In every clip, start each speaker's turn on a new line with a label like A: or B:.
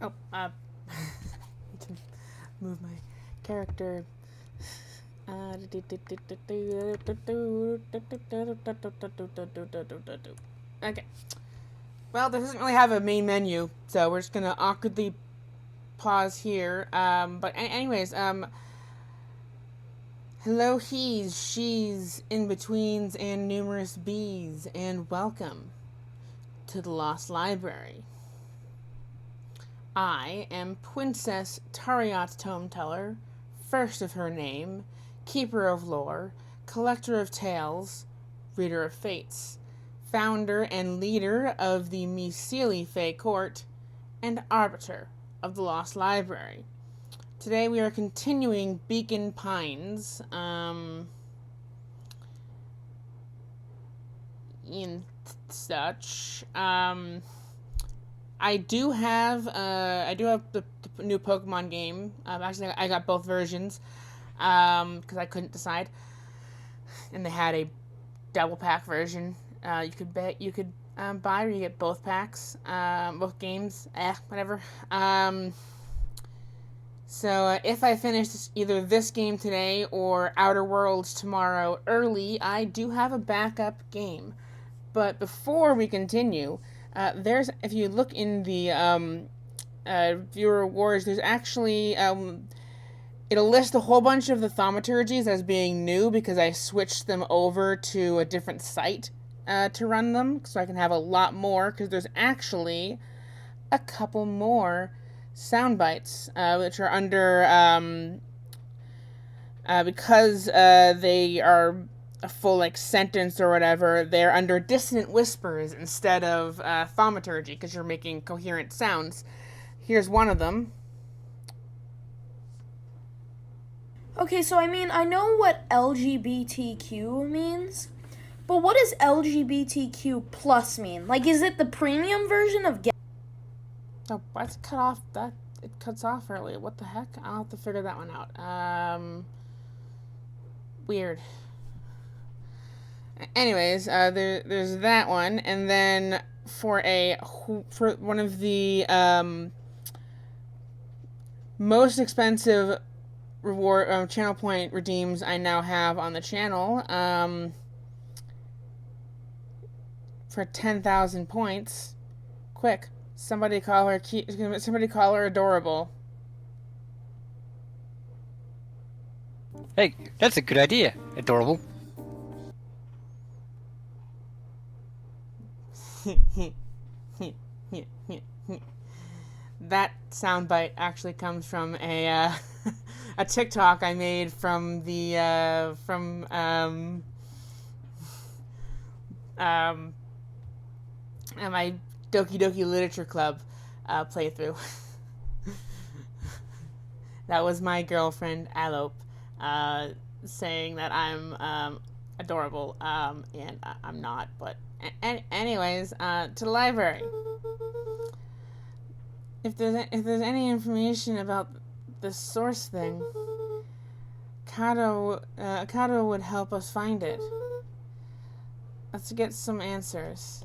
A: Oh, need to move my character. Okay. Well, this doesn't really have a main menu, so we're just gonna awkwardly pause here. But anyways, hello he's, she's, in-betweens, and numerous bees, and welcome to the Lost Library. I am Pwincess Tariat Tometeller, first of her name, keeper of lore, collector of tales, reader of fates, founder and leader of the Myceli Fey Court, and arbiter of the Lost Library. Today we are continuing Beacon Pines, in such. I do have the new Pokemon game. Actually, I got both versions because I couldn't decide, and they had a double pack version. You could buy, or you get both packs, both games. Whatever. So if I finish either this game today or Outer Worlds tomorrow early, I do have a backup game. But before we continue, if you look in the viewer rewards, there's actually it'll list a whole bunch of the thaumaturgies as being new because I switched them over to a different site to run them, so I can have a lot more, because there's actually a couple more sound bites which are under because they are a full sentence or whatever, they're under dissonant whispers instead of thaumaturgy, because you're making coherent sounds. Here's one of them.
B: Okay, so I know what LGBTQ means, but what does LGBTQ plus mean? Is it the premium version of
A: Oh, that's cut off. It cuts off early. What the heck? I'll have to figure that one out. Weird. Anyways, there's that one, and then for one of the most expensive reward channel point redeems I now have on the channel, for 10,000 points. Quick, somebody call her adorable.
C: Hey, that's a good idea, adorable.
A: That soundbite actually comes from a a TikTok I made from the my Doki Doki Literature Club playthrough. That was my girlfriend Alope saying that I'm adorable, and I'm not. But anyways, to the library. If there's any information about the source thing, Kato would help us find it. Let's get some answers.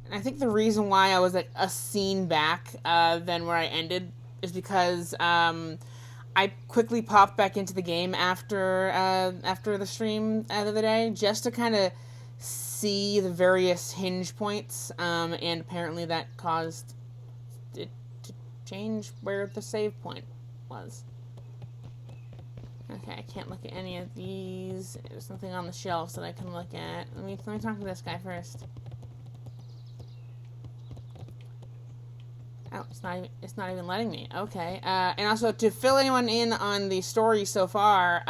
A: And I think the reason why I was a scene back than where I ended is because I quickly popped back into the game after the stream the other day, just to kind of see the various hinge points, and apparently that caused it to change where the save point was. Okay, I can't look at any of these. There's nothing on the shelves that I can look at. Let me talk to this guy first. Oh, it's not even letting me. Okay. And also, to fill anyone in on the story so far,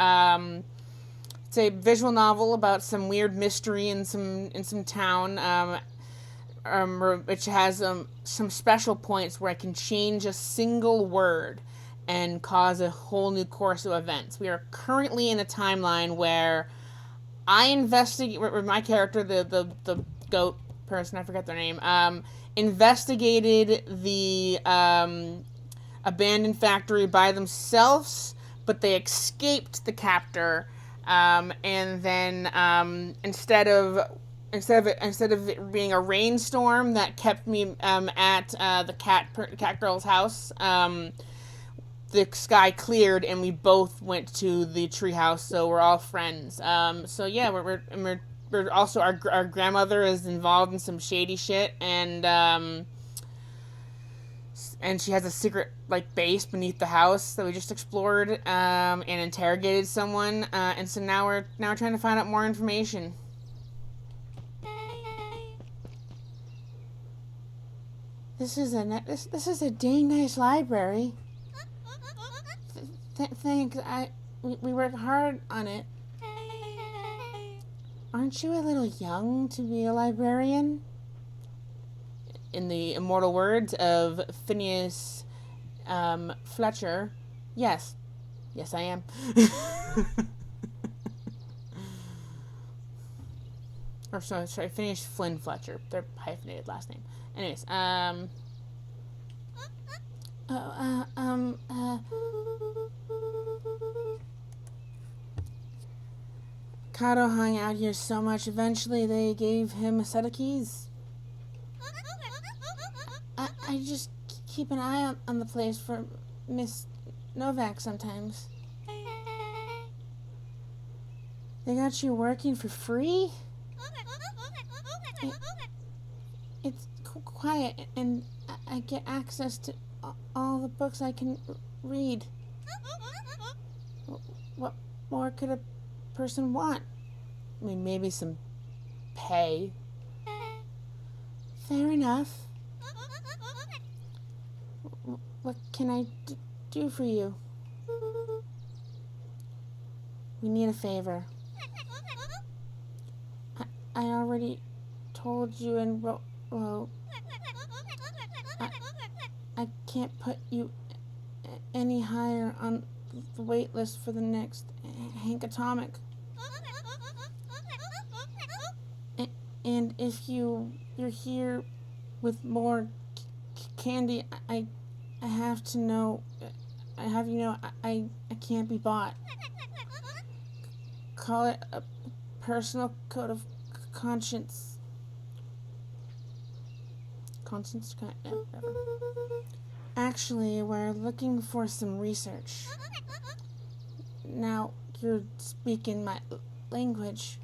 A: it's a visual novel about some weird mystery in some town, which has some special points where I can change a single word and cause a whole new course of events. We are currently in a timeline where I investigate, where my character, the goat person, I forget their name, investigated the abandoned factory by themselves, but they escaped the captor, and then instead of instead of it being a rainstorm that kept me at the cat girl's house, the sky cleared and we both went to the treehouse. So we're all friends. So yeah, we're also our grandmother is involved in some shady shit, and she has a secret like base beneath the house that we just explored and interrogated someone, and so now we're trying to find out more information. This is a dang nice library. Thanks. We worked hard on it. Aren't you a little young to be a librarian? In the immortal words of Phineas Fletcher, yes. Yes, I am. Or sorry, Phineas Flynn Fletcher. Their hyphenated last name. Anyways, Kato hung out here so much, eventually they gave him a set of keys. I just keep an eye on the place for Miss Novak sometimes. They got you working for free? It's quiet, and I get access to all the books I can read. What more could a person want? I mean, maybe some pay. Fair enough. What can I do for you? We need a favor. I already told you and wrote. I can't put you any higher on the wait list for the next Hank Atomic. And if you're here with more candy, I have to know. I have you know I can't be bought. Call it a personal code of conscience. Conscience? Actually, we're looking for some research. Now, you're speaking my language.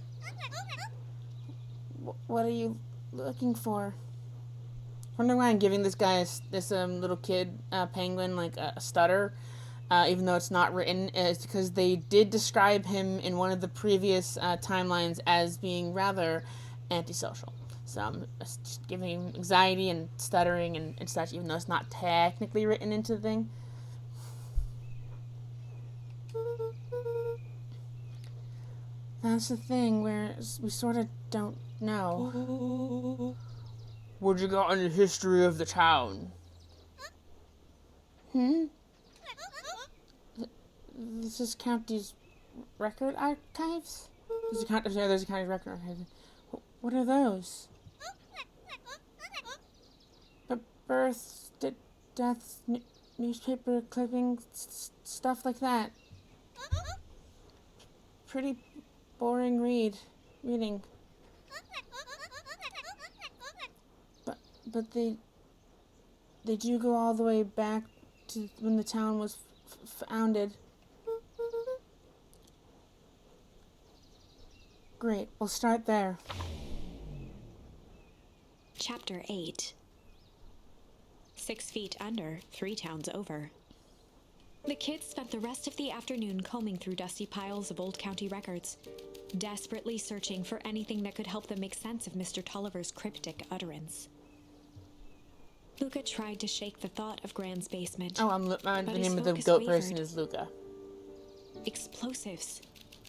A: What are you looking for? I wonder why I'm giving this guy, this little kid penguin, like a stutter, even though it's not written. It's because they did describe him in one of the previous timelines as being rather antisocial. So I'm just giving him anxiety and stuttering and such, even though it's not technically written into the thing. That's the thing, where we sort of don't know. What you got on the history of the town? This is county's record archives? There's a county record archives. What are those? Births, deaths, newspaper clippings, stuff like that. Pretty boring reading. But they do go all the way back to when the town was founded. Great, we'll start there.
D: Chapter 8. 6 feet under, 3 towns over. The kids spent the rest of the afternoon combing through dusty piles of old county records, desperately searching for anything that could help them make sense of Mr. Tolliver's cryptic utterance. Luca tried to shake the thought of Gran's basement.
A: Oh, the name of the goat person is Luca.
D: Explosives,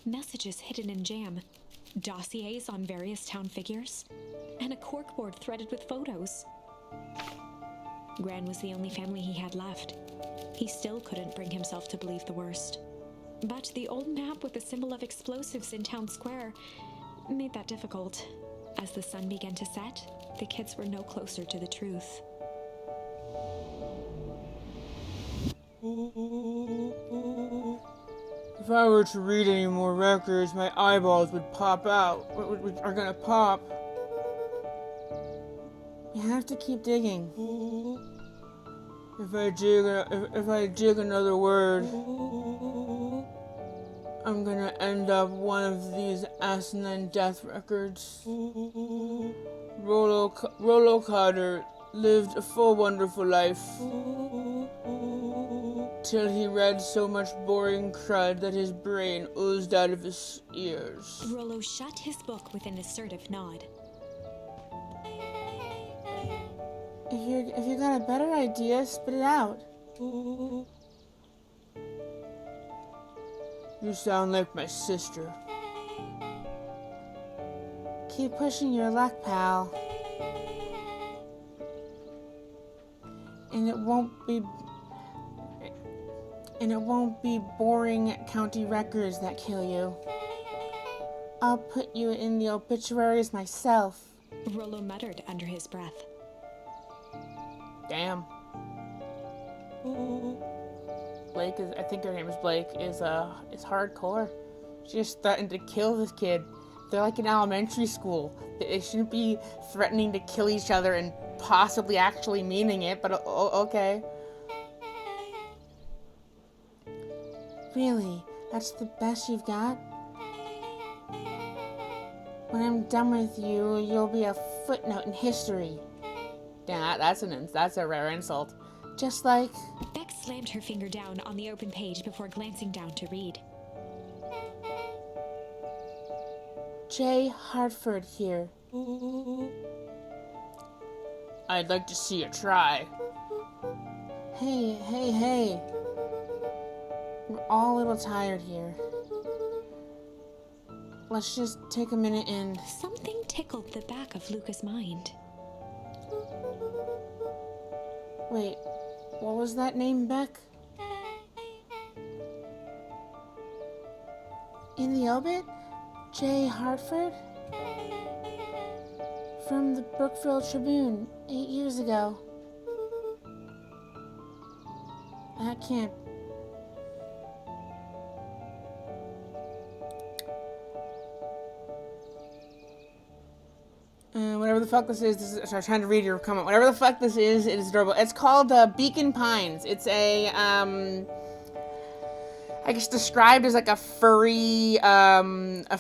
D: messages hidden in jam, dossiers on various town figures, and a corkboard threaded with photos. Gran was the only family he had left. He still couldn't bring himself to believe the worst. But the old map with the symbol of explosives in town square made that difficult. As the sun began to set, the kids were no closer to the truth.
A: If I were to read any more records, my eyeballs would pop out. Are gonna pop. You have to keep digging. If I dig another word, I'm gonna end up one of these asinine death records. Rollo Carter lived a full, wonderful life till he read so much boring crud that his brain oozed out of his ears.
D: Rollo shut his book with an assertive nod.
A: If you got a better idea, spit it out. You sound like my sister. Keep pushing your luck, pal. And it won't be boring county records that kill you. I'll put you in the obituaries myself.
D: Rollo muttered under his breath.
A: Damn. Blake is, I think her name is Blake, is hardcore. She just threatened to kill this kid. They're like in elementary school. They shouldn't be threatening to kill each other and possibly actually meaning it, but okay. Really? That's the best you've got? When I'm done with you, you'll be a footnote in history. Damn, that's a rare insult. Just like...
D: Beck slammed her finger down on the open page before glancing down to read.
A: J. Hartford here. I'd like to see you try. Hey. We're all a little tired here. Let's just take a minute and...
D: Something tickled the back of Luca's mind.
A: Wait, what was that name, Beck? In the obit? J. Hartford? From the Brookville Tribune, 8 years ago. That can't... whatever the fuck this is, I'm trying to read your comment. Whatever the fuck this is, it is adorable. It's called Beacon Pines. It's a, I guess described as like a furry, a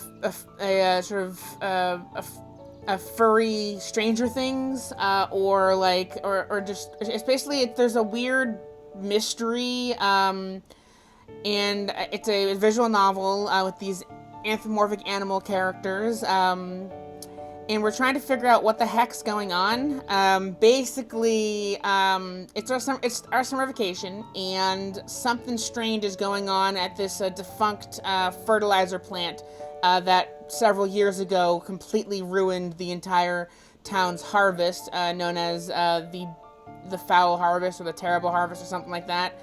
A: furry Stranger Things, or just, it's basically, there's a weird mystery, and it's a visual novel, with these anthropomorphic animal characters, and we're trying to figure out what the heck's going on. Basically, it's our summer vacation, and something strange is going on at this defunct fertilizer plant that several years ago completely ruined the entire town's harvest, known as the foul harvest or the terrible harvest or something like that.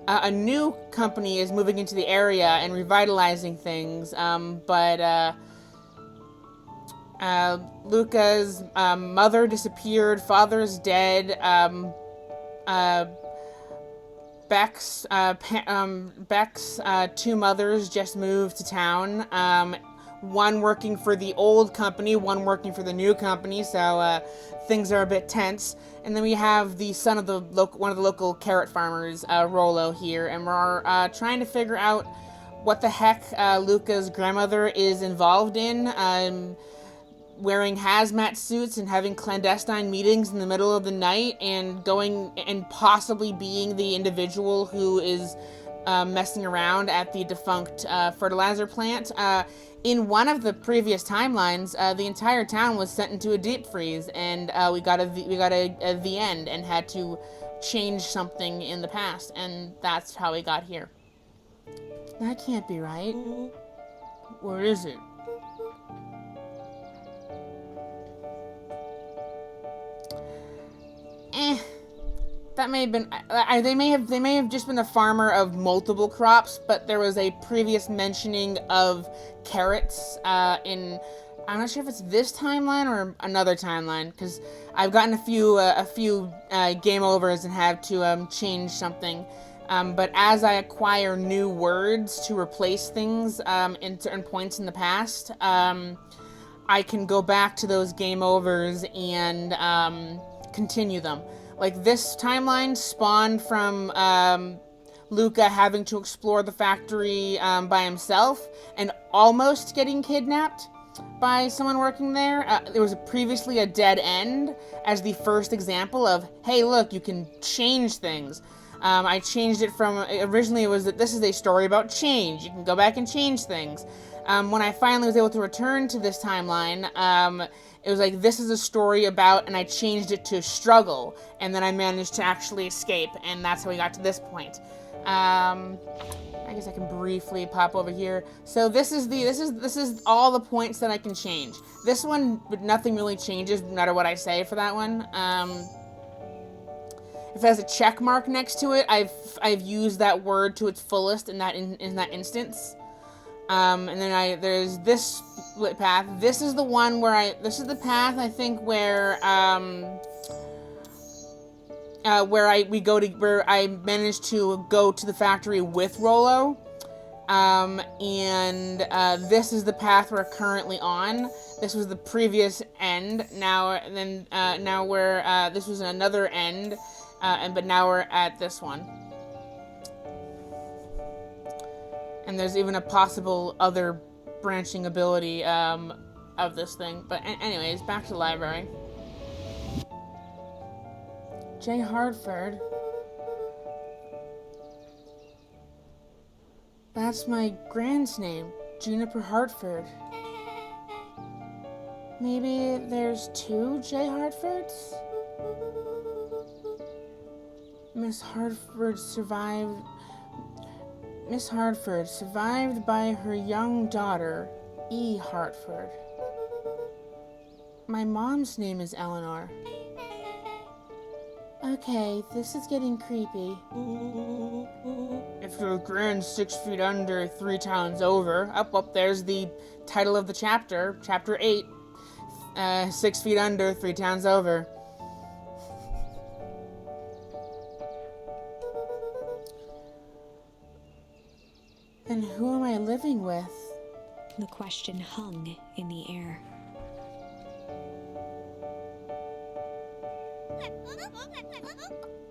A: A new company is moving into the area and revitalizing things, but Luca's mother disappeared, father's dead, Beck's two mothers just moved to town, one working for the old company, one working for the new company, so things are a bit tense. And then we have the son of one of the local carrot farmers, Rollo, here, and we're trying to figure out what the heck Luca's grandmother is involved in, wearing hazmat suits and having clandestine meetings in the middle of the night and going and possibly being the individual who is messing around at the defunct fertilizer plant. In one of the previous timelines, the entire town was sent into a deep freeze, and we got a the end and had to change something in the past, and that's how we got here. That can't be right. Where is it? That may have been. They may have just been a farmer of multiple crops, but there was a previous mentioning of carrots in. I'm not sure if it's this timeline or another timeline, because I've gotten a few game overs and had to change something. But as I acquire new words to replace things in certain points in the past, I can go back to those game overs and continue them. Like, this timeline spawned from Luca having to explore the factory by himself and almost getting kidnapped by someone working there. There was previously a dead end as the first example of, hey, look, you can change things. I changed it from, originally it was that this is a story about change. You can go back and change things. When I finally was able to return to this timeline, it was like, this is a story about, and I changed it to struggle, and then I managed to actually escape, and that's how we got to this point. I guess I can briefly pop over here. So this is all the points that I can change. This one, nothing really changes no matter what I say for that one. If it has a check mark next to it, I've used that word to its fullest in that instance. And then there's this path. This is the one where this is the path I think where I managed to go to the factory with Rollo. And this is the path we're currently on. This was the previous end. Now we're this was another end, but now we're at this one. And there's even a possible other branching ability of this thing. But anyways, back to the library. J. Hartford. That's my grand's name, Juniper Hartford. Maybe there's two J. Hartfords? Miss Hartford survived by her young daughter, E. Hartford. My mom's name is Eleanor. Okay, this is getting creepy. If your grand's 6 feet under, 3 towns over. Up, there's the title of the chapter, Chapter 8. 6 feet under, 3 towns over. And who am I living with?
D: The question hung in the air.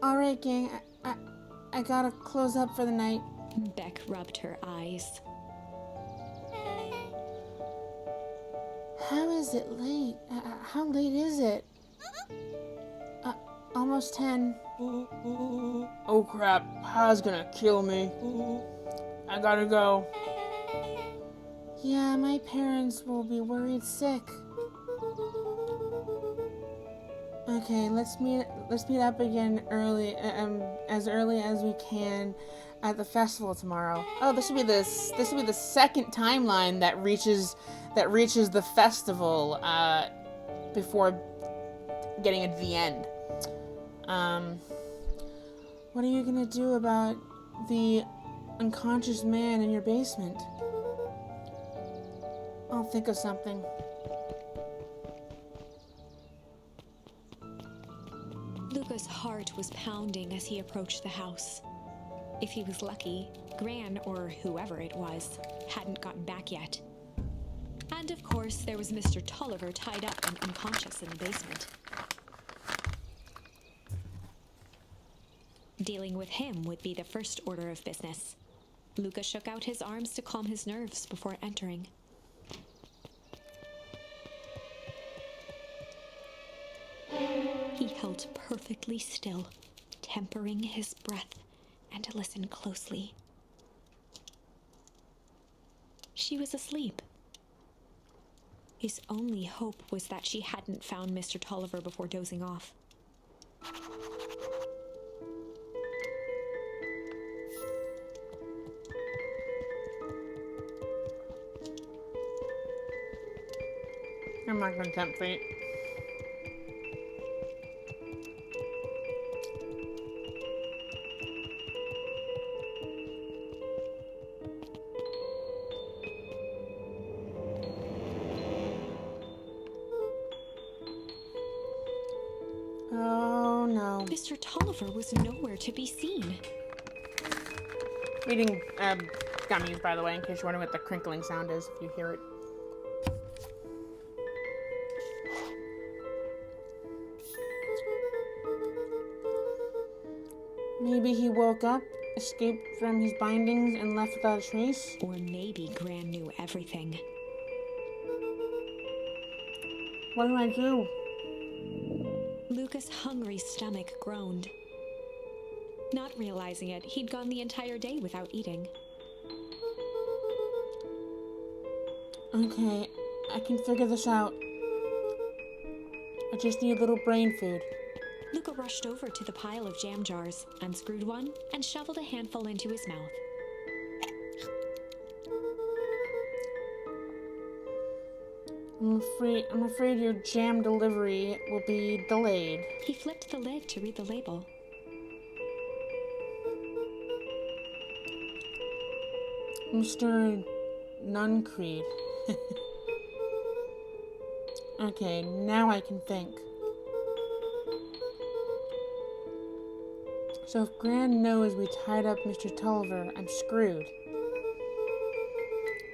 A: Alright, gang, I gotta close up for the night.
D: Beck rubbed her eyes.
A: How is it late? How late is it? Almost 10. Oh crap, Pa's gonna kill me. I gotta go. Yeah, my parents will be worried sick. Okay, let's meet up again early, as early as we can at the festival tomorrow. Oh, this will be the second timeline that reaches the festival before getting it to the end. What are you gonna do about the unconscious man in your basement? I'll think of something.
D: Luca's heart was pounding as he approached the house. If he was lucky, Gran, or whoever it was, hadn't gotten back yet. And of course, there was Mr. Tolliver tied up and unconscious in the basement. Dealing with him would be the first order of business. Luca shook out his arms to calm his nerves before entering. He held perfectly still, tempering his breath, and listened closely. She was asleep. His only hope was that she hadn't found Mr. Tolliver before dozing off.
A: I'm not gonna tempt fate. Oh no.
D: Mr. Tolliver was nowhere to be seen.
A: Eating gummies, by the way, in case you're wondering what the crinkling sound is, if you hear it. Maybe he woke up, escaped from his bindings, and left without a trace?
D: Or maybe Gran knew everything.
A: What do I do?
D: Luca's hungry stomach groaned. Not realizing it, he'd gone the entire day without eating.
A: Okay, I can figure this out. I just need a little brain food.
D: Luca rushed over to the pile of jam jars, unscrewed one, and shoveled a handful into his mouth.
A: I'm afraid your jam delivery will be delayed.
D: He flipped the lid to read the label.
A: Mr. Nuncreed. Okay, now I can think. So if Gran knows we tied up Mr. Tulliver, I'm screwed.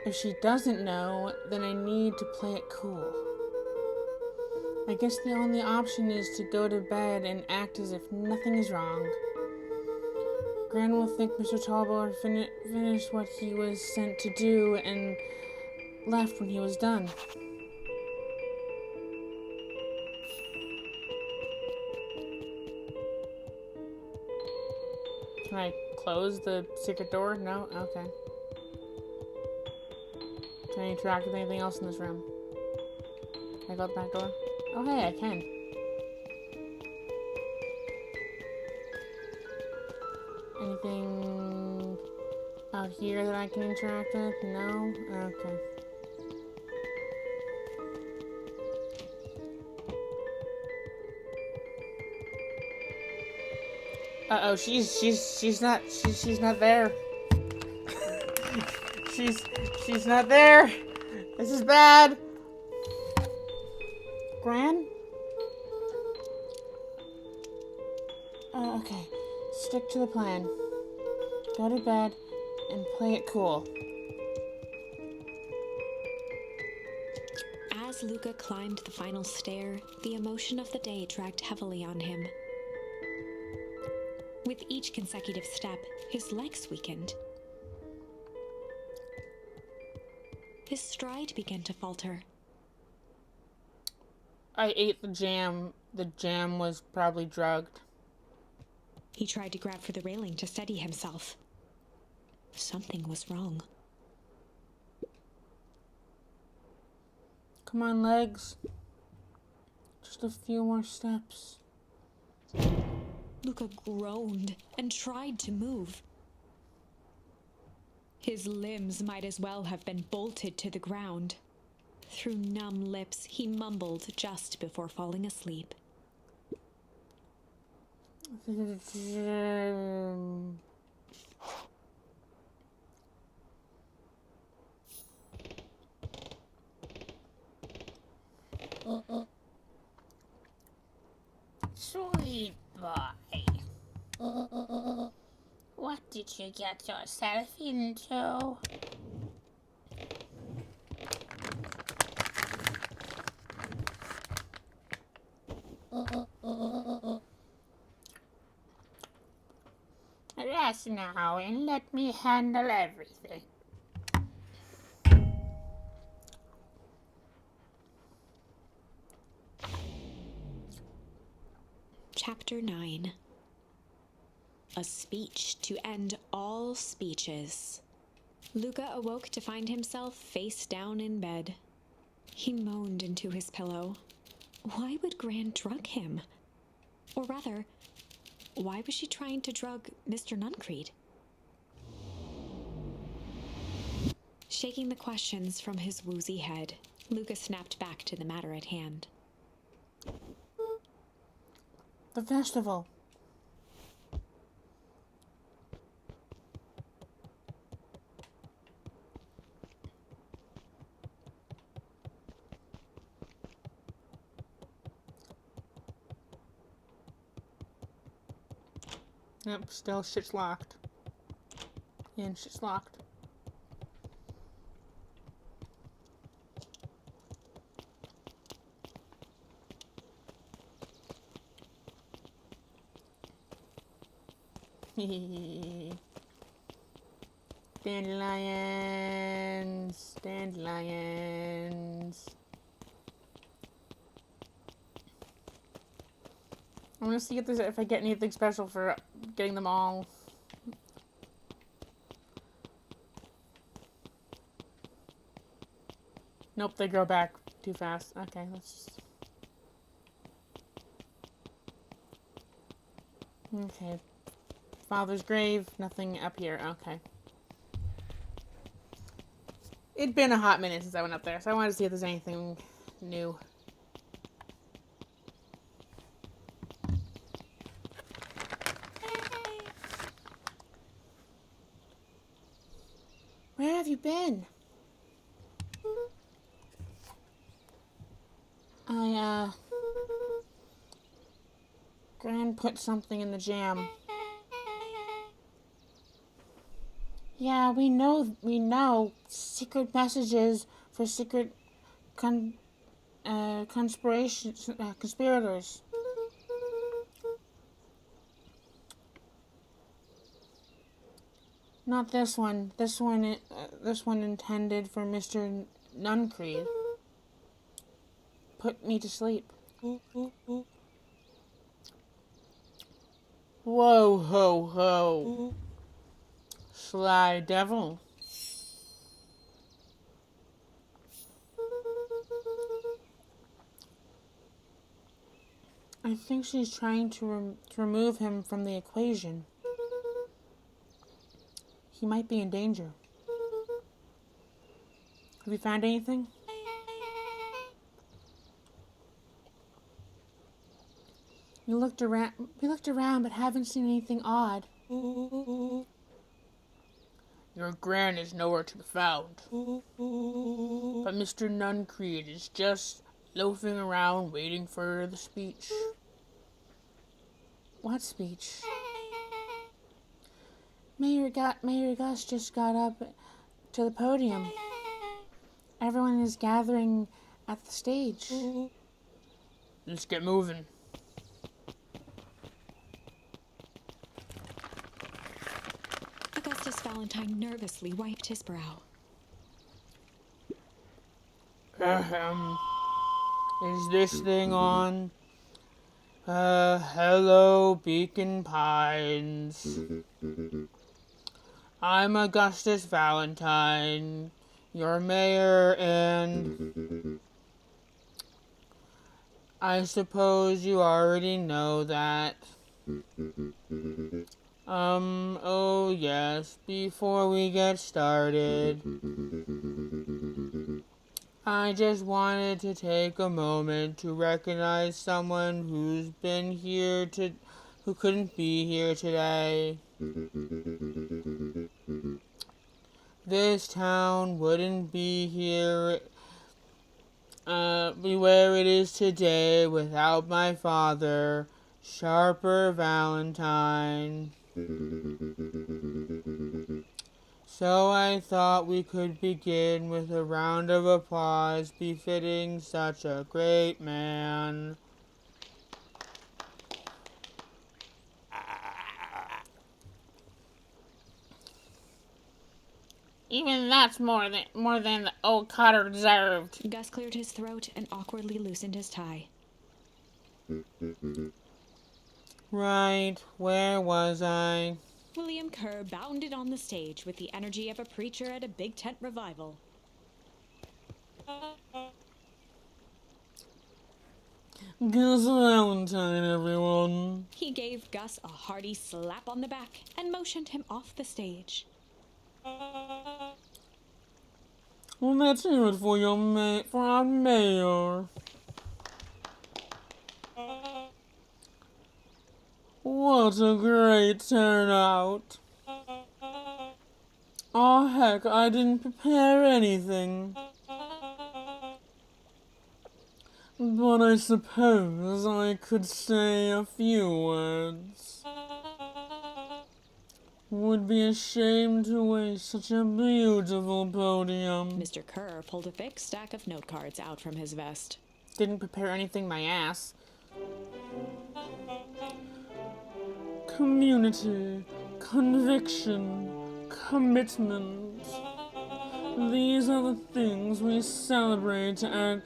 A: If she doesn't know, then I need to play it cool. I guess the only option is to go to bed and act as if nothing is wrong. Gran will think Mr. Tulliver finished what he was sent to do and left when he was done. Can I close the secret door? No? Okay. Can I interact with anything else in this room? Can I go out the back door? Oh, hey, I can. Anything out here that I can interact with? No? Okay. Uh-oh, she's not there. She's not there. This is bad. Gran? Okay. Stick to the plan. Go to bed and play it cool.
D: As Luca climbed the final stair, the emotion of the day dragged heavily on him. With each consecutive step, his legs weakened. His stride began to falter.
A: I ate the jam. The jam was probably drugged.
D: He tried to grab for the railing to steady himself. Something was wrong.
A: Come on, legs. Just a few more steps.
D: Luca groaned and tried to move. His limbs might as well have been bolted to the ground. Through numb lips, he mumbled just before falling asleep.
E: Sweet boy. What did you get yourself into? Rest now and let me handle everything.
D: Chapter 9. A speech to end all speeches. Luca awoke to find himself face down in bed. He moaned into his pillow. Why would Gran drug him? Or rather, why was she trying to drug Mr. Nuncreed? Shaking the questions from his woozy head, Luca snapped back to the matter at hand.
A: The festival. Yep, still shit's locked. And shit's locked. Dandelions. Dandelions. I want to see if I get anything special for getting them all. Nope, they grow back too fast. Okay, let's just... Okay. Father's grave, nothing up here. Okay. It'd been a hot minute since I went up there, so I wanted to see if there's anything new. Where have you been? Gran put something in the jam. Yeah, we know. Secret messages for secret conspirators. Not this one. This one intended for Mr. Nuncreed. Put me to sleep. Whoa, ho, ho. Sly devil. I think she's trying to remove him from the equation. He might be in danger. Have you found anything? We looked around, but haven't seen anything odd. Your Gran is nowhere to be found. But Mr. Nuncreed is just loafing around waiting for the speech. What speech? Mayor Gus just got up to the podium. Everyone is gathering at the stage. Let's get moving.
D: Augustus Valentine nervously wiped his brow.
A: Is this thing on? Hello, Beacon Pines. I'm Augustus Valentine, your mayor, and I suppose you already know that. Oh yes, before we get started, I just wanted to take a moment to recognize someone who couldn't be here today. This town wouldn't be where it is today without my father, Sharper Valentine. So I thought we could begin with a round of applause befitting such a great man. Even that's more than the old Cotter deserved.
D: Gus cleared his throat and awkwardly loosened his tie.
A: Right, where was I?
D: William Kerr bounded on the stage with the energy of a preacher at a big tent revival.
A: Gus Valentine, everyone.
D: He gave Gus a hearty slap on the back and motioned him off the stage.
A: Well, let's hear it for our mayor. What a great turnout. Oh heck, I didn't prepare anything. But I suppose I could say a few words. Would be ashamed to waste such a beautiful podium.
D: Mr. Kerr pulled a thick stack of note cards out from his vest.
A: Didn't prepare anything, my ass. Community, conviction, commitment. These are the things we celebrate at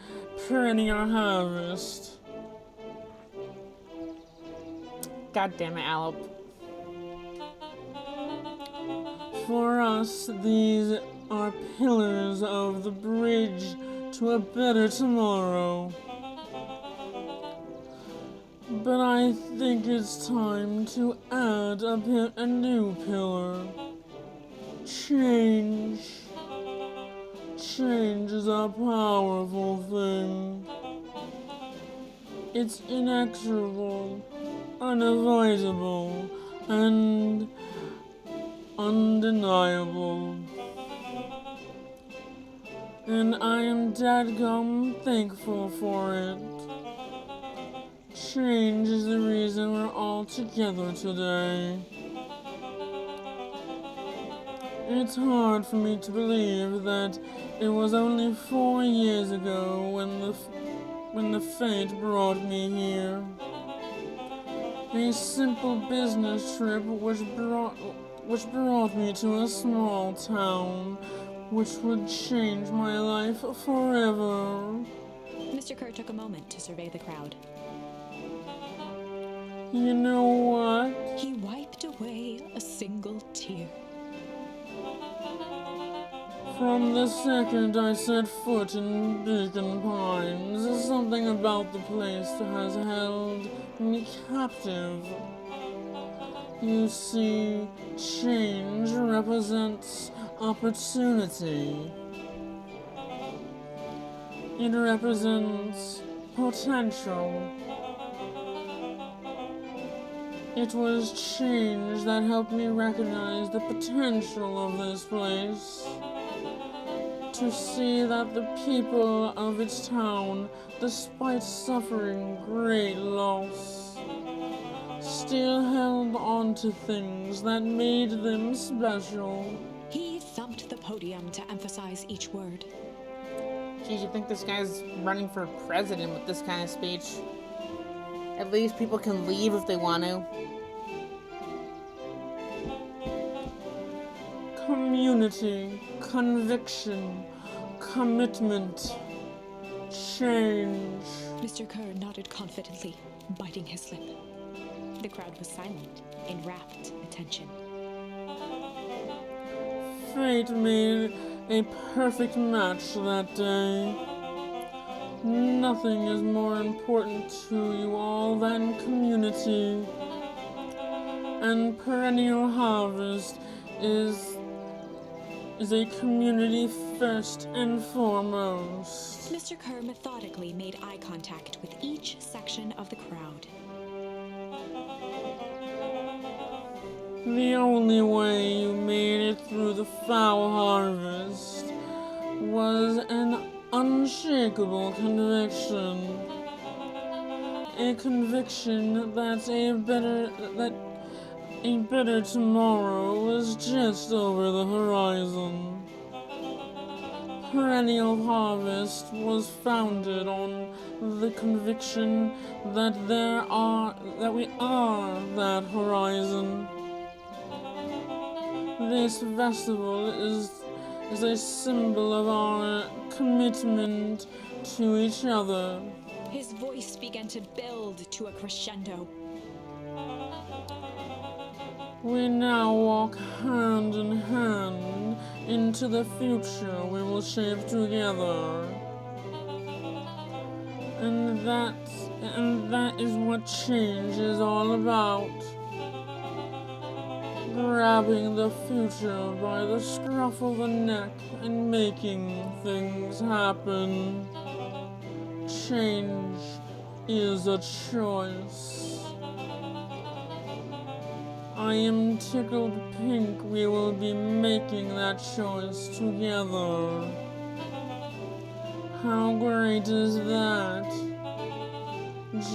A: perennial harvest. God damn it, Alep. For us, these are pillars of the bridge to a better tomorrow. But I think it's time to add a new pillar. Change. Change is a powerful thing. It's inexorable, unavoidable, and undeniable. And I am dadgum thankful for it. Change is the reason we're all together today. It's hard for me to believe that it was only 4 years ago when the fate brought me here. A simple business trip which brought me to a small town, which would change my life forever.
D: Mr. Kerr took a moment to survey the crowd.
A: You know what?
D: He wiped away a single tear.
A: From the second I set foot in Beacon Pines, something about the place has held me captive. You see, change represents opportunity. It represents potential. It was change that helped me recognize the potential of this place. To see that the people of its town, despite suffering great loss, still held on to things that made them special.
D: He thumped the podium to emphasize each word.
A: Geez, you think this guy's running for president with this kind of speech? At least people can leave if they want to. Community, conviction, commitment, change.
D: Mr. Kerr nodded confidently, biting his lip. The crowd was silent, in rapt attention.
A: Fate made a perfect match that day. Nothing is more important to you all than community. And perennial harvest is a community first and foremost.
D: Mr. Kerr methodically made eye contact with each section of the crowd.
A: The only way you made it through the foul harvest was an unshakable conviction. A conviction that a better tomorrow was just over the horizon. Perennial harvest was founded on the conviction that we are that horizon. This festival is a symbol of our commitment to each other.
D: His voice began to build to a crescendo.
A: We now walk hand in hand into the future we will shape together. And that is what change is all about. Grabbing the future by the scruff of the neck and making things happen. Change is a choice. I am tickled pink we will be making that choice together. How great is that?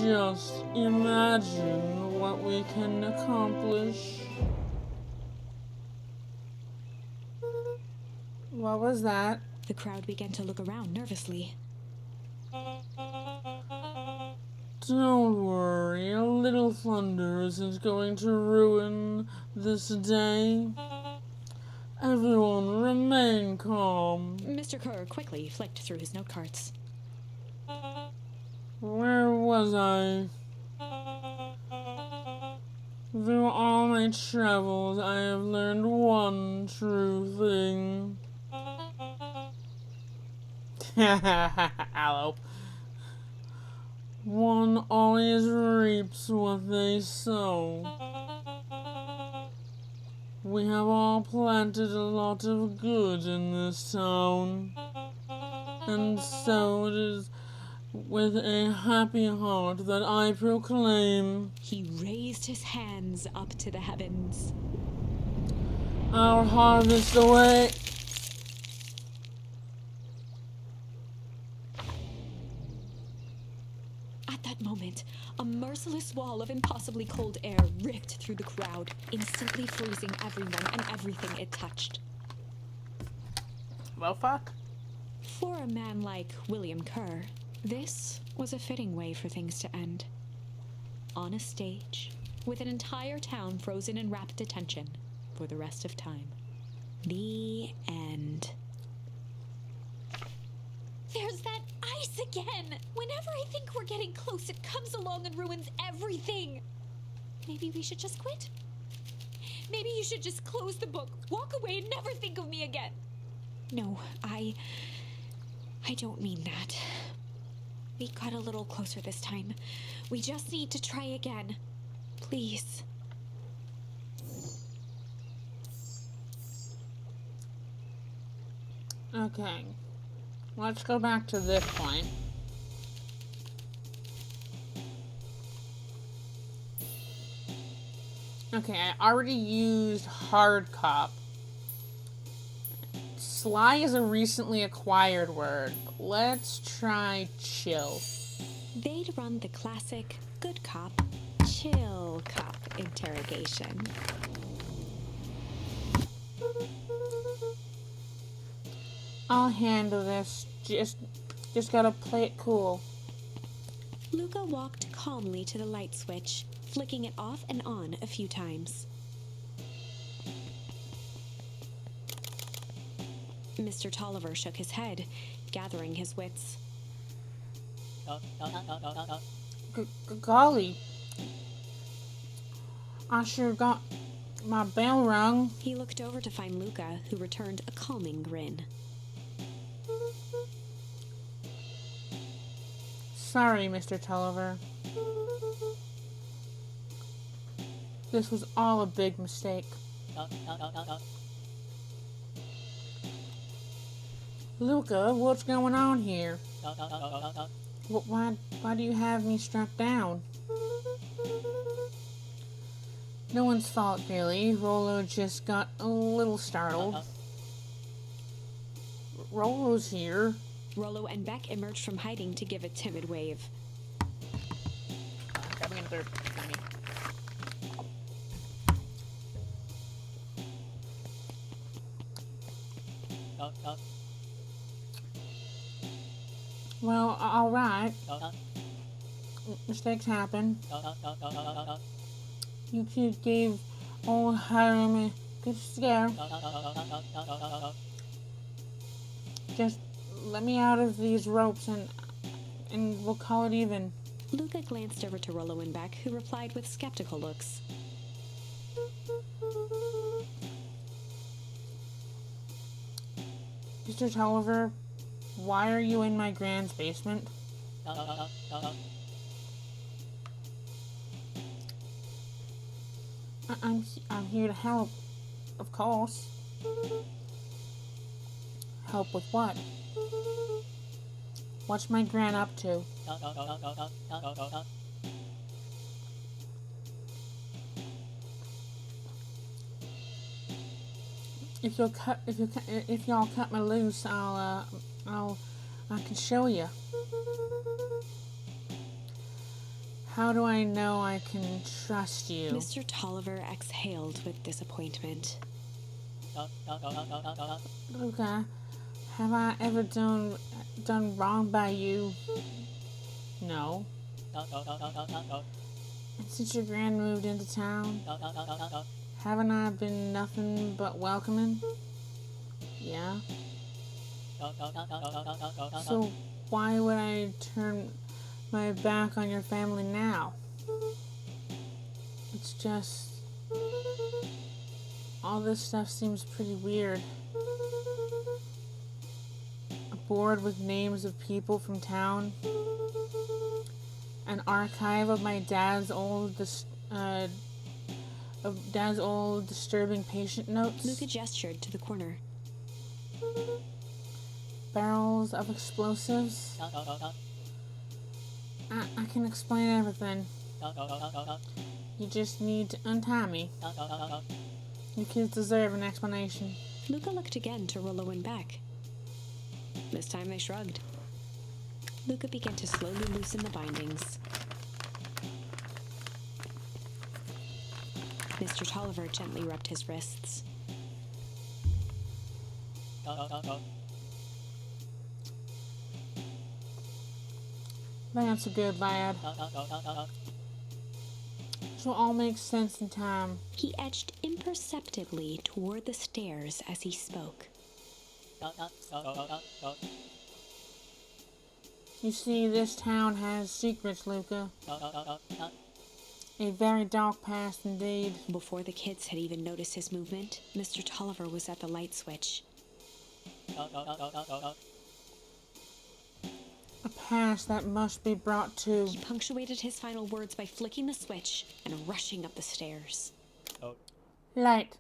A: Just imagine what we can accomplish. What was that?
D: The crowd began to look around nervously.
A: Don't worry, a little thunder isn't going to ruin this day. Everyone remain calm.
D: Mr. Kerr quickly flicked through his note cards.
A: Where was I? Through all my travels, I have learned one true thing. Hello. One always reaps what they sow. We have all planted a lot of good in this town, and so it is with a happy heart that I proclaim
D: He raised his hands up to the heavens.
A: our harvest away.
D: At that moment, a merciless wall of impossibly cold air ripped through the crowd, instantly freezing everyone and everything it touched.
A: Well, fuck.
D: For a man like William Kerr, this was a fitting way for things to end. On a stage, with an entire town frozen in rapt attention for the rest of time. The end. There's that ice again! Whenever I think we're getting close, it comes along and ruins everything! Maybe we should just quit? Maybe you should just close the book, walk away, and never think of me again! No, I don't mean that. We got a little closer this time. We just need to try again. Please.
A: Okay. Let's go back to this point. Okay, I already used hard cop. Sly is a recently acquired word. Let's try chill.
D: They'd run the classic good cop, chill cop interrogation.
A: I'll handle this. Just gotta play it cool.
D: Luca walked calmly to the light switch, flicking it off and on a few times. Mr. Tolliver shook his head, gathering his wits.
A: Golly. I sure got my bell rung.
D: He looked over to find Luca, who returned a calming grin.
A: Sorry, Mr. Tolliver. This was all a big mistake. Luca, what's going on here? Why do you have me strapped down? No one's fault, really. Rollo just got a little startled. Rollo's here.
D: Rollo and Beck emerged from hiding to give a timid wave.
A: Grabbing another. Well, alright. Mistakes happen. You two gave old Hiram a good scare. Just let me out of these ropes and we'll call it even.
D: Luca glanced over to Rollo and Beck, who replied with skeptical looks.
A: Mr. Tolliver, why are you in my grand's basement? I'm here to help, of course. Help with what? What's my gran up to? If y'all cut me loose, I can show you. How do I know I can trust you?
D: Mr. Tolliver exhaled with disappointment.
A: Luca, have I ever done wrong by you? No. And since your grand moved into town, haven't I been nothing but welcoming? Yeah? So why would I turn my back on your family now? It's just... all this stuff seems pretty weird. A board with names of people from town. An archive of my dad's old disturbing patient notes.
D: Luca gestured to the corner.
A: Barrels of explosives. I can explain everything. You just need to untie me. You kids deserve an explanation.
D: Luca looked again to Rollo and Beck. This time they shrugged. Luca began to slowly loosen the bindings. Mr. Tolliver gently rubbed his wrists.
A: That's a good lad. So all makes sense in time.
D: He edged imperceptibly toward the stairs as he spoke.
A: You see, this town has secrets, Luca. A very dark past indeed.
D: Before the kids had even noticed his movement, Mr. Tolliver was at the light switch.
A: A past that must be brought to...
D: He punctuated his final words by flicking the switch and rushing up the stairs.
A: light.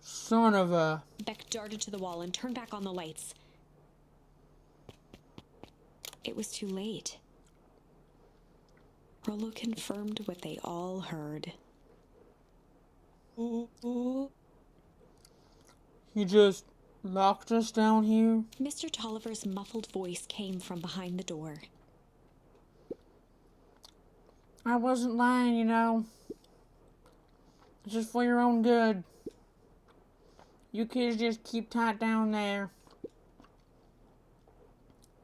A: Son of a...
D: Beck darted to the wall and turned back on the lights. It was too late. Rollo confirmed what they all heard.
A: You just locked us down here?
D: Mr. Tolliver's muffled voice came from behind the door.
A: I wasn't lying, you know. It's just for your own good. You kids just keep tight down there.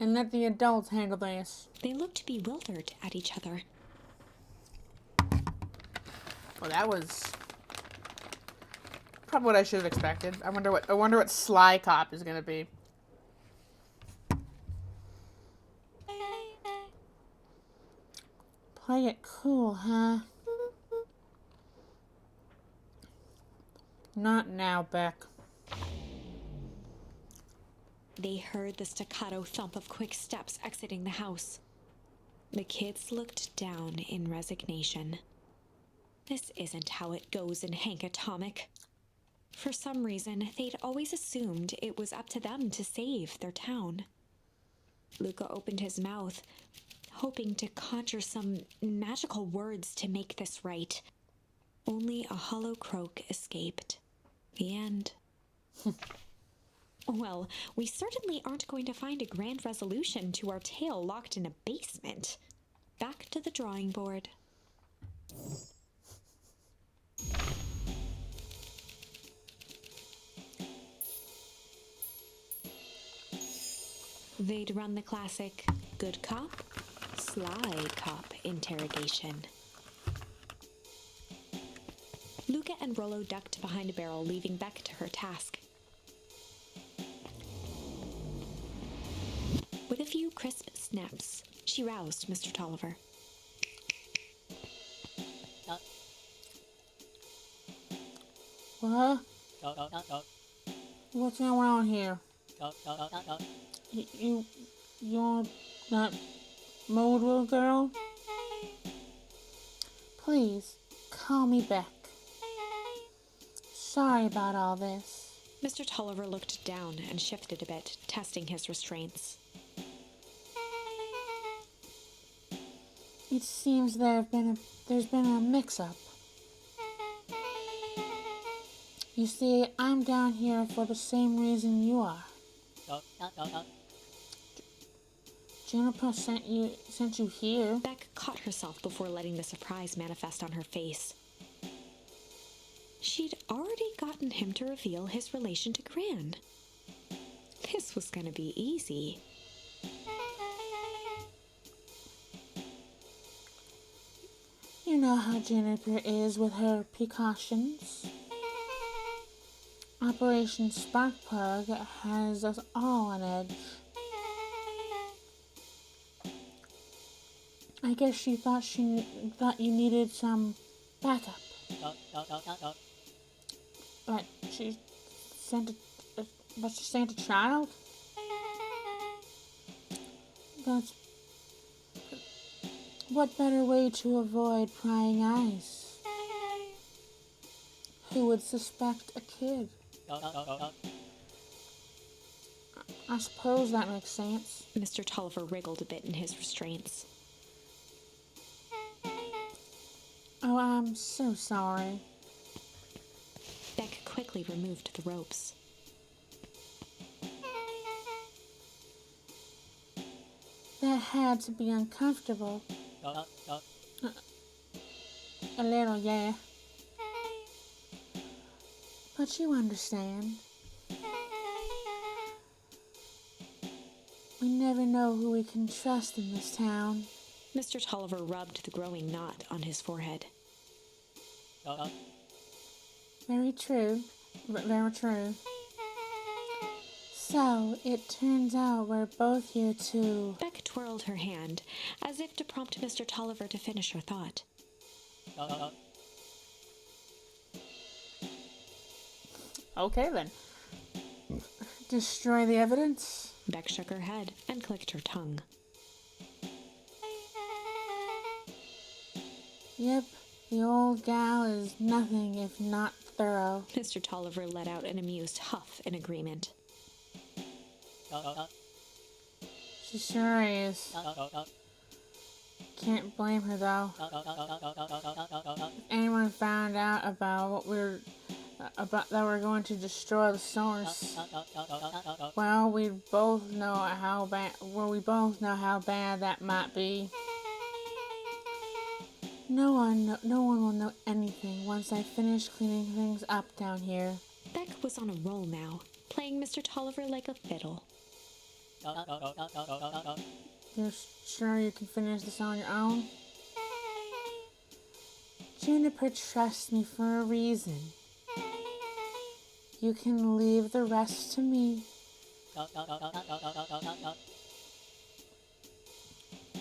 A: And let the adults handle this.
D: They looked bewildered at each other.
A: Well, that was probably what I should have expected. I wonder what Sly Cop is gonna be. Play it cool, huh? Not now, Beck.
D: They heard the staccato thump of quick steps exiting the house. The kids looked down in resignation. This isn't how it goes in Hank Atomic. For some reason, they'd always assumed it was up to them to save their town. Luca opened his mouth, hoping to conjure some magical words to make this right. Only a hollow croak escaped. The end. Well, we certainly aren't going to find a grand resolution to our tale locked in a basement. Back to the drawing board. They'd run the classic good cop, sly cop interrogation. Luca and Rollo ducked behind a barrel, leaving Beck to her task. With a few crisp snaps, she roused Mr. Tolliver.
A: What? What's going on here? You're that mold little girl? Please, call me back. Sorry about all this.
D: Mr. Tolliver looked down and shifted a bit, testing his restraints.
A: It seems there's been a mix-up. You see, I'm down here for the same reason you are. Juniper sent you here.
D: Beck caught herself before letting the surprise manifest on her face. She'd already gotten him to reveal his relation to Gran. This was going to be easy.
A: You know how Juniper is with her precautions. Operation Sparkplug has us all on edge. I guess she thought you needed some backup. But she sent a child? That's... What better way to avoid prying eyes? Who would suspect a kid? I suppose that makes sense.
D: Mr. Tolliver wriggled a bit in his restraints.
A: Oh, I'm so sorry.
D: Beck quickly removed the ropes.
A: That had to be uncomfortable. A little, yeah. But you understand. We never know who we can trust in this town.
D: Mr. Tolliver rubbed the growing knot on his forehead.
A: Very true. Very true. So, it turns out we're both here to...
D: Beck twirled her hand, as if to prompt Mr. Tolliver to finish her thought.
A: Okay, then. Destroy the evidence?
D: Beck shook her head and clicked her tongue.
A: Yep, the old gal is nothing if not thorough.
D: Mr. Tolliver let out an amused huff in agreement.
A: She sure is. Can't blame her, though. If anyone found out about what about that we're going to destroy the source, well, we both know how bad that might be. No one will know anything once I finish cleaning things up down here.
D: Beck was on a roll now, playing Mr. Tolliver like a fiddle.
A: You're sure you can finish this on your own? Juniper trusts me for a reason. You can leave the rest to me.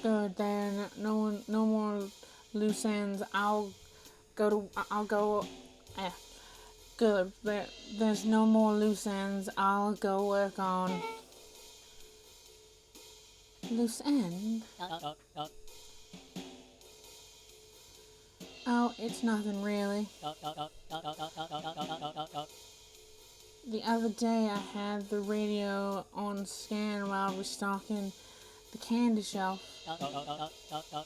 A: Good, then. No more loose ends. Good. There's no more loose ends. I'll go work on... Loose end? Oh, it's nothing really. The other day I had the radio on scan while restocking the candy shelf.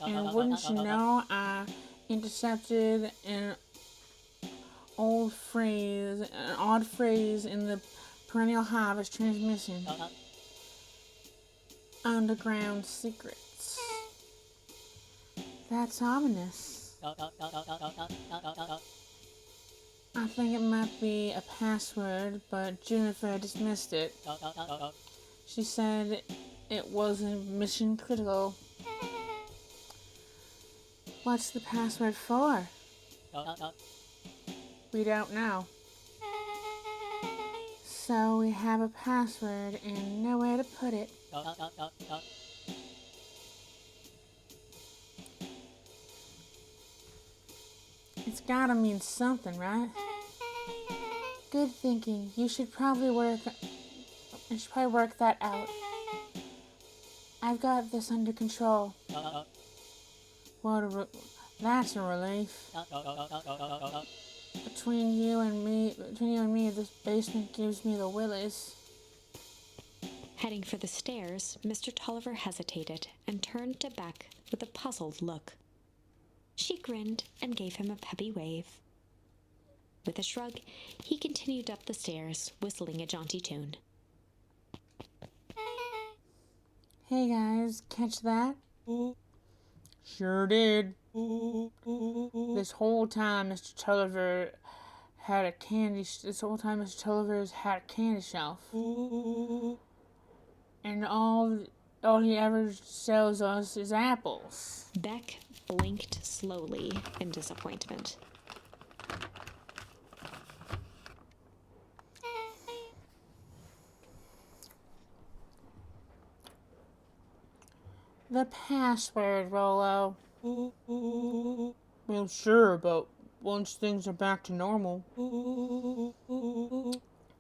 A: And wouldn't you know, I intercepted an odd phrase in the perennial harvest transmission. Underground secrets. That's ominous. I think it might be a password, but Juniper dismissed it. She said it wasn't mission critical. What's the password for? We don't know. So we have a password and nowhere to put it. It's gotta mean something, right? Good thinking. You should probably work that out. I've got this under control. That's a relief. Between you and me, this basement gives me the willies.
D: Heading for the stairs, Mr. Tolliver hesitated and turned to Beck with a puzzled look. She grinned and gave him a peppy wave. With a shrug, he continued up the stairs, whistling a jaunty tune.
A: Hey guys, catch that? Sure did. This whole time Mr. Tulliver's had a candy shelf. And all all he ever sells us is apples.
D: Beck blinked slowly in disappointment.
A: The password, Rolo. Well, sure, but once things are back to normal,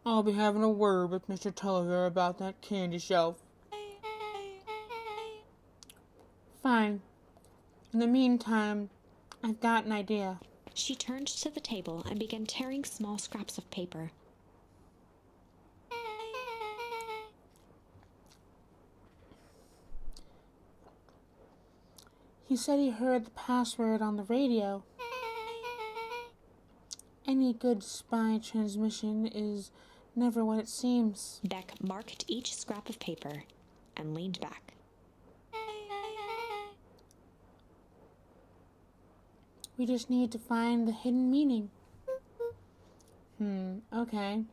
A: I'll be having a word with Mr. Tulliver about that candy shelf. Fine. In the meantime, I've got an idea.
D: She turned to the table and began tearing small scraps of paper.
A: He said he heard the password on the radio. Any good spy transmission is never what it seems.
D: Beck marked each scrap of paper and leaned back.
A: We just need to find the hidden meaning. Okay.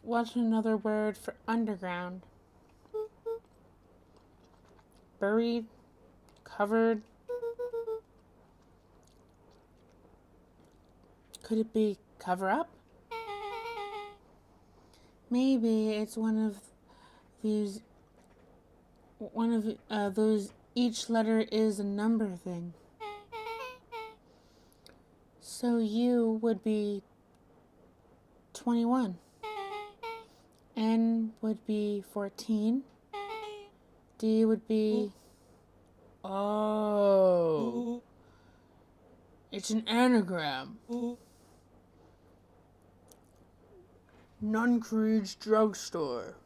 A: What's another word for underground? Buried? Covered? Could it be cover up? Maybe it's one of those each letter is a number thing. So U would be 21. N would be 14. D would be... Oh. It's an anagram. Nuncreed's drugstore.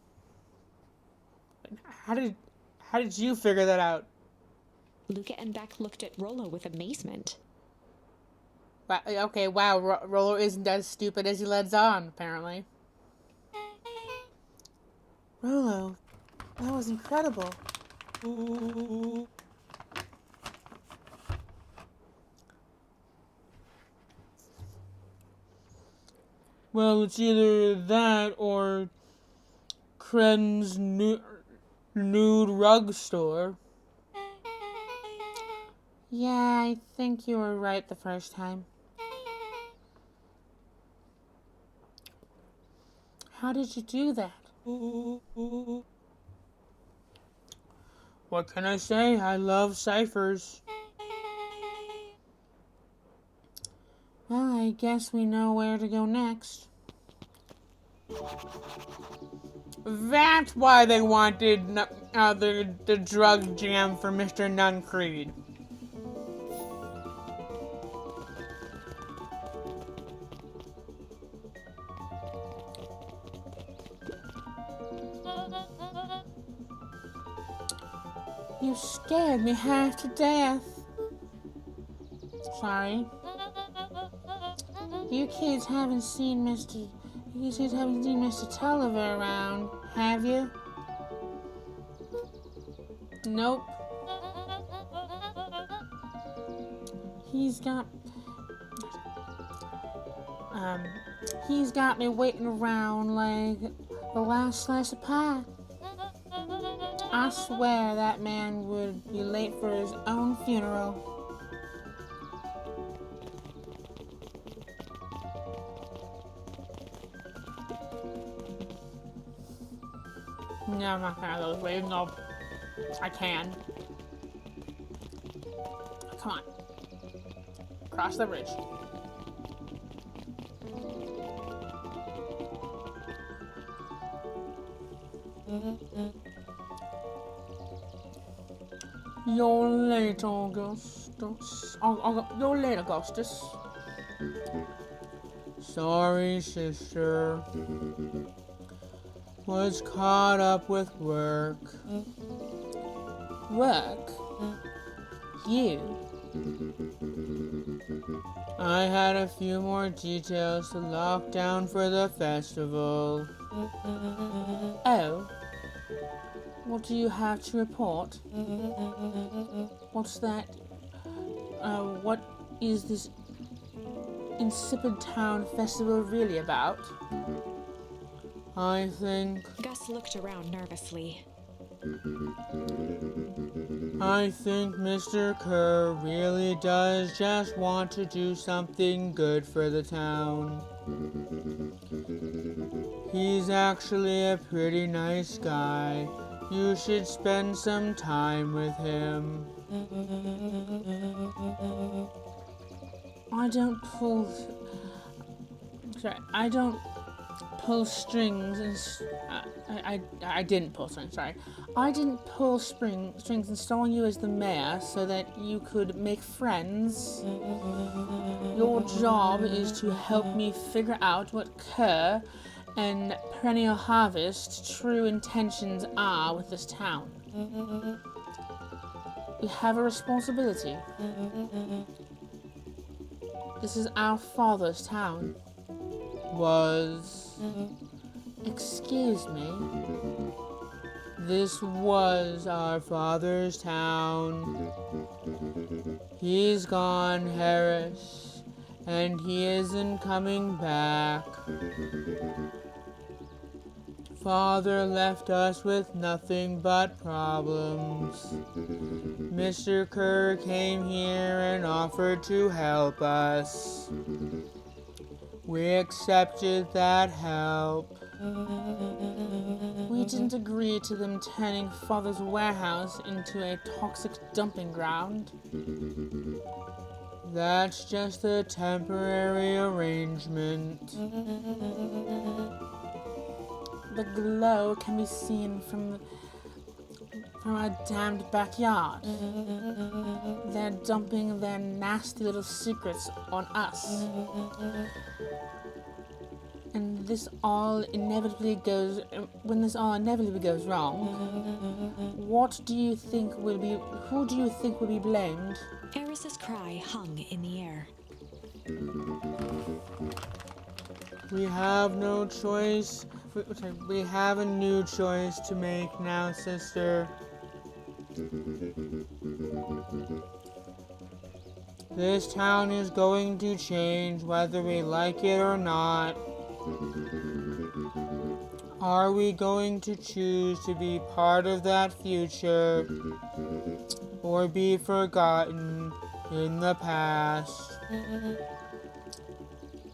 A: How did you figure that out?
D: Luca and Beck looked at Rolo with amazement.
A: Okay, wow, Rolo isn't as stupid as he lets on, apparently. Rolo, that was incredible. Well, it's either that or Kren's nude rug store. Yeah, I think you were right the first time. How did you do that? What can I say? I love ciphers. Well, I guess we know where to go next. That's why they wanted the drug jam for Mr. Nuncreed. You scared me half to death. Sorry. You kids haven't seen Mr. Tulliver around, have you? Nope. He's got me waiting around like the last slice of pie. I swear that man would be late for his own funeral. No, I'm not gonna go this way, even though I can. Come on. Cross the bridge. You're late, Augustus. You're late, Augustus. Sorry, sister. Was caught up with work. Work? You? I had a few more details to lock down for the festival. Oh? What do you have to report? What's that? What is this Insipid Town festival really about? I think
D: Gus looked around nervously.
A: Mr. Kerr really does just want to do something good for the town. He's actually a pretty nice guy. You should spend some time with him. I don't pull strings and I didn't pull strings, sorry. I didn't pull strings installing you as the mayor so that you could make friends. Your job is to help me figure out what Kerr and Perennial Harvest's true intentions are with this town. We have a responsibility. This is our father's town. Excuse me. This was our father's town. He's gone, Harris, and he isn't coming back. Father left us with nothing but problems. Mr. Kerr came here and offered to help us. We accepted that help. We didn't agree to them turning Father's warehouse into a toxic dumping ground. That's just a temporary arrangement. The glow can be seen from our damned backyard. They're dumping their nasty little secrets on us. And when this all inevitably goes wrong, who do you think will be blamed?
D: Eris's cry hung in the air.
A: We have no choice. We have a new choice to make now, sister. This town is going to change whether we like it or not. Are we going to choose to be part of that future or be forgotten in the past?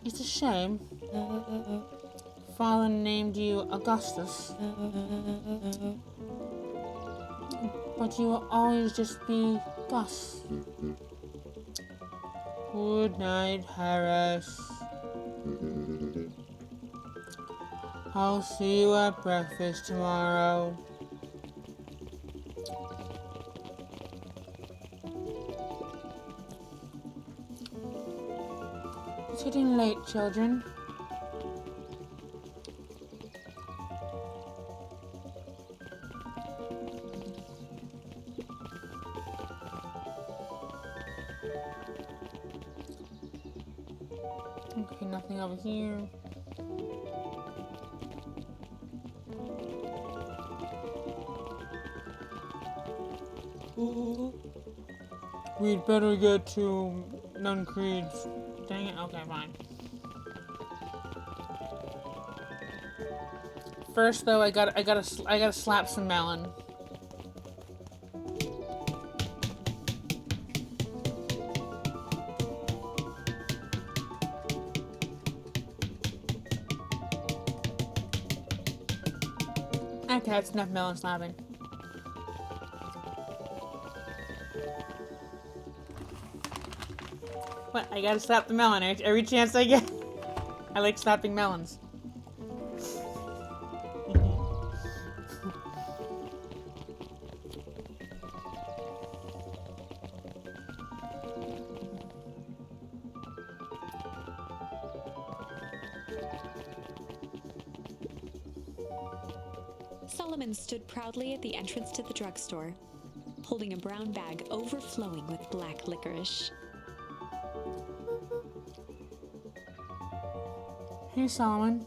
A: It's a shame. Father named you Augustus, but you will always just be Gus. Good night, Harris. I'll see you at breakfast tomorrow. It's getting late, children. Okay, nothing over here. We'd better get to Nun Creed's. Dang it. Okay, fine. First, though, I gotta slap some melon. Okay, that's enough melon slapping. What? I gotta slap the melon every chance I get. I like slapping melons.
D: Solomon stood proudly at the entrance to the drugstore, holding a brown bag overflowing with black licorice.
A: Hey, Solomon.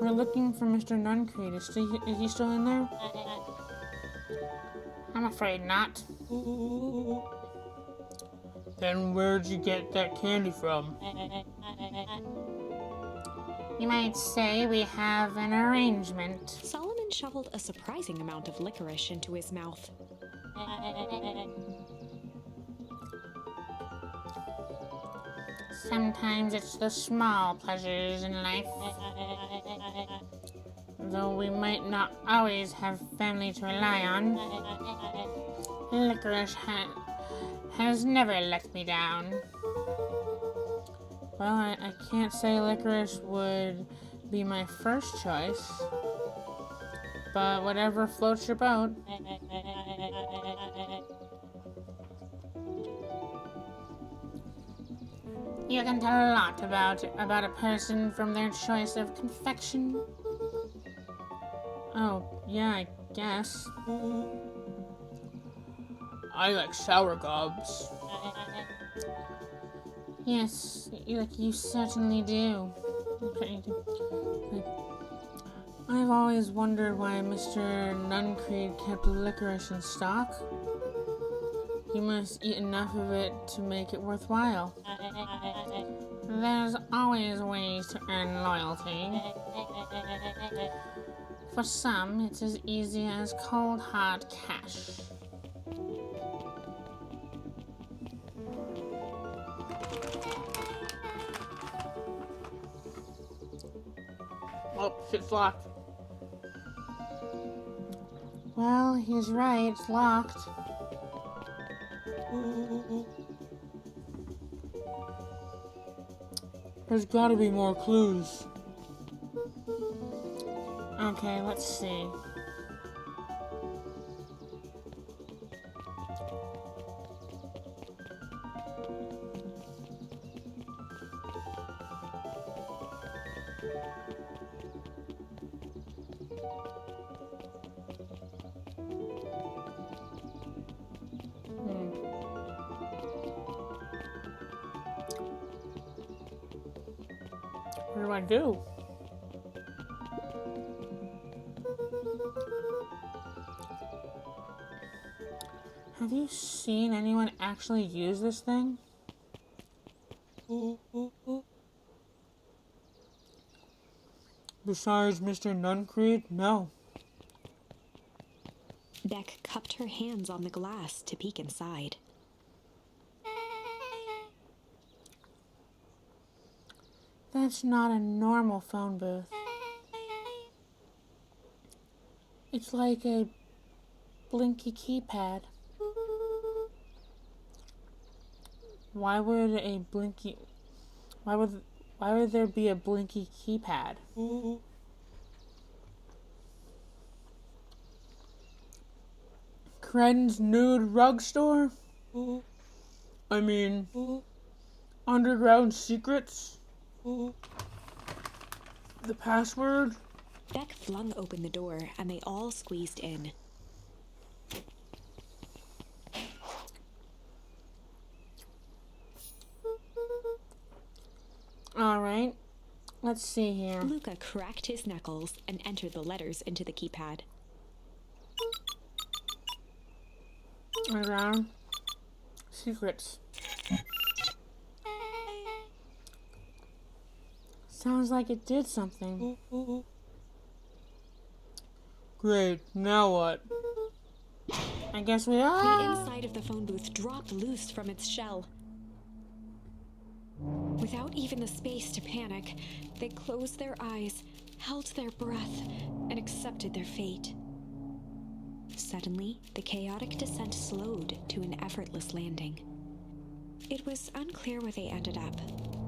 A: We're looking for Mr. Nuncreed. Is he still in there? I'm afraid not. Then where'd you get that candy from? You might say we have an arrangement.
D: Solomon shoveled a surprising amount of licorice into his mouth.
A: Sometimes it's the small pleasures in life. Though we might not always have family to rely on, licorice has never let me down. Well, I can't say licorice would be my first choice, but whatever floats your boat. You can tell a lot about a person from their choice of confection. Oh, yeah, I guess. I like sour gobs. Yes, you certainly do. I've always wondered why Mr. Nuncreed kept licorice in stock. He must eat enough of it to make it worthwhile. There's always ways to earn loyalty. For some, it's as easy as cold hard cash. Oh, shit's locked. Well, he's right, it's locked. There's gotta be more clues. Okay, let's see. What do I do? Have you seen anyone actually use this thing? Besides Mr. Nuncreed, no.
D: Beck cupped her hands on the glass to peek inside.
A: That's not a normal phone booth. It's like a blinky keypad. Why would there be a blinky keypad? Cren's nude rug store? I mean, underground secrets? The password?
D: Beck flung open the door and they all squeezed in.
A: Alright, let's see here.
D: Luca cracked his knuckles and entered the letters into the keypad.
A: Underground secrets. Sounds like it did something. Great, now what? I guess we are.
D: The inside of the phone booth dropped loose from its shell. Without even the space to panic, they closed their eyes, held their breath, and accepted their fate. Suddenly, the chaotic descent slowed to an effortless landing. It was unclear where they ended up,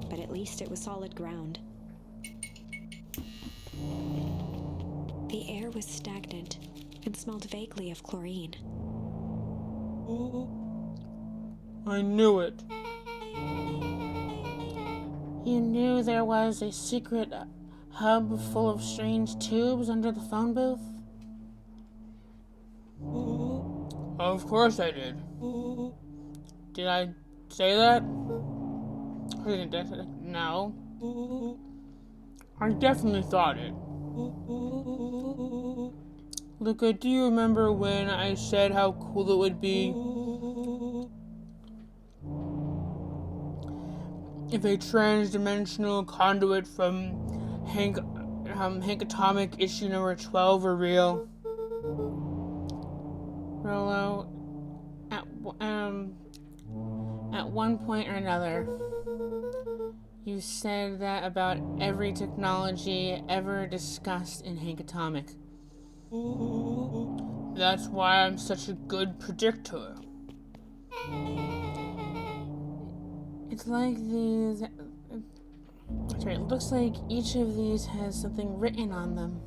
D: but at least it was solid ground. The air was stagnant and smelled vaguely of chlorine.
A: I knew it. You knew there was a secret hub full of strange tubes under the phone booth? Of course I did. Did I say that? No. I definitely thought it. Luca, do you remember when I said how cool it would be if a transdimensional conduit from Hank Atomic issue number 12 are real. Rolo, at one point or another, you said that about every technology ever discussed in Hank Atomic. That's why I'm such a good predictor. It's like these... Sorry, it looks like each of these has something written on them.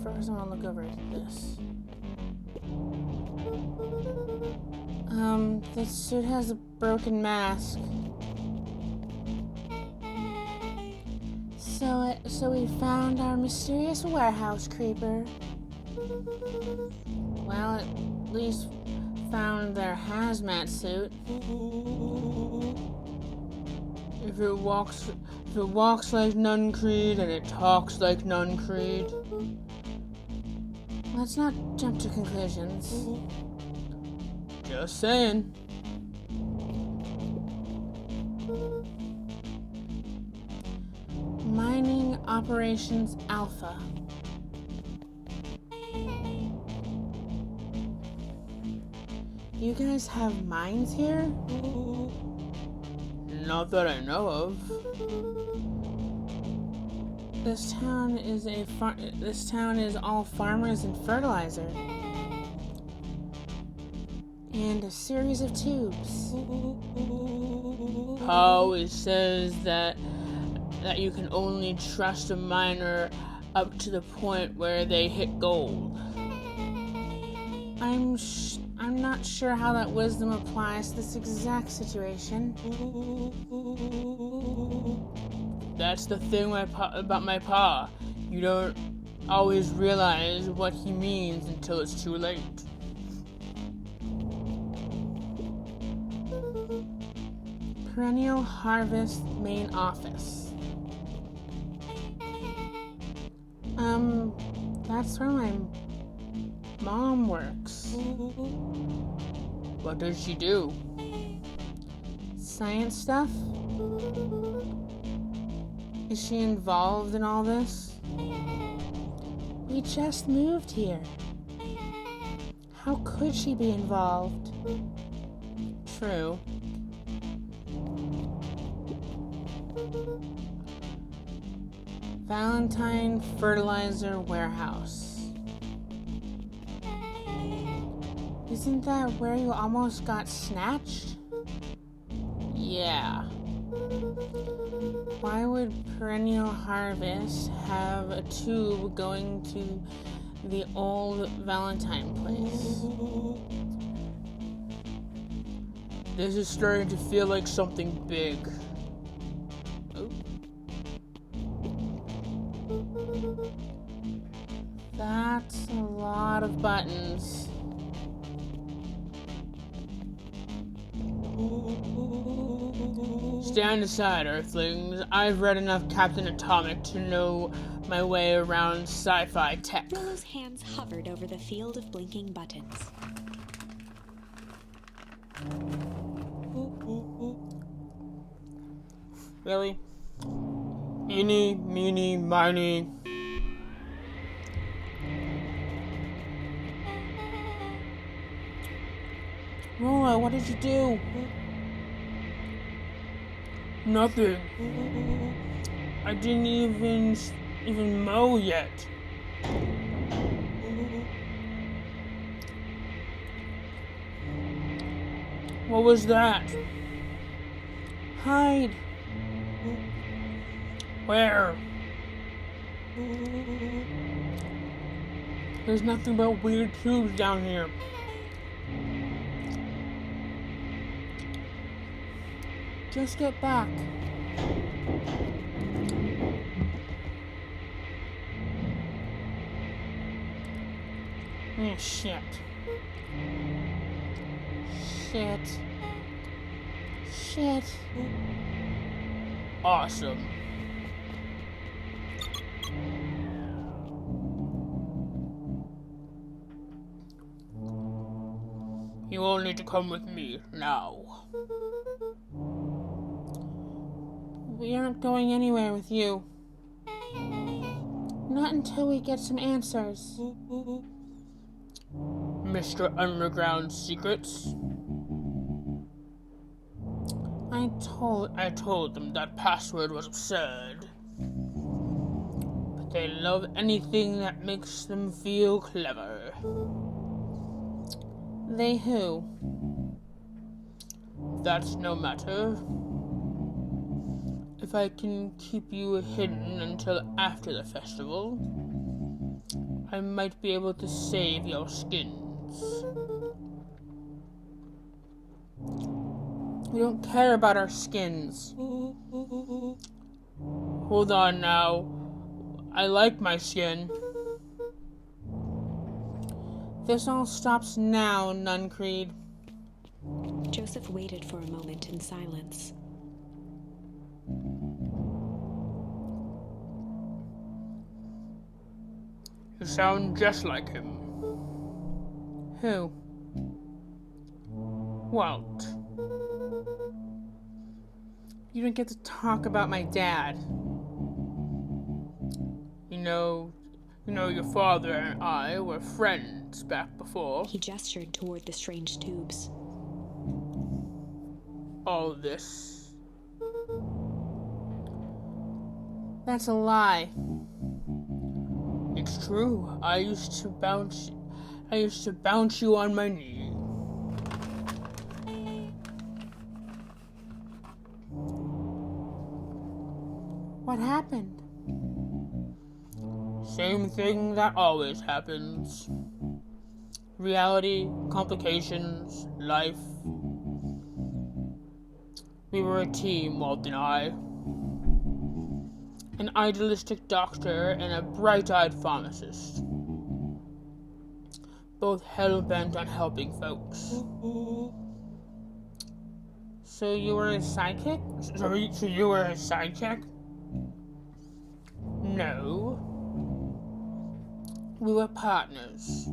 A: First, I want to look over at this. This suit has a broken mask. So we found our mysterious warehouse creeper. Well, at least found their hazmat suit. If it walks like Nuncreed and it talks like Nuncreed. Let's not jump to conclusions. Just saying. Mining Operations Alpha. You guys have mines here? Not that I know of. This town is all farmers and fertilizer. And a series of tubes. It says that you can only trust a miner up to the point where they hit gold. I'm not sure how that wisdom applies to this exact situation. That's the thing about my pa. You don't always realize what he means until it's too late. Perennial Harvest Main Office. That's where my mom works. What does she do? Science stuff? Is she involved in all this? We just moved here. How could she be involved? True. Valentine Fertilizer Warehouse. Isn't that where you almost got snatched? Yeah. Why would Perennial Harvest have a tube going to the old Valentine place? This is starting to feel like something big. Oh. That's a lot of buttons. Stand aside, Earthlings. I've read enough Captain Atomic to know my way around sci-fi tech.
D: Rolo's hands hovered over the field of blinking buttons.
A: Really? Eeny, meeny, miny. Rolo, what did you do? Nothing. I didn't even mow yet. What was that? Hide. Where? There's nothing but weird tubes down here. Just get back. Oh, shit. Shit. Shit. Awesome. You all need to come with me now. We aren't going anywhere with you. Not until we get some answers. Mr. Underground Secrets? I told them that password was absurd. But they love anything that makes them feel clever. They who? That's no matter. If I can keep you hidden until after the festival, I might be able to save your skins. We don't care about our skins. Hold on now. I like my skin. This all stops now, Nuncreed.
D: Joseph waited for a moment in silence.
A: You sound just like him. Who? Walt. You don't get to talk about my dad. You know your father and I were friends back before.
D: He gestured toward the strange tubes.
A: All this. That's a lie. It's true. I used to bounce you on my knee. What happened? Same thing that always happens. Reality, complications, life. We were a team, Walt and I. An idealistic doctor and a bright-eyed pharmacist. Both hell-bent on helping folks. So you were his sidekick? So you were his sidekick? No. We were partners.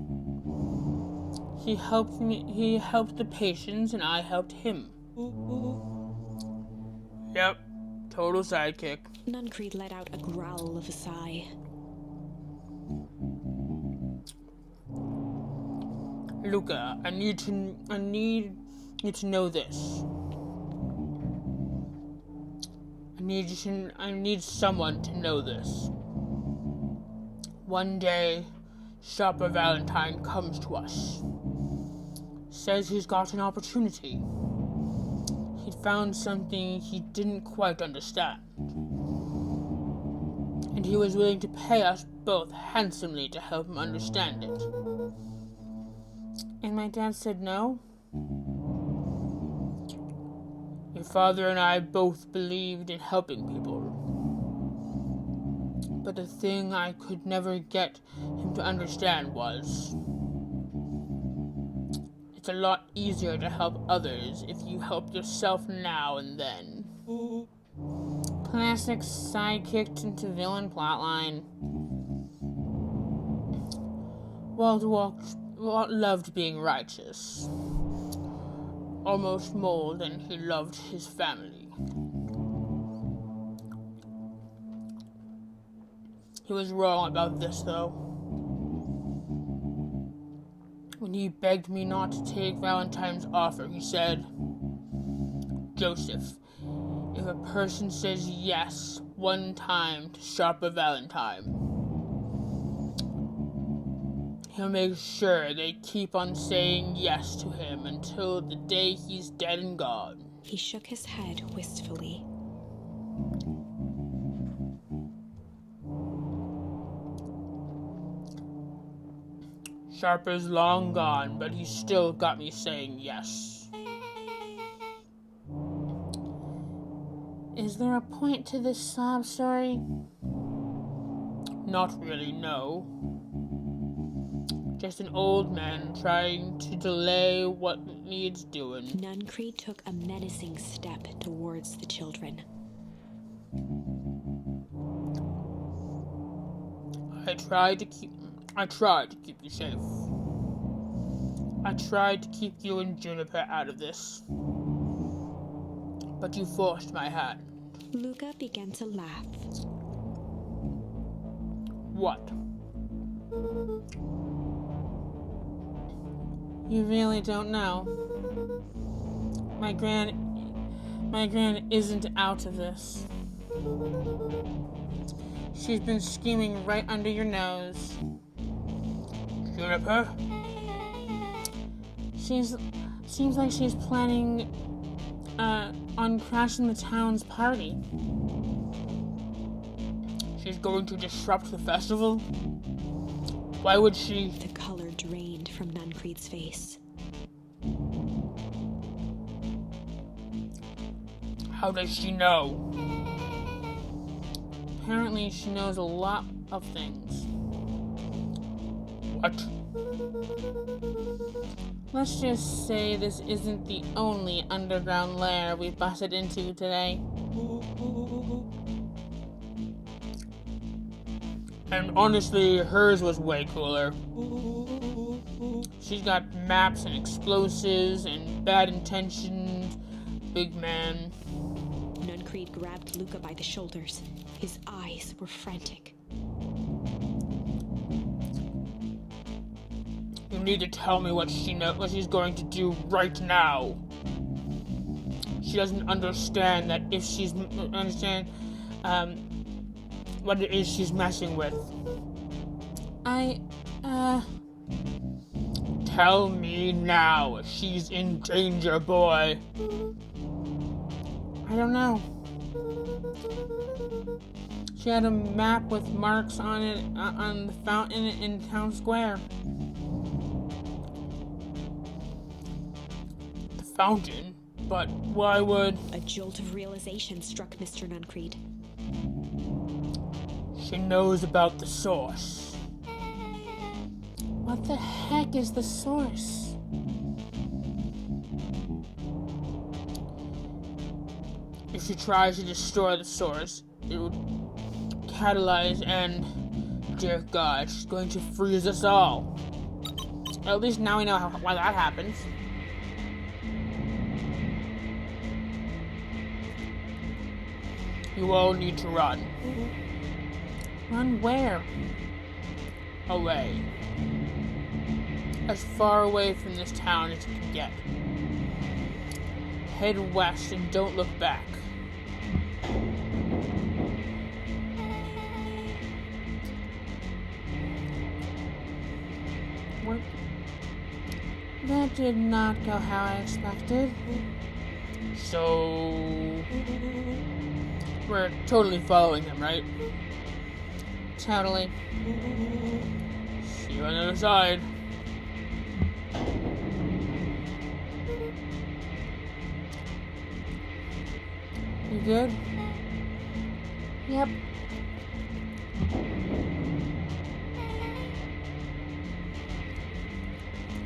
A: He helped the patients and I helped him. Yep, total sidekick.
D: Nuncreed let out a growl of a sigh.
A: Luca, I need you to know this. I need someone to know this. One day, Shopper Valentine comes to us. Says he's got an opportunity. He'd found something he didn't quite understand. And he was willing to pay us both handsomely to help him understand it. And my dad said no? Your father and I both believed in helping people. But the thing I could never get him to understand was, it's a lot easier to help others if you help yourself now and then. Classic sidekick into villain plotline. Walt loved being righteous. Almost more than he loved his family. He was wrong about this, though. When he begged me not to take Valentine's offer, he said, Joseph, if a person says yes one time to Sharper Valentine, he'll make sure they keep on saying yes to him until the day he's dead and gone.
D: He shook his head wistfully.
A: Sharper's long gone, but he's still got me saying yes. Is there a point to this sob story? Not really, no. Just an old man trying to delay what needs doing.
D: Nuncreed took a menacing step towards the children.
A: I tried to keep you safe. I tried to keep you and Juniper out of this, but you forced my hand.
D: Luca began to laugh.
A: What? You really don't know. My gran isn't out of this. She's been scheming right under your nose. Juniper? Seems like she's planning on crashing the town's party. She's going to disrupt the festival? Why would she?
D: The color drained from Nuncreed's face.
A: How does she know? Apparently she knows a lot of things. What? Let's just say this isn't the only underground lair we've busted into today. And honestly, hers was way cooler. She's got maps and explosives and bad intentions. Big man.
D: Nuncreed grabbed Luca by the shoulders. His eyes were frantic.
A: You need to tell me what she's going to do right now. She doesn't understand that if she's what it is she's messing with. Tell me now. She's in danger, boy. I don't know. She had a map with marks on it on the fountain in town square. The fountain? But why would...
D: A jolt of realization struck Mr. Nuncreed.
A: She knows about the source. What the heck is the source? If she tries to destroy the source, it would catalyze and, dear God, she's going to freeze us all. At least now we know why that happens. You all need to run. Run where? Away. As far away from this town as you can get. Head west and don't look back. What? That did not go how I expected. So... we're totally following him, right? Totally. See you on the other side. You good? Yep.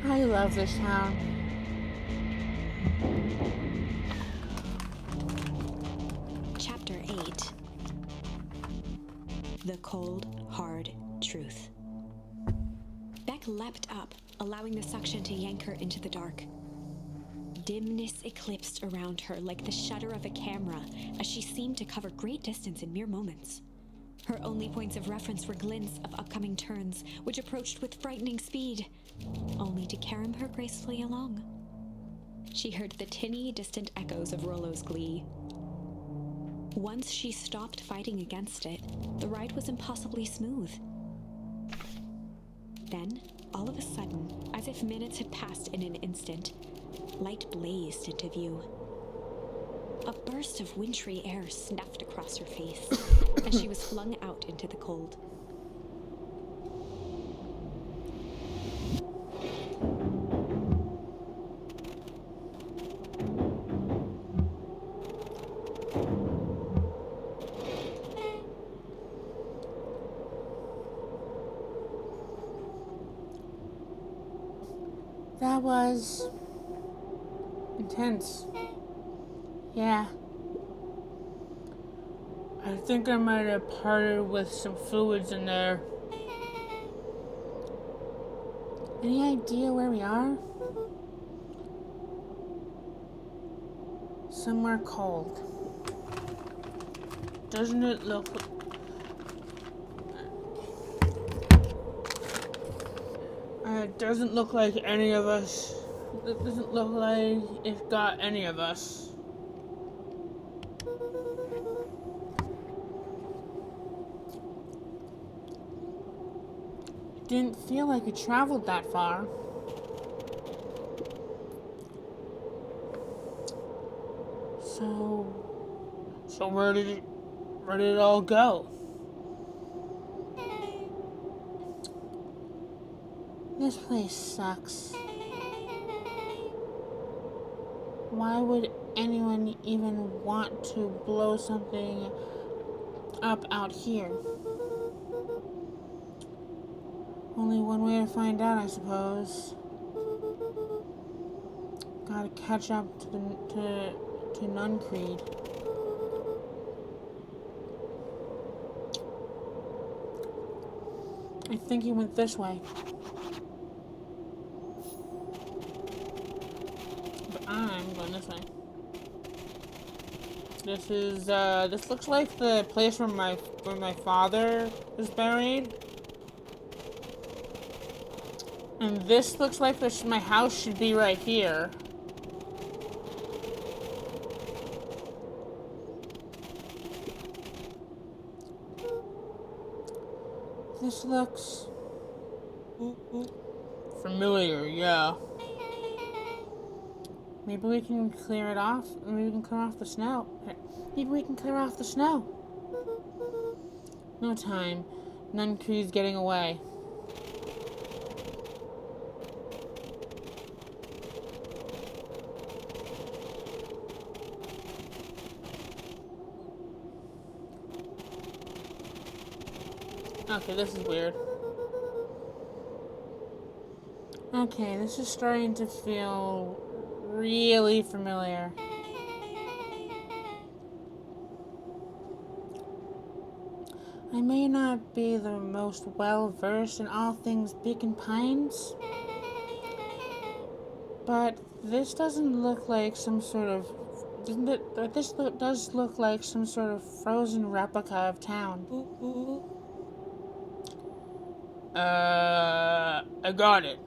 A: I love this town.
D: Chapter 8. The Cold, Hard Truth. Beck leapt up, allowing the suction to yank her into the dark. Dimness eclipsed around her like the shutter of a camera as she seemed to cover great distance in mere moments. Her only points of reference were glints of upcoming turns, which approached with frightening speed, only to carry her gracefully along. She heard the tinny, distant echoes of Rollo's glee. Once she stopped fighting against it, the ride was impossibly smooth. Then, all of a sudden, as if minutes had passed in an instant, light blazed into view. A burst of wintry air snuffed across her face, and she was flung out into the cold.
A: That was intense. Yeah. I think I might have parted with some fluids in there. Any idea where we are? somewhere cold. Doesn't it look... It doesn't look like any of us... It doesn't look like it got any of us. Didn't feel like it traveled that far. So where did it all go? This place sucks. Why would anyone even want to blow something up out here? Only one way to find out, I suppose. Gotta catch up to Nun Creed. I think he went this way. But I'm going this way. This looks like the place where my father was buried. And this looks like my house should be right here. This looks familiar, yeah. Maybe we can clear it off. Maybe we can clear off the snow. Maybe we can clear off the snow. No time. Nun Creed's getting away. Okay, this is weird. Okay, this is starting to feel really familiar. I may not be the most well-versed in all things Beacon Pines, but this doesn't look like some sort of... does look like some sort of frozen replica of town. I got it.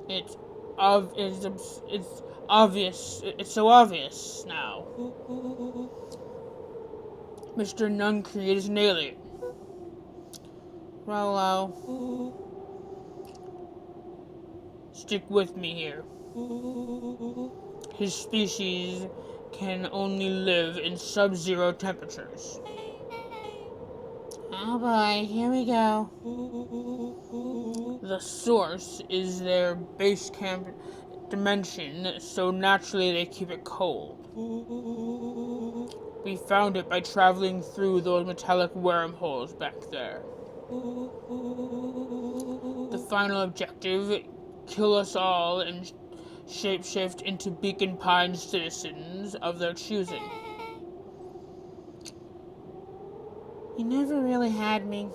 A: It's obvious. It's so obvious now. Mr. Nun Creed is an alien. Rollo. Stick with me here. His species can only live in sub-zero temperatures. Oh boy, here we go. The source is their base camp dimension, so naturally they keep it cold. We found it by traveling through those metallic wormholes back there. The final objective, kill us all and shapeshift into Beacon Pines citizens of their choosing. You never really had me.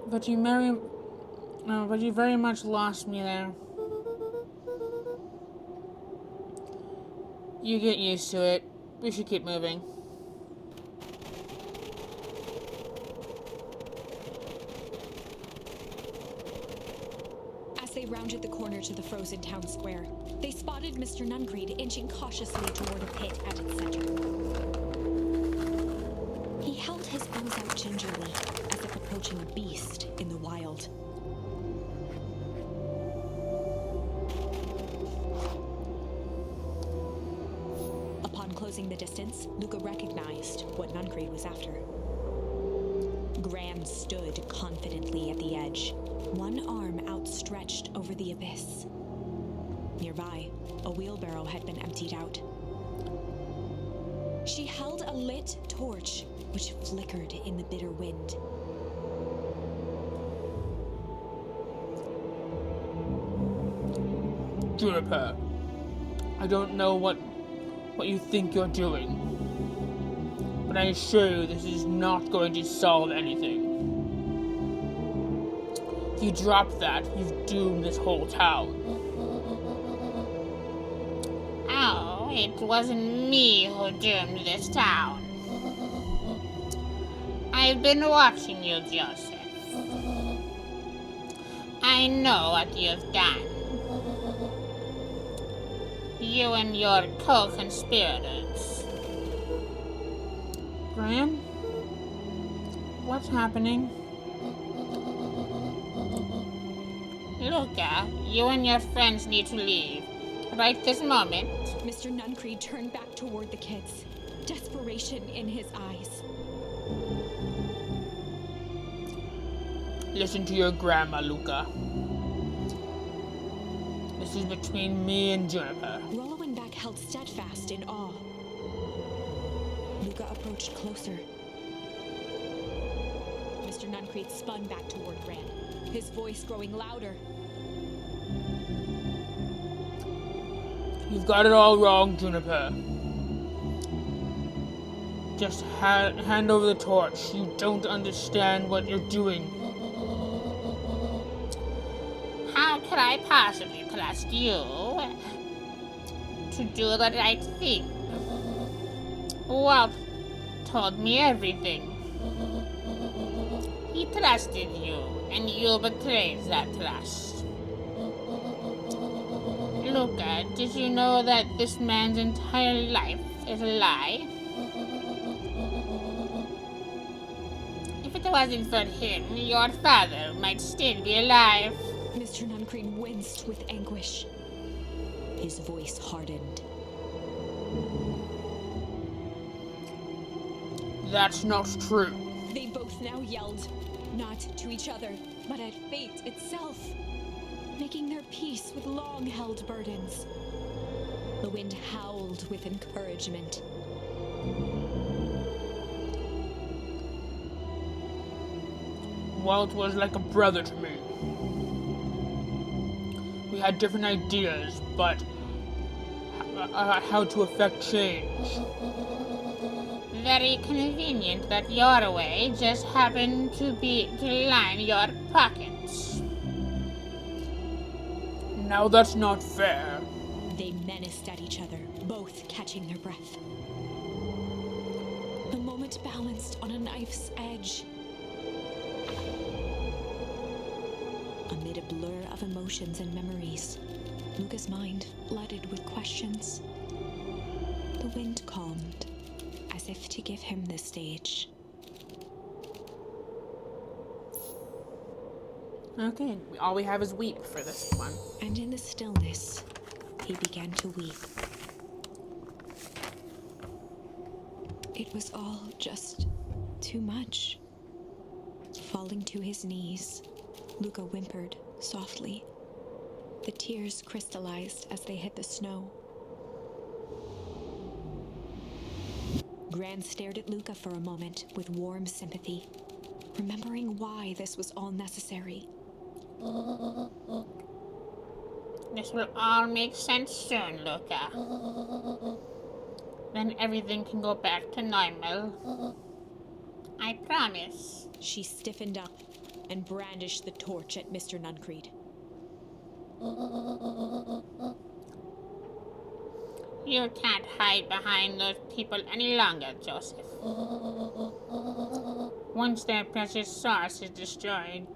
A: But you very much lost me there. You get used to it. We should keep moving.
D: As they rounded the corner to the frozen town square, they spotted Mr. Nun Creed inching cautiously toward a pit at its center. He held his arms out gingerly, as if approaching a beast in the wild. Upon closing the distance, Luca recognized what Nun Creed was after. Gran stood confidently at the edge, one arm outstretched over the abyss. Nearby, a wheelbarrow had been emptied out. She held a lit torch, which flickered in the bitter wind.
A: Juniper, I don't know what you think you're doing, but I assure you this is not going to solve anything. If you drop that, you've doomed this whole town.
E: It wasn't me who doomed this town. I've been watching you, Joseph. I know what you've done. You and your co-conspirators.
A: Gran? What's happening?
E: Luca, you and your friends need to leave. Right this moment.
D: Mr. Nuncreed turned back toward the kids, desperation in his eyes.
A: Listen to your grandma, Luca. This is between me and Juniper.
D: Rollo and Beck held steadfast in awe. Luca approached closer. Mr. Nuncreed spun back toward Gran, his voice growing louder.
A: You've got it all wrong, Juniper. Just hand over the torch. You don't understand what you're doing.
E: How could I possibly trust you to do the right thing? Walt told me everything. He trusted you, and you betrayed that trust. Luca, did you know that this man's entire life is a lie? If it wasn't for him, your father might still be alive.
D: Mr. Nuncreed winced with anguish. His voice hardened.
A: That's not true.
D: They both now yelled, not to each other, but at fate itself, making their peace with long-held burdens. The wind howled with encouragement.
A: Walt was like a brother to me. We had different ideas, but how to affect change.
E: Very convenient that your way just happened to line your pockets.
A: Now that's not fair.
D: They menaced at each other, both catching their breath. The moment balanced on a knife's edge. Amid a blur of emotions and memories, Luca's mind flooded with questions. The wind calmed, as if to give him the stage.
A: Okay, all we have is weep for this one.
D: And in the stillness, he began to weep. It was all just too much. Falling to his knees, Luca whimpered softly. The tears crystallized as they hit the snow. Gran stared at Luca for a moment with warm sympathy, remembering why this was all necessary.
E: This will all make sense soon, Luca. Then everything can go back to normal. I promise.
D: She stiffened up and brandished the torch at Mr. Nuncreed.
E: You can't hide behind those people any longer, Joseph. Once their precious source is destroyed,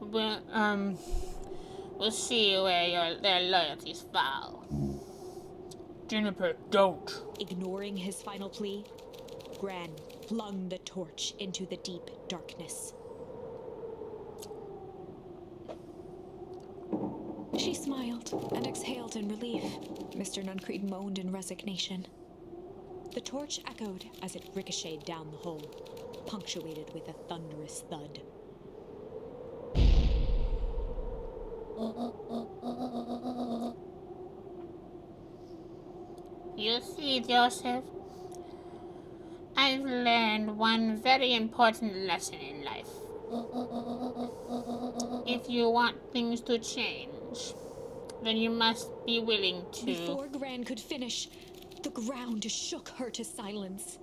E: we'll see where their loyalties fall.
A: Juniper, don't.
D: Ignoring his final plea, Gran flung the torch into the deep darkness. She smiled and exhaled in relief. Mr. Nuncreed moaned in resignation. The torch echoed as it ricocheted down the hole, punctuated with a thunderous thud.
E: You see, Joseph, I've learned one very important lesson in life. If you want things to change, then you must be willing to...
D: Before Gran could finish, the ground shook her to silence.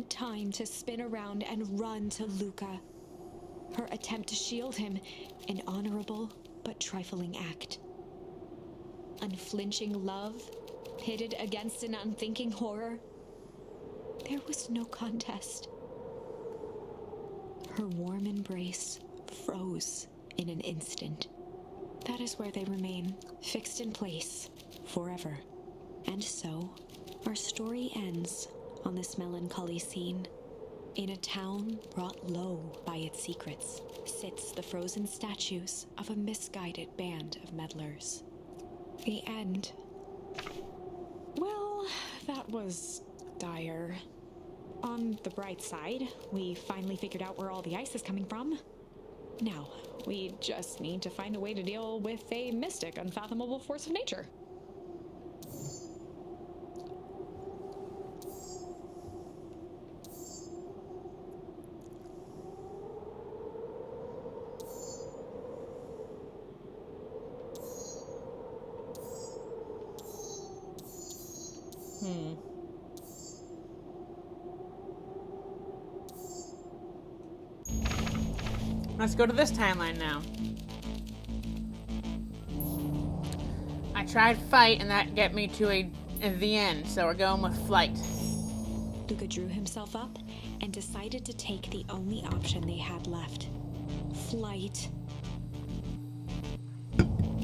D: had time to spin around and run to Luca. Her attempt to shield him, an honorable but trifling act. Unflinching love, pitted against an unthinking horror. There was no contest. Her warm embrace froze in an instant. That is where they remain, fixed in place, forever. And so, our story ends on this melancholy scene. In a town brought low by its secrets, sits the frozen statues of a misguided band of meddlers. The end. Well, that was dire. On the bright side, we finally figured out where all the ice is coming from. Now, we just need to find a way to deal with a mystic, unfathomable force of nature.
A: Let's go to this timeline now. I tried fight, and that get me to the end, so we're going with flight.
D: Luca drew himself up and decided to take the only option they had left. Flight.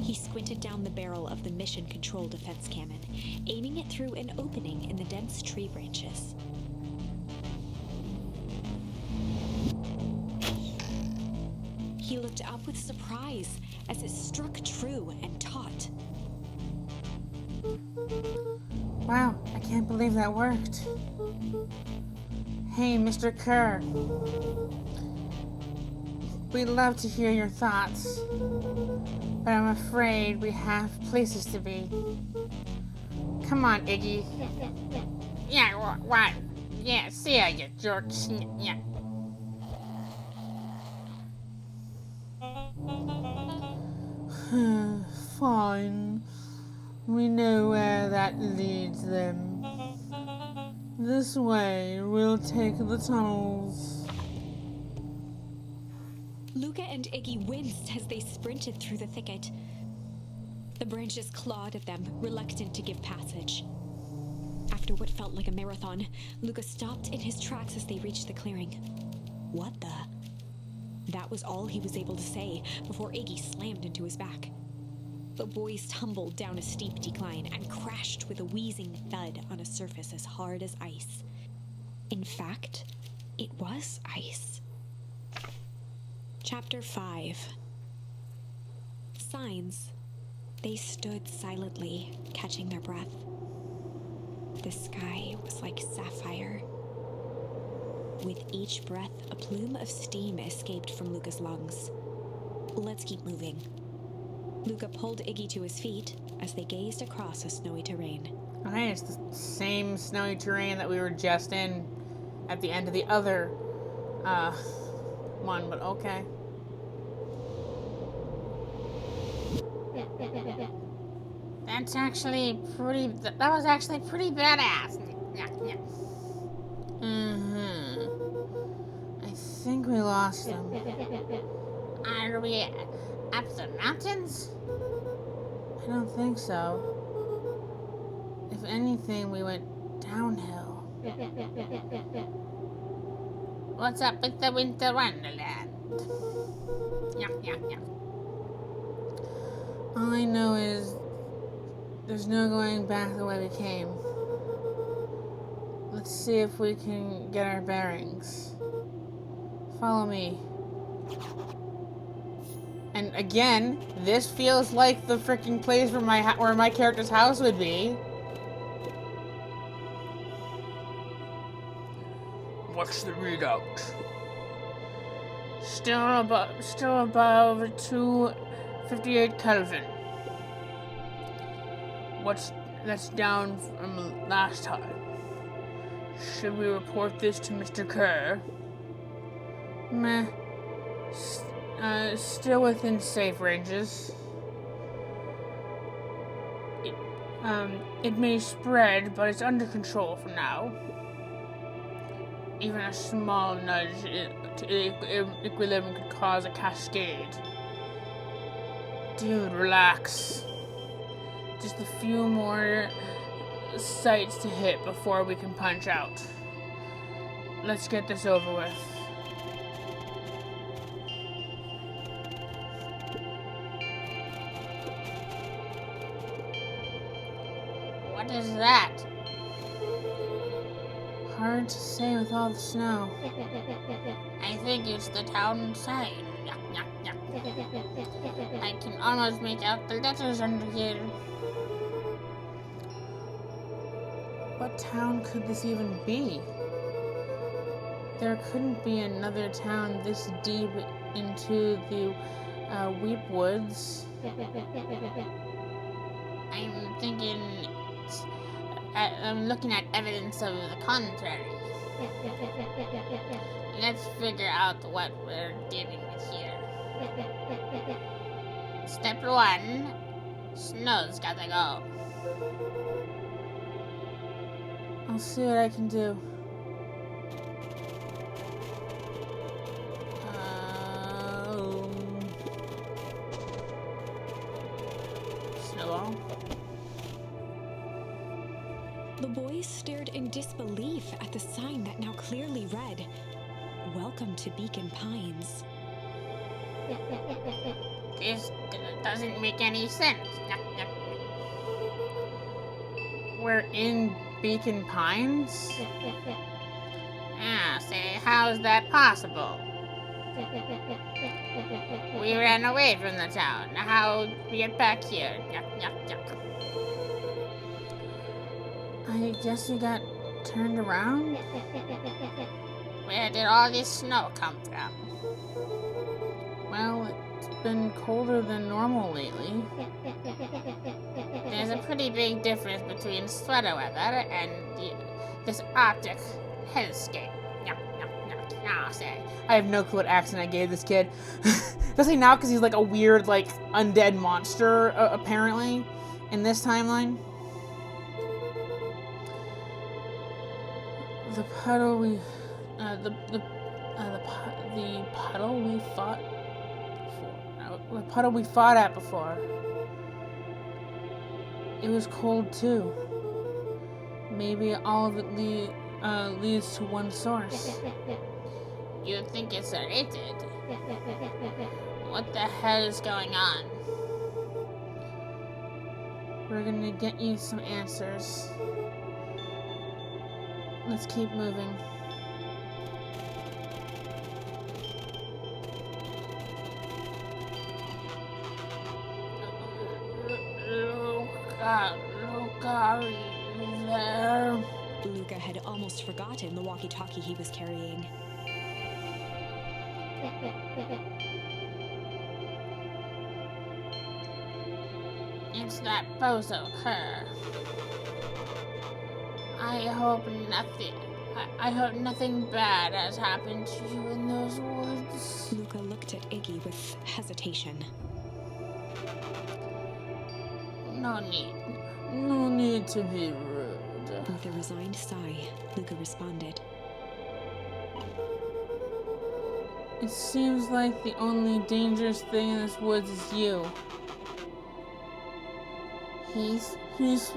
D: He squinted down the barrel of the mission control defense cannon, aiming it through an opening in the dense tree branches. He looked up with surprise as it struck true and taut.
A: Wow, I can't believe that worked. Hey, Mr. Kerr. We'd love to hear your thoughts, but I'm afraid we have places to be. Come on, Iggy.
E: Yeah, what? Yeah, see ya, you jerks. Yeah.
A: Fine. We know where that leads them. This way, we'll take the tunnels.
D: Luca and Iggy winced as they sprinted through the thicket. The branches clawed at them, reluctant to give passage. After what felt like a marathon, Luca stopped in his tracks as they reached the clearing. What the? That was all he was able to say before Iggy slammed into his back. The boys tumbled down a steep decline and crashed with a wheezing thud on a surface as hard as ice. In fact, it was ice. Chapter 5. Signs. They stood silently, catching their breath. The sky was like sapphire. With each breath, a plume of steam escaped from Luca's lungs. Let's keep moving. Luca pulled Iggy to his feet as they gazed across a snowy terrain.
A: Okay, it's the same snowy terrain that we were just in at the end of the other one, but okay.
E: That was actually pretty badass. Yeah.
A: I think we lost them.
E: Are we up the mountains?
A: I don't think so. If anything, we went downhill.
E: What's up with the Winter Wonderland? Yeah.
A: All I know is there's no going back the way we came. Let's see if we can get our bearings. Follow me. And again, this feels like the freaking place where my character's house would be. What's the readout? Still above 258 Kelvin. That's down from last time. Should we report this to Mr. Kerr? Meh. Still within safe ranges. It may spread, but it's under control for now. Even a small nudge to equilibrium could cause a cascade. Dude, relax. Just a few more sights to hit before we can punch out. Let's get this over with.
E: What is that?
A: Hard to say with all the snow.
E: I think it's the town sign. Yuck, yuck, yuck. I can almost make out the letters under here.
A: What town could this even be? There couldn't be another town this deep into the Weep Woods.
E: I'm thinking... I'm looking at evidence of the contrary. Let's figure out what we're dealing with here. Step 1. Snow's gotta go.
A: I'll see what I can do. Snowball?
D: The boys stared in disbelief at the sign that now clearly read, "Welcome to Beacon Pines."
E: This doesn't make any sense. Yuck, yuck.
A: We're in Beacon Pines?
E: Say, how's that possible? We ran away from the town. How we get back here? Yuck, yuck, yuck.
A: I guess we got turned around?
E: Where did all this snow come from?
A: Well, it's been colder than normal lately.
E: There's a pretty big difference between sweater weather and this Arctic hellscape. Yuck, yuck, yuck. I'll say.
A: I have no clue what accent I gave this kid. Especially now because he's like a weird, like, undead monster, apparently, in this timeline. The puddle we... the puddle we fought... The puddle we fought at before. It was cold, too. Maybe all of it leads to one source.
E: You think it's related? What the hell is going on?
A: We're gonna get you some answers. Let's keep moving. Luca, there.
D: Luca had almost forgotten the walkie-talkie he was carrying.
E: It's that bozo, her. I hope nothing bad has happened to you in those woods.
D: Luca looked at Iggy with hesitation.
E: No need.
A: No need to be rude.
D: With a resigned sigh, Luca responded.
A: It seems like the only dangerous thing in this woods is you. He speaks,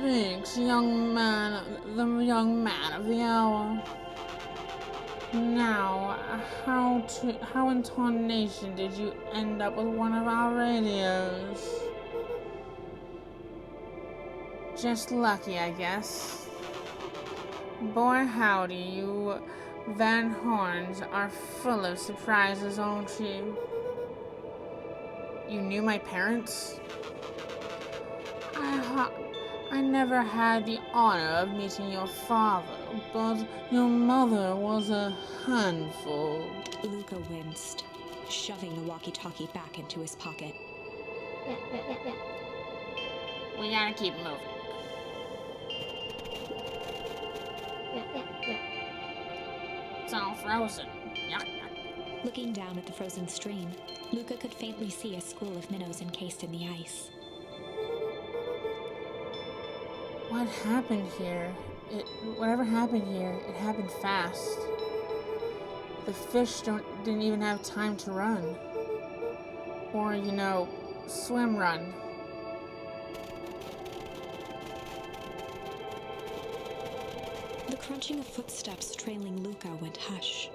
A: the young man of the hour. Now, how in tarnation did you end up with one of our radios? Just lucky, I guess. Boy howdy, you Van Horns are full of surprises, aren't you? You knew my parents? I never had the honor of meeting your father, but your mother was a handful.
D: Luca winced, shoving the walkie-talkie back into his pocket.
E: We gotta keep moving. It's all frozen. Yuck, yuck.
D: Looking down at the frozen stream, Luca could faintly see a school of minnows encased in the ice.
A: What happened here? Whatever happened here, it happened fast. The fish didn't even have time to run. Or, swim run.
D: The crunching of footsteps trailing Luca went hush.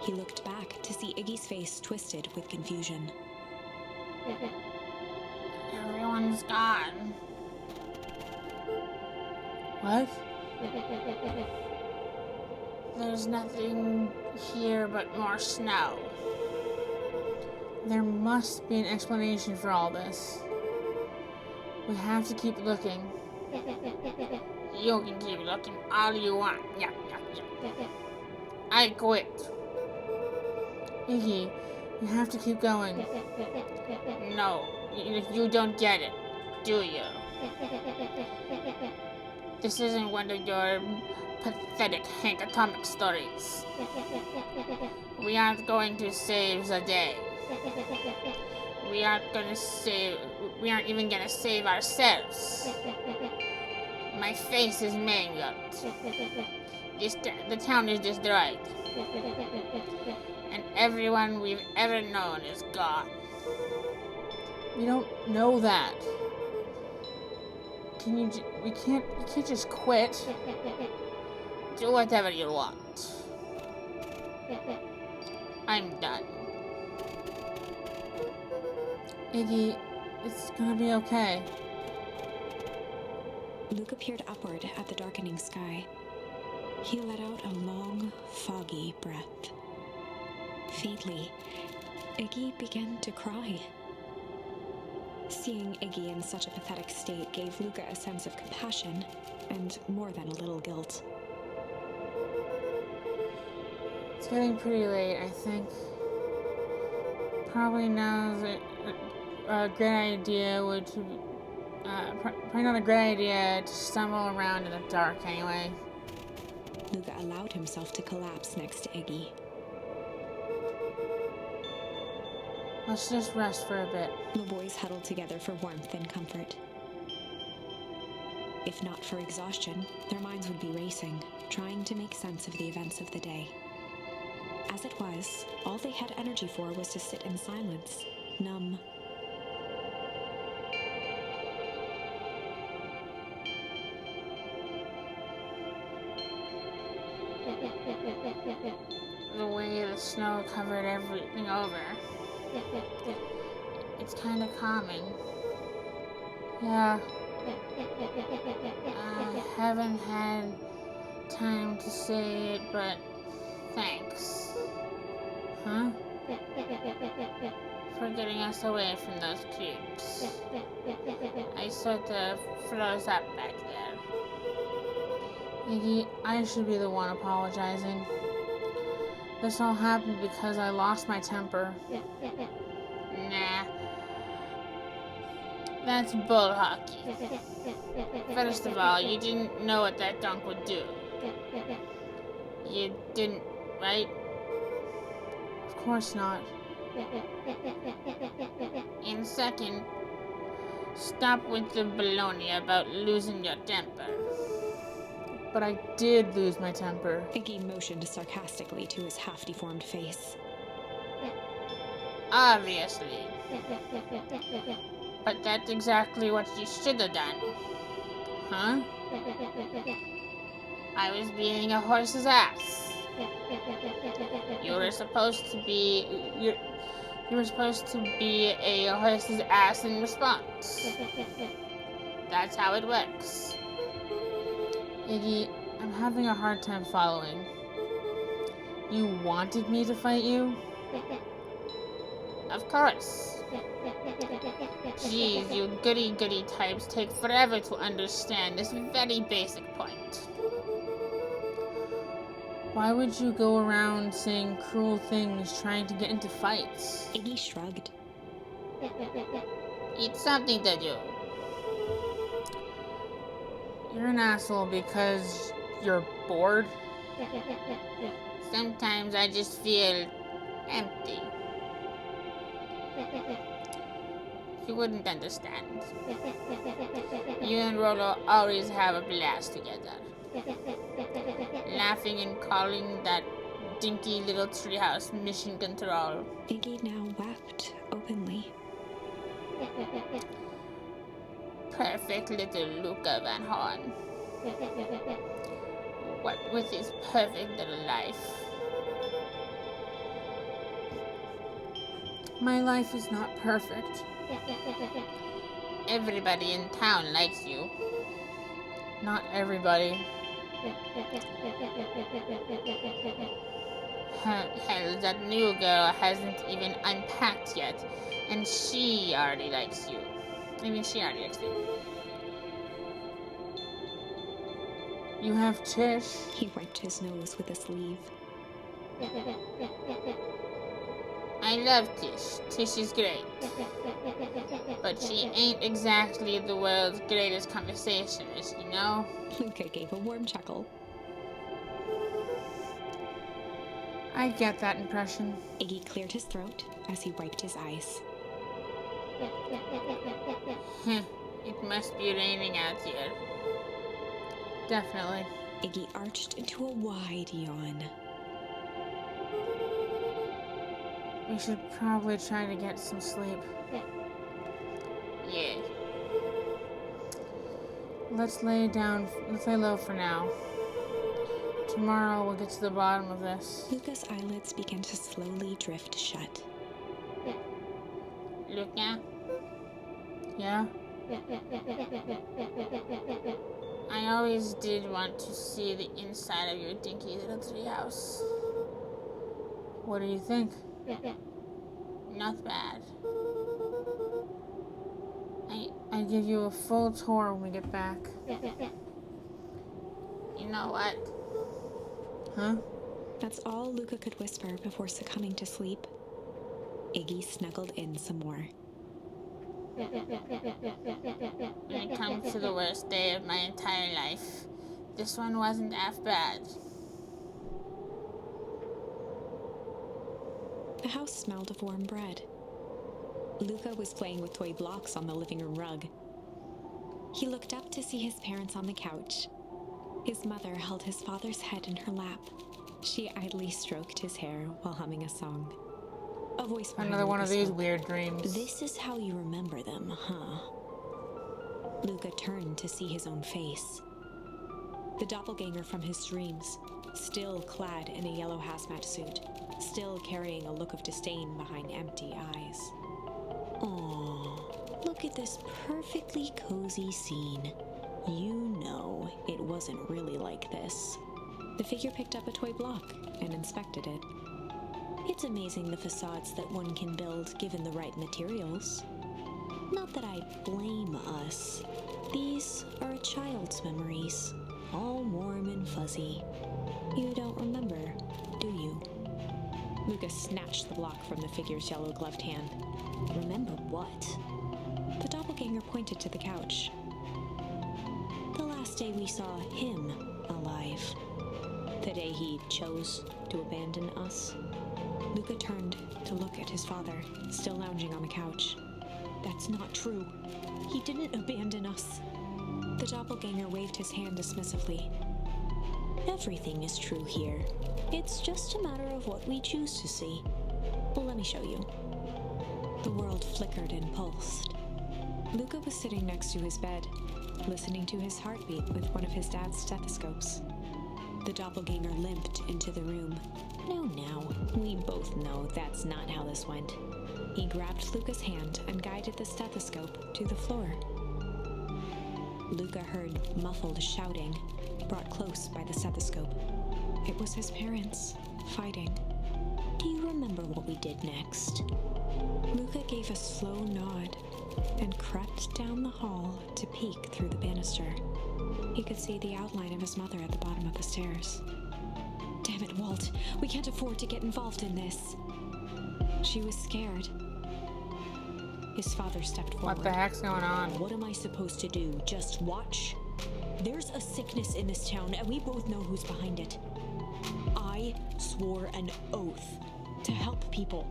D: He looked back to see Iggy's face twisted with confusion.
E: Everyone's gone.
A: What?
E: There's nothing here but more snow.
A: There must be an explanation for all this. We have to keep looking.
E: You can keep looking all you want. Yeah. I quit.
A: Iggy, you have to keep going.
E: No, you don't get it, do you? This isn't one of your pathetic Hank Atomic stories. We aren't going to save the day. We aren't even gonna save ourselves. My face is mangled. The town is destroyed. And everyone we've ever known is gone.
A: We don't know that. You can't just quit.
E: Do whatever you want. I'm done.
A: Iggy, it's gonna be okay.
D: Luca peered upward at the darkening sky. He let out a long, foggy breath. Faintly, Iggy began to cry. Seeing Iggy in such a pathetic state gave Luca a sense of compassion and more than a little guilt.
A: It's getting pretty late, I think. Probably now's a great idea probably not a great idea to stumble around in the dark anyway.
D: Luca allowed himself to collapse next to Iggy.
A: Let's just rest for a bit.
D: The boys huddled together for warmth and comfort. If not for exhaustion, their minds would be racing, trying to make sense of the events of the day. As it was, all they had energy for was to sit in silence, numb.
E: The way the snow covered everything over. It's kind of calming.
A: Yeah.
E: I haven't had time to say it, but thanks.
A: Huh?
E: For getting us away from those cubes. I sort of froze up back there.
A: Iggy, I should be the one apologizing. This all happened because I lost my temper.
E: Nah. That's bull hockey. First of all, you didn't know what that dunk would do. You didn't, right?
A: Of course not.
E: And second, stop with the baloney about losing your temper.
A: But I did lose my temper.
D: Iggy motioned sarcastically to his half-deformed face.
E: Obviously. But that's exactly what you should have done.
A: Huh?
E: I was being a horse's ass. You were supposed to be a horse's ass in response. That's how it works.
A: Iggy, I'm having a hard time following. You wanted me to fight you?
E: Of course. Geez, you goody-goody types take forever to understand this very basic point.
A: Why would you go around saying cruel things trying to get into fights?
D: Iggy shrugged.
E: It's something to do.
A: You're an asshole because you're bored?
E: Sometimes I just feel empty. You wouldn't understand. You and Rolo always have a blast together. Laughing and calling that dinky little treehouse mission control.
D: Iggy now wept openly.
E: Perfect little Luca Van Horn. What with his perfect little life.
A: My life is not perfect.
E: Everybody in town likes you.
A: Not everybody.
E: Hell, that new girl hasn't even unpacked yet, and she already likes you. I mean, she already likes you.
A: You have Tish.
D: He wiped his nose with a sleeve.
E: I love Tish. Tish is great. But she ain't exactly the world's greatest conversationalist, you know?
D: Luca gave a warm chuckle.
A: I get that impression.
D: Iggy cleared his throat as he wiped his eyes.
E: It must be raining out here.
A: Definitely.
D: Iggy arched into a wide yawn.
A: We should probably try to get some sleep.
E: Yeah.
A: Let's lay low for now. Tomorrow we'll get to the bottom of this.
D: Luca's eyelids began to slowly drift shut.
E: Luca,
A: Yeah?
E: I always did want to see the inside of your dinky little treehouse.
A: What do you think?
E: Not bad.
A: I give you a full tour when we get back.
E: You know what?
A: Huh?
D: That's all Luca could whisper before succumbing to sleep. Iggy snuggled in some more.
E: When it comes to the worst day of my entire life, this one wasn't half bad.
D: The house smelled of warm bread. Luca was playing with toy blocks on the living room rug. He looked up to see his parents on the couch. His mother held his father's head in her lap. She idly stroked his hair while humming a song. A voice behind
A: Another one
D: Luca
A: of these
D: spoke.
A: weird dreams.
D: This is how you remember them, huh? Luca turned to see his own face. The doppelganger from his dreams, still clad in a yellow hazmat suit, still carrying a look of disdain behind empty eyes. Aww, look at this perfectly cozy scene. You know it wasn't really like this. The figure picked up a toy block and inspected it. It's amazing the facades that one can build given the right materials. Not that I blame us. These are a child's memories, all warm and fuzzy. You don't remember, do you? Luca snatched the block from the figure's yellow-gloved hand. Remember what? The doppelganger pointed to the couch. The last day we saw him alive. The day he chose to abandon us. Luca turned to look at his father, still lounging on the couch. That's not true. He didn't abandon us. The doppelganger waved his hand dismissively. Everything is true here. It's just a matter of what we choose to see. Well, let me show you. The world flickered and pulsed. Luca was sitting next to his bed, listening to his heartbeat with one of his dad's stethoscopes. The doppelganger limped into the room. No, we both know that's not how this went. He grabbed Luca's hand and guided the stethoscope to the floor. Luca heard muffled shouting, brought close by the stethoscope. It was his parents, fighting. Do you remember what we did next? Luca gave a slow nod and crept down the hall to peek through the banister. He could see the outline of his mother at the bottom of the stairs. Damn it, Walt. We can't afford to get involved in this. She was scared. His father stepped forward.
A: What the heck's going on?
D: What am I supposed to do? Just watch? There's a sickness in this town, and we both know who's behind it. I swore an oath to help people.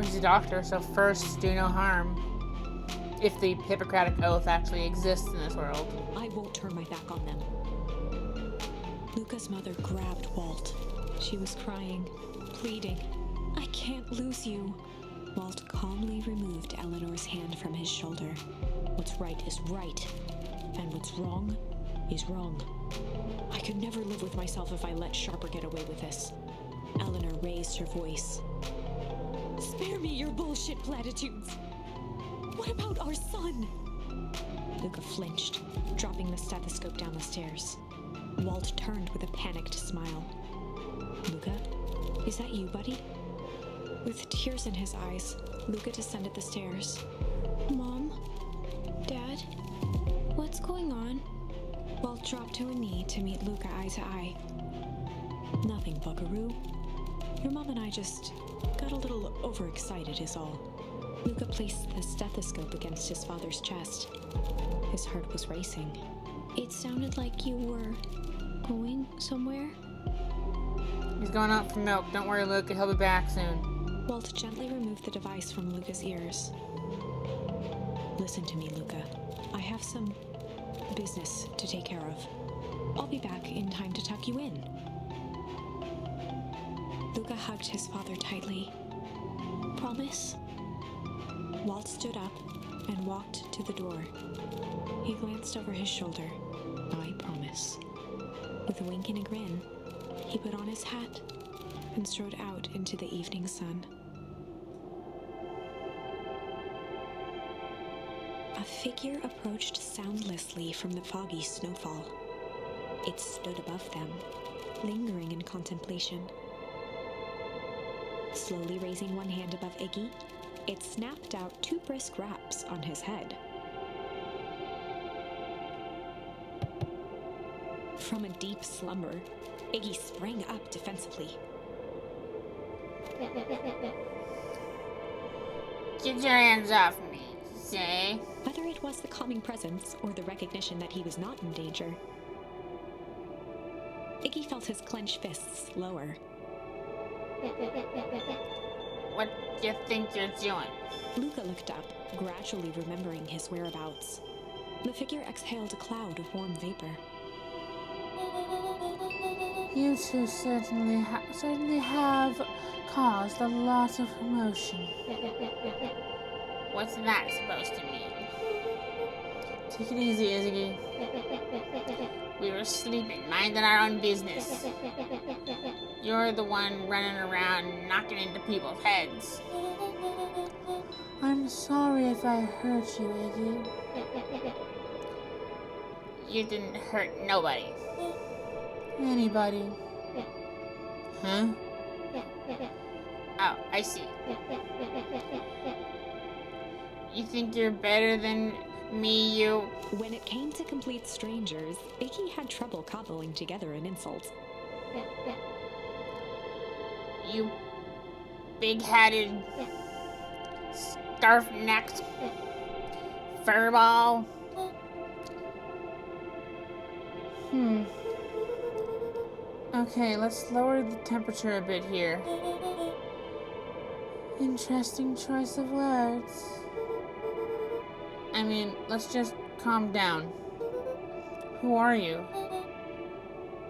A: He's a doctor, so first, do no harm. If the Hippocratic Oath actually exists in this world.
D: I won't turn my back on them. Luca's mother grabbed Walt. She was crying, pleading. I can't lose you. Walt calmly removed Eleanor's hand from his shoulder. What's right is right, and what's wrong is wrong. I could never live with myself if I let Sharper get away with this. Eleanor raised her voice. Spare me your bullshit platitudes. What about our son? Luca flinched, dropping the stethoscope down the stairs. Walt turned with a panicked smile. Luca, is that you, buddy? With tears in his eyes, Luca descended the stairs. Mom? Dad? What's going on? Walt dropped to a knee to meet Luca eye to eye. Nothing, buckaroo. Your mom and I just got a little overexcited is all. Luca placed the stethoscope against his father's chest. His heart was racing. It sounded like you were going somewhere?
A: He's going out for milk. Don't worry, Luca. He'll be back soon.
D: Walt gently removed the device from Luca's ears. Listen to me, Luca. I have some business to take care of. I'll be back in time to tuck you in. Luca hugged his father tightly. Promise? Walt stood up and walked to the door. He glanced over his shoulder. I promise. With a wink and a grin, he put on his hat and strode out into the evening sun. A figure approached soundlessly from the foggy snowfall. It stood above them, lingering in contemplation. Slowly raising one hand above Iggy, it snapped out 2 brisk raps on his head. From a deep slumber, Iggy sprang up defensively.
E: Get your hands off me, say.
D: Whether it was the calming presence or the recognition that he was not in danger, Iggy felt his clenched fists lower.
E: What do you think you're doing?
D: Luca looked up, gradually remembering his whereabouts. The figure exhaled a cloud of warm vapor.
A: You two certainly have caused a lot of commotion.
E: What's that supposed to mean?
A: Take it easy, Izzy.
E: We were sleeping, minding our own business. You're the one running around knocking into people's heads.
A: I'm sorry if I hurt you, Iggy.
E: You didn't hurt nobody.
A: Anybody. Huh?
E: Oh, I see. You think you're better than me, you?
D: When it came to complete strangers, Iggy had trouble cobbling together an insult.
E: You big-headed, scarf-necked furball.
A: Okay, let's lower the temperature a bit here. Interesting choice of words. I mean, let's just calm down. Who are you?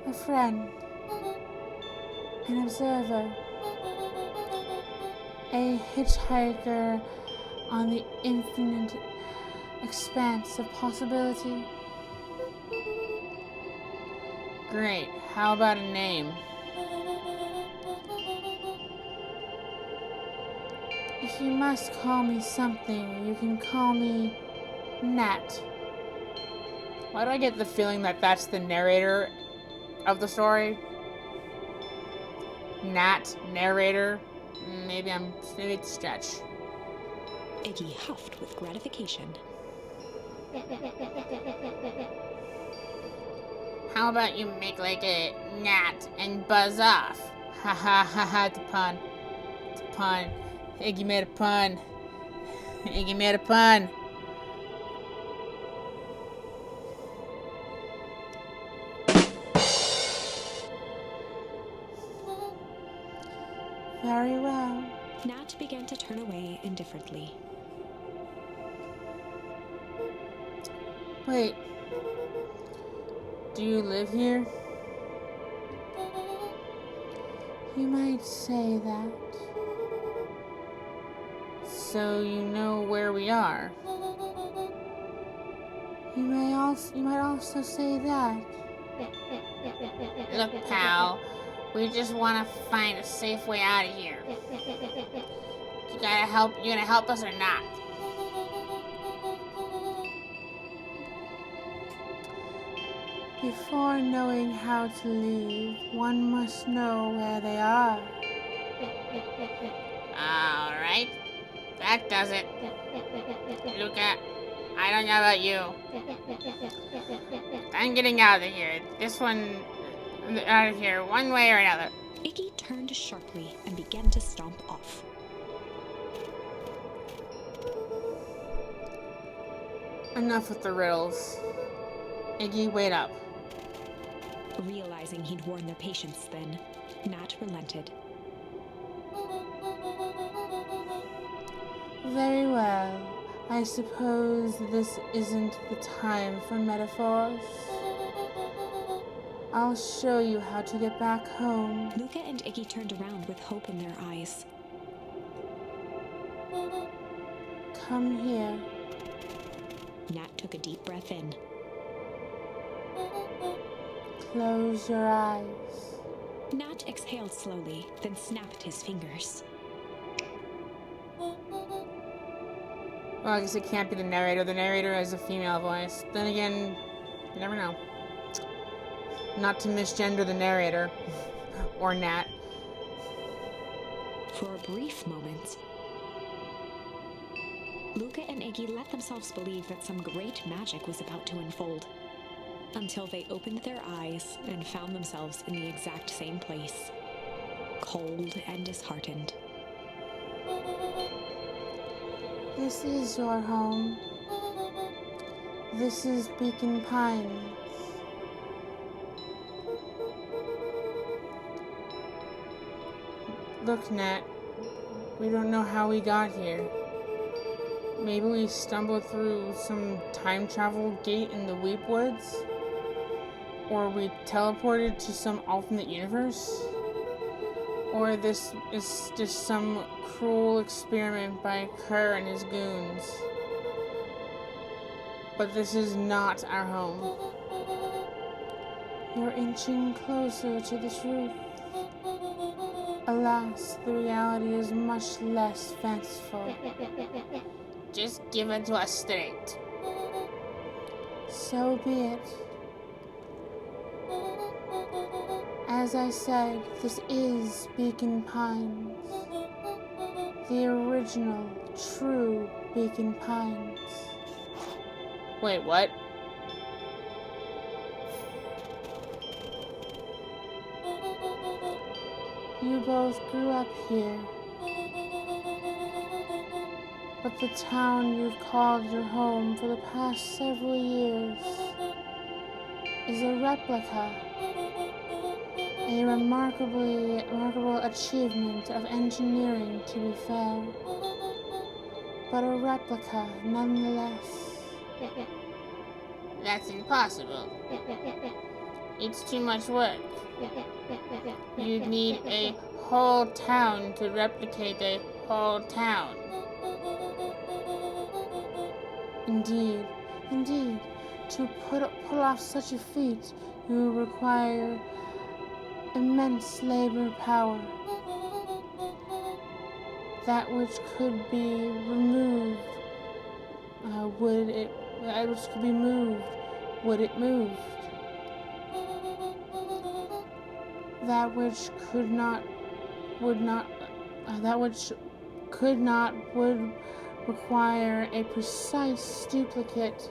A: A friend. An observer. A hitchhiker on the infinite expanse of possibility. Great. How about a name? If you must call me something, you can call me Nat. Why do I get the feeling that that's the narrator of the story? Nat, narrator. Maybe it's a stretch.
D: Iggy huffed with gratification.
E: How about you make like a gnat and buzz off?
A: Ha ha ha ha, it's a pun. It's a pun. Iggy made a pun. Iggy made a pun. Very well.
D: Nat began to turn away indifferently.
A: Wait. Do you live here? You might say that. So you know where we are. You might also say that.
E: Look, pal, we just want to find a safe way out of here. You gonna help us or not?
A: Before knowing how to leave, one must know where they are.
E: Alright, that does it. Luca, I don't know about you. I'm getting out of here. Out of here, one way or another.
D: Iggy turned sharply and began to stomp off.
A: Enough with the riddles. Iggy, wait up.
D: Realizing he'd worn their patience thin, Nat relented.
A: Very well. I suppose this isn't the time for metaphors. I'll show you how to get back home.
D: Luca and Iggy turned around with hope in their eyes.
A: Come here.
D: Nat took a deep breath in.
A: Close your eyes.
D: Nat exhaled slowly, then snapped his fingers.
A: Well, I guess it can't be the narrator. The narrator has a female voice. Then again, you never know. Not to misgender the narrator. Or Nat.
D: For a brief moment, Luca and Iggy let themselves believe that some great magic was about to unfold, until they opened their eyes and found themselves in the exact same place, cold and disheartened.
A: This is your home. This is Beacon Pines. Look, Nat. We don't know how we got here. Maybe we stumbled through some time travel gate in the Weep Woods? Or we teleported to some alternate universe? Or this is just some cruel experiment by Kerr and his goons. But this is not our home. You're inching closer to the truth. Alas, the reality is much less fanciful.
E: Just give it to us straight.
A: So be it. As I said, this is Beacon Pines. The original, true Beacon Pines. Wait, what? You both grew up here. But the town you've called your home for the past several years is a replica. A remarkable achievement of engineering, to be fair. But a replica, nonetheless.
E: That's impossible. It's too much work. You'd need a whole town to replicate a whole town.
A: Indeed. To pull off such a feat, you would require immense labor power. That which could be removed, would it move? That which could not would require a precise duplicate.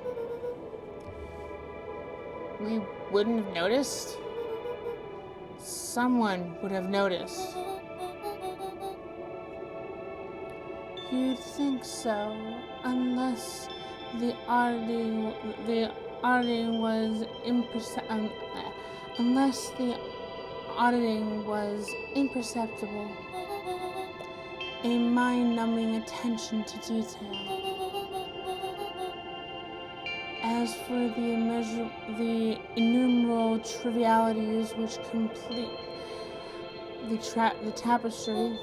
E: We wouldn't have noticed?
A: Someone would have noticed. You'd think so, unless the auditing was imperceptible. A mind-numbing attention to detail. As for the innumerable trivialities which the tapestry.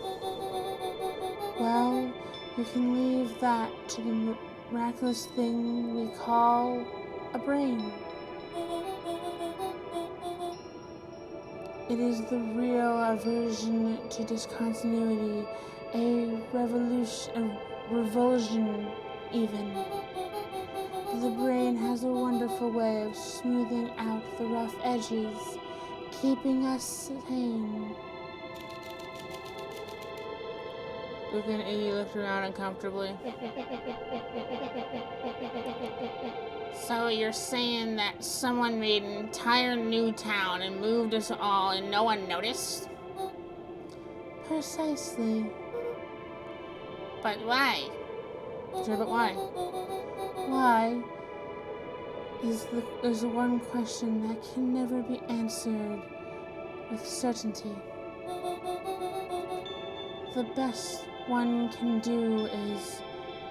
A: Well, you can leave that to the miraculous thing we call a brain. It is the real aversion to discontinuity, a revulsion even. The brain has a wonderful way of smoothing out the rough edges, keeping us sane. Luca and Iggy looked around uncomfortably.
E: So you're saying that someone made an entire new town and moved us all and no one noticed?
A: Precisely.
E: But why?
A: Sure, but why? Why is the one question that can never be answered with certainty. The best one can do is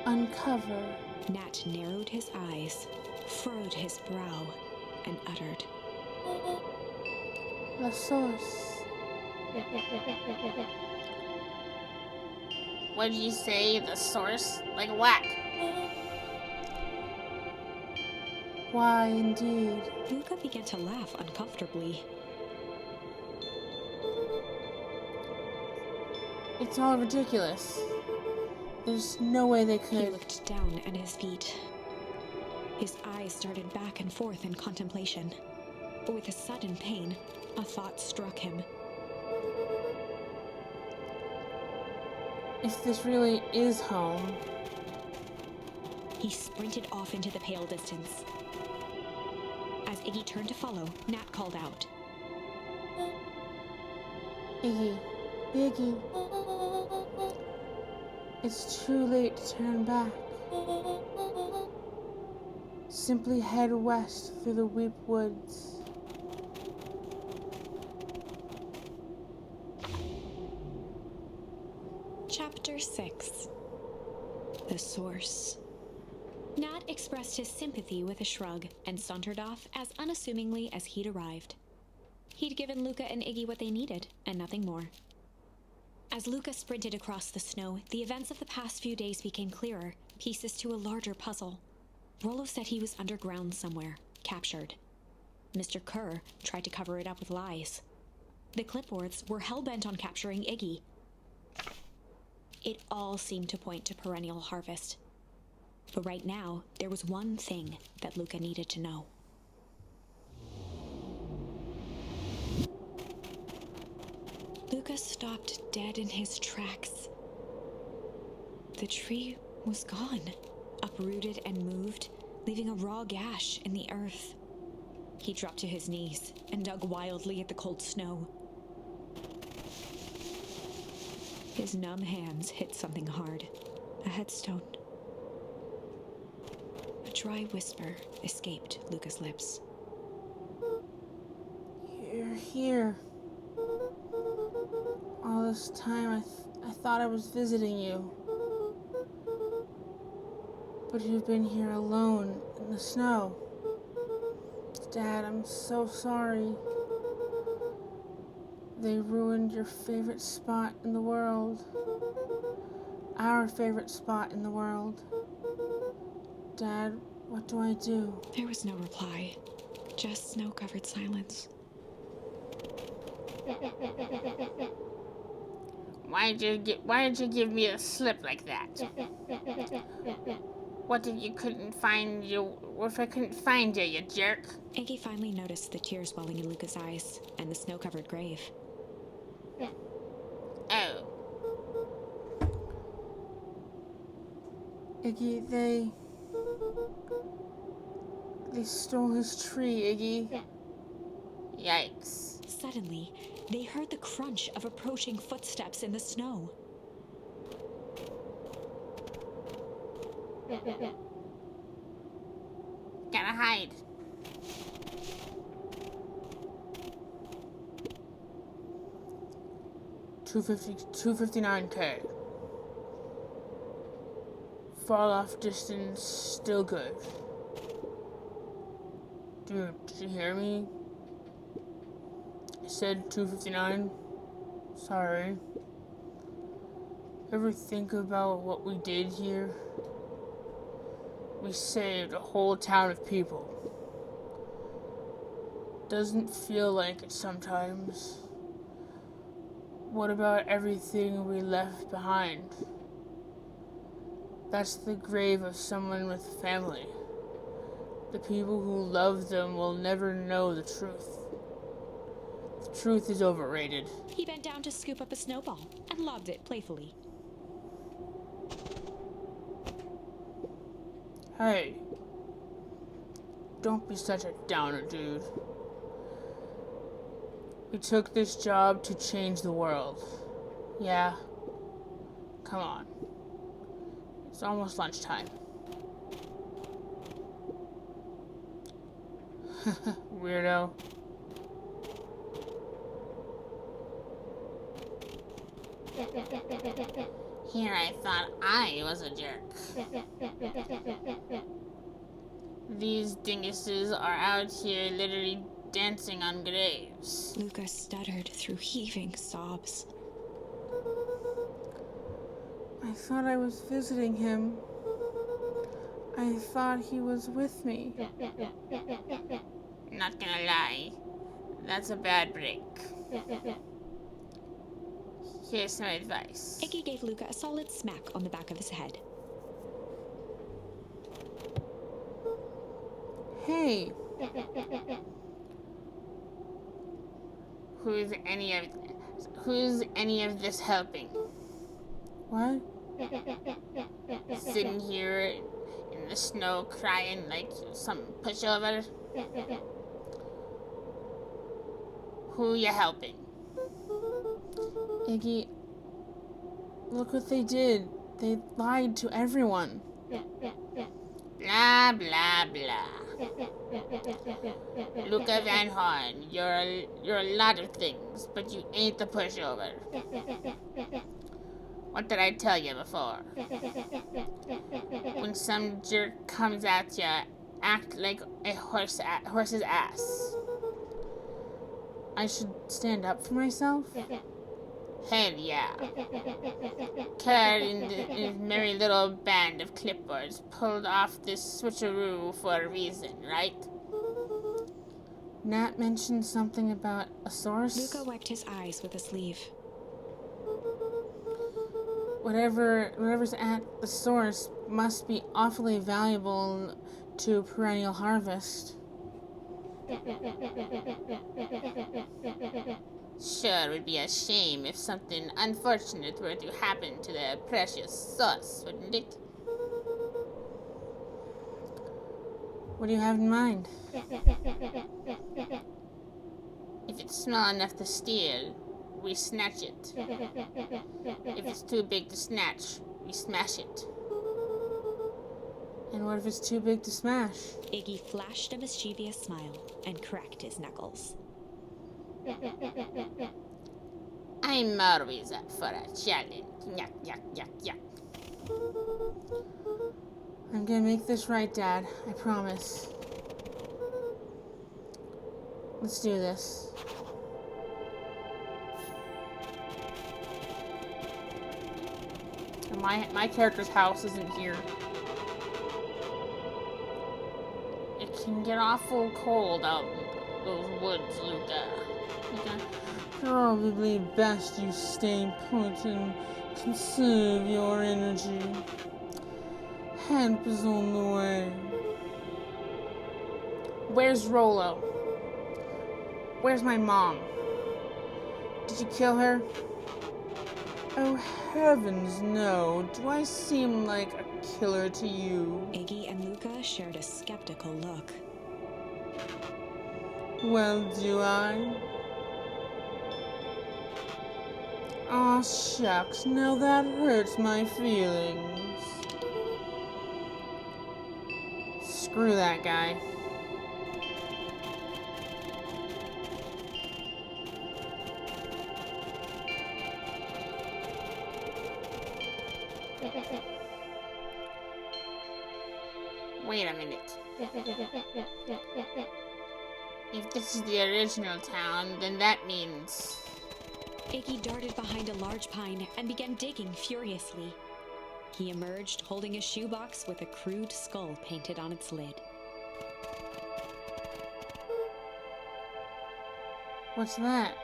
A: uncover.
D: Nat narrowed his eyes, furrowed his brow, and uttered,
A: The source.
E: What did you say? The source? Like what?
A: Why, indeed.
D: Luca began to laugh uncomfortably.
A: It's all ridiculous. There's no way they
D: He
A: could.
D: looked down at his feet. His eyes darted back and forth in contemplation. With a sudden pain, a thought struck him.
A: If this really is home,
D: He sprinted off into the pale distance. As Iggy turned to follow, Nat called out.
A: Iggy, Iggy. It's too late to turn back. Simply head west through the Weep Woods.
D: Chapter 6. The Source. Nat expressed his sympathy with a shrug and sauntered off as unassumingly as he'd arrived. He'd given Luca and Iggy what they needed, and nothing more. As Luca sprinted across the snow, the events of the past few days became clearer, pieces to a larger puzzle. Rollo said he was underground somewhere, captured. Mr. Kerr tried to cover it up with lies. The clipboards were hell-bent on capturing Iggy. It all seemed to point to perennial harvest. But right now, there was one thing that Luca needed to know. Luca stopped dead in his tracks. The tree was gone, uprooted and moved, leaving a raw gash in the earth. He dropped to his knees and dug wildly at the cold snow. His numb hands hit something hard, a headstone. A dry whisper escaped Luca's lips.
A: You're here. All this time I thought I was visiting you. But you've been here alone in the snow. Dad, I'm so sorry. They ruined your favorite spot in the world. Our favorite spot in the world. Dad, what do I do?
D: There was no reply, just snow-covered silence.
E: Why did you give me a slip like that? What if I couldn't find you, you jerk?
D: Iggy finally noticed the tears welling in Luca's eyes and the snow-covered grave.
E: Oh,
A: Iggy, they stole his tree, Iggy.
E: yikes.
D: Suddenly, they heard the crunch of approaching footsteps in the snow.
E: Gotta hide.
A: $259K. Fall off distance, still good. Dude, did you hear me? I said 259. Sorry. Ever think about what we did here? We saved a whole town of people. Doesn't feel like it sometimes. What about everything we left behind? That's the grave of someone with family. The people who love them will never know the truth. The truth is overrated.
D: He bent down to scoop up a snowball and lobbed it playfully.
A: Hey, don't be such a downer, dude. We took this job to change the world. Yeah? Come on. It's almost lunchtime. Weirdo.
E: Here I thought I was a jerk. These dinguses are out here literally dancing on graves.
D: Luca stuttered through heaving sobs.
A: I thought I was visiting him. I thought he was with me.
E: Not gonna lie, that's a bad break. Here's some advice.
D: Iggy gave Luca a solid smack on the back of his head.
A: Hey,
E: Who's any of this helping?
A: what?
E: Sitting here in the snow crying like some pushover? Who you helping?
A: Iggy, look what they did. They lied to everyone.
E: Blah, blah, blah. Luca Van Horn, you're a lot of things, but you ain't the pushover. What did I tell you before? When some jerk comes at you, act like a horse's ass.
A: I should stand up for myself?
E: Hell yeah. Kurt and his merry little band of clipboards pulled off this switcheroo for a reason, right?
A: Nat mentioned something about a source.
D: Luca wiped his eyes with a sleeve.
A: Whatever's at the source must be awfully valuable to Perennial Harvest.
E: Sure would be a shame if something unfortunate were to happen to the precious sauce, wouldn't it?
A: What do you have in mind?
E: If it's small enough to steal, we snatch it. If it's too big to snatch, we smash it.
A: And what if it's too big to smash?
D: Iggy flashed a mischievous smile and cracked his knuckles.
E: I'm always up for a challenge. Yuck, yuck, yuck, yuck.
A: I'm gonna make this right, Dad. I promise. Let's do this. And my character's house isn't here.
E: It can get awful cold out in those woods, Luca.
A: Probably best you stay put and conserve your energy. Help is on the way. Where's Rolo? Where's my mom? Did you kill her? Oh heavens, no. Do I seem like a killer to you?
D: Iggy and Luca shared a skeptical look.
A: Well, do I? Aw, shucks, now that hurts my feelings. Screw that guy.
E: Wait a minute. If this is the original town, then that means...
D: Iggy darted behind a large pine and began digging furiously. He emerged holding a shoebox with a crude skull painted on its lid.
A: What's that?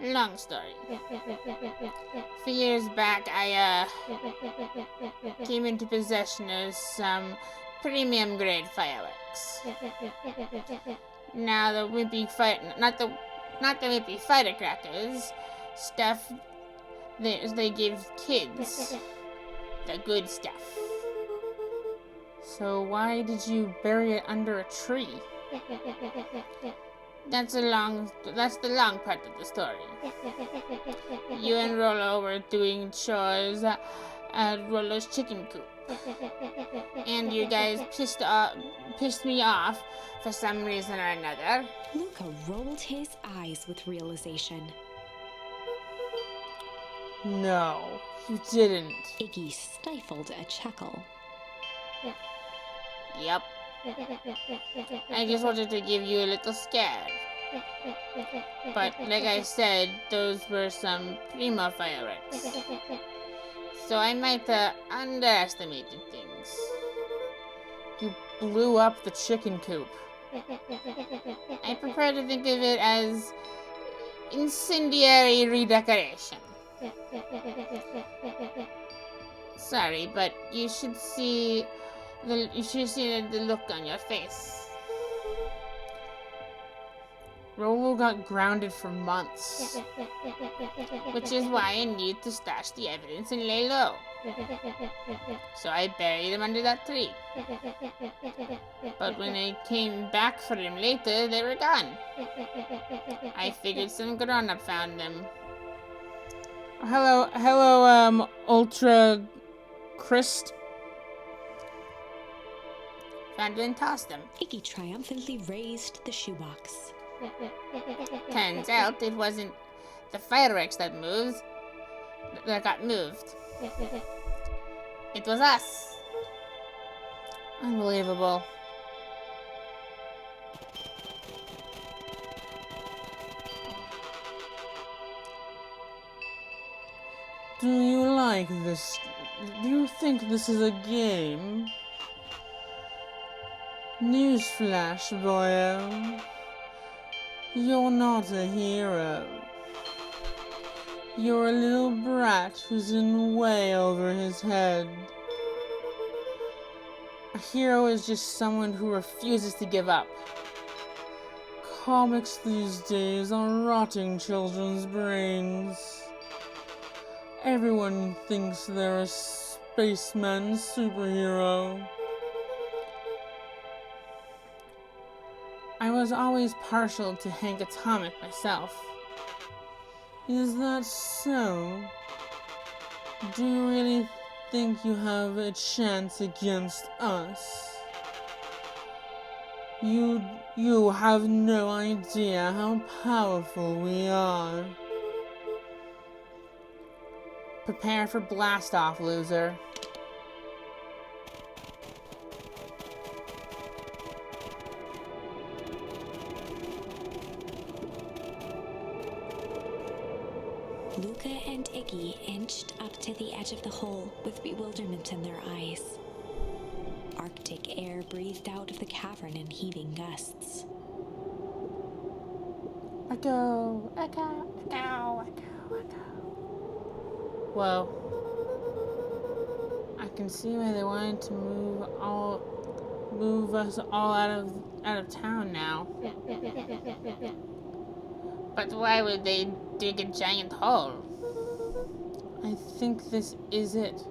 E: Long story. A few years back, I came into possession of some premium grade fireworks. Now the wimpy not the wimpy firecrackers, stuff they give kids, the good stuff.
A: So why did you bury it under a tree?
E: That's the long part of the story. You and Rollo were doing chores at Rollo's chicken coop, and you guys pissed me off for some reason or another.
D: Luca rolled his eyes with realization.
A: No, you didn't.
D: Iggy stifled a chuckle.
E: Yep. I just wanted to give you a little scare. But like I said, those were some primo fireworks. So I might have underestimated things.
A: You blew up the chicken coop.
E: I prefer to think of it as incendiary redecoration. Sorry, but you should see the look on your face.
A: Rollo got grounded for months.
E: Which is why I need to stash the evidence and lay low. So I buried him under that tree. But when I came back for him later, they were gone. I figured some grown-up found them.
A: Hello, Ultra Christ.
E: Found and tossed them.
D: Iggy triumphantly raised the shoebox.
E: Turns out it wasn't the fireworks that got moved. It was us.
A: Unbelievable. Do you like this? Do you think this is a game? Newsflash, boyo. You're not a hero. You're a little brat who's in way over his head. A hero is just someone who refuses to give up. Comics these days are rotting children's brains. Everyone thinks they're a spaceman superhero. I was always partial to Hank Atomic myself. Is that so? Do you really think you have a chance against us? You have no idea how powerful we are. Prepare for blast-off, loser.
D: Luca and Iggy inched up to the edge of the hole with bewilderment in their eyes. Arctic air breathed out of the cavern in heaving gusts.
A: Echo, echo, echo, echo, echo. Whoa. I can see why they wanted to move us all out of town now.
E: But why would they dig a giant hole?
A: I think this is it.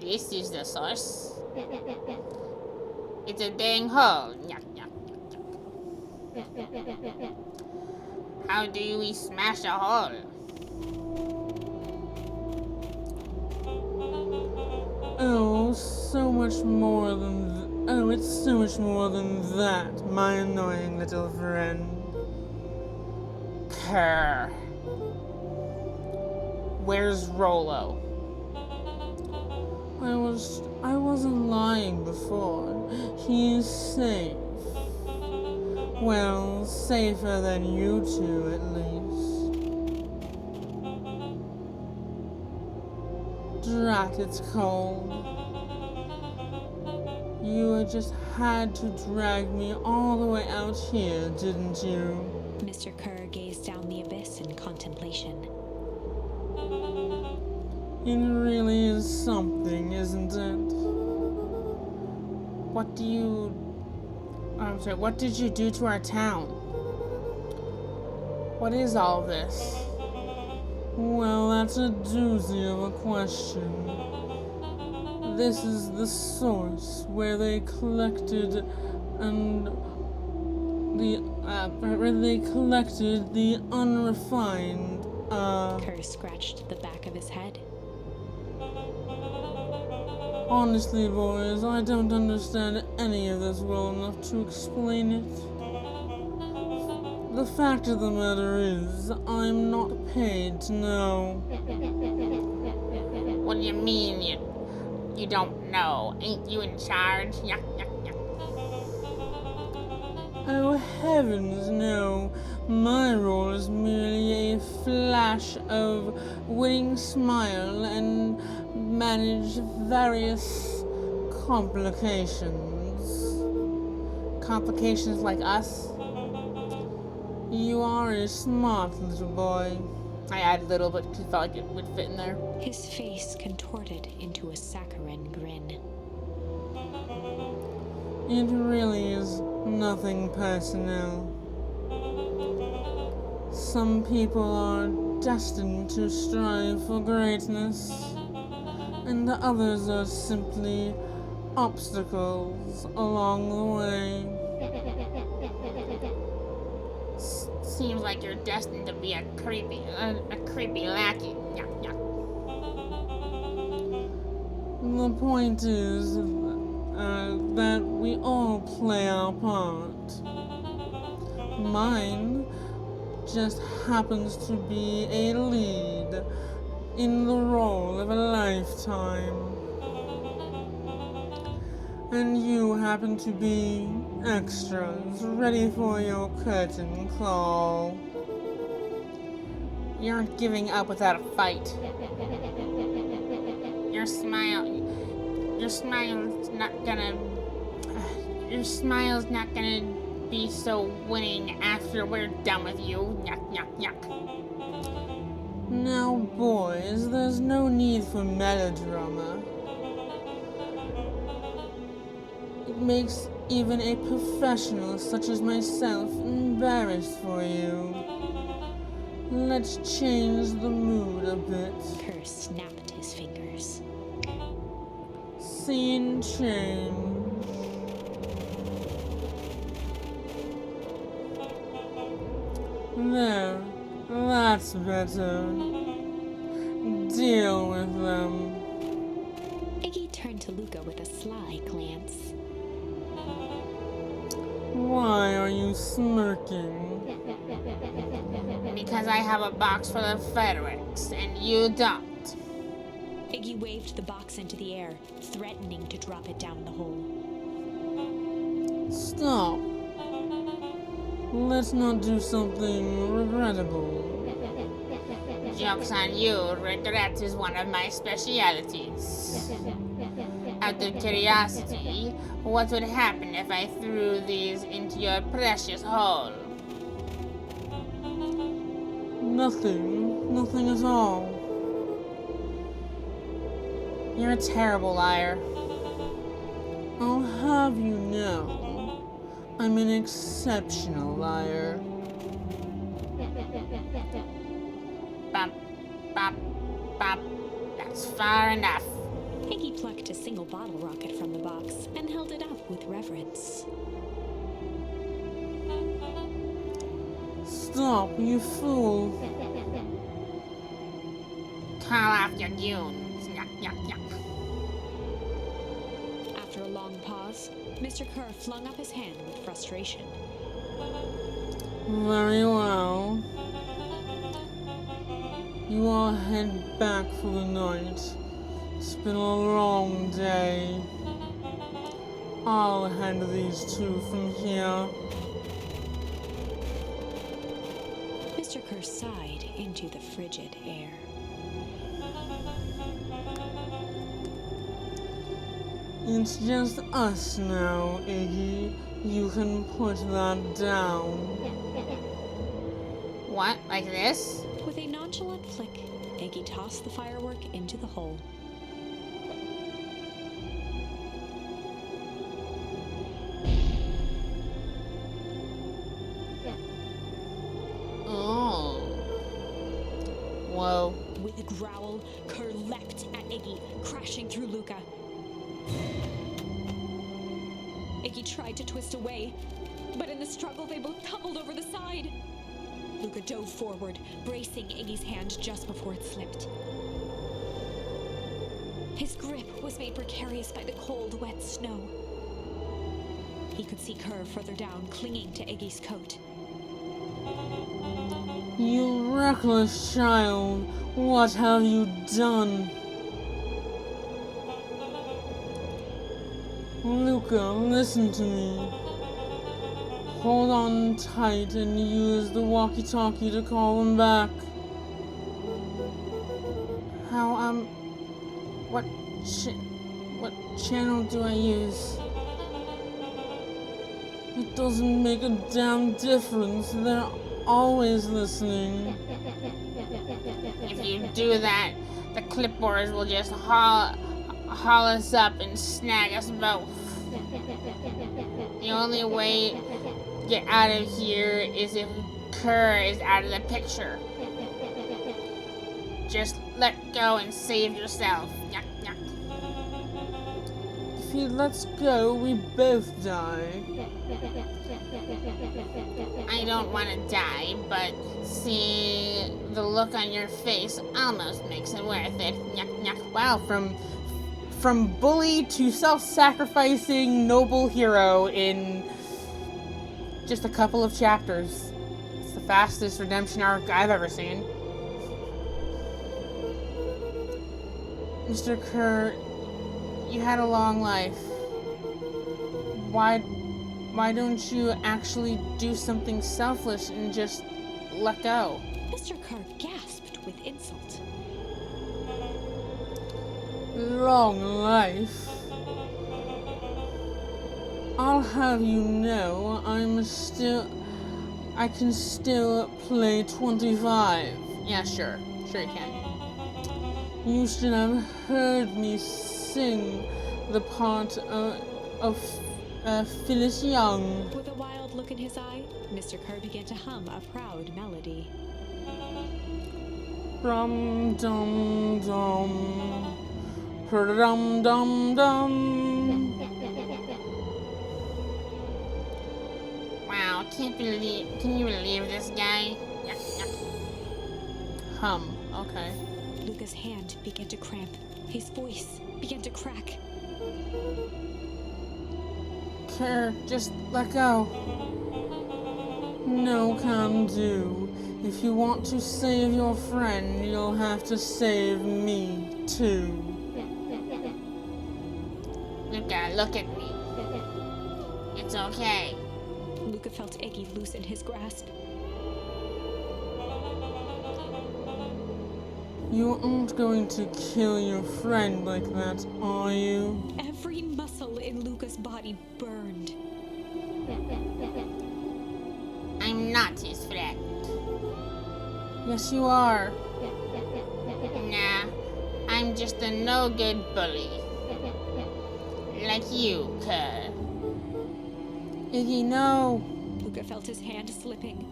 E: This is the source. It's a dang hole. Nyuk, nyuk, nyuk, nyuk. How do we smash a hole?
A: Oh, so much more than it's so much more than that, my annoying little friend. Kerr. Where's Rollo? I wasn't lying before. He is safe. Well, safer than you two, at least. Drat, it's cold. You just had to drag me all the way out here, didn't you?
D: Mr. Kerr gazed down the abyss in contemplation.
A: It really is something, isn't it? What did you do to our town? What is all this? Well, that's a doozy of a question. This is the source where they collected the unrefined,
D: Kerr scratched the back of his head.
A: Honestly, boys, I don't understand any of this well enough to explain it. The fact of the matter is, I'm not paid to know.
E: What do you mean you don't know? Ain't you in charge? Yuck, yuck, yuck.
A: Oh, heavens, no. My role is merely a flash of winning smile and manage various complications. Complications like us? You are a smart little boy. I added a little bit because I felt like it would fit in there.
D: His face contorted into a saccharine grin.
A: It really is nothing personal. Some people are destined to strive for greatness, and the others are simply obstacles along the way.
E: Seems like you're destined to be a creepy lackey. Yuck, yuck.
A: The point is that we all play our part. Mine just happens to be a lead in the role of a lifetime. And you happen to be extras ready for your curtain call.
E: You aren't giving up without a fight. Your smile's not gonna be so winning after we're done with you. Yuck, yuck, yuck.
A: Now, boys, there's no need for melodrama. It makes even a professional such as myself embarrassed for you. Let's change the mood a bit.
D: Kerr snapped his fingers.
A: Scene change. There, that's better. Deal with them.
D: Iggy turned to Luca with a sly glance.
A: Why are you smirking?
E: Because I have a box full of fireworks and you don't.
D: Iggy waved the box into the air, threatening to drop it down the hole.
A: Stop. Let's not do something regrettable.
E: Joke's on you, regret is one of my specialities. Out of curiosity, what would happen if I threw these into your precious hole?
A: Nothing. Nothing at all.
E: You're a terrible liar.
A: I'll have you know, I'm an exceptional liar.
E: Bump, bump, bump. That's far enough.
D: Iggy plucked a single bottle rocket from the box and held it up with reverence.
A: Stop, you fool.
E: Call off your goons. Yuck, yuck, yuck.
D: After a long pause, Mr. Kerr flung up his hand with frustration.
A: Very well. You all head back for the night. It's been a long day. I'll handle these two from here.
D: Mr. Kerr sighed into the frigid air.
A: It's just us now, Iggy. You can put that down.
E: What? Like this?
D: With a nonchalant flick, Iggy tossed the firework into the hole.
E: Oh. Whoa.
D: With a growl, Kerr leapt at Iggy, crashing through Luca. Iggy tried to twist away, but in the struggle they both tumbled over the side. Luca dove forward, bracing Iggy's hand just before it slipped. His grip was made precarious by the cold, wet snow. He could see Kerr further down, clinging to Iggy's coat.
A: You reckless child, what have you done? Luca, listen to me. Hold on tight and use the walkie-talkie to call them back. How, what channel do I use? It doesn't make a damn difference. They're always listening.
E: If you do that, the clipboards will just haul us up and snag us both. The only way to get out of here is if Kerr is out of the picture. Just let go and save yourself. Yuck, yuck.
A: If he lets go, we both die.
E: I don't want to die, but seeing the look on your face almost makes it worth it. Yuck, yuck.
A: Wow, from bully to self-sacrificing noble hero in just a couple of chapters. It's the fastest redemption arc I've ever seen. Mr. Kerr, you had a long life. Why don't you actually do something selfless and just let go?
D: Mr. Kerr gasped with insult.
A: Long life? I'll have you know I can still play 25. Yeah, sure you can. You should have heard me sing the part of Phyllis Young.
D: With a wild look in his eye, Mr. Kerr began to hum a proud melody.
A: Dum dum dum, dum dum dum.
E: Wow, can you believe this guy? Yuck, yuck.
A: Hum. Okay.
D: Luca's hand began to cramp. His voice began to crack.
A: Kerr, just let go. No can do. If you want to save your friend, you'll have to save me too.
E: Luca, look at me. It's okay.
D: Luca felt Iggy loosen his grasp.
A: You aren't going to kill your friend like that, are you?
D: Every muscle in Luca's body burned.
E: I'm not his friend.
A: Yes, you are.
E: Nah, I'm just a no-good bully. Like you, Kerr.
A: Iggy, no.
D: Luca felt his hand slipping.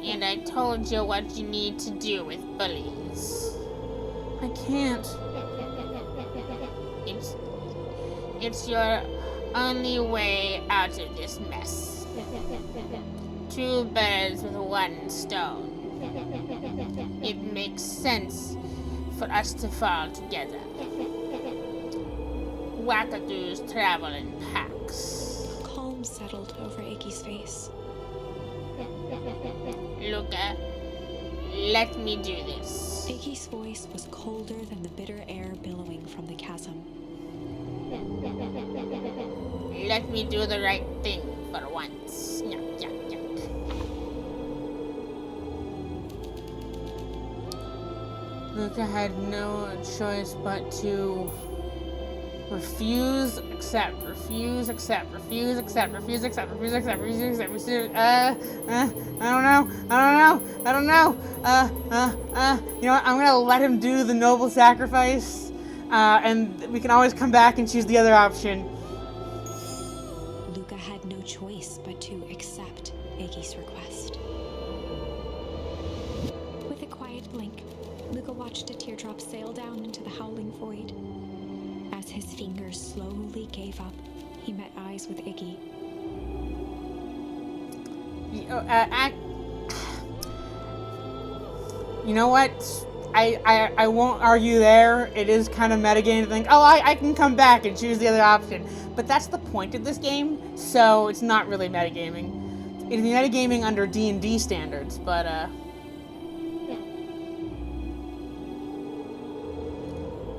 E: And I told you what you need to do with bullies.
A: I can't.
E: It's your only way out of this mess. Two birds with one stone. It makes sense for us to fall together. Wackadoos travel in packs.
D: Calm settled over Iggy's face.
E: Luca, let me do this.
D: Iggy's voice was colder than the bitter air billowing from the chasm.
E: Let me do the right thing for once. Yuck, yuck, yuck.
A: Luca had no choice but to refuse, accept, refuse, accept, refuse, accept, refuse, accept, refuse, accept, refuse, accept, refuse, I don't know, I don't know, you know what, I'm gonna let him do the noble sacrifice, and we can always come back and choose the other option.
D: Luca had no choice but to accept Iggy's request. With a quiet blink, Luca watched a teardrop sail down into the howling void. As his fingers slowly gave up, he met eyes with Iggy.
A: You know what? I won't argue there. It is kind of metagame to think, oh, I can come back and choose the other option. But that's the point of this game, so it's not really metagaming. It'd be metagaming under D&D standards, but,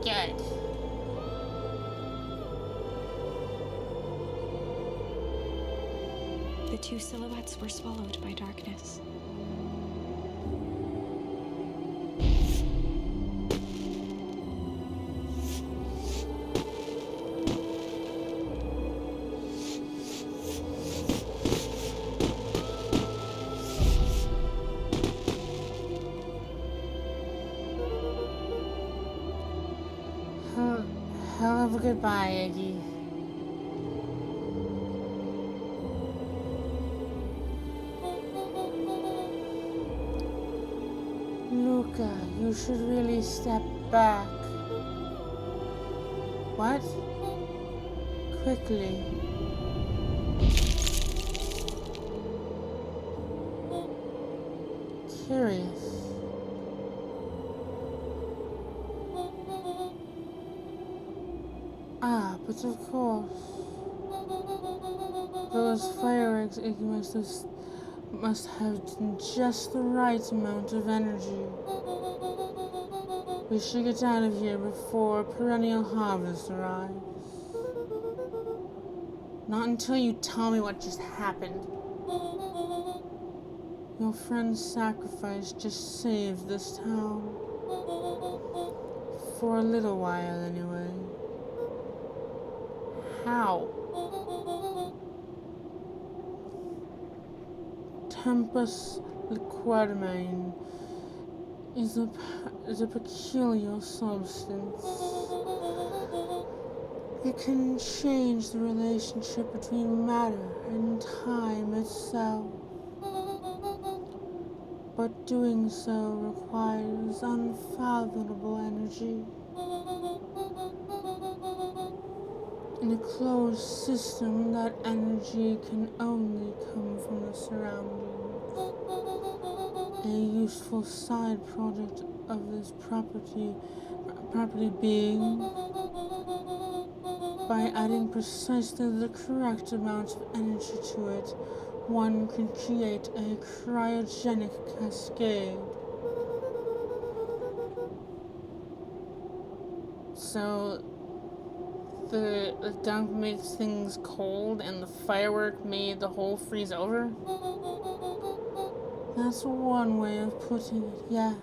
E: Good.
D: The two silhouettes were swallowed by darkness.
A: hell of a goodbye, Iggy. Luca, you should really step back. What? Quickly. Curious. Ah, but of course. Those fireworks Iggy must have just the right amount of energy. We should get out of here before perennial harvest arrives. Not until you tell me what just happened. Your friend's sacrifice just saved this town. For a little while, anyway. How? Tempus liquidamine is a peculiar substance. It can change the relationship between matter and time itself. But doing so requires unfathomable energy. In a closed system, that energy can only come from the surroundings. A useful side product of this property being, by adding precisely the correct amount of energy to it, one can create a cryogenic cascade. So the dunk makes things cold and the firework made the hole freeze over? That's one way of putting it, yes.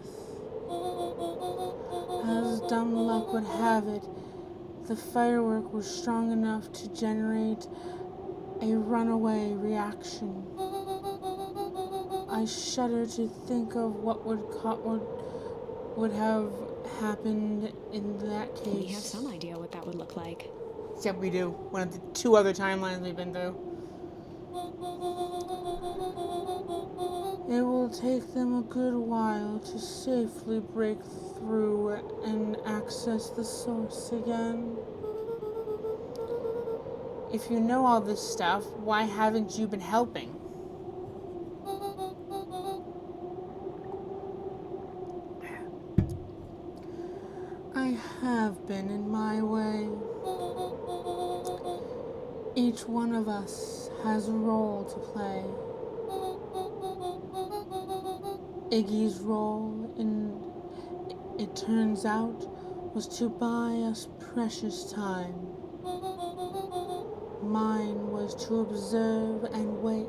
A: As dumb luck would have it, the firework was strong enough to generate a runaway reaction. I shudder to think of what would have happened in that case.
D: We have some idea what that would look like.
A: Yep, we do. One of the two other timelines we've been through. It will take them a good while to safely break through and access the source again. If you know all this stuff, why haven't you been helping? I have been in my way. Each one of us has a role to play. Iggy's role, it turns out, was to buy us precious time. Mine was to observe and wait.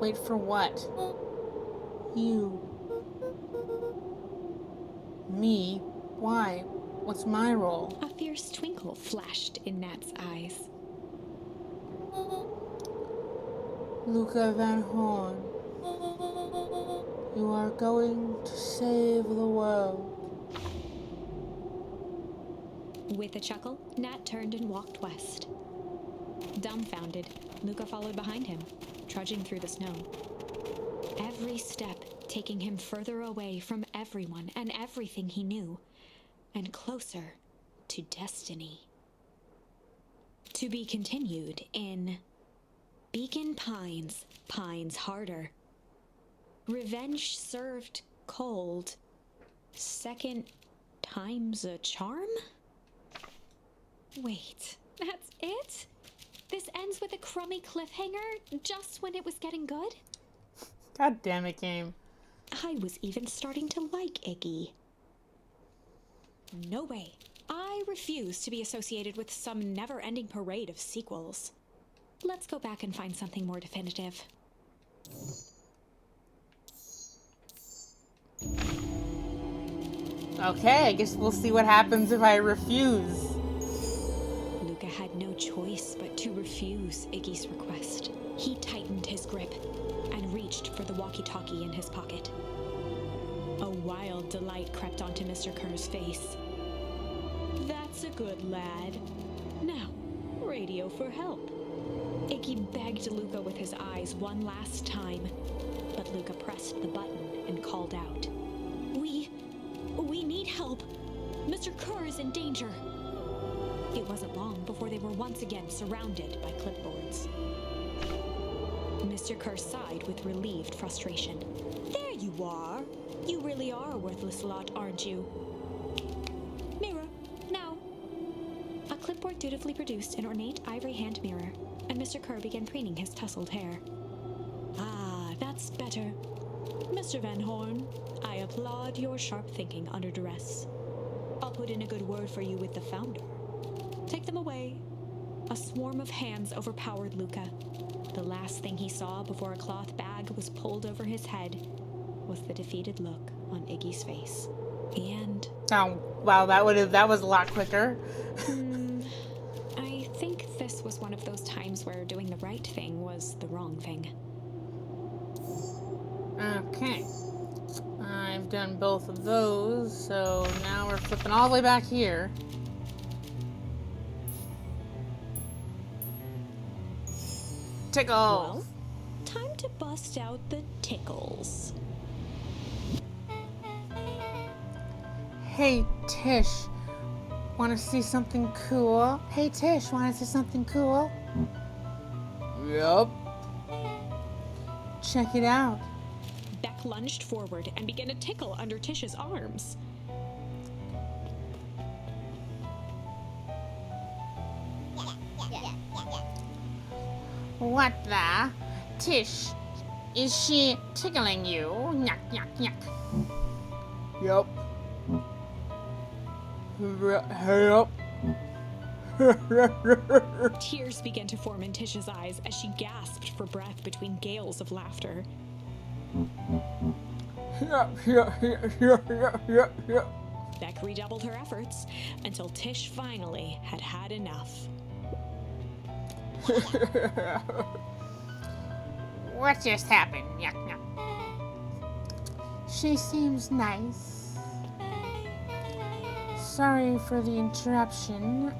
A: Wait for what? You. Me? Why? What's my role?
D: A fierce twinkle flashed in Nat's eyes.
A: Luca Van Horn. You are going to save the world.
D: With a chuckle, Nat turned and walked west. Dumbfounded, Luca followed behind him, trudging through the snow. Every step taking him further away from everyone and everything he knew, and closer to destiny. To be continued in Beacon Pines, Pines Harder. Revenge served cold. Second time's a charm? Wait, that's it? This ends with a crummy cliffhanger just when it was getting good?
A: God damn it, game.
D: I was even starting to like Iggy. No way. I refuse to be associated with some never-ending parade of sequels. Let's go back and find something more definitive.
A: Okay, I guess we'll see what happens if I refuse.
D: Luca had no choice but to refuse Iggy's request. He tightened his grip and reached for the walkie-talkie in his pocket. A wild delight crept onto Mr. Kerr's face. That's a good lad. Now, radio for help. Iggy begged Luca with his eyes one last time, but Luca pressed the button and called out. We need help. Mr. Kerr is in danger. It wasn't long before they were once again surrounded by clipboards. Mr. Kerr sighed with relieved frustration. There you are. You really are a worthless lot, aren't you? Mirror, now. A clipboard dutifully produced an ornate ivory hand mirror, and Mr. Kerr began preening his tousled hair. Ah, that's better. Mr. Van Horn, I applaud your sharp thinking under duress. I'll put in a good word for you with the founder. Take them away. A swarm of hands overpowered Luca. The last thing he saw before a cloth bag was pulled over his head was the defeated look on Iggy's face. And
A: Oh, wow, that was a lot quicker.
D: I think this was one of those times where doing the right thing was the wrong thing.
A: Okay. I've done both of those, so now we're flipping all the way back here. Tickle!
D: Well, time to bust out the tickles.
A: Hey, Tish. Want to see something cool? Hey, Tish, want to see something cool? Yup. Check it out.
D: Beck lunged forward and began to tickle under Tish's arms.
E: What the? Tish, is she tickling you? Yuck, yuck, yuck.
A: Yup. Yup.
D: Tears began to form in Tish's eyes as she gasped for breath between gales of laughter. Beck redoubled her efforts until Tish finally had had enough.
E: What just happened? Yuck, yuck.
A: She seems nice. Sorry for the interruption.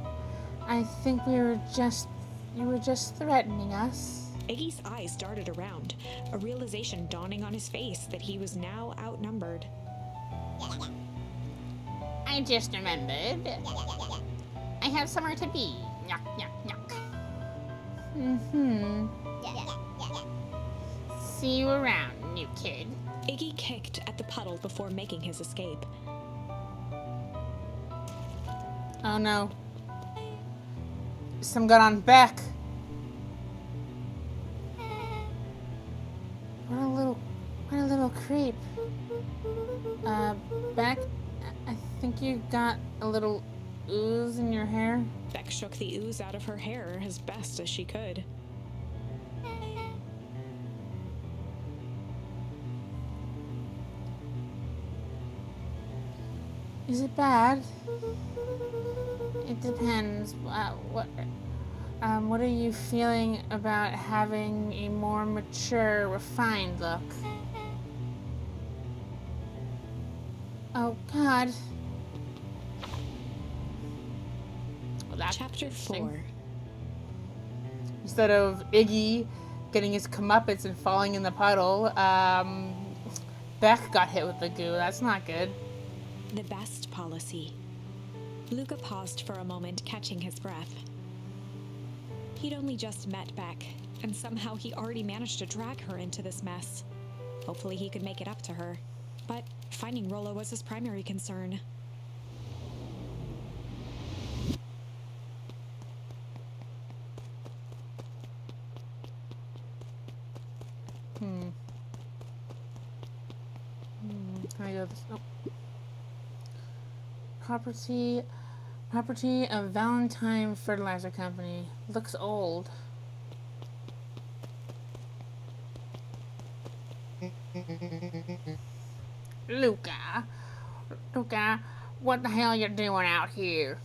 A: I think you were just threatening us.
D: Iggy's eyes darted around, a realization dawning on his face that he was now outnumbered.
E: I just remembered. I have somewhere to be. Yuck, yuck, yuck.
A: Mm-hmm.
E: See you around, new kid.
D: Iggy kicked at the puddle before making his escape.
A: Oh no. Some got on Beck. What a little creep. Beck, I think you got a little ooze in your hair.
D: Beck shook the ooze out of her hair as best as she could.
A: Is it bad? It depends. What are you feeling about having a more mature, refined look? Oh, God. Well, that's
D: Chapter
A: interesting.
D: 4.
A: Instead of Iggy getting his comeuppance and falling in the puddle, Beck got hit with the goo. That's not good.
D: The best policy. Luca paused for a moment, catching his breath. He'd only just met Beck, and somehow he already managed to drag her into this mess. Hopefully he could make it up to her. But finding Rollo was his primary concern.
A: Can I go this? Oh. Property of Valentine Fertilizer Company. Looks old. Luca, what the hell you doing out here?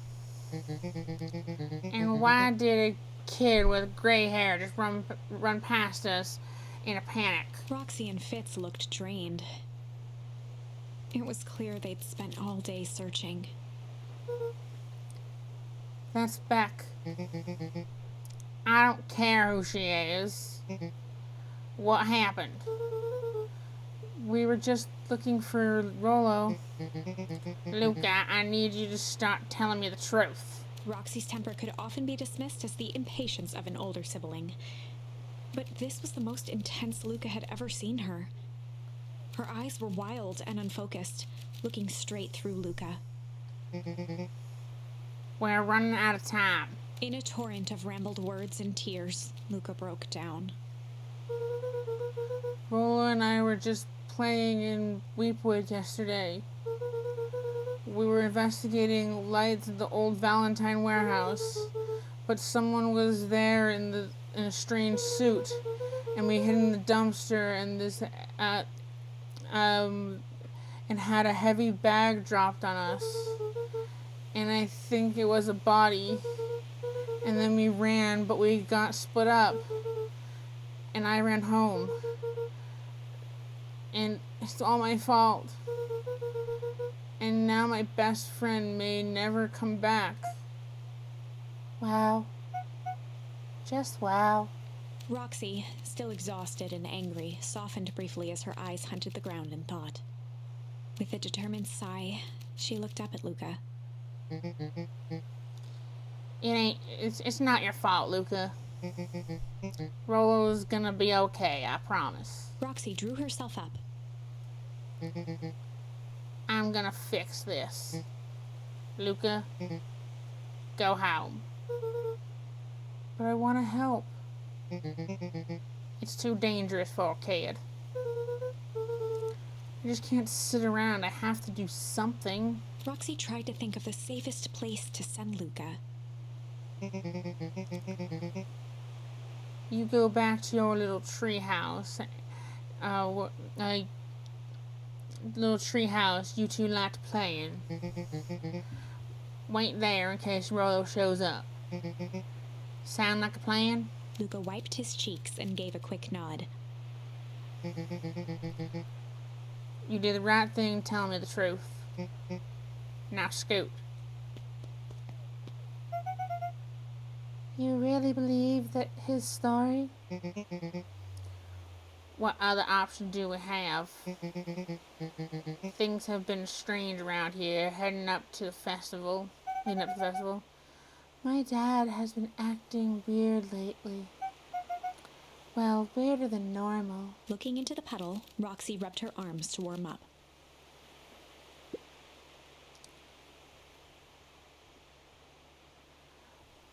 A: And why did a kid with gray hair just run past us in a panic?
D: Roxy and Fitz looked drained. It was clear they'd spent all day searching.
A: That's Beck. I don't care who she is. What happened? We were just looking for Rollo. Luca, I need you to start telling me the truth.
D: Roxy's temper could often be dismissed as the impatience of an older sibling. But this was the most intense Luca had ever seen her. Her eyes were wild and unfocused, looking straight through Luca.
A: We're running out of time.
D: In a torrent of rambled words and tears, Luca broke down.
A: Rollo and I were just playing in Weepwood yesterday. We were investigating lights at the old Valentine warehouse, but someone was there in a strange suit, and we hid in the dumpster, and had a heavy bag dropped on us, and I think it was a body. And then we ran, but we got split up, and I ran home. And it's all my fault. And now my best friend may never come back. Wow. Just wow.
D: Roxy, still exhausted and angry, softened briefly as her eyes hunted the ground in thought. With a determined sigh, she looked up at Luca.
A: It's not your fault, Luca. Rollo's gonna be okay, I promise.
D: Roxy drew herself up.
A: I'm gonna fix this. Luca, go home. But I wanna help. It's too dangerous for a kid. I just can't sit around. I have to do something.
D: Roxy tried to think of the safest place to send Luca.
A: You go back to your little tree house. Little tree house you two like to play in. Wait there in case Rollo shows up. Sound like a plan?
D: Luca wiped his cheeks and gave a quick nod.
A: You did the right thing telling me the truth. Now scoot. You really believe that his story? What other option do we have? Things have been strange around here, leading up to the festival. My dad has been acting weird lately. Well, weirder than normal.
D: Looking into the puddle, Roxy rubbed her arms to warm up.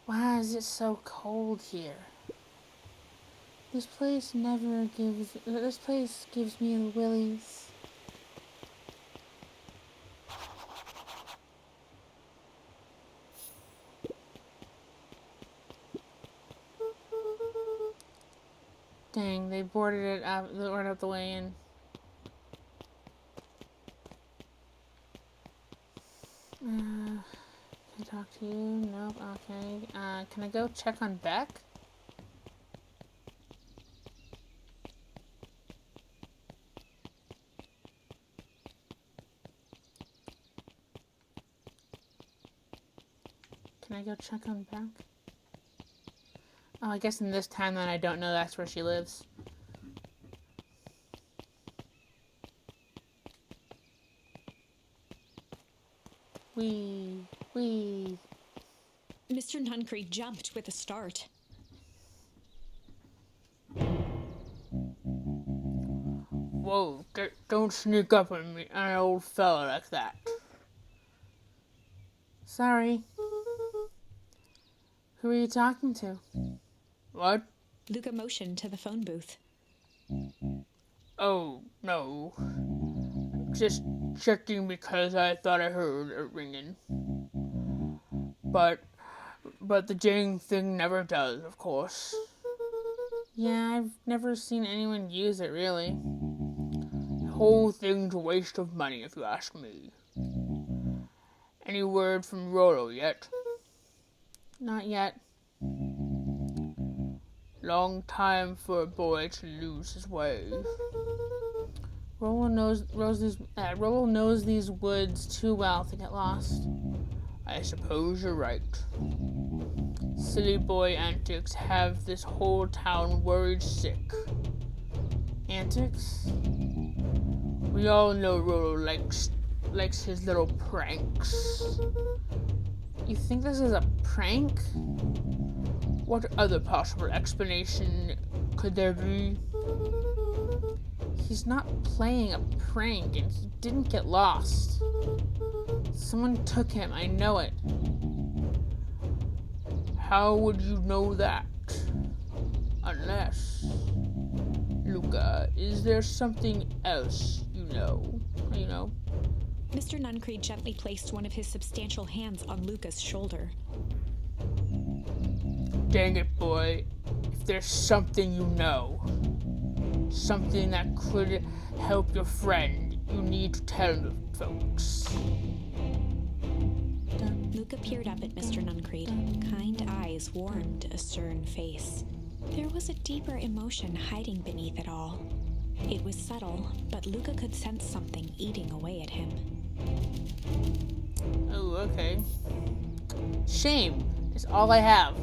A: Why is it so cold here? This place gives me the willies. Dang, they boarded it up right up the way in. Can I talk to you? Nope. Okay. Can I go check on Beck? Can I go check on Beck? Oh, I guess in this time then I don't know that's where she lives. Wee.
D: Mr. Nuncreed jumped with a start.
A: Whoa, don't sneak up on me, an old fella like that. Sorry. Who are you talking to? What?
D: Luca motioned to the phone booth.
A: Oh, no. Just checking because I thought I heard it ringing. But the ding thing never does, of course. Yeah, I've never seen anyone use it, really. The whole thing's a waste of money, if you ask me. Any word from Rolo yet? Not yet. Long time for a boy to lose his way. Rolo knows these woods too well to get lost. I suppose you're right. Silly boy antics have this whole town worried sick. Antics? We all know Rolo likes his little pranks. You think this is a prank? What other possible explanation could there be? He's not playing a prank and he didn't get lost. Someone took him, I know it. How would you know that? Unless... Luca, is there something else you know?
D: Mr. Nuncreed gently placed one of his substantial hands on Luca's shoulder.
A: Dang it, boy. If there's something you know, something that could help your friend, you need to tell the folks.
D: Luca peered up at Mr. Nuncreed. Kind eyes warmed a stern face. There was a deeper emotion hiding beneath it all. It was subtle, but Luca could sense something eating away at him.
A: Oh, okay. Shame is all I have.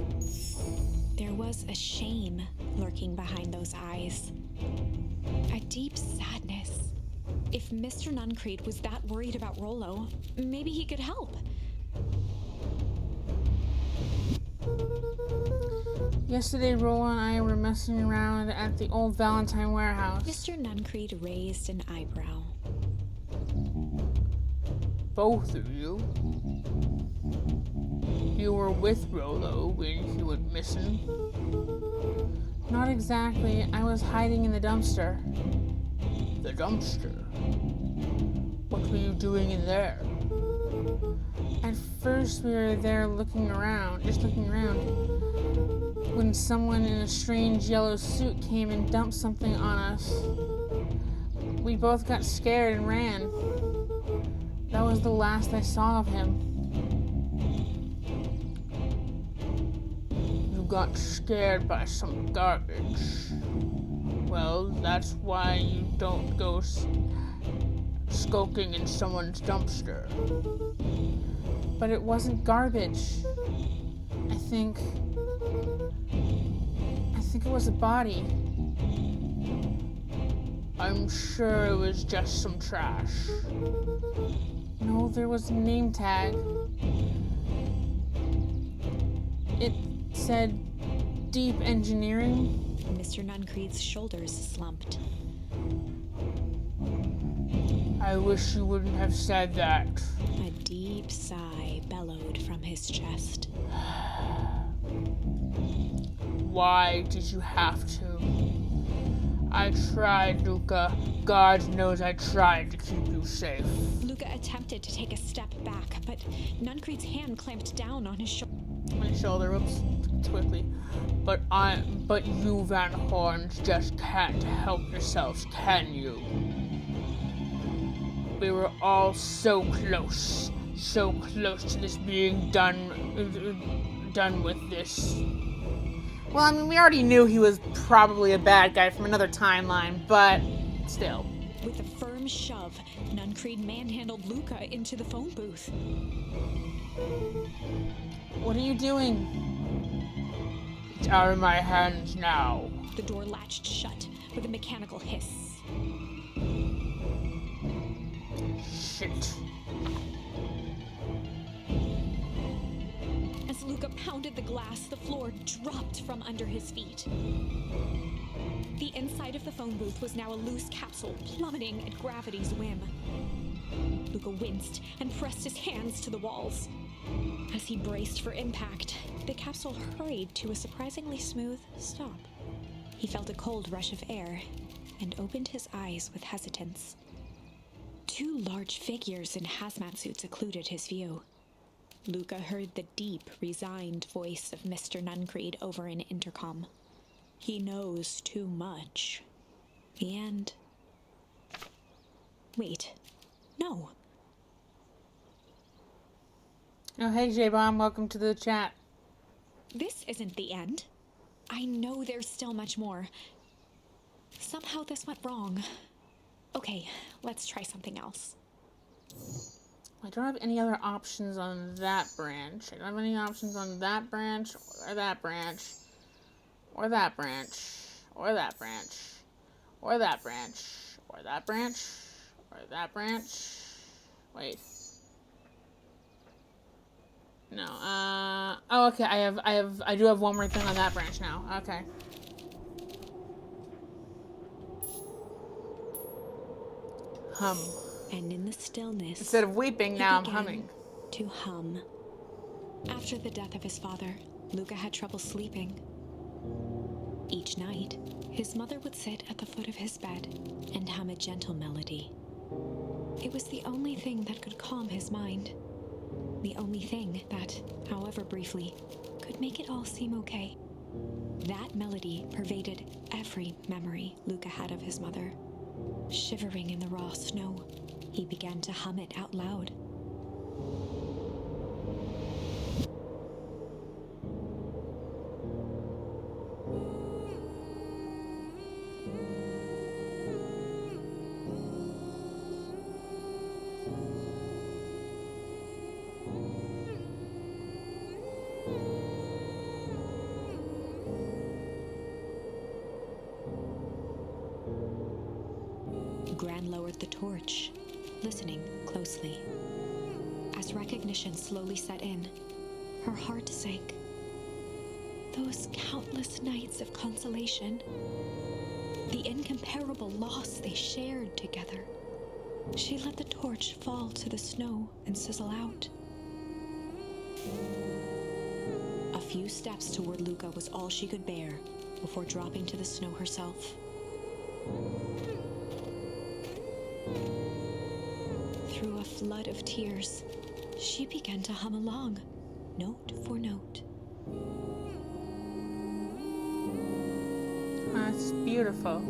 D: There was a shame lurking behind those eyes. A deep sadness. If Mr. Nuncreed was that worried about Rolo, maybe he could help.
A: Yesterday, Rolo and I were messing around at the old Valentine warehouse.
D: Mr. Nuncreed raised an eyebrow.
A: Both of you? You were with Rolo when he went missing? Not exactly. I was hiding in the dumpster. The dumpster? What were you doing in there? At first we were there just looking around, when someone in a strange yellow suit came and dumped something on us. We both got scared and ran. That was the last I saw of him. You got scared by some garbage. Well, that's why you don't go skulking in someone's dumpster. But it wasn't garbage. I think it was a body. I'm sure it was just some trash. No, there was a name tag. It said Deep Engineering.
D: Mr. Nuncreed's shoulders slumped.
A: I wish you wouldn't have said that.
D: A deep sigh bellowed from his chest.
A: Why did you have to? I tried, Luca. God knows I tried to keep you safe.
D: Luca attempted to take a step back, but Nuncreed's hand clamped down on his shoulder.
A: Oops, too quickly. But you Van Horns just can't help yourselves, can you? We were all so close.
E: so close to this being done with this.
A: Well, I mean, we already knew he was probably a bad guy from another timeline, but still.
D: With a firm shove, Nuncreed manhandled Luca into the phone booth.
A: What are you doing?
E: It's out of my hands now.
D: The door latched shut with a mechanical hiss.
E: Shit.
D: As Luca pounded the glass, the floor dropped from under his feet. The inside of the phone booth was now a loose capsule plummeting at gravity's whim. Luca winced and pressed his hands to the walls. As he braced for impact, the capsule hurried to a surprisingly smooth stop. He felt a cold rush of air and opened his eyes with hesitance. Two large figures in hazmat suits occluded his view. Luca heard the deep, resigned voice of Mr. Nuncreed over an intercom. He knows too much. The end. Wait. No.
A: Oh, hey, J-Bomb, welcome to the chat.
D: This isn't the end. I know there's still much more. Somehow this went wrong. Okay, let's try something else.
A: I don't have any other options on that branch. I don't have any options on that branch, or that branch, or that branch, or that branch, or that branch, or that branch, or that branch. Wait. No, oh, okay, I do have one more thing on that branch now. Okay. Hum.
D: And in the stillness,
A: Instead of weeping,
D: he
A: now I'm
D: began
A: humming.
D: to hum. After the death of his father, Luca had trouble sleeping. Each night, his mother would sit at the foot of his bed and hum a gentle melody. It was the only thing that could calm his mind. The only thing that, however briefly, could make it all seem okay. That melody pervaded every memory Luca had of his mother. Shivering in the raw snow, he began to hum it out loud. Gran lowered the torch, listening closely. As recognition slowly set in, her heart sank. Those countless nights of consolation, the incomparable loss they shared together. She let the torch fall to the snow and sizzle out. A few steps toward Luca was all she could bear before dropping to the snow herself. Through a flood of tears, she began to hum along, note for note.
A: That's beautiful.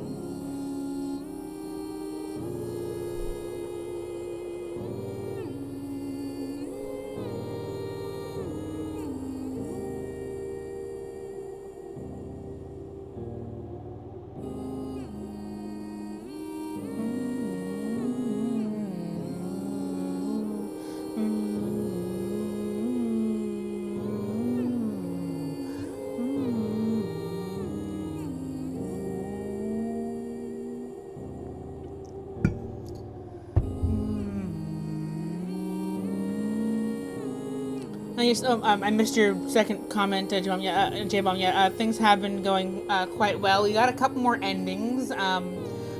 A: I missed your second comment, J-Bomb. Yeah, things have been going quite well. We got a couple more endings.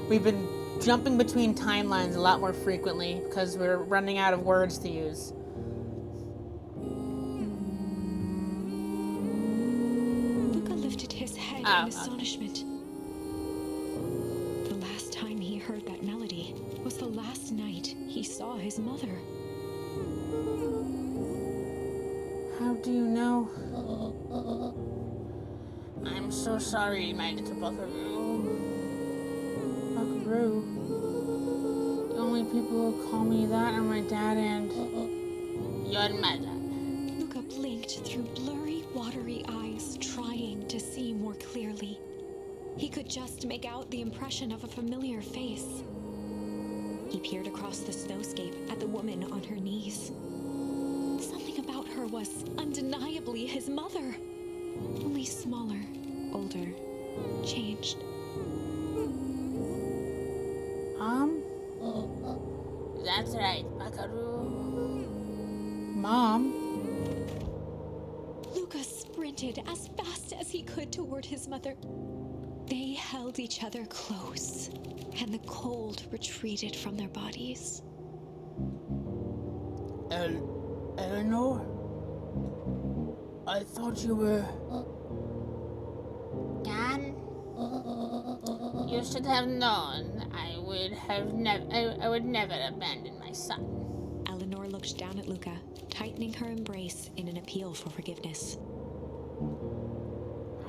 A: We've been jumping between timelines a lot more frequently because we're running out of words to use.
D: Luca lifted his head in astonishment. The last time he heard that melody was the last night he saw his mother.
A: How do you know?
E: I'm so sorry, my little buckaroo.
A: Buckaroo? The only people who call me that are my dad and
E: Your mother.
D: Luca blinked through blurry, watery eyes, trying to see more clearly. He could just make out the impression of a familiar face. He peered across the snowscape at the woman on her knees. Something about her was undeniably his mother. Only smaller, older, changed.
E: That's right, Buckaroo.
A: Mom?
D: Luca sprinted as fast as he could toward his mother. They held each other close, and the cold retreated from their bodies.
A: Eleanor? I thought you were...
E: Gone? You should have known I would never abandon my son.
D: Eleanor looked down at Luca, tightening her embrace in an appeal for forgiveness.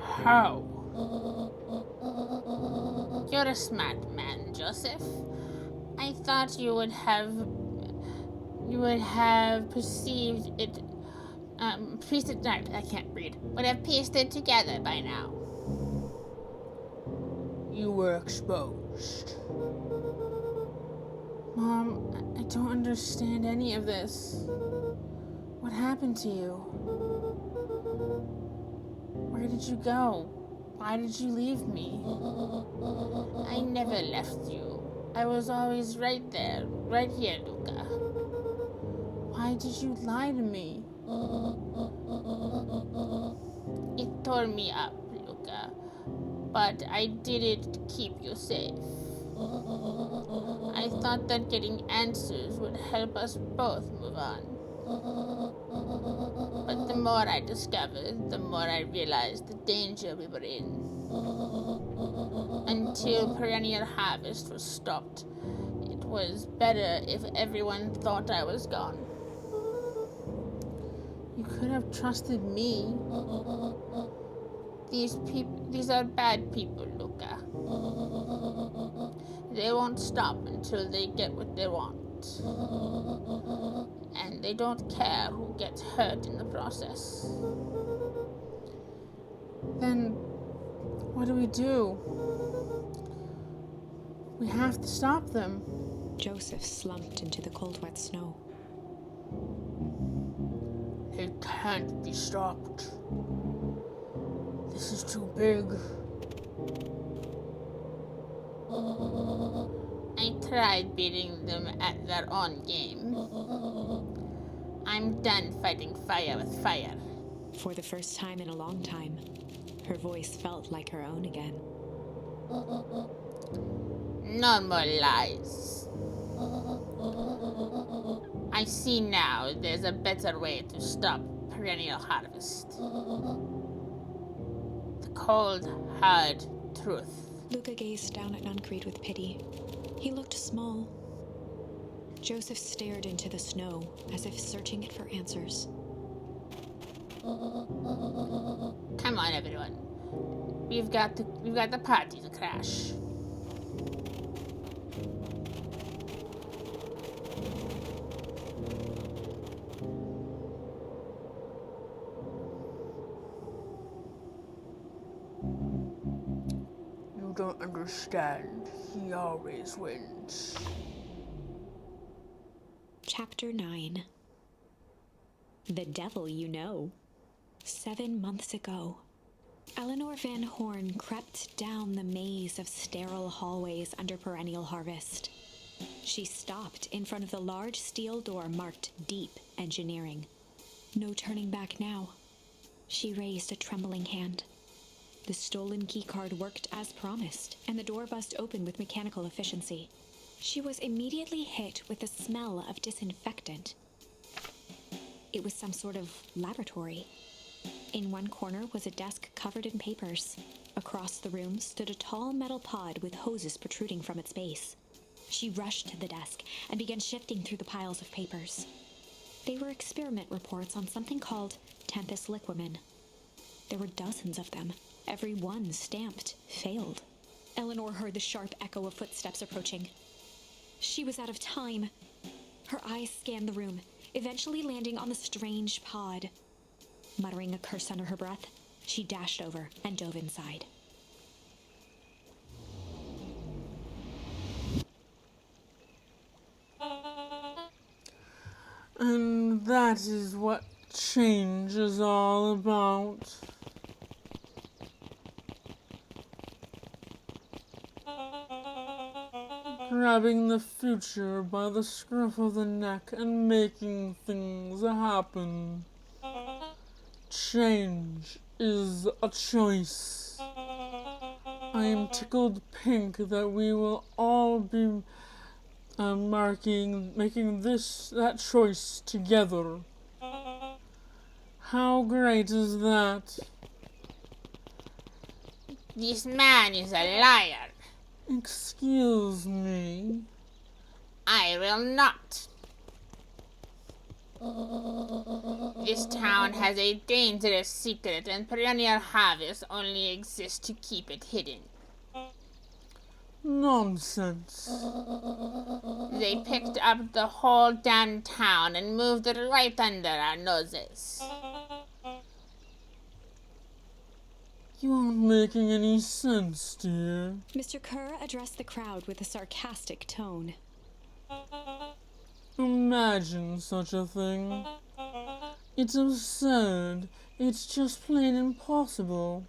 A: How?
E: You're a smart man, Joseph. I thought you would have perceived it, pieced it, no, I can't read, would have pieced it together by now.
A: You were exposed. Mom, I don't understand any of this. What happened to you? Where did you go? Why did you leave me?
E: I never left you. I was always right there, right here, Luca.
A: Why did you lie to me?
E: It tore me up, Luca, but I did it to keep you safe. I thought that getting answers would help us both move on. But the more I discovered, the more I realized the danger we were in. Until perennial harvest was stopped, it was better if everyone thought I was gone.
A: You could have trusted me.
E: These are bad people, Luca. They won't stop until they get what they want. And they don't care who gets hurt in the process.
A: Then, what do we do? We have to stop them.
D: Joseph slumped into the cold, wet snow.
A: It can't be stopped. This is too big.
E: I tried beating them at their own game. I'm done fighting fire with fire.
D: For the first time in a long time, her voice felt like her own again.
E: No more lies. I see now there's a better way to stop perennial harvest. The cold, hard truth.
D: Luca gazed down at Nuncrete with pity. He looked small. Joseph stared into the snow as if searching it for answers.
E: Come on, everyone. We've got the party to crash.
A: You don't understand. He always wins.
D: Chapter 9. The Devil You Know. 7 months ago, Eleanor Van Horn crept down the maze of sterile hallways under perennial harvest. She stopped in front of the large steel door marked Deep Engineering. No turning back now. She raised a trembling hand. The stolen keycard worked as promised, and the door bust open with mechanical efficiency. She was immediately hit with the smell of disinfectant. It was some sort of laboratory. In one corner was a desk covered in papers. Across the room stood a tall metal pod with hoses protruding from its base. She rushed to the desk and began shifting through the piles of papers. They were experiment reports on something called Tempus liquamen. There were dozens of them, every one stamped failed. Eleanor heard the sharp echo of footsteps approaching. She was out of time. Her eyes scanned the room, eventually landing on the strange pod. Muttering a curse under her breath, she dashed over and dove inside.
A: And that is what change is all about. Grabbing the future by the scruff of the neck and making things happen. Change is a choice. I am tickled pink that we will all be making that choice together. How great is that?
E: This man is a liar.
A: Excuse me.
E: I will not. This town has a dangerous secret, and perennial harvests only exist to keep it hidden.
A: Nonsense.
E: They picked up the whole damn town and moved it right under our noses.
A: You aren't making any sense, dear.
D: Mr. Kerr addressed the crowd with a sarcastic tone.
A: Imagine such a thing. It's absurd. It's just plain impossible.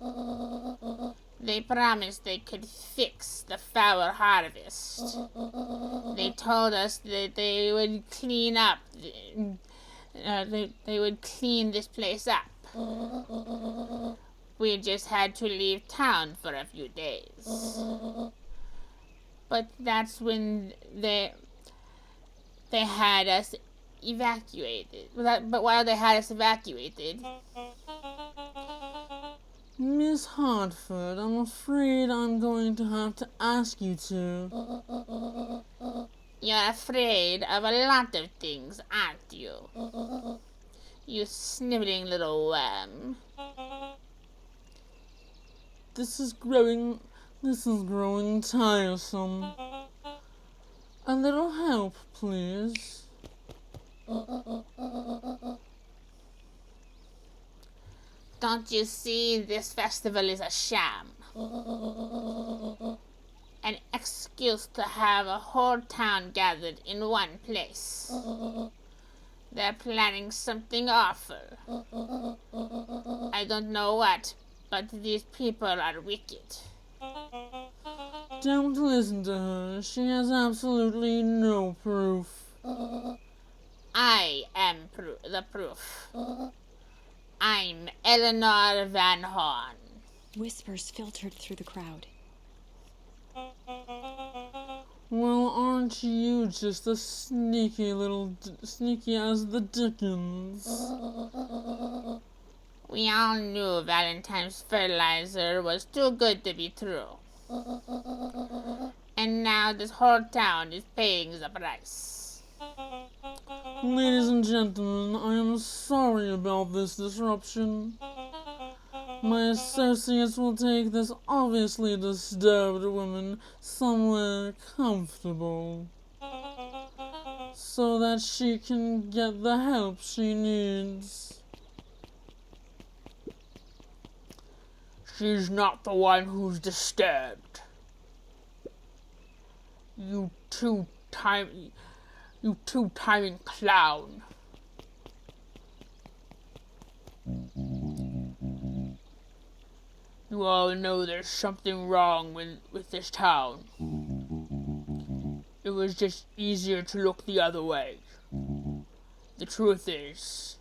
E: They promised they could fix the foul harvest. They told us that they would clean up. They would clean this place up. We just had to leave town for a few days. But that's when they had us evacuated. But while they had us evacuated,
A: Miss Hartford, I'm afraid I'm going to have to ask you to.
E: you're afraid of a lot of things, aren't you? You sniveling little worm.
A: This is growing tiresome. A little help, please.
E: Don't you see this festival is a sham? An excuse to have a whole town gathered in one place. They're planning something awful. I don't know what, but these people are wicked.
A: Don't listen to her. She has absolutely no proof.
E: I am the proof. I'm Eleanor Van Horn.
D: Whispers filtered through the crowd.
A: Well, aren't you just a sneaky as the dickens?
E: We all knew Valentine's fertilizer was too good to be true. And now this whole town is paying the price.
A: Ladies and gentlemen, I am sorry about this disruption. My associates will take this obviously disturbed woman somewhere comfortable, so that she can get the help she needs.
E: She's not the one who's disturbed. You two-timing clown. You all know there's something wrong with this town. It was just easier to look the other way. The truth is,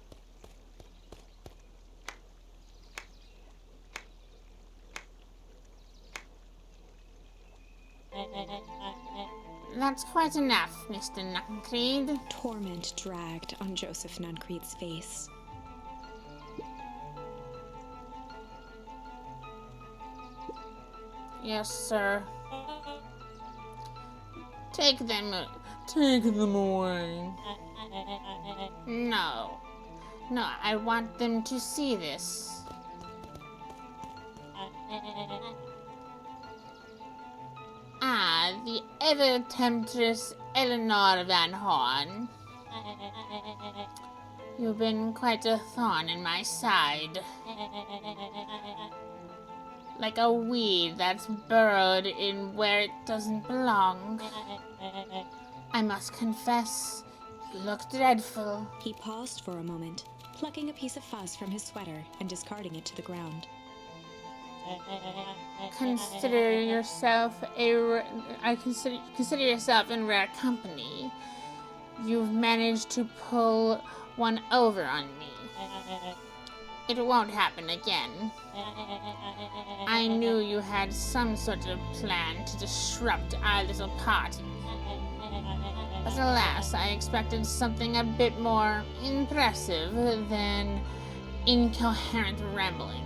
E: that's quite enough, Mr. Nuncreed.
D: Torment dragged on Joseph Nuncreed's face.
E: Yes, sir. Take them.
A: Take them away.
E: No. No, I want them to see this. The ever-temptress Eleanor Van Horn. You've been quite a thorn in my side. Like a weed that's burrowed in where it doesn't belong. I must confess, you look dreadful.
D: He paused for a moment, plucking a piece of fuzz from his sweater and discarding it to the ground.
E: Consider yourself consider yourself in rare company. You've managed to pull one over on me. It won't happen again. I knew you had some sort of plan to disrupt our little party. But alas, I expected something a bit more impressive than incoherent rambling.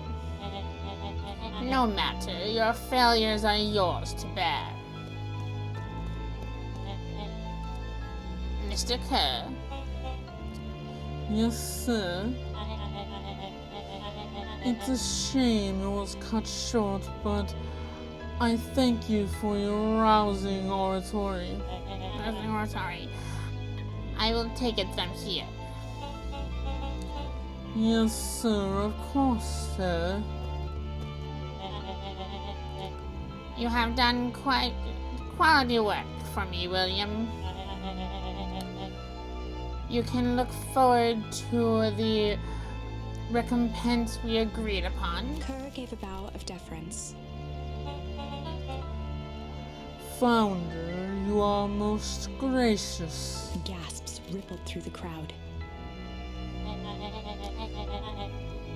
E: No matter, your failures are yours to bear. Mr. Kerr.
A: Yes, sir. It's a shame it was cut short, but I thank you for your rousing oratory.
E: Sorry. I will take it from here.
A: Yes, sir, of course, sir.
E: You have done quite quality work for me, William. You can look forward to the recompense we agreed upon.
D: Kerr gave a bow of deference.
A: Founder, you are most gracious.
D: Gasps rippled through the crowd.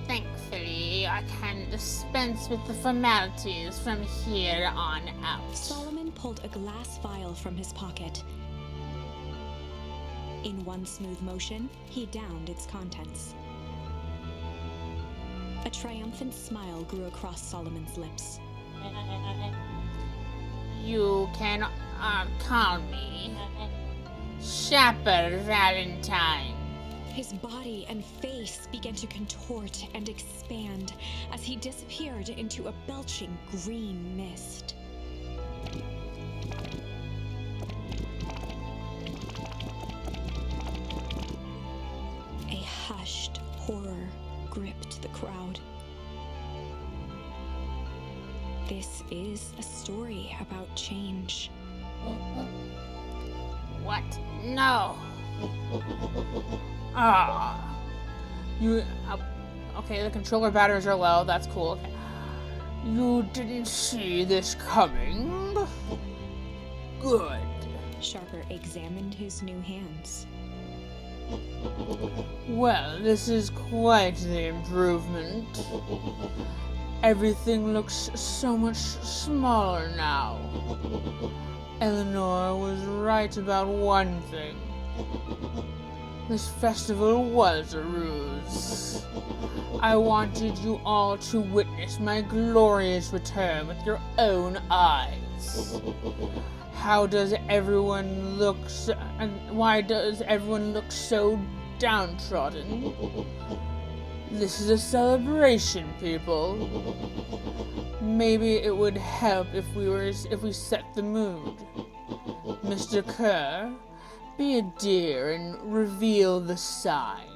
E: Thankfully, I can dispense with the formalities from here on out.
D: Solomon pulled a glass vial from his pocket. In one smooth motion, he downed its contents. A triumphant smile grew across Solomon's lips.
E: You can call me Shapper Valentine.
D: His body and face began to contort and expand as he disappeared into a belching green mist. A hushed horror gripped the crowd. This is a story about change.
E: What? No. Ah.
A: You,
E: Okay, the controller batteries are low. That's cool. Okay.
A: you didn't see this coming? Good.
D: Sharper examined his new hands.
A: Well, this is quite the improvement. Everything looks so much smaller now. Eleanor was right about one thing. This festival was a ruse. I wanted you all to witness my glorious return with your own eyes. How does everyone look why does everyone look so downtrodden? This is a celebration, people. Maybe it would help if we set the mood. Mr. Kerr, be a dear and reveal the sign.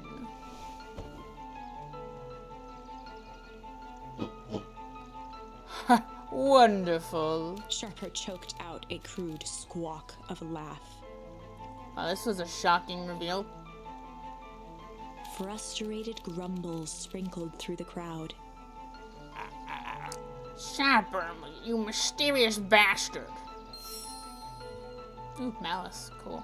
A: Ha! Wonderful.
D: Sharper choked out a crude squawk of a laugh.
A: Oh, this was a shocking reveal.
D: Frustrated grumbles sprinkled through the crowd.
E: Sharper, you mysterious bastard.
A: Ooh, malice. Cool.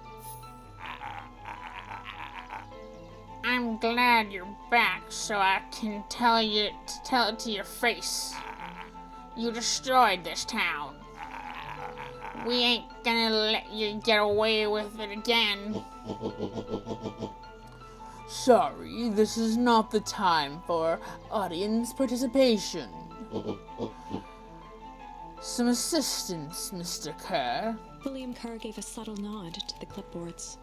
E: I'm glad you're back so I can tell it to your face. You destroyed this town. We ain't gonna let you get away with it again.
A: Sorry, this is not the time for audience participation. Some assistance, Mr. Kerr.
D: William Kerr gave a subtle nod to the clipboards.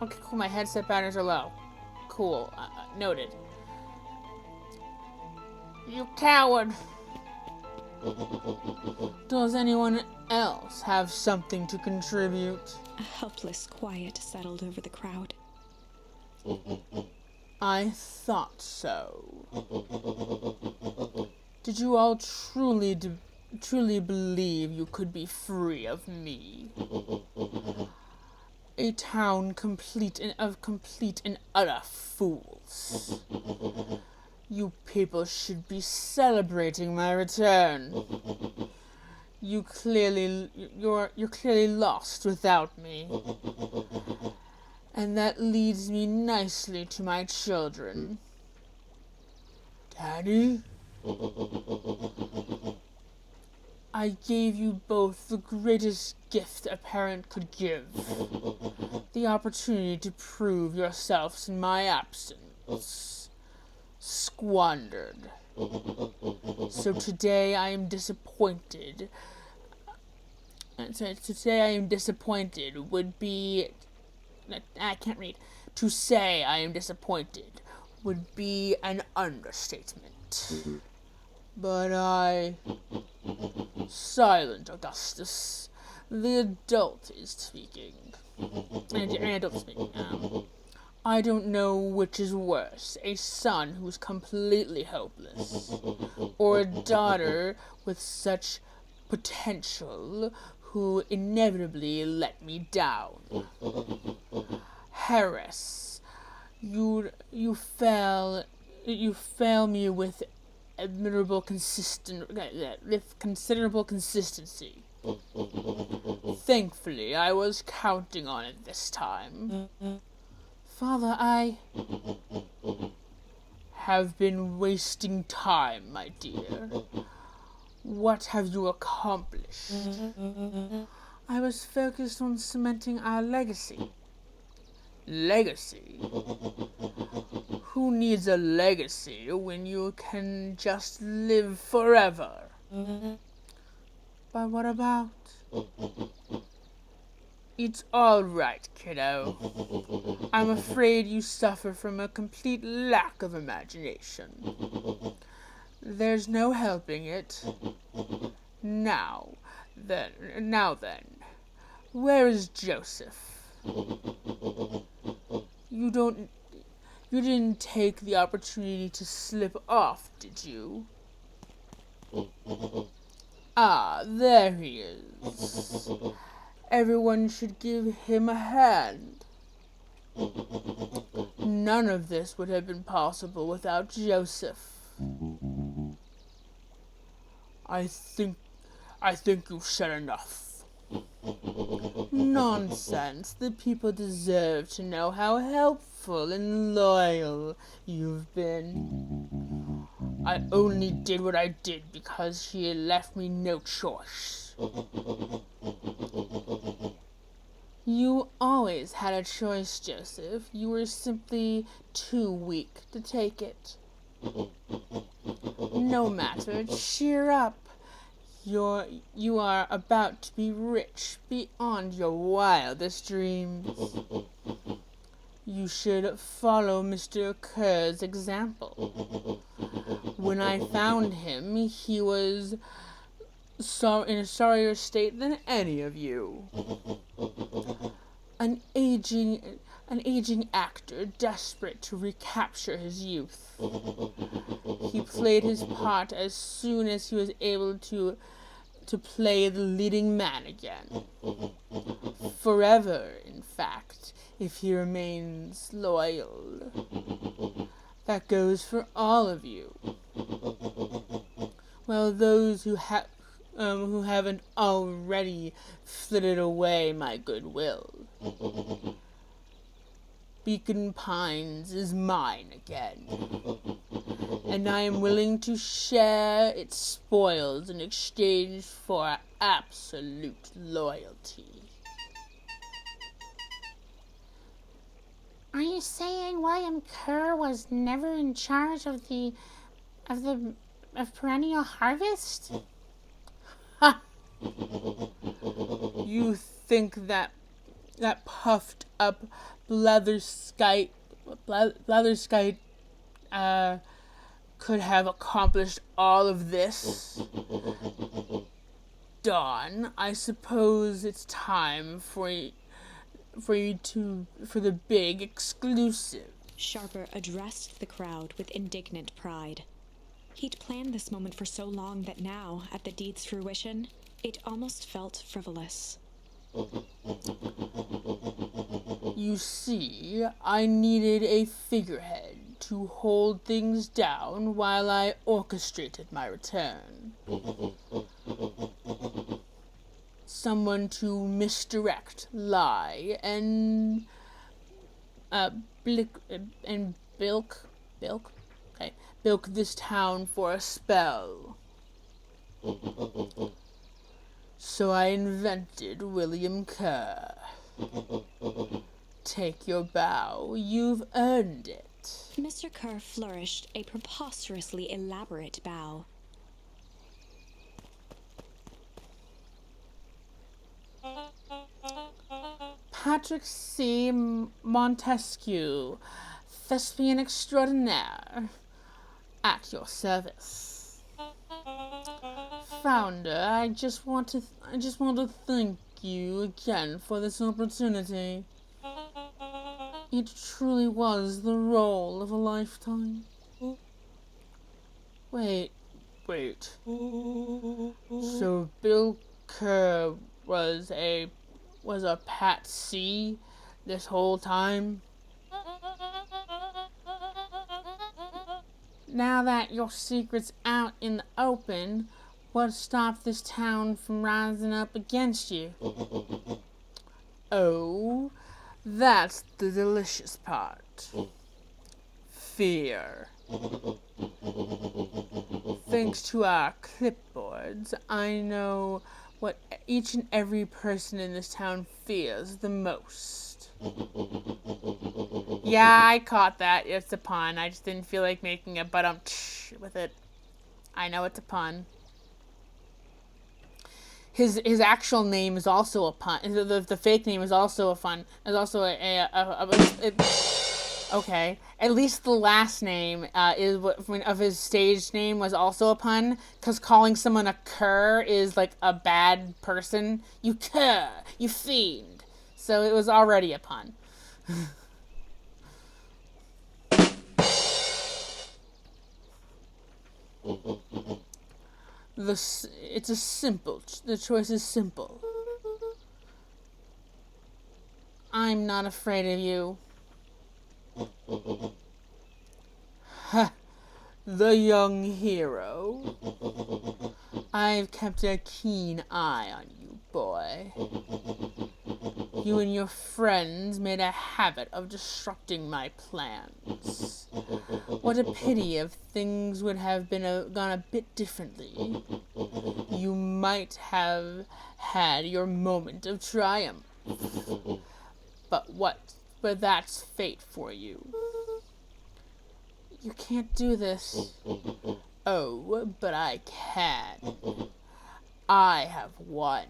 A: Okay, cool. My headset batteries are low. Cool. Noted.
E: You coward.
A: Does anyone else have something to contribute?
D: A helpless quiet settled over the crowd.
A: I thought so. Did you all truly believe you could be free of me? A town complete and utter fools. You people should be celebrating my return. You're clearly lost without me. And that leads me nicely to my children. Daddy? I gave you both the greatest gift a parent could give. The opportunity to prove yourselves in my absence. Squandered. So today I am disappointed. Would be... I can't read. To say I am disappointed would be an understatement. But Silent Augustus. The adult is speaking. An adult speaking. I don't know which is worse, a son who's completely hopeless, or a daughter with such potential who inevitably let me down. Harris, you fail me with considerable consistency. Thankfully, I was counting on it this time. Father, I have been wasting time, my dear. What have you accomplished? I was focused on cementing our legacy. Legacy? Who needs a legacy when you can just live forever? But what about? It's all right, kiddo. I'm afraid you suffer from a complete lack of imagination. There's no helping it. Now then, where is Joseph? You didn't take the opportunity to slip off, did you? Ah, there he is. Everyone should give him a hand. None of this would have been possible without Joseph. I think you've said enough. Nonsense. The people deserve to know how helpful and loyal you've been. I only did what I did because she had left me no choice. You always had a choice, Joseph. You were simply too weak to take it. No matter, cheer up. You are about to be rich beyond your wildest dreams. You should follow Mr. Kerr's example. When I found him, he was in a sorrier state than any of you. An aging actor desperate to recapture his youth. He played his part as soon as he was able to play the leading man again. Forever, in fact, if he remains loyal. That goes for all of you. Well, those who haven't already flitted away my goodwill. Beacon Pines is mine again, and I am willing to share its spoils in exchange for absolute loyalty.
E: Are you saying William Kerr was never in charge of perennial harvest?
A: Ha! You think that puffed up blatherskite could have accomplished all of this? done, I suppose it's time for the big exclusive.
D: Sharper addressed the crowd with indignant pride. He'd planned this moment for so long that now, at the deed's fruition, it almost felt frivolous.
A: You see, I needed a figurehead to hold things down while I orchestrated my return. Someone to misdirect, lie, and bilk this town for a spell. So I invented William Kerr. Take your bow, you've earned it.
D: Mr. Kerr flourished a preposterously elaborate bow.
A: Patrick C. Montesquieu, thespian extraordinaire, at your service. Founder, I just want to thank you again for this opportunity. It truly was the role of a lifetime. Wait. So Bill Kerr was a Pat C this whole time? Now that your secret's out in the open, what stopped this town from rising up against you? Oh, that's the delicious part. Fear. Thanks to our clipboards, I know what each and every person in this town fears the most. Yeah, I caught that. It's a pun. I just didn't feel like making a with it. I know it's a pun. His actual name is also a pun. The fake name is also a fun. Is also okay. At least the last name of his stage name was also a pun, because calling someone a cur is like a bad person. You cur, you fiend. So it was already a pun. The choice is simple. I'm not afraid of you. Ha! The young hero. I've kept a keen eye on you, boy. You and your friends made a habit of disrupting my plans. What a pity if things would have gone a bit differently. You might have had your moment of triumph. But that's fate for you. You can't do this. Oh, but I can. I have won.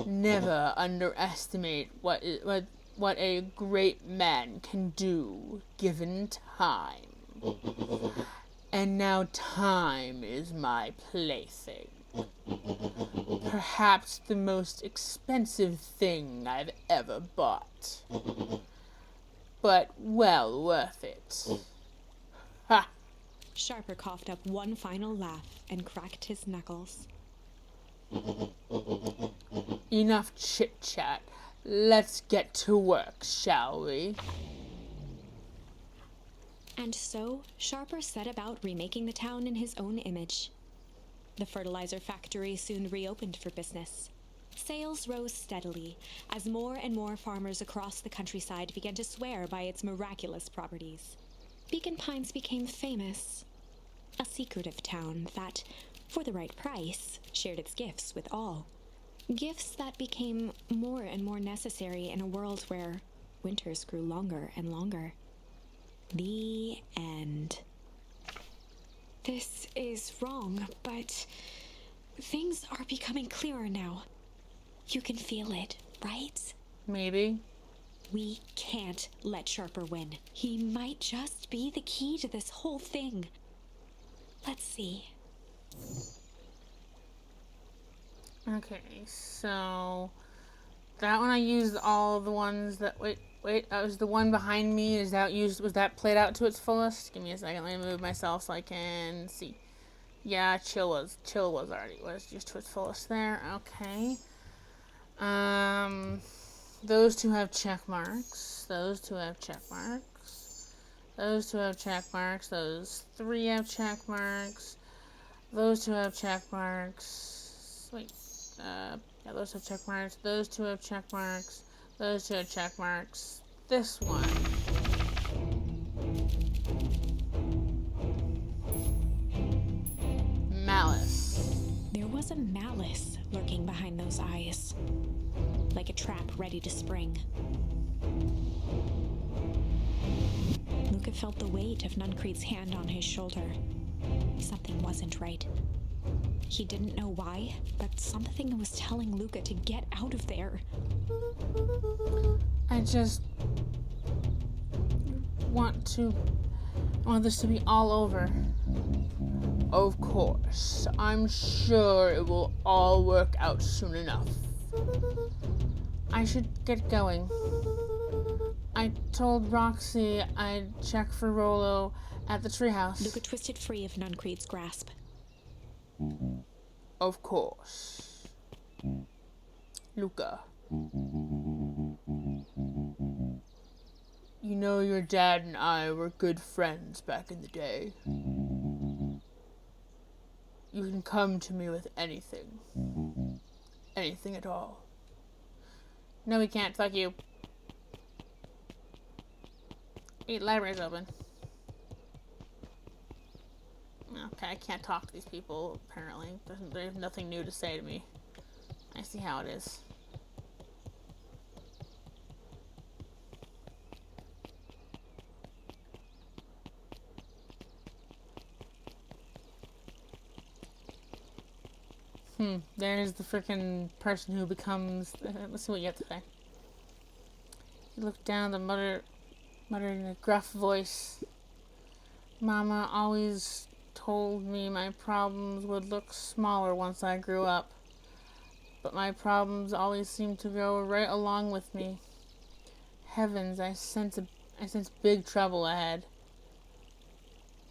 A: Never underestimate what a great man can do given time. And now time is my plaything. Perhaps the most expensive thing I've ever bought. But well worth it. Ha!
D: Sharper coughed up one final laugh and cracked his knuckles.
A: Enough chit-chat. Let's get to work, shall we?
D: And so, Sharper set about remaking the town in his own image. The fertilizer factory soon reopened for business. Sales rose steadily as more and more farmers across the countryside began to swear by its miraculous properties. Beacon Pines became famous, a secretive town that, for the right price, shared its gifts with all. Gifts that became more and more necessary in a world where winters grew longer and longer. The end. This is wrong, but things are becoming clearer now. You can feel it, right?
A: Maybe.
D: We can't let Sharper win. He might just be the key to this whole thing. Let's see.
A: Okay, so that one I used all the ones that that was the one behind me. Is that used? Was that played out to its fullest? Give me a second. Let me move myself so I can see. Yeah, chill was used to its fullest there. Okay. Those two have check marks. Those two have check marks. Those two have check marks. Those three have check marks. Those two have check marks. Wait. Yeah, those have check marks. Those two have check marks. Those two have check marks. This one. Malice.
D: There was a malice lurking behind those eyes, like a trap ready to spring. Luca felt the weight of Nuncreed's hand on his shoulder. Something wasn't right. He didn't know why, but something was telling Luca to get out of there.
A: I just want this to be all over. Of course. I'm sure it will all work out soon enough. I should get going. I told Roxy I'd check for Rolo at the treehouse.
D: Luca twisted free of Nuncreed's grasp.
A: Of course. Luca. You know your dad and I were good friends back in the day. You can come to me with anything. Anything at all. No, we can't. Fuck you. Hey, library's open. Okay, I can't talk to these people, apparently. There's nothing new to say to me. I see how it is. There's the frickin' person who becomes... let's see what you have to say. He looked down and muttered in a gruff voice. Mama always told me my problems would look smaller once I grew up. But my problems always seem to go right along with me. Heavens, I sense big trouble ahead.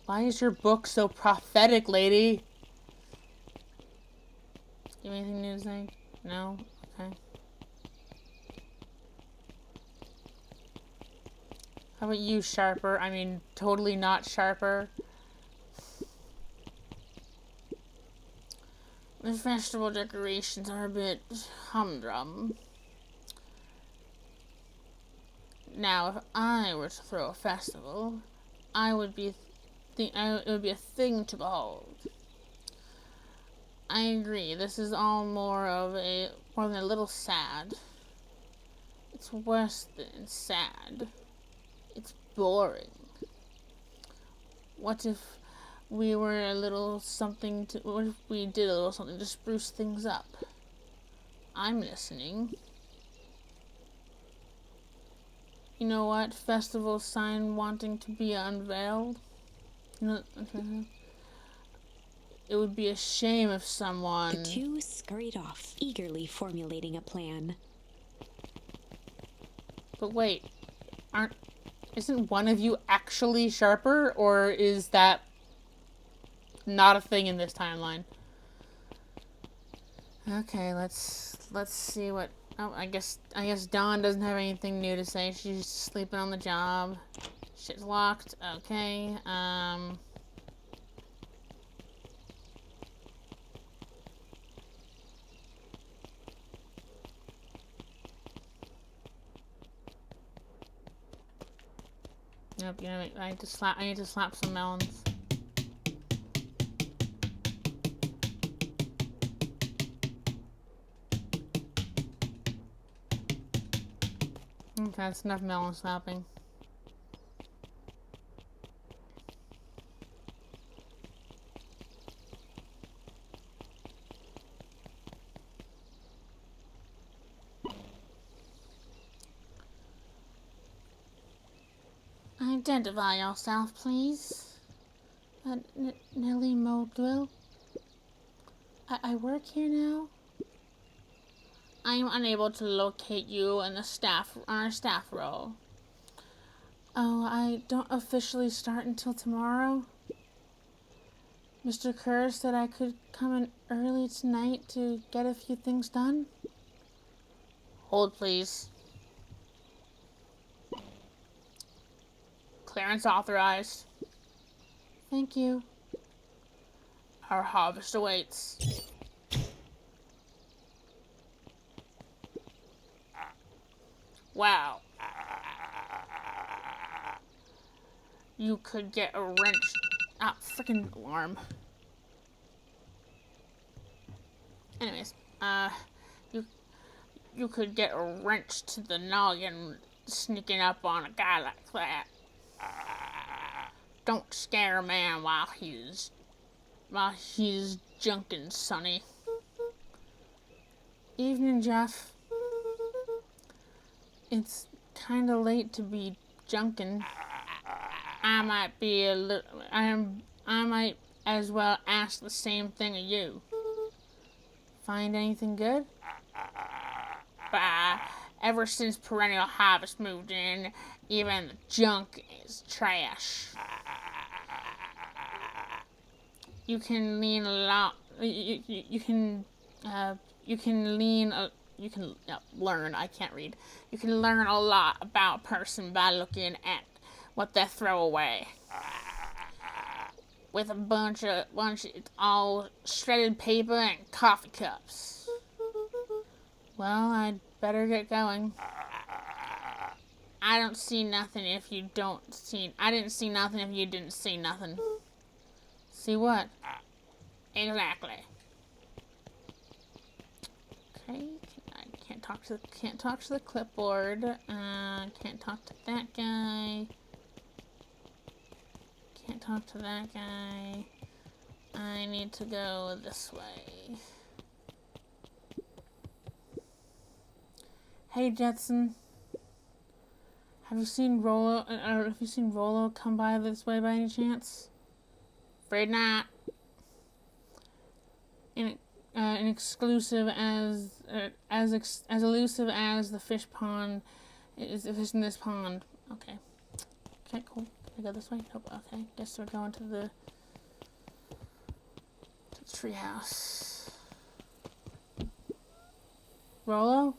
A: Why is your book so prophetic, lady? You have anything new to say? No? Okay. How about you, Sharper? I mean, totally not Sharper. The vegetable decorations are a bit humdrum. Now, if I were to throw a festival, it would be a thing to behold. I agree. This is all more than a little sad. It's worse than sad. It's boring. What if we did a little something to spruce things up? I'm listening. You know what? Festival sign wanting to be unveiled. It would be a shame if someone...
D: The two scurried off, eagerly formulating a plan.
A: But wait, isn't one of you actually Sharper, or is that not a thing in this timeline? Okay, let's see what... Oh, I guess Dawn doesn't have anything new to say. She's sleeping on the job. Shit's locked. Okay, Nope, you know, I need to slap some melons. Okay, that's enough melon slapping. Identify yourself, please. Nellie Moldwell. I work here now.
E: I'm unable to locate you in the staff on our staff roll.
A: Oh, I don't officially start until tomorrow. Mr. Kerr said I could come in early tonight to get a few things done.
E: Hold, please. Clearance authorized.
A: Thank you.
E: Our harvest awaits. Wow. You could get a wrench. Ah, freaking alarm. Anyways, you could get a wrench to the noggin sneaking up on a guy like that. Don't scare a man while he's junkin', Sonny.
A: Evening, Jeff. It's kind of late to be junkin'.
E: I might as well ask the same thing of you.
A: Find anything good?
E: Bah, ever since Perennial Harvest moved in, even the junk is trash. You can lean a lot. You can learn. I can't read. You can learn a lot about a person by looking at what they throw away. With a bunch of it's all shredded paper and coffee cups.
A: Well, I'd better get going.
E: I didn't see nothing if you didn't see nothing.
A: See what?
E: Exactly.
A: Okay, I can't talk to the clipboard. Can't talk to that guy. Can't talk to that guy. I need to go this way. Hey, Jetson. Have you seen Rolo come by this way by any chance?
E: Afraid not.
A: An exclusive as elusive as the fish pond is the fish in this pond. Okay. Okay, cool. Can I go this way? Nope. Okay. Guess we're going to the treehouse. Rolo?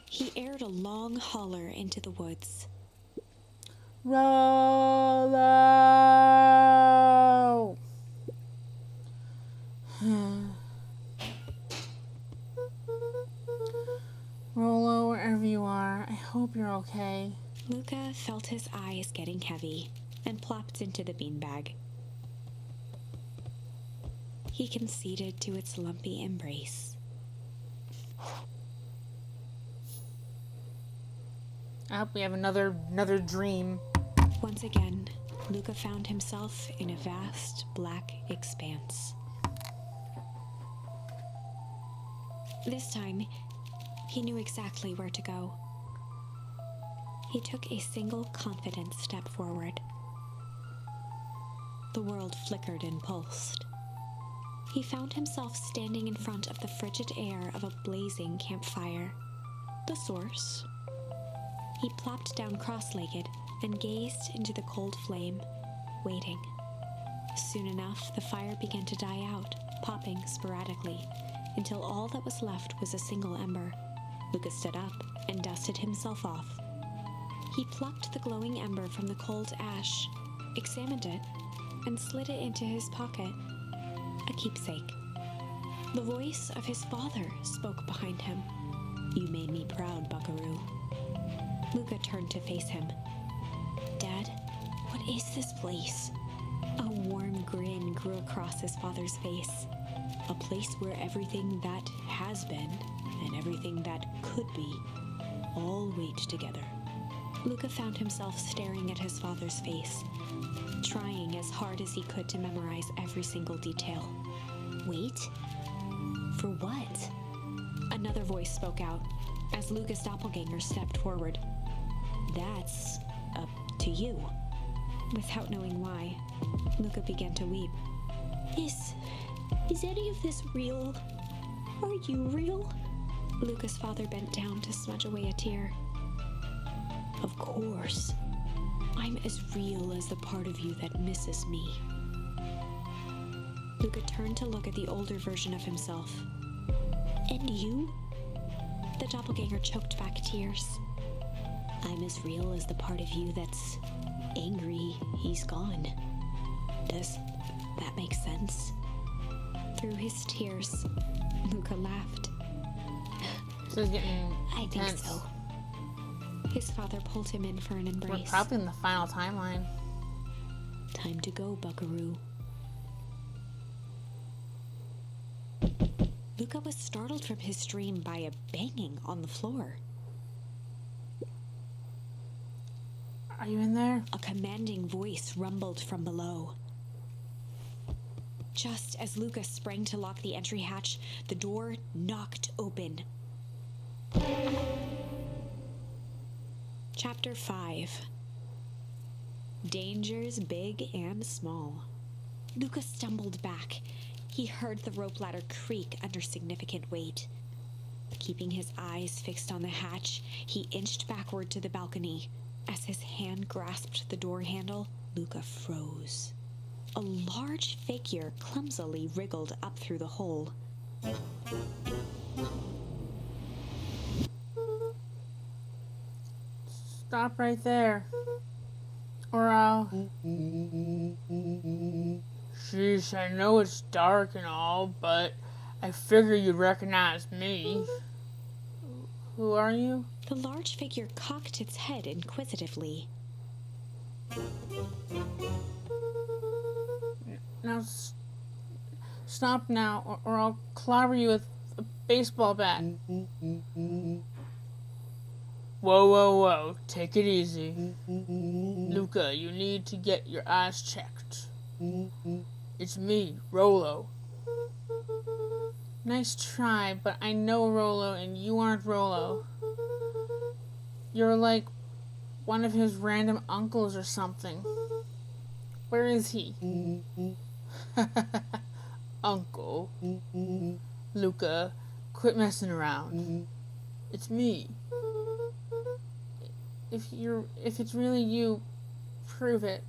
D: He aired a long holler into the woods.
A: Rolo! Rolo, wherever you are, I hope you're okay.
D: Luca felt his eyes getting heavy and plopped into the beanbag. He conceded to its lumpy embrace.
A: I hope we have another dream.
D: Once again, Luca found himself in a vast black expanse. This time, he knew exactly where to go. He took a single confident step forward. The world flickered and pulsed. He found himself standing in front of the frigid air of a blazing campfire. The source. He plopped down cross-legged and gazed into the cold flame, waiting. Soon enough, the fire began to die out, popping sporadically, until all that was left was a single ember. Luca stood up and dusted himself off. He plucked the glowing ember from the cold ash, examined it, and slid it into his pocket. A keepsake. The voice of his father spoke behind him. "You made me proud, Buckaroo." Luca turned to face him. "Dad, what is this place?" A warm grin grew across his father's face. "A place where everything that has been and everything that could be all wait together." Luca found himself staring at his father's face, trying as hard as he could to memorize every single detail. Wait? For what? Another voice spoke out as Luca's doppelganger stepped forward. "That's up to you." Without knowing why, Luca began to weep. Is any of this real? Are you real? Luca's father bent down to smudge away a tear. Of course. I'm as real as the part of you that misses me. Luca turned to look at the older version of himself. And you? The doppelganger choked back tears. I'm as real as the part of you that's angry he's gone. Does that make sense? Through his tears, Luca laughed.
A: This is getting
D: I think
A: intense.
D: so. His father pulled him in for an
A: We're
D: embrace.
A: probably in the final timeline.
D: Time to go, buckaroo. Luca was startled from his dream by a banging on the floor.
A: Are you in there?
D: A commanding voice rumbled from below. Just as Luca sprang to lock the entry hatch, the door knocked open. Chapter 5. Dangers big and small. Luca stumbled back. He heard the rope ladder creak under significant weight. Keeping his eyes fixed on the hatch, he inched backward to the balcony. As his hand grasped the door handle, Luca froze. A large figure clumsily wriggled up through the hole.
A: Stop right there. Or I'll... Sheesh, I know it's dark and all, but I figure you'd recognize me. Who are you?
D: The large figure cocked its head inquisitively.
A: Now, stop now, or I'll clobber you with a baseball bat. Whoa, whoa, whoa. Take it easy. Luca, you need to get your eyes checked. It's me, Rolo. Nice try, but I know Rolo and you aren't Rolo. You're like one of his random uncles or something. Where is he? Uncle. Luca, quit messing around. It's me. If it's really you, prove it.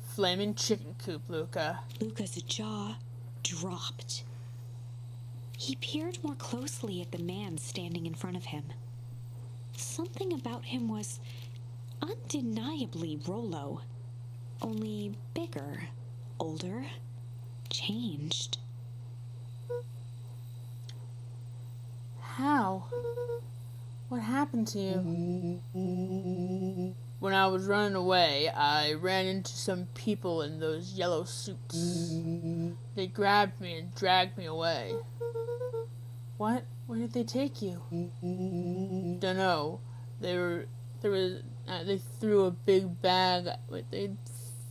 A: Flamin' chicken coop, Luca.
D: Luca's jaw dropped. He peered more closely at the man standing in front of him. Something about him was undeniably Rolo, only bigger, older, changed.
A: How? What happened to you? When I was running away, I ran into some people in those yellow suits. They grabbed me and dragged me away. What? Where did they take you? Dunno. They threw a big bag. They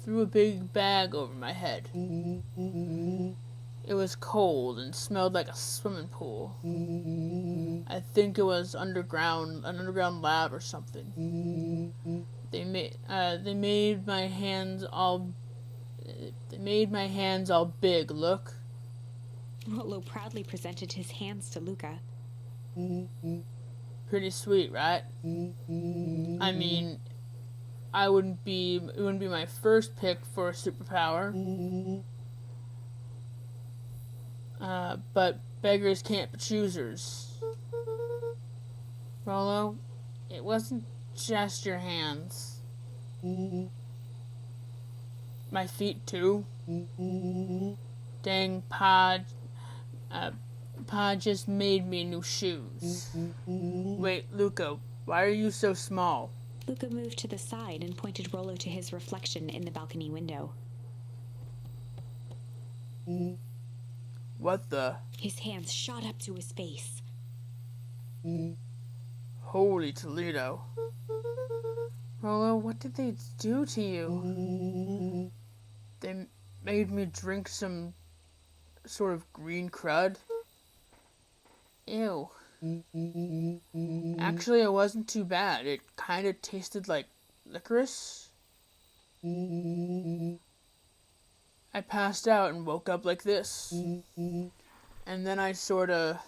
A: threw a big bag over my head. It was cold and smelled like a swimming pool. I think it was an underground lab or something. They made my hands all big. Look.
D: Rolo proudly presented his hands to Luca.
A: Pretty sweet, right? I mean, it wouldn't be my first pick for a superpower. But beggars can't be choosers. Rolo, it wasn't just your hands. My feet too. Dang, Pa just made me new shoes. Wait, Luca, why are you so small?
D: Luca moved to the side and pointed Rolo to his reflection in the balcony window.
A: What the?
D: His hands shot up to his face.
A: Holy Toledo. Rolo, what did they do to you? They made me drink some sort of green crud. Ew. Actually, it wasn't too bad. It kind of tasted like licorice. I passed out and woke up like this. And And then I sorta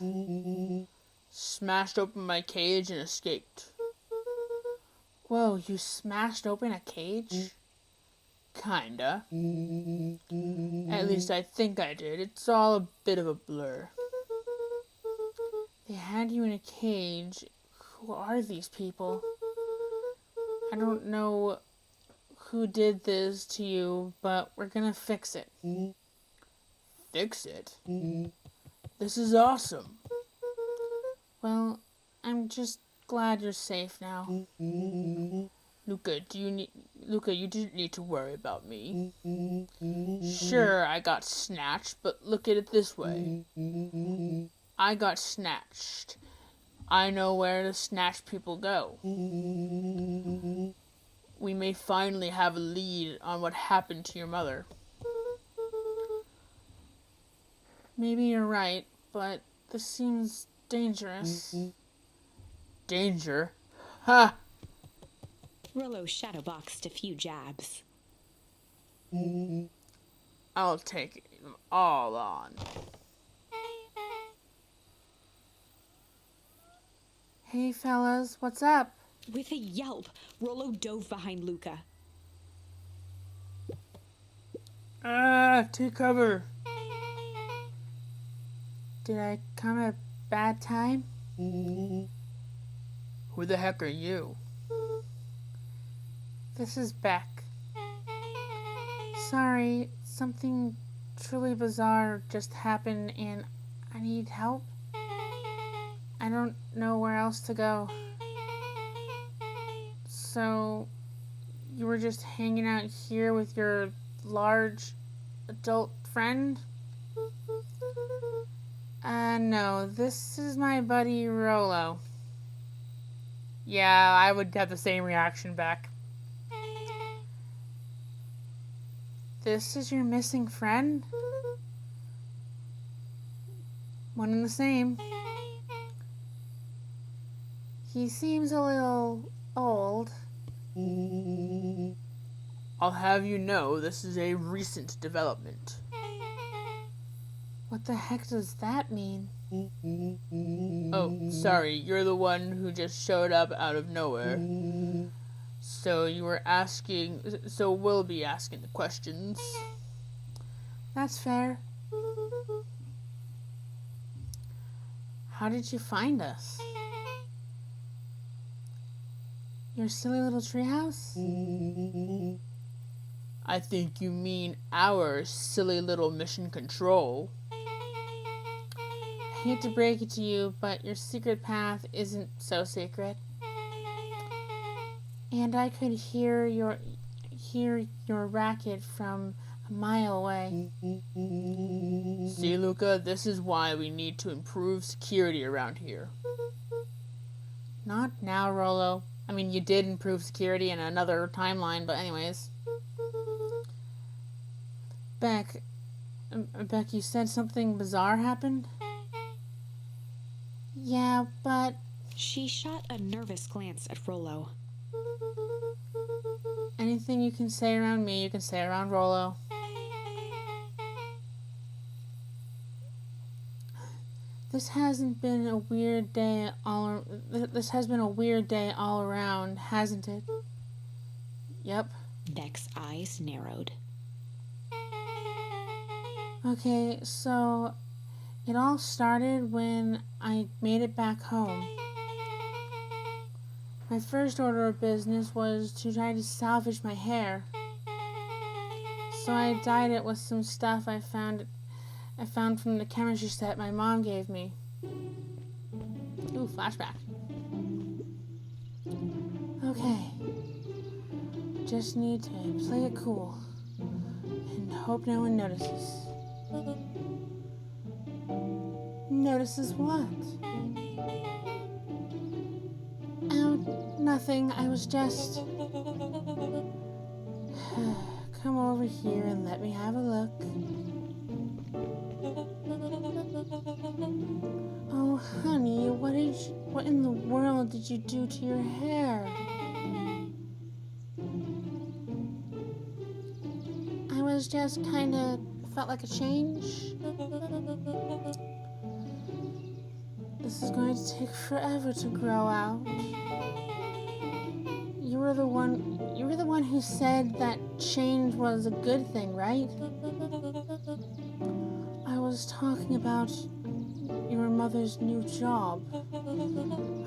A: smashed open my cage and escaped. Whoa, you smashed open a cage? Kinda. At least I think I did. It's all a bit of a blur. They had you in a cage. Who are these people? I don't know who did this to you, but we're gonna fix it. Fix it? This is awesome. Well, I'm just glad you're safe now. Luca, you didn't need to worry about me. Sure, I got snatched, but look at it this way. I got snatched. I know where the snatched people go. We may finally have a lead on what happened to your mother. Maybe you're right, but this seems dangerous. Danger? Ha!
D: Rollo shadowboxed a few jabs.
A: I'll take them all on. Hey fellas, what's up?
D: With a yelp, Rollo dove behind Luca.
A: Take cover. Did I come at a bad time? Who the heck are you? This is Beck. Sorry, something truly bizarre just happened and I need help. I don't know where else to go. So, you were just hanging out here with your large adult friend? No, this is my buddy Rollo. Yeah, I would have the same reaction back. This is your missing friend? One and the same. He seems a little old. I'll have you know this is a recent development. What the heck does that mean? Oh, sorry, you're the one who just showed up out of nowhere. So we'll be asking the questions. That's fair. How did you find us? Your silly little treehouse? I think you mean our silly little mission control. I hate to break it to you, but your secret path isn't so secret. And I could hear your racket from a mile away. See, Luca, this is why we need to improve security around here. Not now, Rollo. I mean, you did improve security in another timeline, but anyways. Beck, you said something bizarre happened? Yeah, but...
D: She shot a nervous glance at Rollo.
A: Anything you can say around me, you can say around Rollo. This has been a weird day all around, hasn't it? Yep.
D: Beck's eyes narrowed.
A: Okay, so it all started when I made it back home. My first order of business was to try to salvage my hair. So I dyed it with some stuff I found from the chemistry set my mom gave me. Ooh, flashback. Okay. Just need to play it cool and hope no one notices. Notices what? Oh, nothing. I was just... Come over here and let me have a look. Oh, honey, what in the world did you do to your hair? I was just kinda felt like a change. This is going to take forever to grow out. You were the one who said that change was a good thing, right? I was talking about your mother's new job.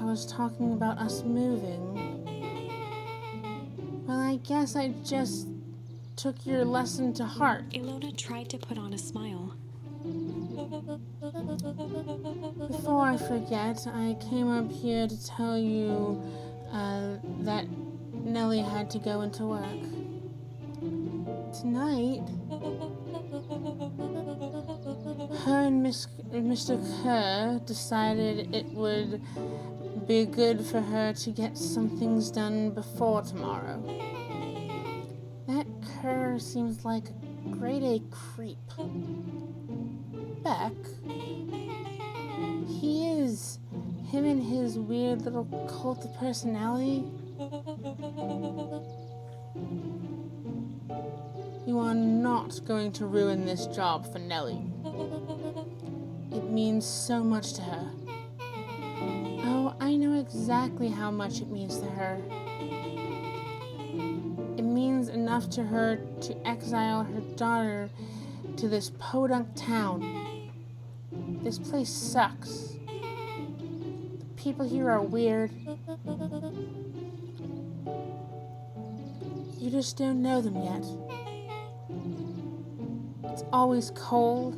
A: I was talking about us moving. Well, I guess I just took your lesson to heart.
D: Ilona tried to put on a smile.
A: Before I forget, I came up here to tell you that Nellie had to go into work. Tonight, her and Mr. Kerr decided it would be good for her to get some things done before tomorrow. That Kerr seems like a grade A creep. Beck? He is. Him and his weird little cult of personality. You are not going to ruin this job for Nellie. It means so much to her. Oh, I know exactly how much it means to her. It means enough to her to exile her daughter to this podunk town. This place sucks. The people here are weird. You just don't know them yet. It's always cold.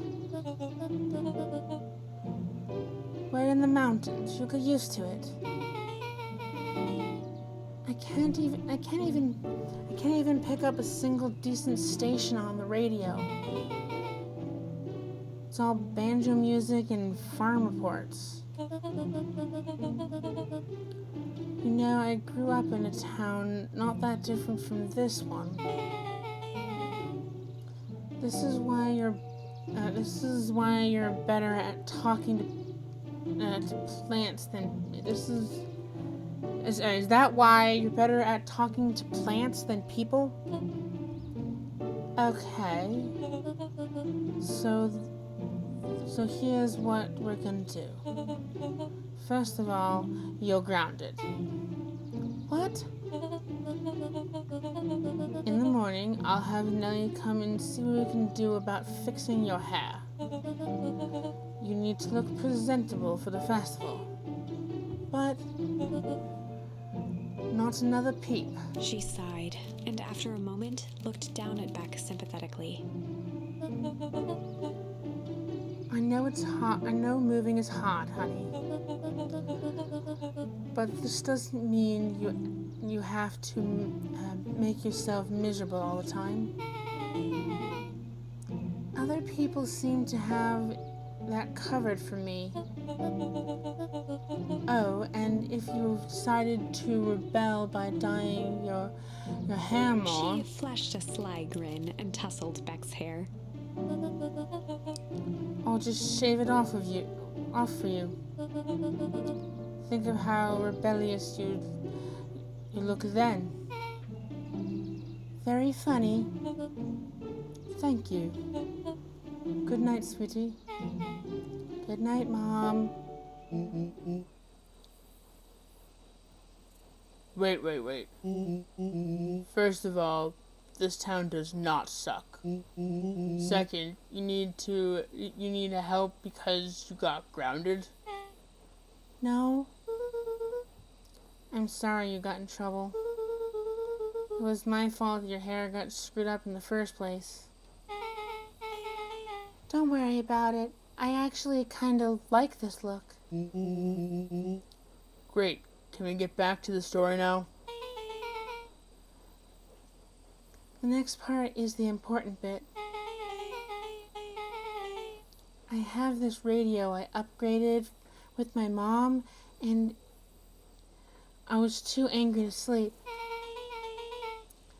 A: We're in the mountains. You'll get used to it. I can't even pick up a single decent station on the radio. It's all banjo music and farm reports. You know, I grew up in a town not that different from this one. This is why you're better at talking to plants than is that why you're better at talking to plants than people? Okay. So here's what we're gonna do. First of all, you're grounded. What? In the morning, I'll have Nellie come and see what we can do about fixing your hair. You need to look presentable for the festival. But not another peep.
D: She sighed, and after a moment, looked down at Beck sympathetically.
A: I know it's hot. I know moving is hard, honey. But this doesn't mean you have to make yourself miserable all the time. Other people seem to have that covered for me. Oh, and if you've decided to rebel by dyeing your hair more...
D: She flashed a sly grin and tousled Beck's hair.
A: I'll just shave it off for you. Think of how rebellious you look then. Very funny. Thank you. Good night, sweetie. Good night, Mom. Wait. First of all, this town does not suck. Second, you need help because you got grounded? No. I'm sorry you got in trouble. It was my fault your hair got screwed up in the first place. Don't worry about it. I actually kind of like this look. Great. Can we get back to the story now? The next part is the important bit. I have this radio I upgraded with my mom, and I was too angry to sleep.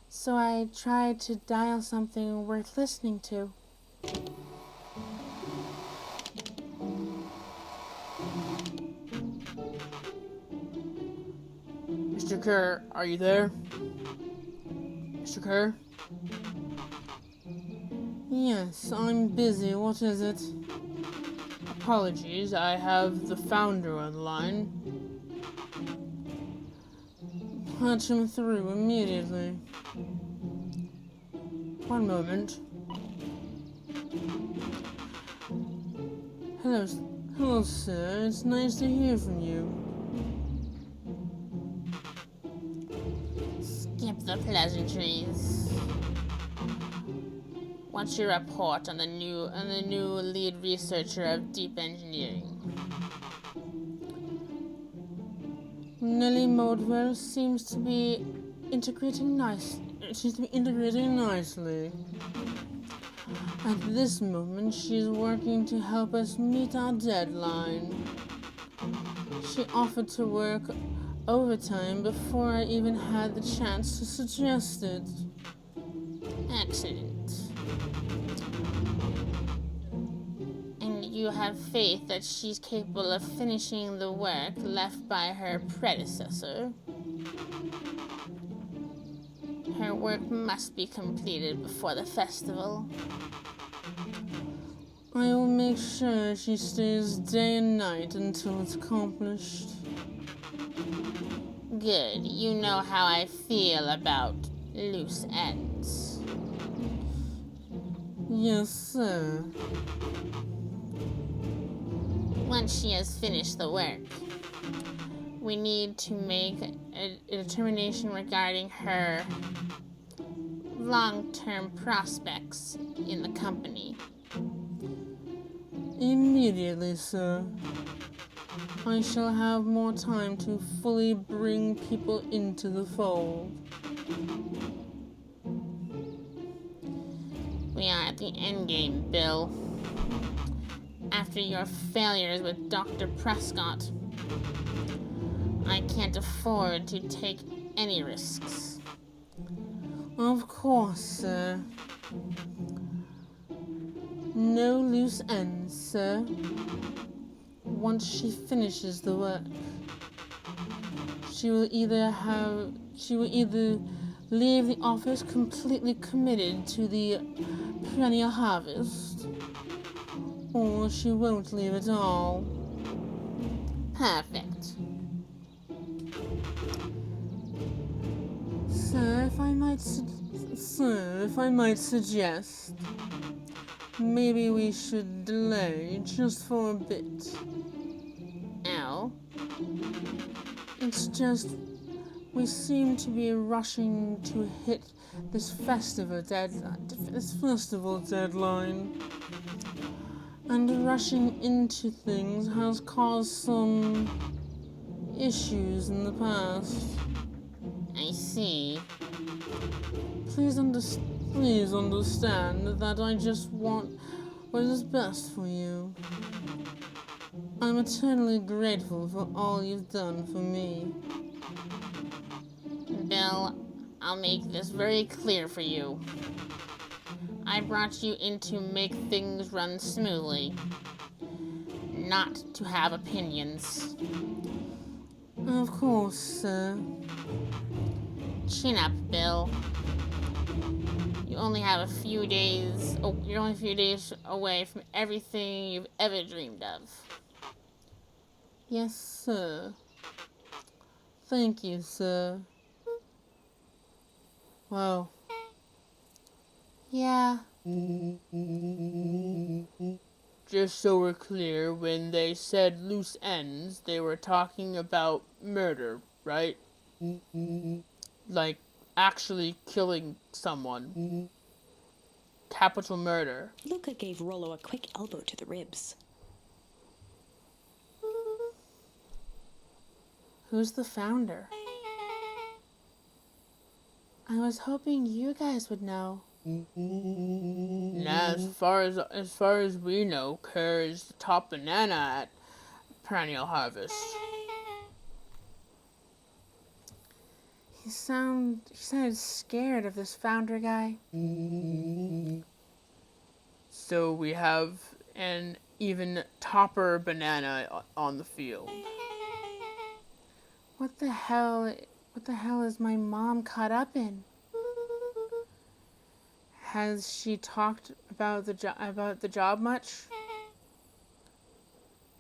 A: So I tried to dial something worth listening to. Mr. Kerr, are you there? Mr. Kerr? Yes, I'm busy. What is it? apologies. I have the founder on the line. Patch him through immediately. One moment. Hello, sir. It's nice to hear from you.
E: Skip the pleasantries. What's your report on the new lead researcher of deep engineering?
A: Nellie Modwell seems to be integrating nicely. At this moment, she's working to help us meet our deadline. She offered to work overtime before I even had the chance to suggest it.
E: Excellent. And you have faith that she's capable of finishing the work left by her predecessor? Her work must be completed before the festival.
A: I will make sure she stays day and night until it's accomplished.
E: Good. You know how I feel about loose ends.
A: Yes, sir.
E: Once she has finished the work, we need to make a determination regarding her long-term prospects in the company.
A: Immediately, sir. I shall have more time to fully bring people into the fold.
E: We are at the endgame, Bill. After your failures with Dr. Prescott, I can't afford to take any risks.
A: Of course, sir. No loose ends, sir. Once she finishes the work, she will either leave the office completely committed to the perennial harvest, or she won't leave at all.
E: Perfect.
A: Sir, if I might suggest, maybe we should delay just for a bit.
E: Oh?
A: It's just, we seem to be rushing to hit this festival deadline. And rushing into things has caused some issues in the past.
E: I see.
A: Please understand that I just want what is best for you. I'm eternally grateful for all you've done for me.
E: Bill, I'll make this very clear for you. I brought you in to make things run smoothly, not to have opinions.
A: Of course, sir.
E: Chin up, Bill. You're only a few days away from everything you've ever dreamed of.
A: Yes, sir. Thank you, sir. Wow.
E: Yeah.
A: Just so we're clear, when they said loose ends, they were talking about murder, right? Like, actually killing someone. Capital murder.
D: Luca gave Rollo a quick elbow to the ribs.
A: Who's the founder? I was hoping you guys would know. Nah, as far as we know, Kerr is the top banana at Perennial Harvest. He sounded scared of this founder guy. So we have an even topper banana on the field. What the hell is my mom caught up in? Has she talked about the job much?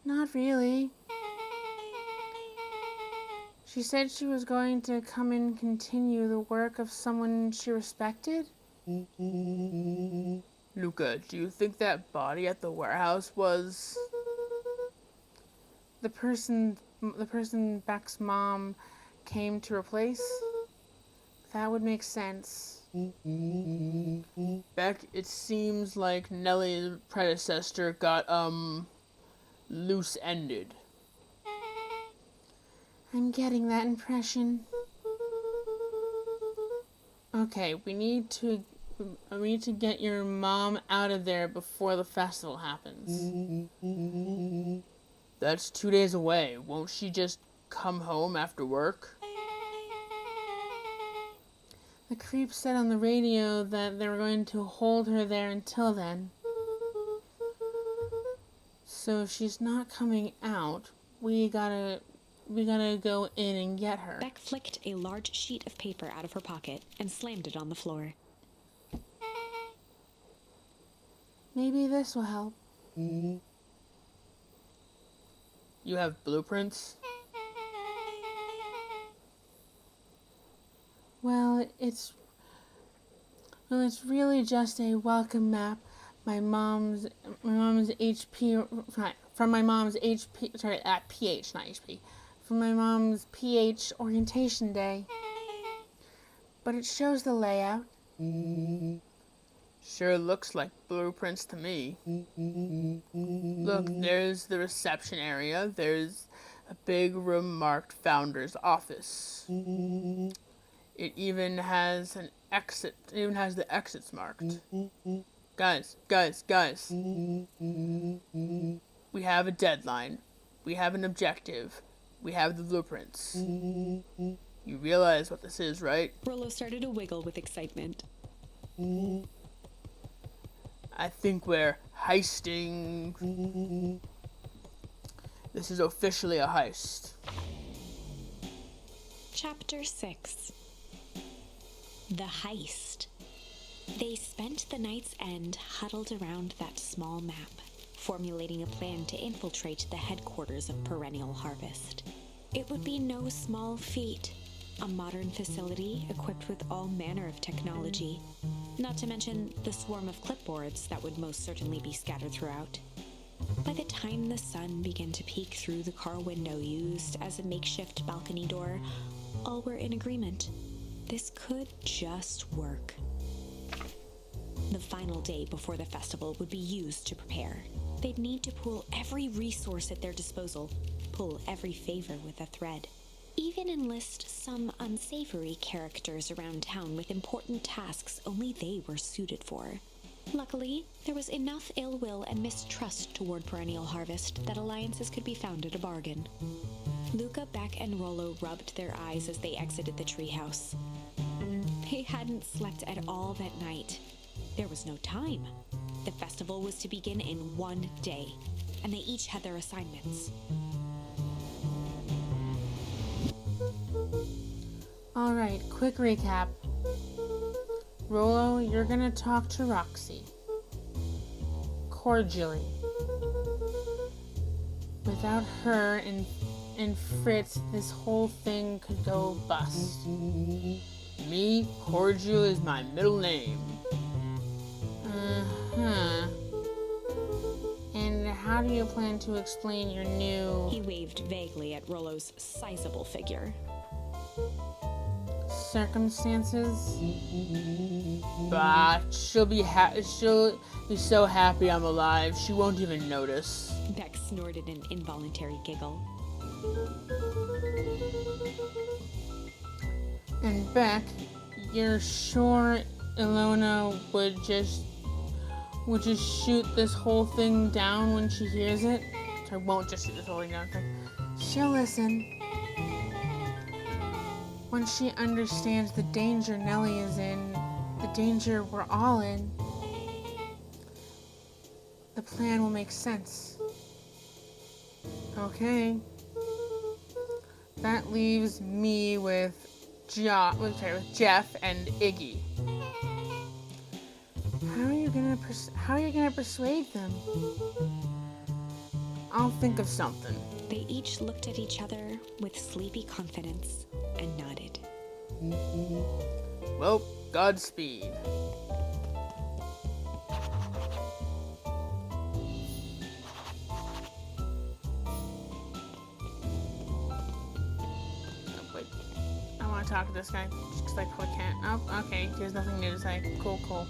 A: Not really. She said she was going to come and continue the work of someone she respected. Luca, do you think that body at the warehouse was the person Beck's mom came to replace? That would make sense. Beck, it seems like Nellie's predecessor got, loose-ended. I'm getting that impression. Okay, we need to get your mom out of there before the festival happens. That's 2 days away. Won't she just come home after work? The creep said on the radio that they were going to hold her there until then. So if she's not coming out, we gotta go in and get her.
D: Beck flicked a large sheet of paper out of her pocket and slammed it on the floor.
A: Maybe this will help. You have blueprints? Well, it's really just a welcome map. My mom's HP from my mom's HP. Sorry, at PH, not HP. From my mom's PH orientation day. But it shows the layout. Sure looks like blueprints to me. Look, there's the reception area. There's a big room marked Founder's Office. It even has an exit. It even has the exits marked. Guys. We have a deadline. We have an objective. We have the blueprints. You realize what this is, right?
D: Rollo started to wiggle with excitement.
A: I think we're heisting. This is officially a heist.
D: Chapter 6. The Heist. They spent the night's end huddled around that small map, formulating a plan to infiltrate the headquarters of Perennial Harvest. It would be no small feat. A modern facility equipped with all manner of technology, not to mention the swarm of clipboards that would most certainly be scattered throughout. By the time the sun began to peek through the car window used as a makeshift balcony door, all were in agreement. This could just work. The final day before the festival would be used to prepare. They'd need to pool every resource at their disposal, pull every favor with a thread. Even enlist some unsavory characters around town with important tasks only they were suited for. Luckily, there was enough ill will and mistrust toward Perennial Harvest that alliances could be found at a bargain. Luca, Beck, and Rollo rubbed their eyes as they exited the treehouse. They hadn't slept at all that night. There was no time. The festival was to begin in 1 day, and they each had their assignments.
A: Alright, quick recap. Rollo, you're gonna talk to Roxy. Cordially. Without her and Fritz, this whole thing could go bust. Me, Cordial is my middle name. And how do you plan to explain your new...
D: He waved vaguely at Rollo's sizable figure.
A: circumstances? Bah, she'll be so happy I'm alive, she won't even notice.
D: Beck snorted an involuntary giggle.
A: And Beck, you're sure Ilona would just shoot this whole thing down when she hears it? I won't just shoot this whole thing down. She'll listen. When she understands the danger Nellie is in, the danger we're all in, the plan will make sense. Okay. That leaves me with Jeff and Iggy. How are you gonna persuade them? I'll think of something.
D: They each looked at each other with sleepy confidence and nodded.
A: Well, Godspeed. I want to talk to this guy just because I probably can't. Oh, okay. There's nothing new to say. Cool, cool.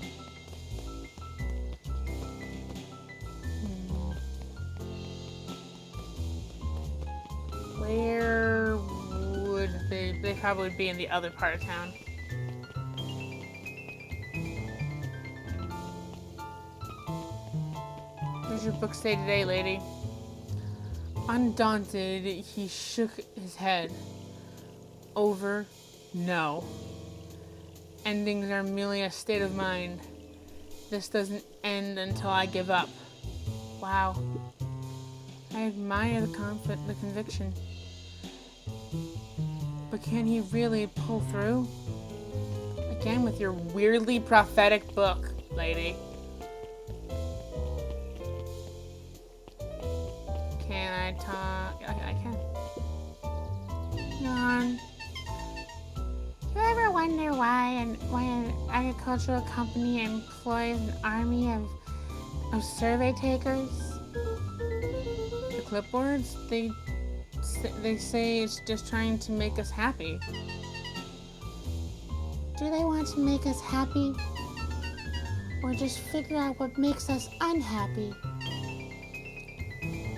A: Where would they? They probably would be in the other part of town. Where's your book say today, lady? Undaunted, he shook his head. Over. No. Endings are merely a state of mind. This doesn't end until I give up. Wow. I admire the conviction. But can he really pull through? Again with your weirdly prophetic book, lady. Can I talk? I can. Yawn. Do you ever wonder why an agricultural company employs an army of survey takers? The clipboards, they say it's just trying to make us happy. Do they want to make us happy? Or just figure out what makes us unhappy?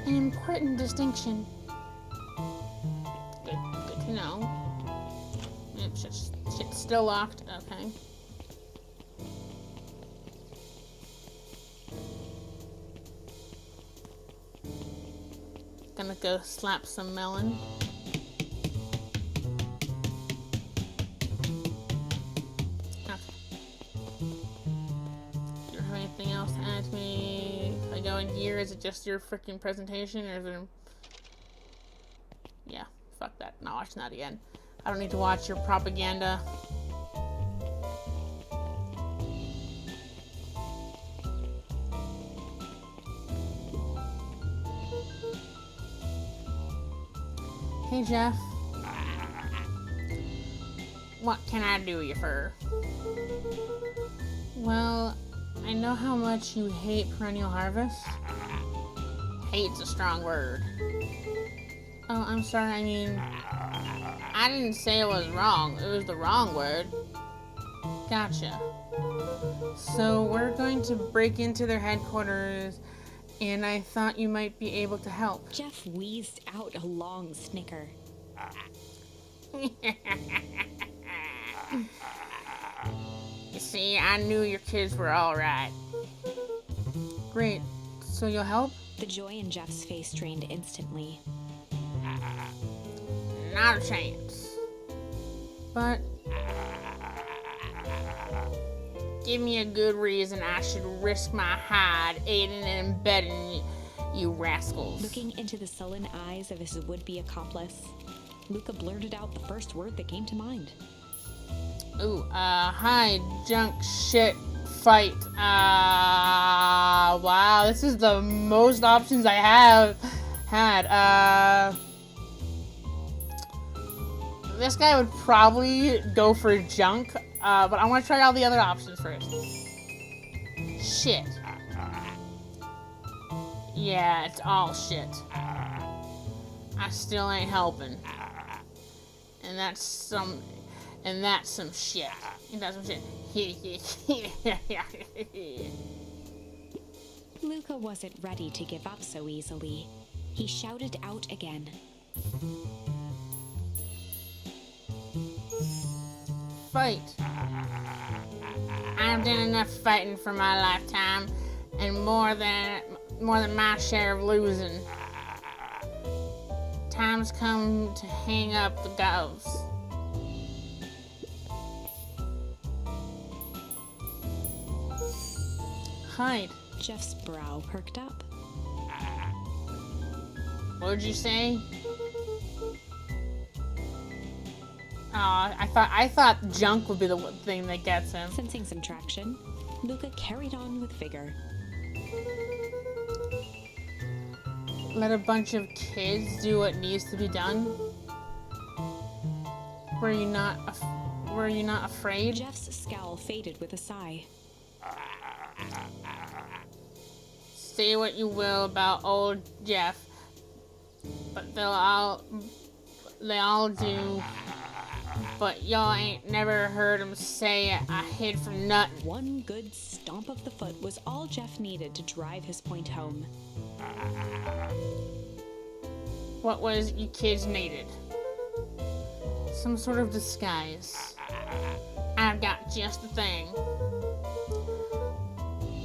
A: An important distinction. Good to know. Shit's still locked. Okay. Gonna go slap some melon. Okay. Do you have anything else to add to me? If I go in here, is it just your freaking presentation, or is it? Yeah, fuck that. Not watching that again. I don't need to watch your propaganda. Hey, Jeff. What can I do you for? Well, I know how much you hate perennial harvest. Hate's a strong word. Oh, I'm sorry, I mean... I didn't say it was wrong. It was the wrong word. Gotcha. So we're going to break into their headquarters, and I thought you might be able to help.
D: Jeff wheezed out a long snicker.
E: You see, I knew your kids were alright.
A: Great. So you'll help?
D: The joy in Jeff's face drained instantly.
E: Not a chance.
A: But
E: Give me a good reason I should risk my hide aiding and abetting you rascals.
D: Looking into the sullen eyes of his would-be accomplice, Luca blurted out the first word that came to mind.
A: ooh, hi, junk shit fight. Wow, this is the most options I have had. This guy would probably go for junk, but I want to try all the other options first. Shit. Yeah, it's all shit. I still ain't helping. And that's some shit. Ain't that some shit?
D: Luca wasn't ready to give up so easily. He shouted out again.
A: Fight.
E: I've done enough fighting for my lifetime, and more than my share of losing. Time's come to hang up the ghosts.
A: Hide.
D: Jeff's brow perked up.
E: What'd you say?
A: I thought junk would be the thing that gets him.
D: Sensing some traction, Luca carried on with vigor.
A: let a bunch of kids do what needs to be done? Were you not afraid?
D: Jeff's scowl faded with a sigh.
A: Say what you will about old Jeff, but they all do. But y'all ain't never heard him say I hid from nothing.
D: One good stomp of the foot was all Jeff needed to drive his point home.
A: What was you kids needed? Some sort of disguise. I've got just the thing.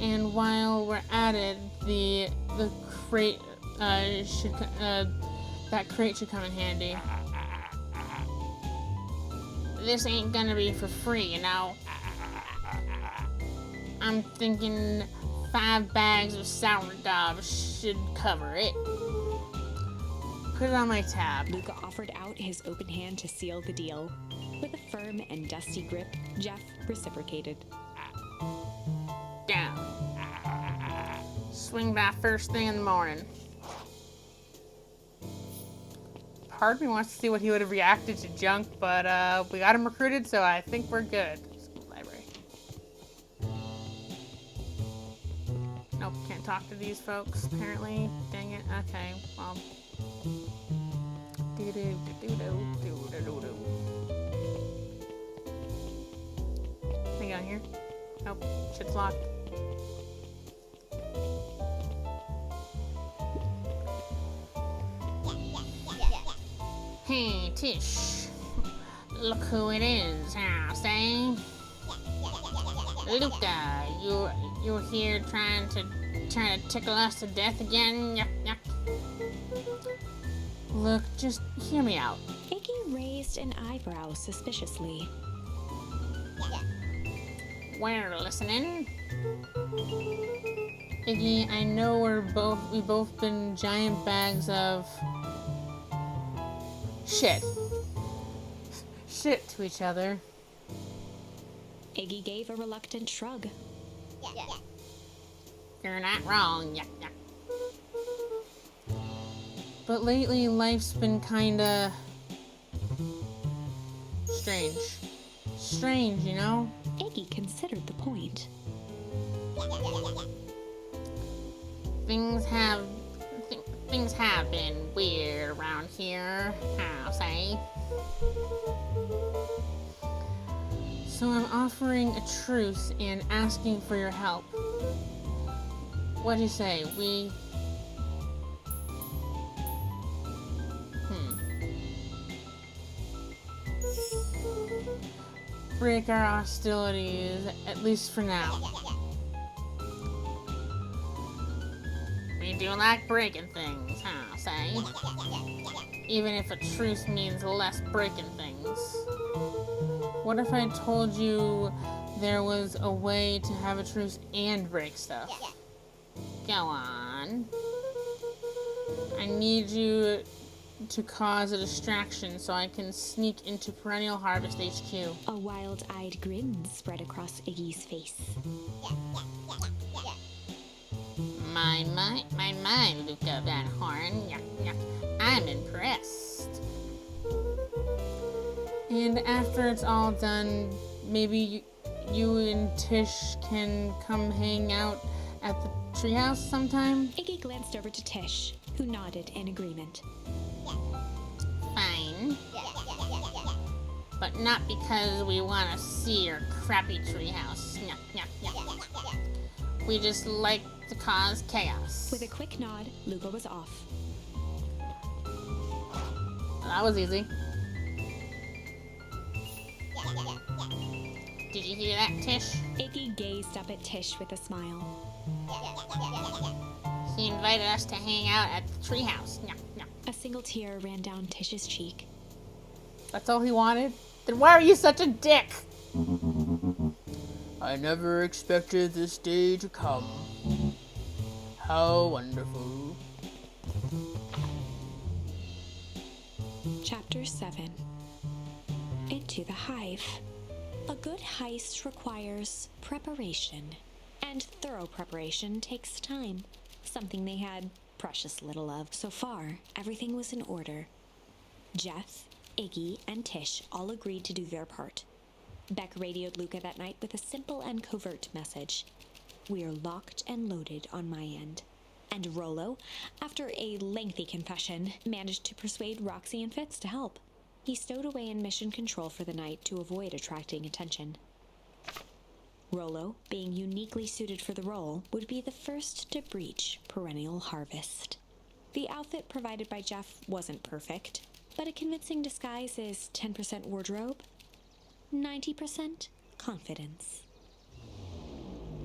A: And while we're at it, the crate that crate should come in handy. This ain't gonna be for free, you know. I'm thinking 5 bags of sourdough should cover it. Put it on my tab.
D: Luca offered out his open hand to seal the deal. With a firm and dusty grip, Jeff reciprocated.
A: Down. Swing by first thing in the morning. Part of me wants to see what he would have reacted to junk, but we got him recruited, so I think we're good. School library. Nope, can't talk to these folks, apparently. Dang it. Okay, well. Can I go in here? Nope, shit's locked. Hey, Tish. Look who it is, huh, say? Luca, you're here trying to tickle us to death again? Yuck, yuck. Look, just hear me out.
D: Iggy raised an eyebrow suspiciously.
A: We're listening. Iggy, I know we've both been giant bags of shit to each other.
D: Iggy gave a reluctant shrug.
A: You're not wrong. Yuck, yuck. But lately, life's been kinda strange. Strange, you know?
D: Iggy considered the point.
A: Things have been weird around here, I'll say. So I'm offering a truce and asking for your help. What do you say? We... break our hostilities, at least for now. We do like breaking things, I'll say. Even if a truce means less breaking things. What if I told you there was a way to have a truce and break stuff? Go on. I need you to cause a distraction so I can sneak into Perennial Harvest HQ.
D: A wild-eyed grin spread across Iggy's face.
E: My, Luca Van Horn. Yuck, yuck. I'm impressed.
A: And after it's all done, maybe you and Tish can come hang out at the treehouse sometime?
D: Iggy glanced over to Tish, who nodded in agreement.
E: Fine. But not because we want to see your crappy treehouse. Yuck, yuck, yuck. We just like to cause chaos.
D: With a quick nod, Luca was off.
A: That was easy.
E: Did you hear that, Tish?
D: Iggy gazed up at Tish with a smile.
E: He invited us to hang out at the treehouse. Yuck, yuck.
D: A single tear ran down Tish's cheek.
A: That's all he wanted? Then why are you such a dick? I never expected this day to come. How wonderful.
D: Chapter 7. Into the Hive. A good heist requires preparation, and thorough preparation takes time, something they had Precious little love. So far, everything was in order. Jeff, Iggy, and Tish all agreed to do their part. Beck radioed Luca that night with a simple and covert message. "We're locked and loaded on my end." And Rollo, after a lengthy confession, managed to persuade Roxy and Fitz to help. He stowed away in mission control for the night to avoid attracting attention. Rollo, being uniquely suited for the role, would be the first to breach Perennial Harvest. The outfit provided by Jeff wasn't perfect, but a convincing disguise is 10% wardrobe, 90% confidence.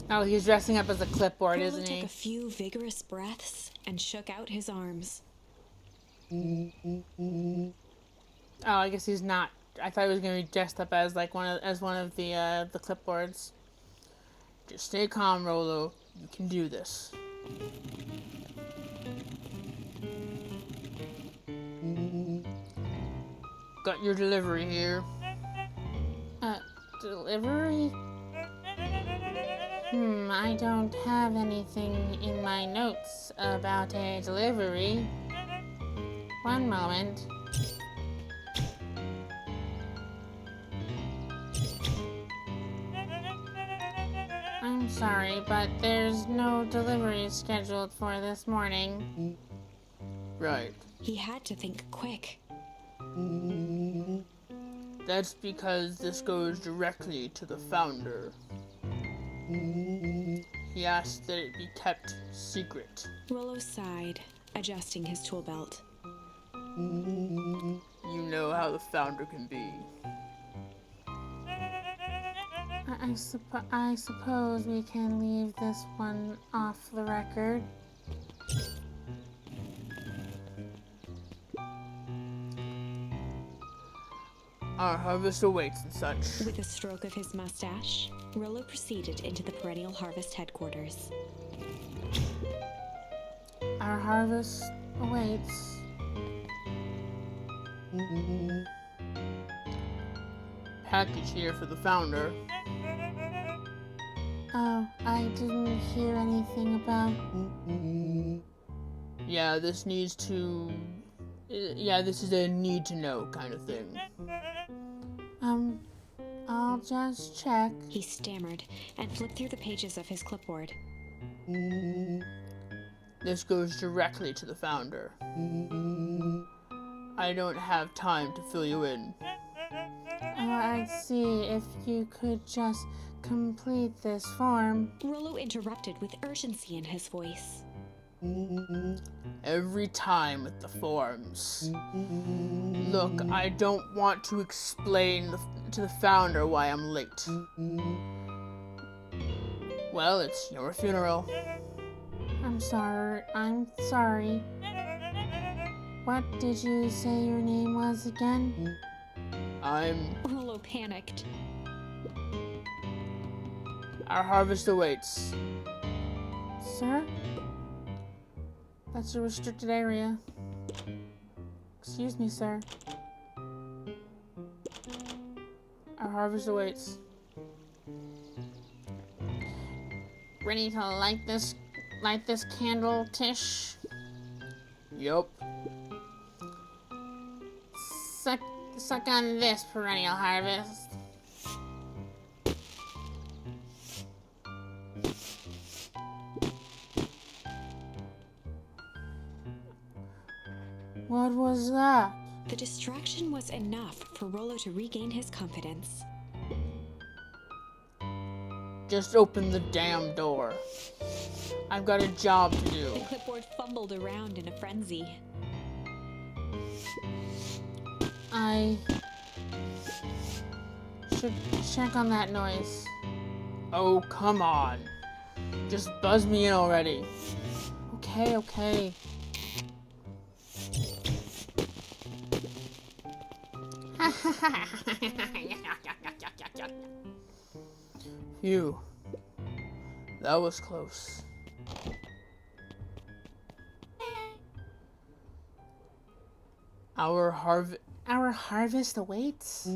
A: Oh, he's dressing up as a clipboard,
D: Rollo
A: isn't
D: took
A: he?
D: a few vigorous breaths and shook out his arms.
A: Oh, I guess he's not. I thought he was gonna be dressed up as like one of the clipboards. Just stay calm, Rollo. You can do this. Got your delivery here. Delivery? I don't have anything in my notes about a delivery. One moment. I'm sorry, but there's no delivery scheduled for this morning. Right.
D: He had to think quick.
A: That's because this goes directly to the founder. He asked that it be kept secret.
D: Rollo sighed, adjusting his tool belt.
A: You know how the founder can be. I suppose we can leave this one off the record. Our harvest awaits and such.
D: With a stroke of his mustache, Rollo proceeded into the Perennial Harvest headquarters.
A: Our harvest awaits. Package here for the founder. Oh, I didn't hear anything about... Yeah, this is a need to know kind of thing. I'll just check.
D: He stammered and flipped through the pages of his clipboard.
A: This goes directly to the founder. I don't have time to fill you in. Oh, I see. If you could just complete this form.
D: Rollo interrupted with urgency in his voice.
A: Every time with the forms. Look, I don't want to explain to the founder why I'm late. Well, it's your funeral. I'm sorry. What did you say your name was again?
D: Rollo panicked.
A: Our harvest awaits. Sir? That's a restricted area. Excuse me, sir. Our harvest awaits. Ready to light this candle, Tish? Yup. Suck on this, Perennial Harvest. What was that?
D: The distraction was enough for Rollo to regain his confidence.
A: Just open the damn door. I've got a job to do.
D: The clipboard fumbled around in a frenzy.
A: I should check on that noise. Oh, come on. Just buzz me in already. Okay. Phew. That was close. Our harvest awaits?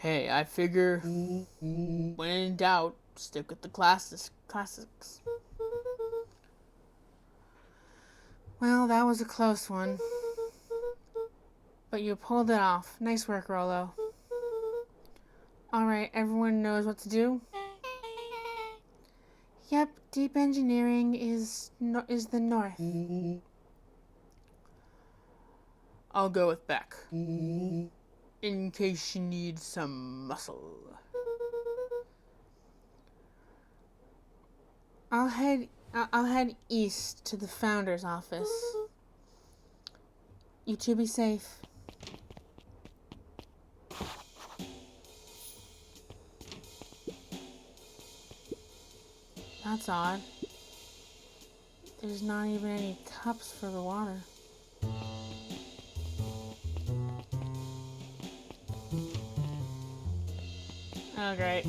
A: Hey, I figure when in doubt, stick with the classics. Well, that was a close one. But you pulled it off. Nice work, Rollo. Alright, everyone knows what to do? Yep, deep engineering is the north. I'll go with Beck. In case you need some muscle. I'll head east to the founder's office. You two be safe. That's odd. There's not even any cups for the water. Oh, great.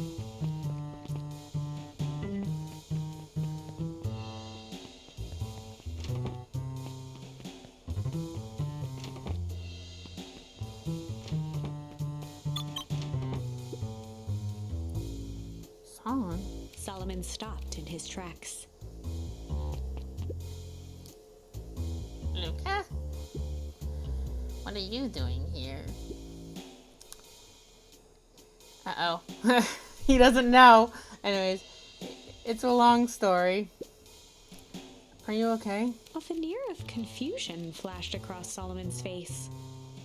A: Solomon?
D: Solomon stopped in his tracks.
E: Luca? What are you doing here?
A: Uh-oh. He doesn't know. Anyways, it's a long story. Are you okay?
D: A veneer of confusion flashed across Solomon's face.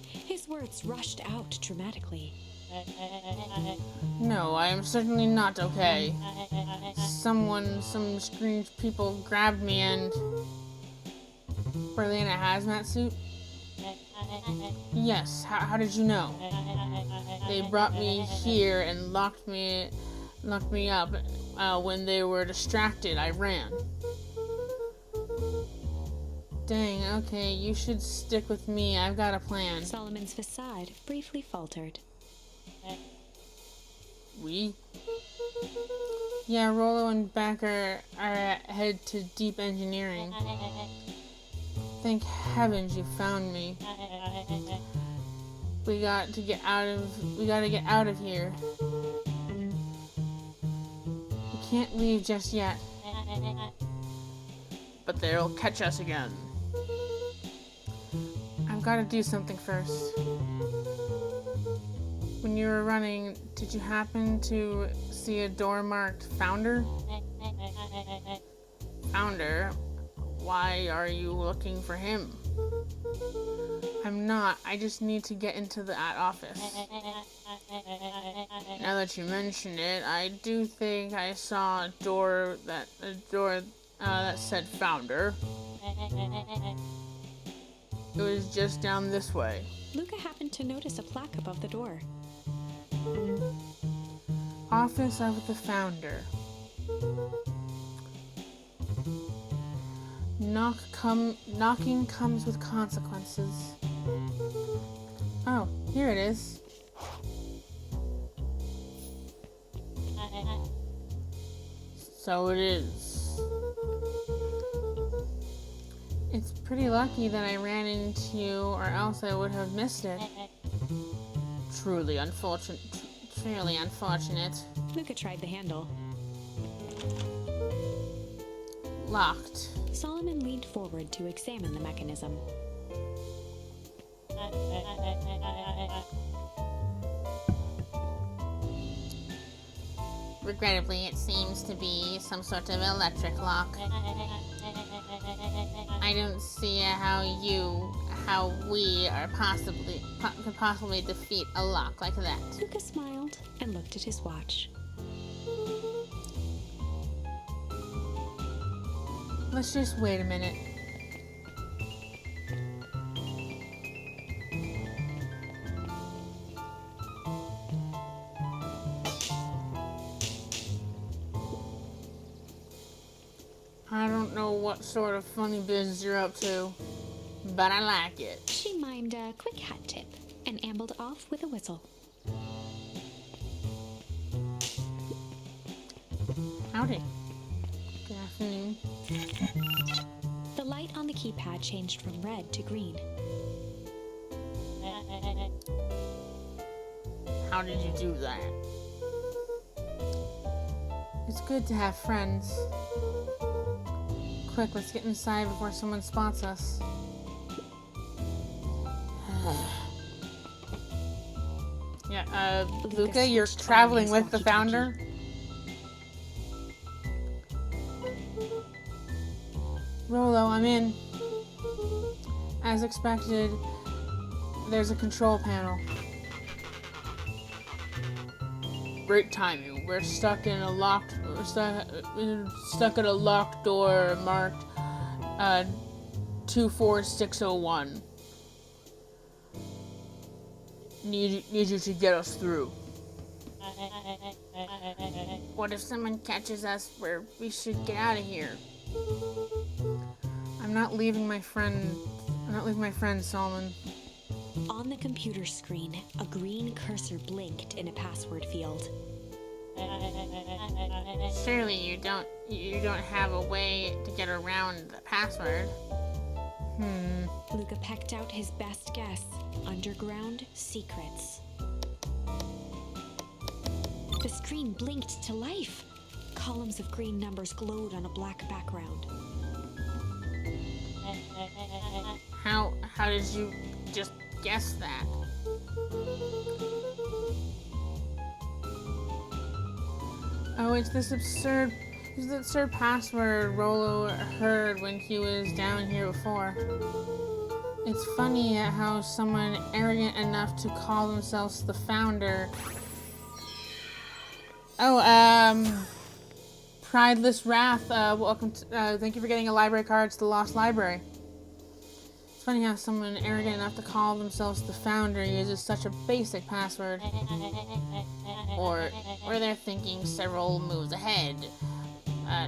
D: His words rushed out dramatically.
A: No, I am certainly not okay. Some strange people grabbed me and... Were they in a hazmat suit? Yes, how did you know? They brought me here and locked me up. When they were distracted, I ran. Dang, okay, you should stick with me. I've got a plan.
D: Solomon's facade briefly faltered.
A: We? Yeah, Rollo and Beck are head to deep engineering. Thank heavens you found me. We gotta get out of here. We can't leave just yet. But they'll catch us again. I've gotta do something first. When you were running, did you happen to see a door marked Founder? Founder? Why are you looking for him? I'm not. I just need to get into that office. Now that you mention it, I do think I saw a door that said Founder. It was just down this way.
D: Luca happened to notice a plaque above the door.
A: Office of the Founder. Knocking comes with consequences. Oh, here it is. So it is. It's pretty lucky that I ran into you, or else I would have missed it. Truly unfortunate.
D: Luca tried the handle.
A: Locked.
D: Solomon leaned forward to examine the mechanism.
E: Regrettably, it seems to be some sort of electric lock. I don't see how we could possibly defeat a lock like that.
D: Luca smiled and looked at his watch.
A: Let's just wait a minute. I don't know what sort of funny business you're up to, but I like it.
D: She mimed a quick hat tip and ambled off with a whistle.
A: Howdy. Good afternoon.
D: The light on the keypad changed from red to green.
E: How did you do that?
A: It's good to have friends. Quick, let's get inside before someone spots us. Yeah, Luca, you're traveling with the founder? Rolo, I'm in. As expected, there's a control panel. Great timing. We're stuck at a locked door marked 24601. Need you to get us through.
E: What if someone catches us where we should get out of here?
A: I'm not leaving my friend, Solomon.
D: On the computer screen, a green cursor blinked in a password field.
E: Surely you don't have a way to get around the password.
D: Luca pecked out his best guess. Underground secrets. The screen blinked to life. Columns of green numbers glowed on a black background.
E: How did you just guess that?
A: Oh, it's this absurd password Rolo heard when he was down here before. It's funny how someone arrogant enough to call themselves the founder. Oh, Prideless Wrath, welcome to, thank you for getting a library card to the Lost Library. It's funny how someone arrogant enough to call themselves the founder uses such a basic password.
E: Or they're thinking several moves ahead,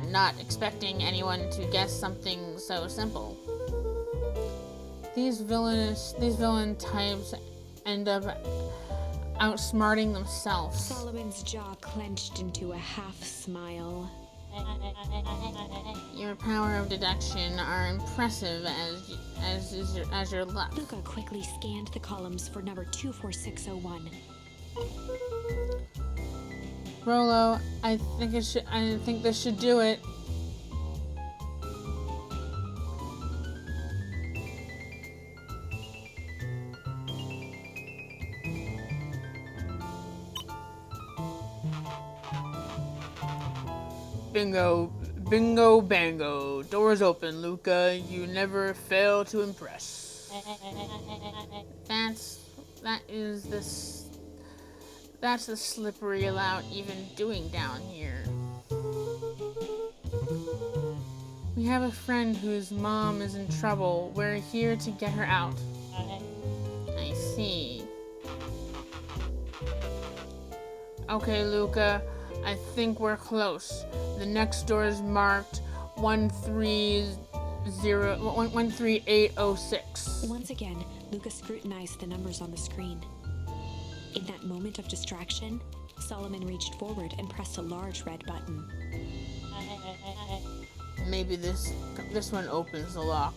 E: not expecting anyone to guess something so simple.
A: These villain types end up outsmarting themselves.
D: Solomon's jaw clenched into a half smile.
E: Your power of deduction are impressive as your luck.
D: Luca quickly scanned the columns for number 24601.
A: Rolo, I think this should do it.
E: Bingo, bingo, bango. Doors open, Luca. You never fail to impress. That's the slippery allowed even doing down here.
A: We have a friend whose mom is in trouble. We're here to get her out.
E: I see.
A: Okay, Luca, I think we're close. The next door is marked 13806.
D: Once again, Luca scrutinized the numbers on the screen. In that moment of distraction, Solomon reached forward and pressed a large red button.
E: Maybe this one opens the lock.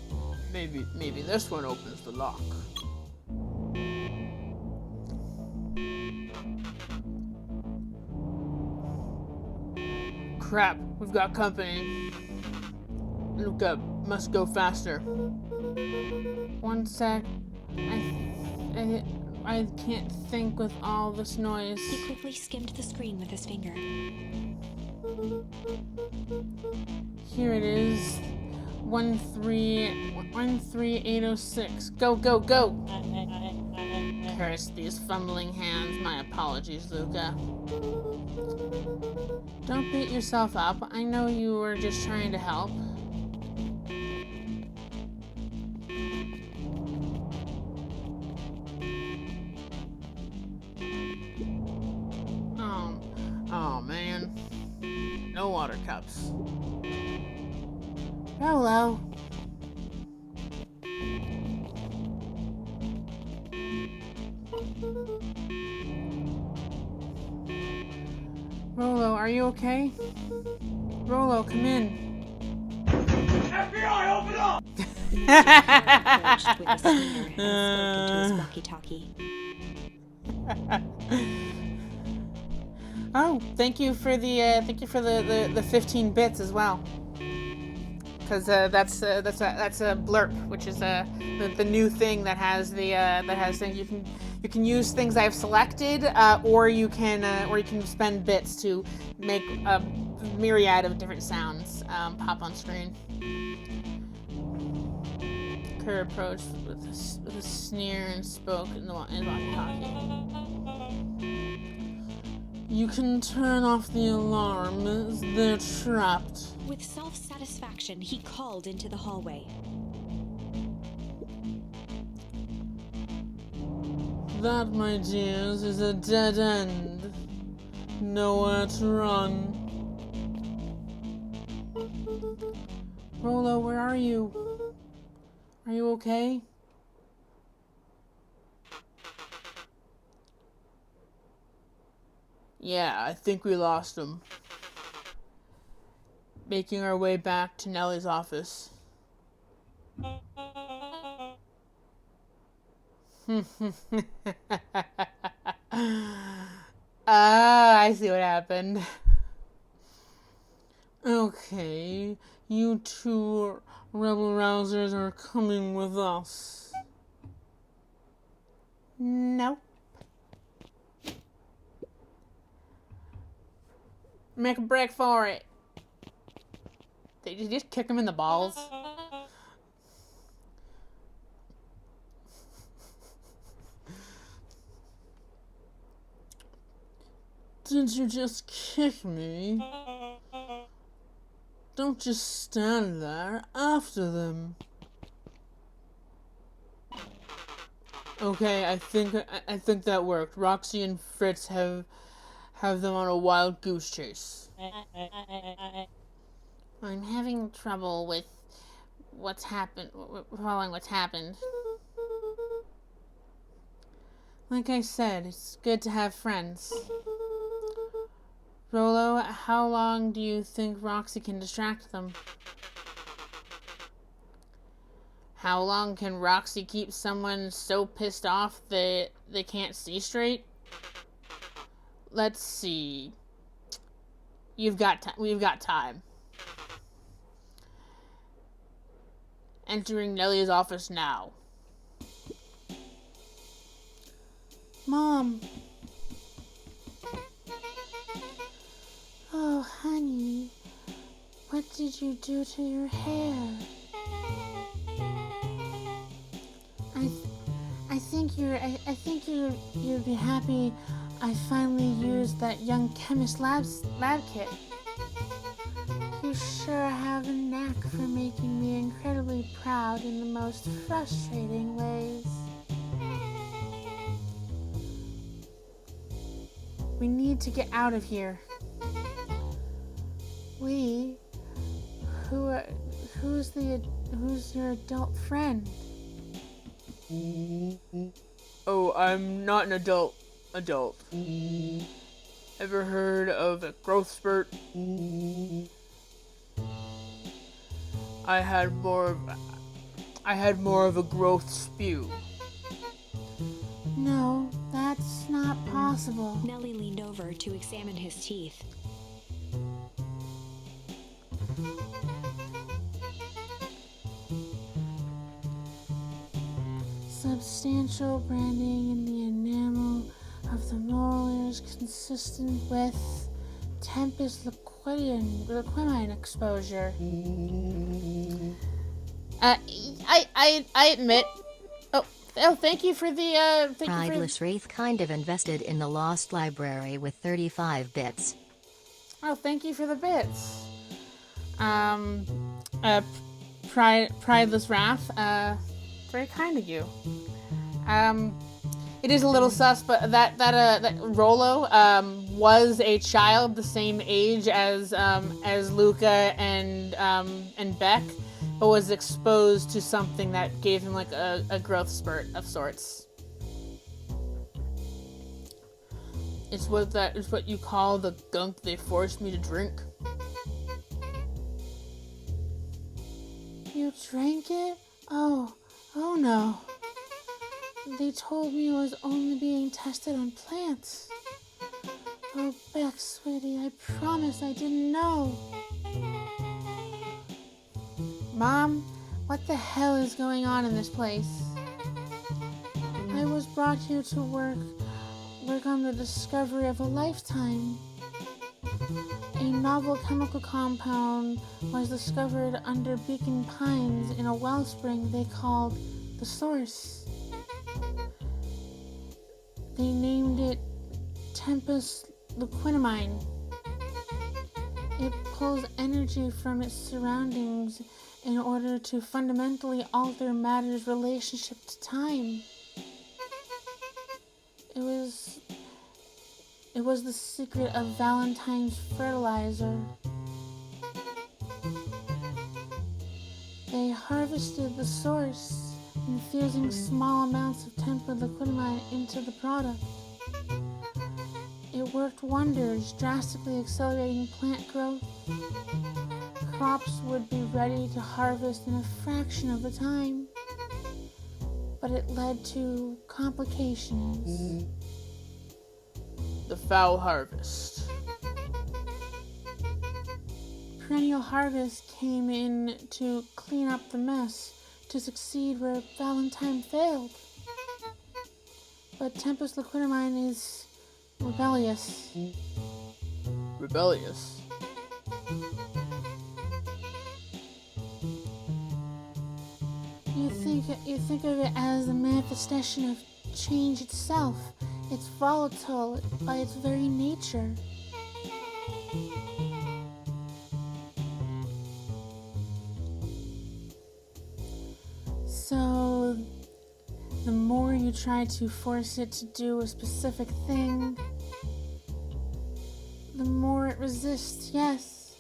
E: Maybe this one opens the lock. Crap, we've got company. Luca, must go faster.
A: One sec. I can't think with all this noise.
D: He quickly skimmed the screen with his finger.
A: Here it is. 13806. Go, go, go!
E: Curse these fumbling hands. My apologies, Luca.
A: Don't beat yourself up. I know you were just trying to help.
E: Oh man. No water cups.
A: Hello. Rolo, are you okay? Rolo, come in.
F: FBI, open up!
D: Approached with a sneer and spoke into his walkie-talkie.
A: Oh, thank you for the 15 bits as well. Because that's a blurb, which is the new thing that has things you can use things I've selected, or you can spend bits to make a myriad of different sounds pop on screen. Kerr approached with a sneer and spoke in the walkie-talkie. You can turn off the alarm. They're trapped.
D: With self-satisfaction, he called into the hallway.
A: That, my dears, is a dead end. Nowhere to run. Rolo, where are you? Are you okay? Yeah, I think we lost him. Making our way back to Nellie's office. Ah, I see what happened. Okay, you two rebel rousers are coming with us. Nope. Make a break for it. Did you just kick him in the balls? Did you just kick me? Don't just stand there after them. Okay, I think that worked. Roxy and Fritz have them on a wild goose chase. I'm having trouble with following what's happened. Like I said, it's good to have friends. Rolo, how long do you think Roxy can distract them? How long can Roxy keep someone so pissed off that they can't see straight? Let's see. We've got time. Entering Nellie's office now. Mom. Oh, honey. What did you do to your hair? I think you'd be happy I finally used that young chemist lab kit. You sure have a knack for making me incredibly proud in the most frustrating ways. We need to get out of here. Who's your adult friend? Oh, I'm not an adult. Ever heard of a growth spurt? I had more of a growth spew. No, that's not possible.
D: Nellie leaned over to examine his teeth.
A: Substantial branding in the enamel of the molars consistent with tempest liquidine exposure. I admit. Oh, thank you for the
G: Prideless Wraith kind of invested in the Lost Library with 35 bits.
A: Oh, thank you for the bits. Prideless Wrath, very kind of you. It is a little sus, but that Rolo was a child the same age as Luca and Beck, but was exposed to something that gave him like a growth spurt of sorts. It's what you call the gunk they forced me to drink. You drank it? Oh no. They told me it was only being tested on plants. Go back, sweetie. I promise I didn't know. Mom, what the hell is going on in this place? I was brought here to work on the discovery of a lifetime. A novel chemical compound was discovered under Beacon Pines in a wellspring they called the Source. They named it Tempest Liquinamine. It pulls energy from its surroundings in order to fundamentally alter matter's relationship to time. It was the secret of Valentine's fertilizer. They harvested the source, infusing small amounts of tempered liquidamine into the product. It worked wonders, drastically accelerating plant growth. Crops would be ready to harvest in a fraction of the time, but it led to complications.
E: The foul harvest.
A: Perennial Harvest came in to clean up the mess, to succeed where Valentine failed. But Tempest Liquidamine is rebellious.
E: Rebellious.
A: You think of it as the manifestation of change itself. It's volatile by its very nature. So, the more you try to force it to do a specific thing, the more it resists, yes.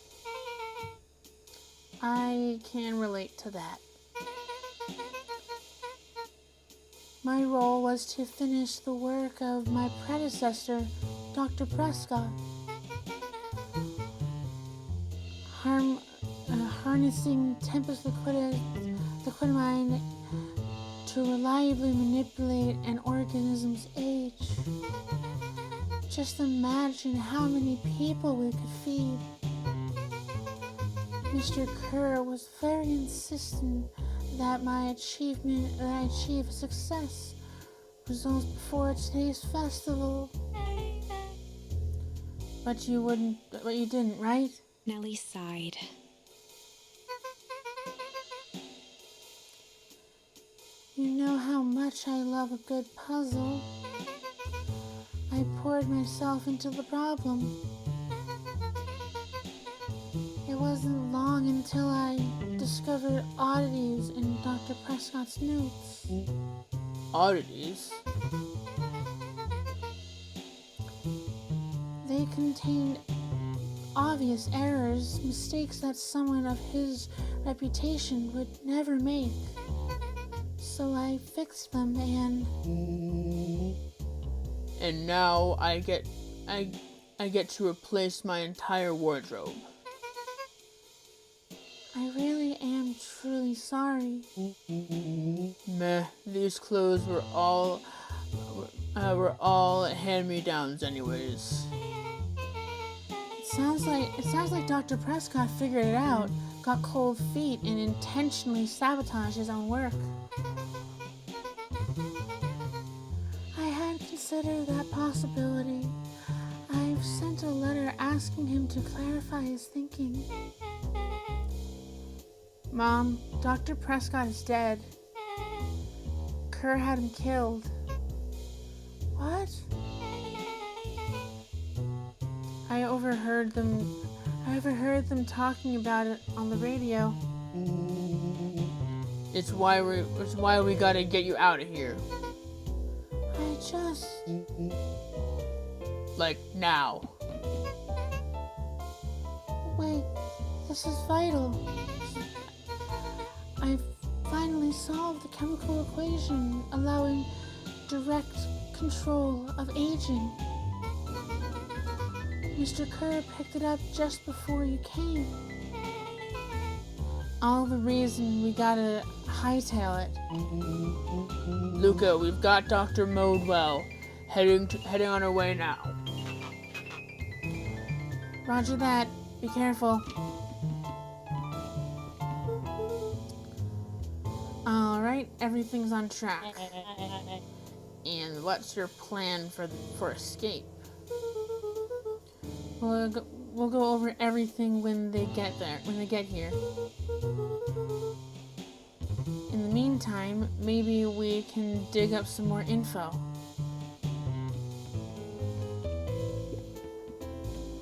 A: I can relate to that. My role was to finish the work of my predecessor, Dr. Prescott. Harnessing Tempest Liquidamine to reliably manipulate an organism's age. Just imagine how many people we could feed. Mr. Kerr was very insistent that I achieve success, results before today's festival. But you didn't, right?
D: Nellie sighed.
A: You know how much I love a good puzzle. I poured myself into the problem. It wasn't long until I discovered oddities in Dr. Prescott's notes.
E: Oddities?
A: They contained obvious errors, mistakes that someone of his reputation would never make. So I fixed them
E: and now I get to replace my entire wardrobe.
A: I really am truly sorry.
E: Meh, these clothes were all hand-me-downs anyways.
A: It sounds like Dr. Prescott figured it out, got cold feet, and intentionally sabotaged his own work. I hadn't considered that possibility. I've sent a letter asking him to clarify his thinking. Mom, Dr. Prescott is dead. Kerr had him killed. What? I overheard them talking about it on the radio.
E: It's why we gotta get you out of here.
A: I just...
E: Like, now.
A: Wait, this is vital. I've finally solved the chemical equation allowing direct control of aging. Mr. Kerr picked it up just before you came. All the reason we gotta hightail it.
E: Luca, we've got Dr. Modwell heading on our way now.
A: Roger that. Be careful. Alright, everything's on track. And what's your plan for escape? We'll go over everything when they get here. In the meantime, maybe we can dig up some more info.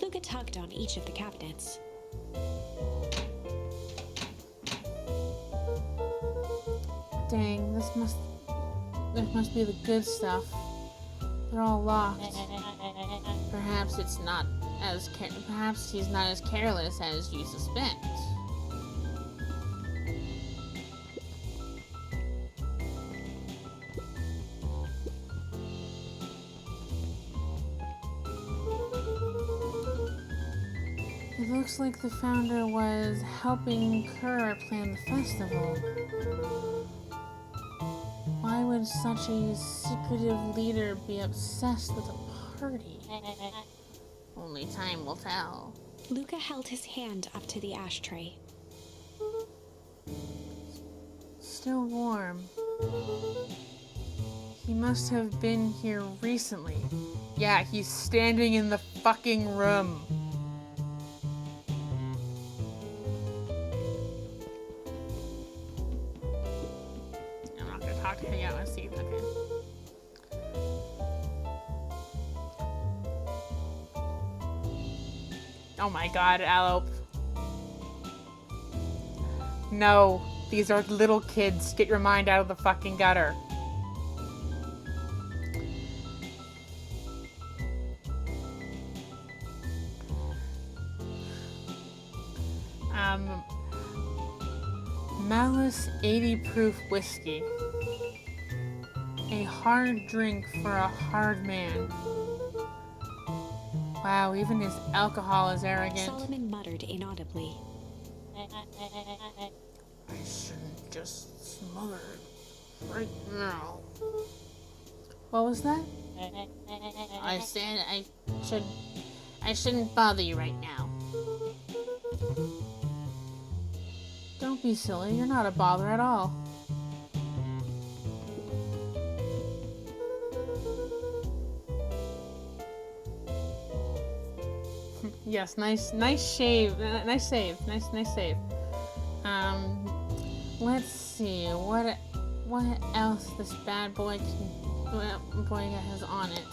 D: Luca tugged on each of the cabinets.
A: Dang, this must be the good stuff. They're all locked. Perhaps he's not as careless as you suspect. It looks like the founder was helping Kerr plan the festival. Why would such a secretive leader be obsessed with a party? Only time will tell.
D: Luca held his hand up to the ashtray.
A: Still warm. He must have been here recently. Yeah, he's standing in the fucking room. I'm not gonna talk to hang out and see. Okay. Oh my god, Alope. No, these are little kids. Get your mind out of the fucking gutter. Malice 80 proof whiskey. A hard drink for a hard man. Wow, even his alcohol is arrogant.
D: Solomon muttered inaudibly.
A: I shouldn't just smother it right now. What was that? I said I shouldn't bother you right now. Don't be silly, you're not a bother at all. Yes, nice shave, nice save. Let's see, what else this bad boy has on it?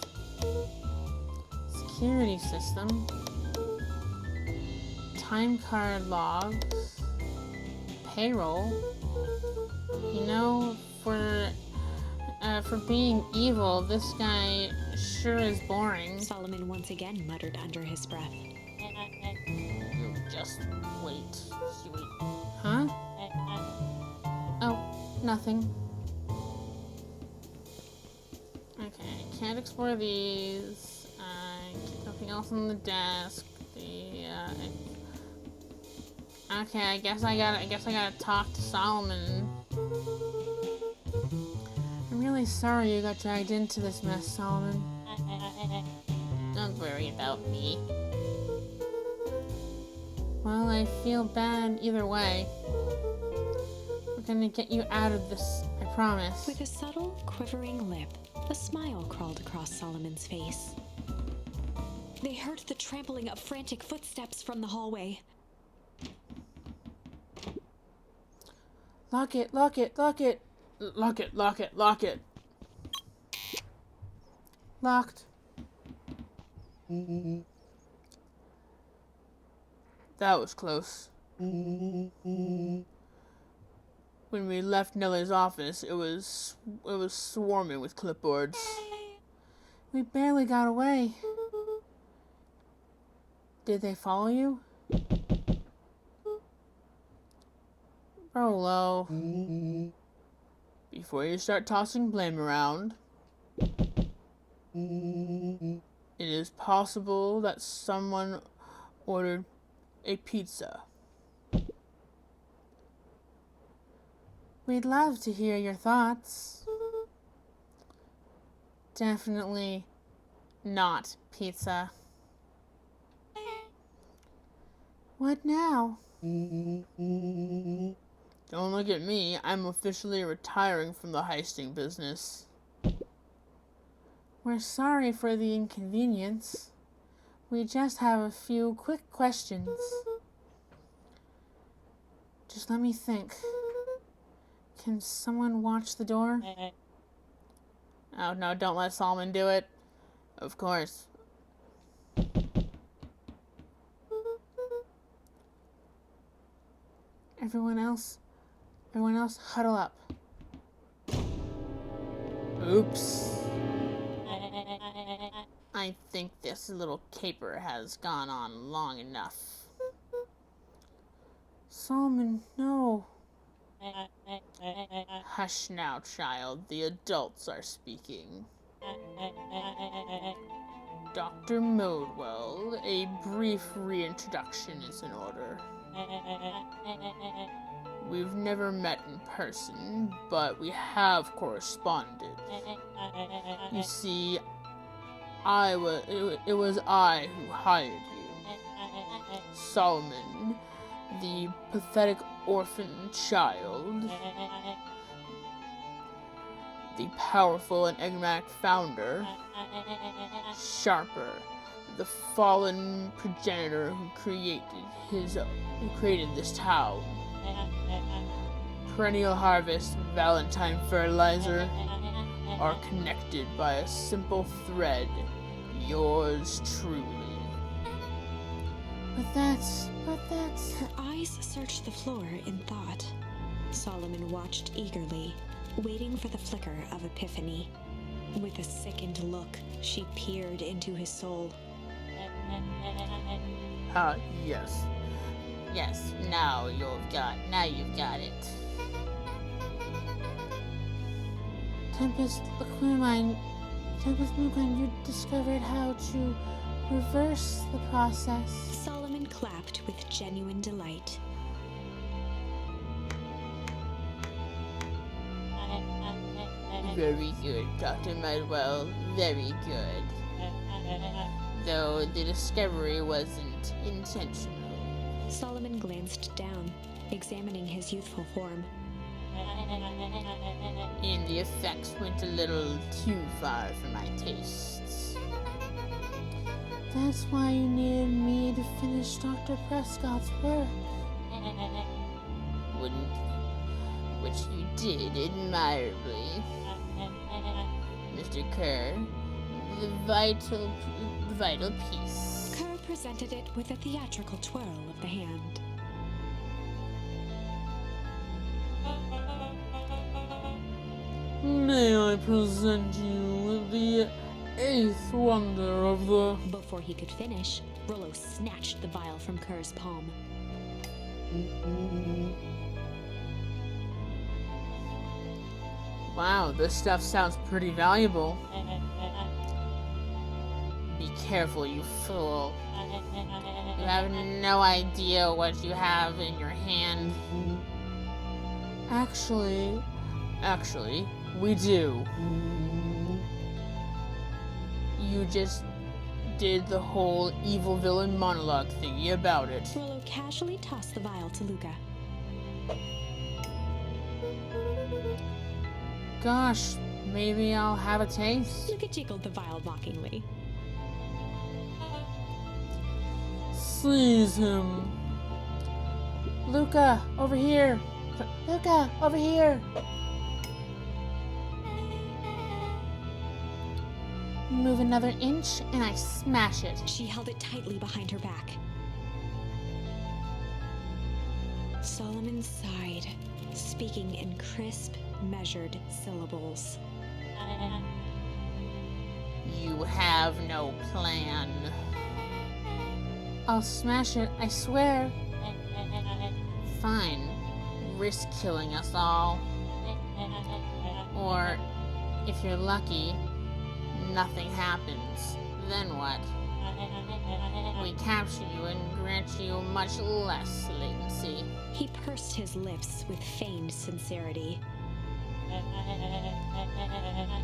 A: Security system, time card logs, payroll. You know, for being evil, this guy sure is boring.
D: Solomon once again muttered under his breath.
A: You just wait. Huh? Oh, nothing. Okay, can't explore these. Nothing else on the desk. Okay, I guess I gotta talk to Solomon. I'm really sorry you got dragged into this mess, Solomon. Don't worry about me. Well, I feel bad either way. We're gonna get you out of this, I promise.
D: With a subtle, quivering lip, a smile crawled across Solomon's face. They heard the trampling of frantic footsteps from the hallway.
A: Lock it, lock it, lock it. Lock it, lock it, lock it. Locked. That was close. When we left Nelly's office, it was swarming with clipboards. We barely got away. Did they follow you? Rolo. Before you start tossing blame around, it is possible that someone ordered a pizza. We'd love to hear your thoughts. Definitely not pizza. What now? Don't look at me. I'm officially retiring from the heisting business. We're sorry for the inconvenience. We just have a few quick questions. Just let me think. Can someone watch the door? Oh, no, don't let Solomon do it. Of course. Everyone else huddle up. Oops. I think this little caper has gone on long enough. Solomon, no. Hush now, child. The adults are speaking. Dr. Modewell, a brief reintroduction is in order. We've never met in person, but we have corresponded. You see, it was I who hired you. Solomon, the pathetic orphan child, the powerful and enigmatic founder, Sharper, the fallen progenitor who created this town. Perennial Harvest, Valentine Fertilizer are connected by a simple thread. Yours truly. But that's...
D: Her eyes searched the floor in thought. Solomon watched eagerly, waiting for the flicker of epiphany. With a sickened look, she peered into his soul.
A: Yes.
E: Yes, now you've got it.
A: Tempest Moonlight, you discovered how to reverse the process.
D: Solomon clapped with genuine delight.
E: Very good, Dr. Modewell. Very good. Though the discovery wasn't intentional.
D: Solomon glanced down, examining his youthful form.
E: And the effects went a little too far for my tastes.
A: That's why you needed me to finish Dr. Prescott's work.
E: Which you did admirably. Mr. Kerr, the vital piece.
D: Kerr presented it with a theatrical twirl of the hand.
A: May I present you with the 8th wonder of the...
D: Before he could finish, Rollo snatched the vial from Kerr's palm.
A: Wow, this stuff sounds pretty valuable.
E: Be careful, you fool. You have no idea what you have in your hand.
A: Actually, we do. You just did the whole evil villain monologue thingy about it.
D: Rollo casually tossed the vial to Luca.
A: Gosh, maybe I'll have a taste.
D: Luca jiggled the vial mockingly.
A: Seize him. Luca, over here. Luca, over here. Move another inch and I smash it.
D: She held it tightly behind her back. Solomon sighed, speaking in crisp, measured syllables.
E: You have no plan.
A: I'll smash it, I swear.
E: Fine. Risk killing us all. Or, if you're lucky, nothing happens. Then what? We capture you and grant you much less latency.
D: He pursed his lips with feigned sincerity.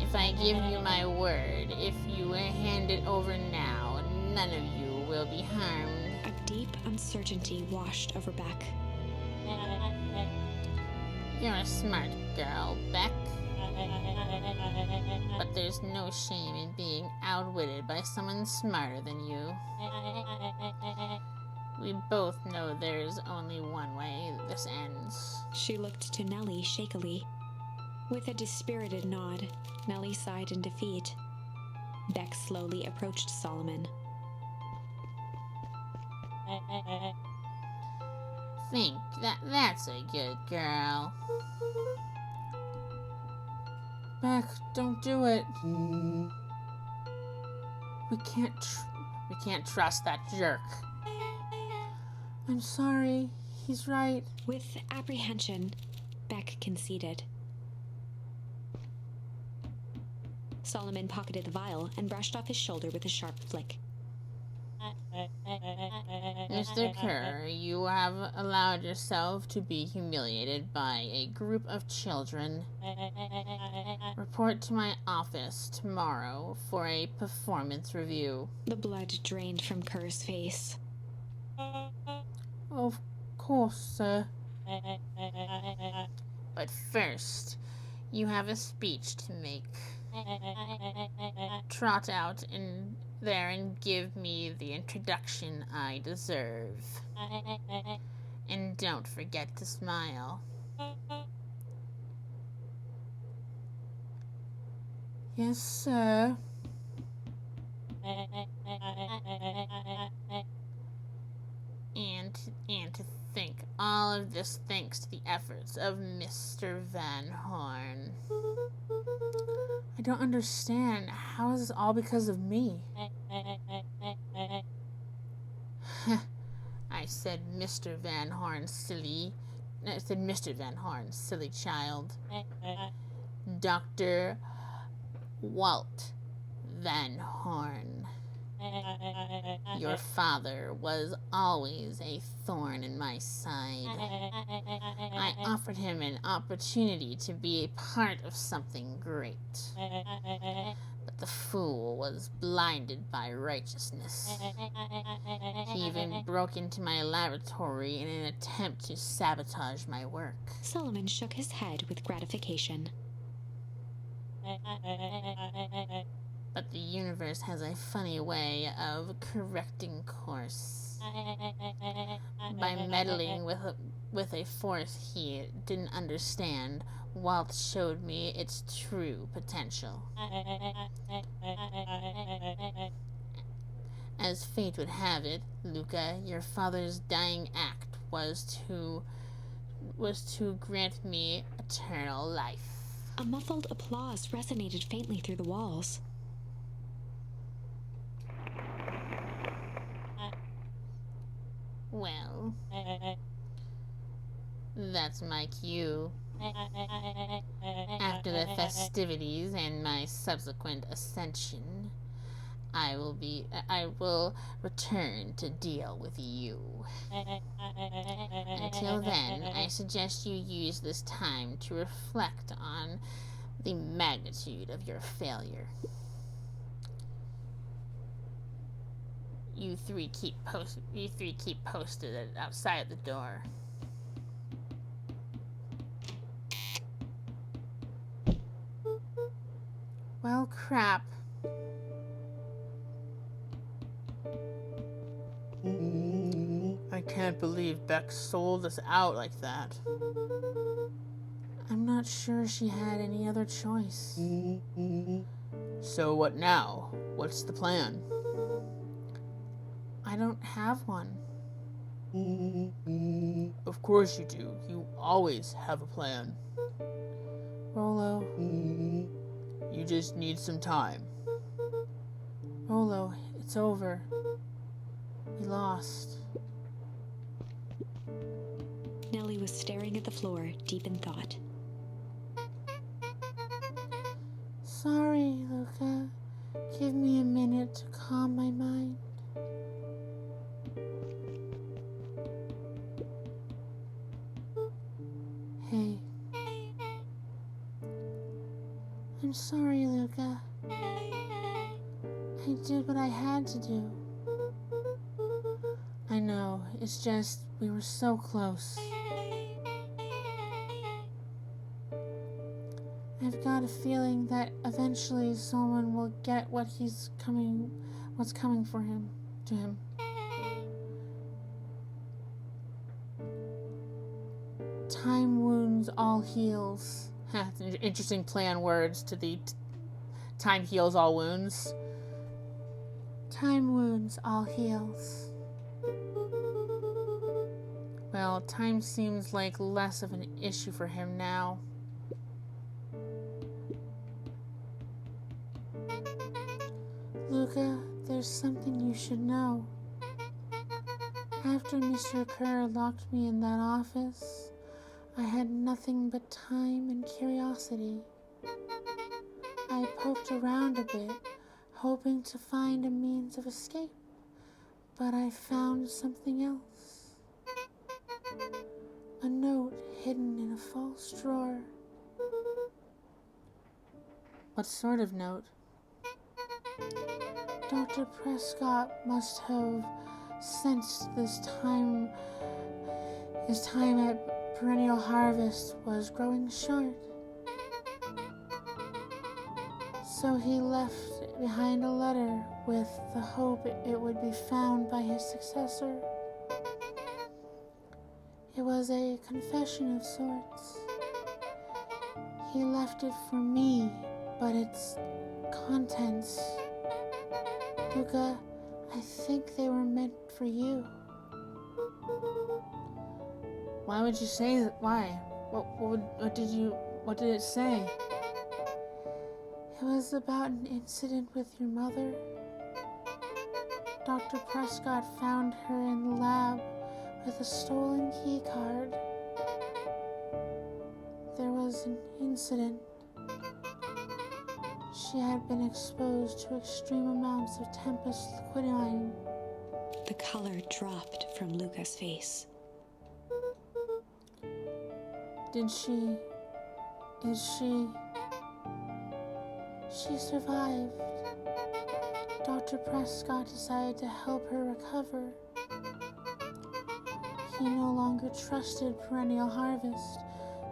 E: If I give you my word, if you hand it over now, none of you will be harmed.
D: A Deep uncertainty washed over Beck.
E: You're a smart girl, Beck. But there's no shame in being outwitted by someone smarter than you. We both know there's only one way this ends.
D: She looked to Nellie shakily. With a dispirited nod, Nellie sighed in defeat. Beck slowly approached Solomon.
E: Think that's a good girl.
A: Beck, don't do it. We can't trust that jerk. I'm sorry. He's right.
D: With apprehension, Beck conceded. Solomon pocketed the vial and brushed off his shoulder with a sharp flick.
E: Mr. Kerr, you have allowed yourself to be humiliated by a group of children. Report to my office tomorrow for a performance review.
D: The blood drained from Kerr's face.
A: Of course, sir.
E: But first, you have a speech to make. Trot out in there and give me the introduction I deserve. And don't forget to smile.
A: Yes, sir.
E: And to think all of this thanks to the efforts of Mr. Van Horn.
A: I don't understand. How is this all because of me?
E: I said Mr. Van Horn, silly. I said Mr. Van Horn, silly child. Dr. Walt Van Horn. Your father was always a thorn in my side. I offered him an opportunity to be a part of something great. But the fool was blinded by righteousness. He even broke into my laboratory in an attempt to sabotage my work.
D: Solomon shook his head with gratification.
E: But the universe has a funny way of correcting course. By meddling with a force he didn't understand, Walt showed me its true potential. As fate would have it, Luca, your father's dying act was to grant me eternal life.
D: A muffled applause resonated faintly through the walls.
E: Well, that's my cue. After the festivities and my subsequent ascension, I will return to deal with you. Until then, I suggest you use this time to reflect on the magnitude of your failure. You three keep posted outside the door.
A: Well, crap. I can't believe Beck sold us out like that. I'm not sure she had any other choice. So what now? What's the plan? I don't have one. Of course you do. You always have a plan. Rolo. You just need some time. Rolo, it's over. We lost.
D: Nellie was staring at the floor, deep in thought.
A: Sorry, Luca. Give me a minute to calm my mind. Hey. I'm sorry, Luca. I did what I had to do. I know It's just, we were so close. I've got a feeling that eventually someone will get what's coming for him, to him. Time wounds, all heals. That's an interesting play on words to the time heals all wounds. Time wounds, all heals. Well, time seems like less of an issue for him now. Luca, there's something you should know. After Mr. Kerr locked me in that office, I had nothing but time and curiosity. I poked around a bit, hoping to find a means of escape, but I found something else. A note hidden in a false drawer. What sort of note? Dr. Prescott must have sensed his time at Perennial Harvest was growing short. So he left behind a letter with the hope it would be found by his successor. It was a confession of sorts. He left it for me, but its contents, Luca, I think they were meant for you. Why would you say that? Why? What did it say? It was about an incident with your mother. Dr. Prescott found her in the lab with a stolen key card. There was an incident. She had been exposed to extreme amounts of Tempest quinine.
D: The color dropped from Luca's face.
A: She survived. Dr. Prescott decided to help her recover. He no longer trusted Perennial Harvest,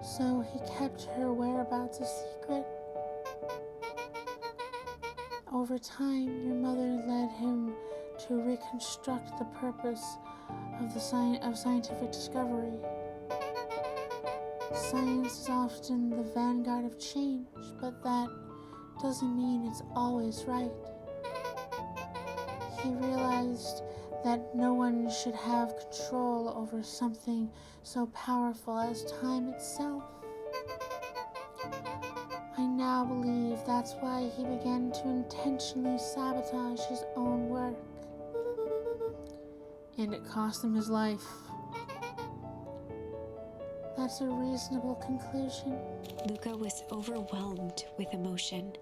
A: so he kept her whereabouts a secret. Over time, your mother led him to reconstruct the purpose of scientific discovery. Science is often the vanguard of change, but that doesn't mean it's always right. He realized that no one should have control over something so powerful as time itself. I now believe that's why he began to intentionally sabotage his own work. And it cost him his life. That's a reasonable conclusion.
D: Luca was overwhelmed with emotion.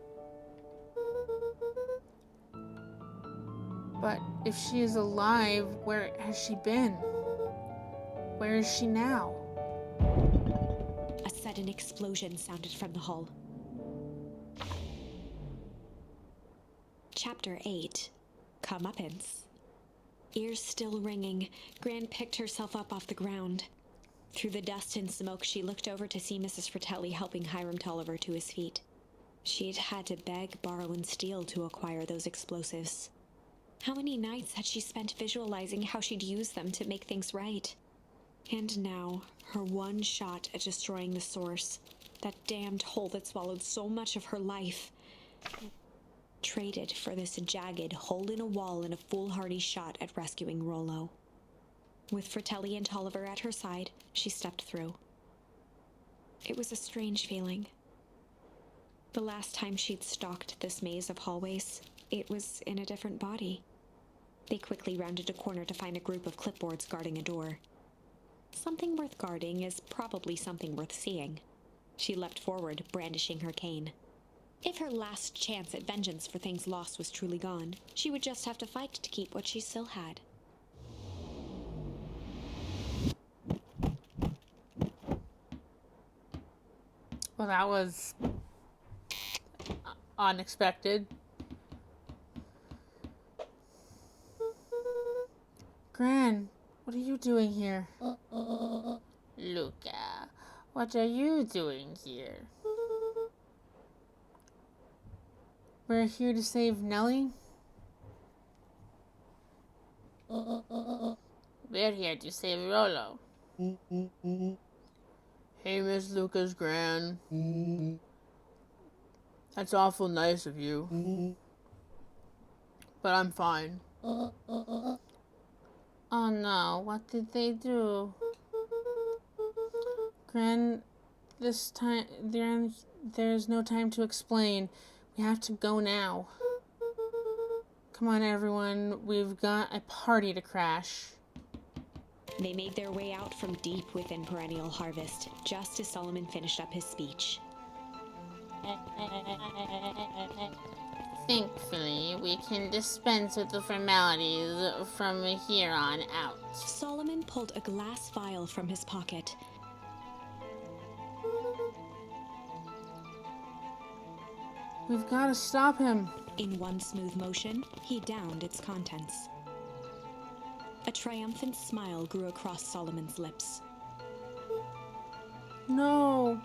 A: But if she is alive, where has she been? Where is she now?
D: A sudden explosion sounded from the hull. Chapter 8. Comeuppance. Ears still ringing, Gran picked herself up off the ground. Through the dust and smoke, she looked over to see Mrs. Fratelli helping Hiram Tolliver to his feet. She'd had to beg, borrow, and steal to acquire those explosives. How many nights had she spent visualizing how she'd use them to make things right? And now, her one shot at destroying the source, that damned hole that swallowed so much of her life, traded for this jagged hole in a wall and a foolhardy shot at rescuing Rollo. With Fratelli and Tolliver at her side, she stepped through. It was a strange feeling. The last time she'd stalked this maze of hallways, it was in a different body. They quickly rounded a corner to find a group of clipboards guarding a door. Something worth guarding is probably something worth seeing. She leapt forward, brandishing her cane. If her last chance at vengeance for things lost was truly gone, she would just have to fight to keep what she still had.
A: Well, that was unexpected. Gran, What are you doing here?
E: Luca, what are you doing here?
A: We're here to save Nellie.
E: We're here to save Rolo.
A: Hey, Miss Luca's gran. That's awful nice of you. But I'm fine.
E: Oh no, what did they do?
A: Gran, there's no time to explain. We have to go now. Come on, everyone. We've got a party to crash.
D: They made their way out from deep within Perennial Harvest, just as Solomon finished up his speech.
E: Thankfully, we can dispense with the formalities from here on out.
D: Solomon pulled a glass vial from his pocket.
A: We've got to stop him.
D: In one smooth motion, he downed its contents. A triumphant smile grew across Solomon's lips.
A: No.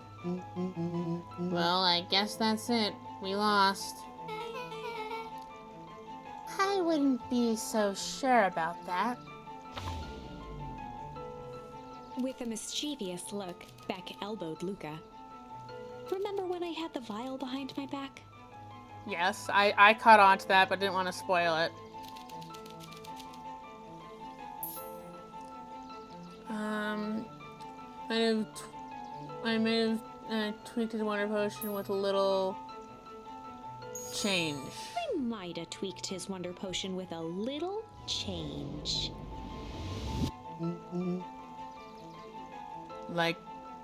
E: Well, I guess that's it. We lost. I wouldn't be so sure about that.
D: With a mischievous look, Beck elbowed Luca. Remember when I had the vial behind my back?
A: Yes, I caught on to that, but didn't want to spoil it. I may have tweaked his Wonder Potion with a little change.
D: I might have tweaked his Wonder Potion with a little change.
A: Like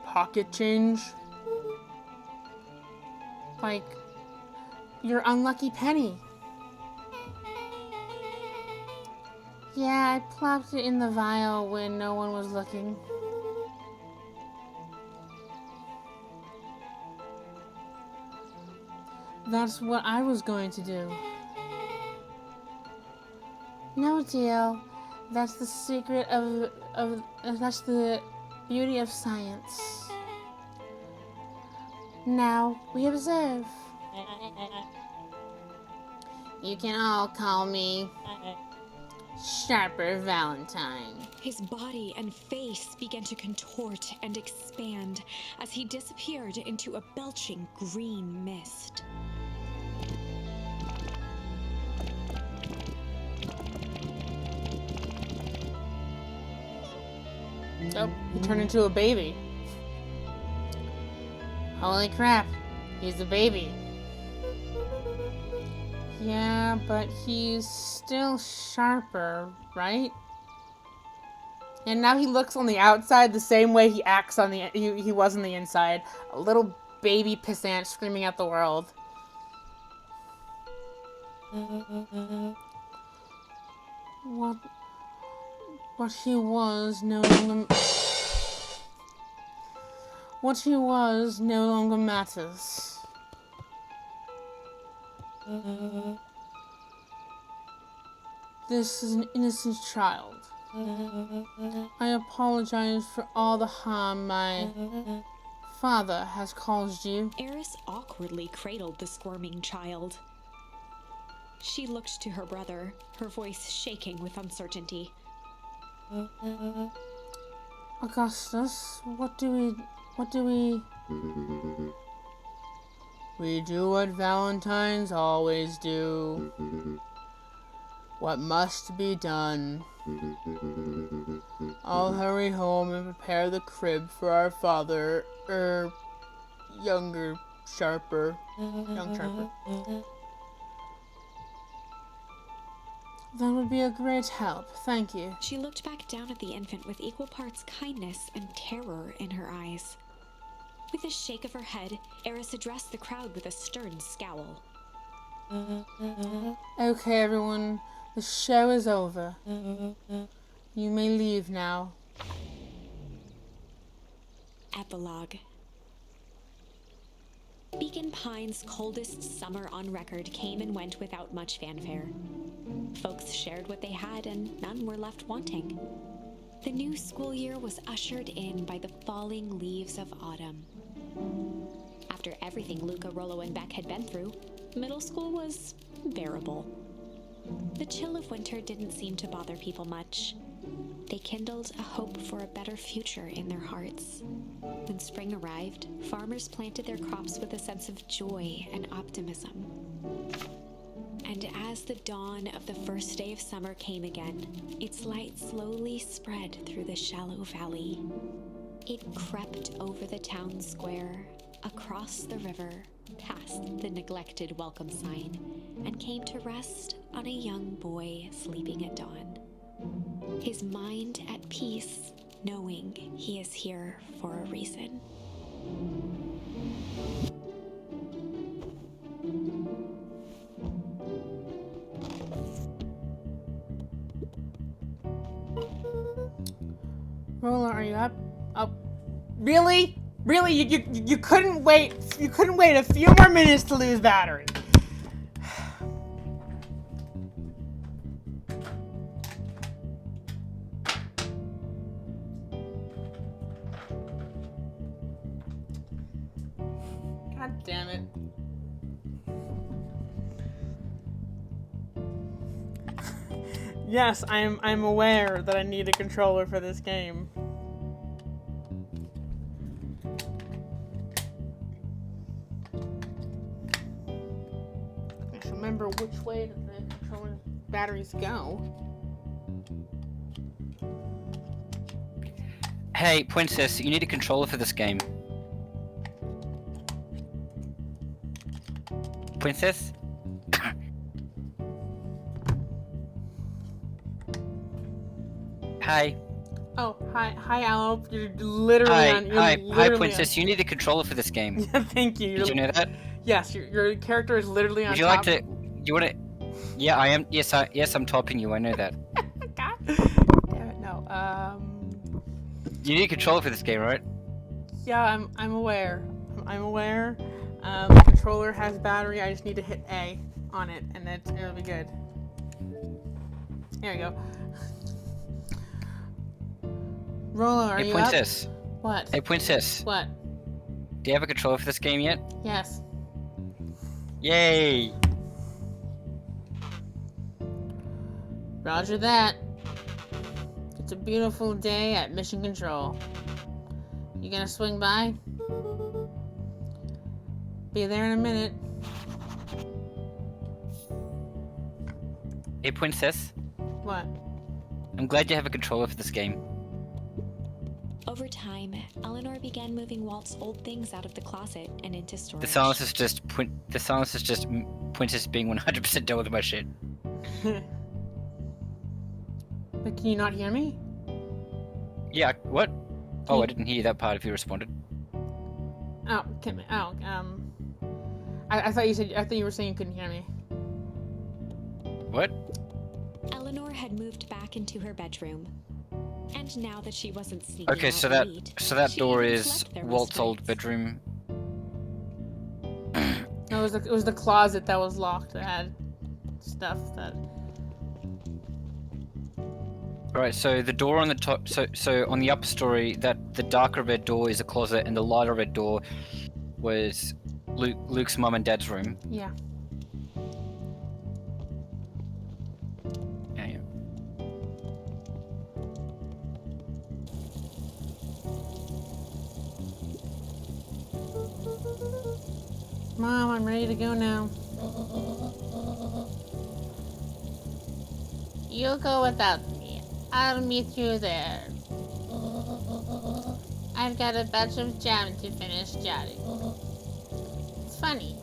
A: pocket change? Like your unlucky penny. Yeah, I plopped it in the vial when no one was looking. That's what I was going to do. No deal. That's the secret of that's the beauty of science. Now we observe.
E: You can all call me Sharper Valentine.
D: His body and face began to contort and expand as he disappeared into a belching green mist.
A: Oh, he turned into a baby.
E: Holy crap, he's a baby.
A: Yeah, but he's still sharper, right? And now he looks on the outside the same way he acts on the he was on the inside. A little baby pissant screaming at the world. What he was no matters. This is an innocent child. I apologize for all the harm my father has caused you.
D: Eris awkwardly cradled the squirming child. She looked to her brother, her voice shaking with uncertainty.
A: Augustus, what do we... We do what Valentines always do. What must be done. I'll hurry home and prepare the crib for our father, young Sharper. That would be a great help, thank you.
D: She looked back down at the infant with equal parts kindness and terror in her eyes. With a shake of her head, Eris addressed the crowd with a stern scowl.
A: Okay, everyone, the show is over. You may leave now.
D: Epilogue. Beacon Pine's coldest summer on record came and went without much fanfare. Folks shared what they had, and none were left wanting. The new school year was ushered in by the falling leaves of autumn. After everything Luca, Rollo, and Beck had been through, middle school was bearable. The chill of winter didn't seem to bother people much. They kindled a hope for a better future in their hearts. When spring arrived, farmers planted their crops with a sense of joy and optimism. And as the dawn of the first day of summer came again, its light slowly spread through the shallow valley. It crept over the town square, across the river, past the neglected welcome sign, and came to rest on a young boy sleeping at dawn. His mind at peace, knowing he is here for a reason.
A: Rolla, are you up? Oh, really? Really? You couldn't wait? You couldn't wait a few more minutes to lose battery? God damn it. Yes, I'm aware that I need a controller for this game. I should remember which way the controller batteries go.
C: Hey, Pwincess, you need a controller for this game. Pwincess? Hi.
A: Oh, hi, Aloe. You're literally on. You're
C: Hi,
A: literally
C: Pwincess. You need a controller for this game.
A: On. Thank you.
C: Did you know that?
A: Yes, your character is literally on.
C: Would you
A: top.
C: like to? You want to? Yeah, I am. Yes, I'm topping you. I know that.
A: God damn it, no.
C: You need a controller for this game, right?
A: Yeah, I'm aware. I'm aware. The controller has battery. I just need to hit A on it, and it'll be good. There we go. Rollo, are
C: Hey,
A: you
C: Pwincess.
A: up? What?
C: Hey, Pwincess.
A: What?
C: Do you have a controller for this game yet?
A: Yes.
C: Yay!
A: Roger that. It's a beautiful day at Mission Control. You gonna swing by? Be there in a minute.
C: Hey, Pwincess.
A: What?
C: I'm glad you have a controller for this game.
D: Over time, Eleanor began moving Walt's old things out of the closet and into storage.
C: The silence is just Pwincess being 100% done with my shit.
A: But can you not hear me?
C: Yeah. What? Oh, I didn't hear that part. If you responded.
A: Oh, I thought you were saying you couldn't hear me.
C: What?
D: Eleanor had moved back into her bedroom. And now that she wasn't sneaking
C: Okay,
D: out
C: so that
D: late,
C: door
D: she even
C: is
D: slept there with
C: Walt's old
D: friends.
C: bedroom.
A: No, it was the closet that was locked that had stuff that.
C: Alright, so the door on the top, so on the upper story, that the darker red door is a closet, and the lighter red door was Luke's mum and dad's room.
A: Yeah.
C: Yeah.
A: Mom, I'm ready to go now.
E: You go without me. I'll meet you there. I've got a batch of jam to finish jotting. It's funny.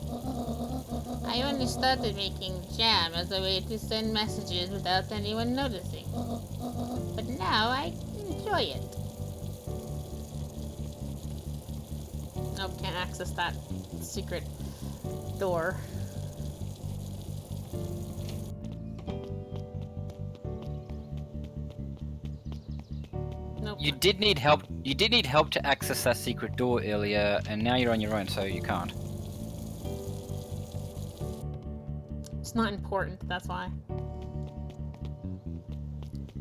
E: I only started making jam as a way to send messages without anyone noticing. But now I enjoy it.
A: Nope, can't access that secret door. Nope.
C: You did need help. You did need help to access that secret door earlier, and now you're on your own, so you can't.
A: It's not important, that's why.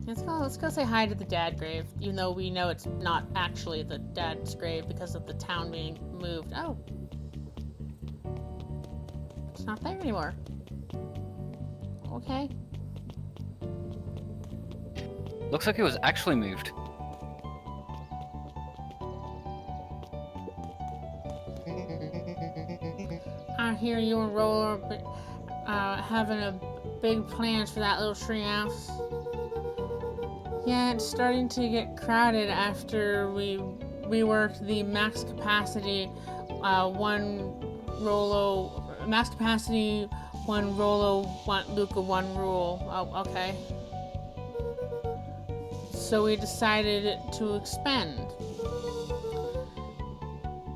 A: Let's go say hi to the dad grave, even though we know it's not actually the dad's grave because of the town being moved. Oh. It's not there anymore. Okay.
C: Looks like it was actually moved.
E: I hear you and Roller having a big plans for that little tree house.
A: Yeah, it's starting to get crowded after we reworked the max capacity max capacity, one Rolo, one Luca, one rule. Oh, okay. So we decided to expand.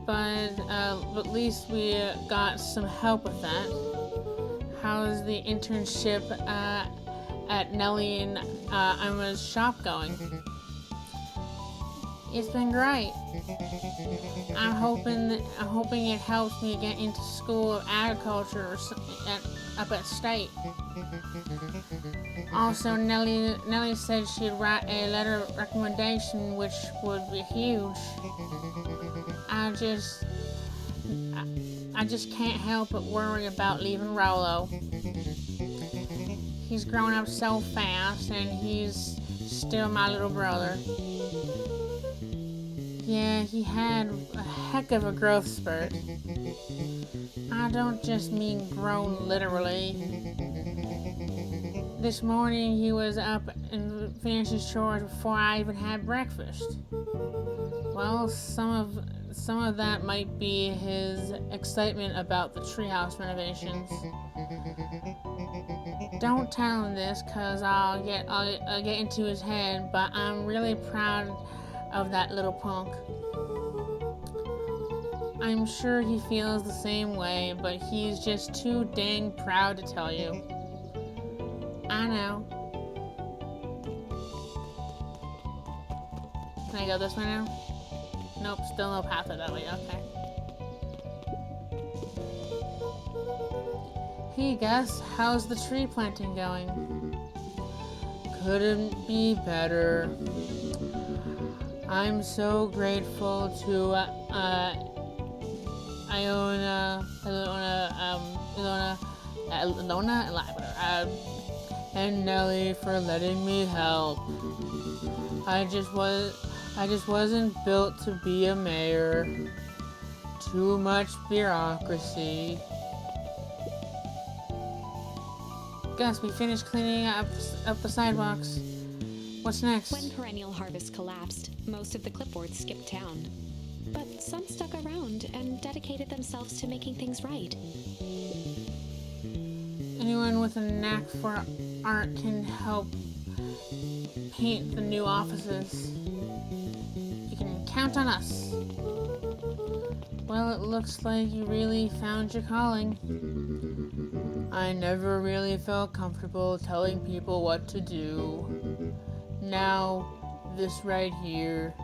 A: But at least we got some help with that. How's the internship at Nellie and Emma's shop going? It's been great. I'm hoping it helps me get into school of agriculture up at state. Also, Nellie said she'd write a letter of recommendation, which would be huge. I just can't help but worry about leaving Rolo. He's grown up so fast, and he's still my little brother. Yeah, he had a heck of a growth spurt. I don't just mean grown literally. This morning he was up and finished his chores before I even had breakfast. Well, some of that might be his excitement about the treehouse renovations. Don't tell him this, cause I'll get into his head. But I'm really proud of that little punk. I'm sure he feels the same way, but he's just too dang proud to tell you. I know. Can I go this way now? Nope, still no path that way. Okay. Hey Gus, how's the tree planting going? Couldn't be better. I'm so grateful to Ilona, and Nellie for letting me help. I just wasn't built to be a mayor. Too much bureaucracy. Gus, we finished cleaning up the sidewalks. What's next?
D: When Perennial Harvest collapsed, most of the clipboards skipped town. But some stuck around and dedicated themselves to making things right.
A: Anyone with a knack for art can help paint the new offices. You can count on us. Well, it looks like you really found your calling. I never really felt comfortable telling people what to do. Now, this right here.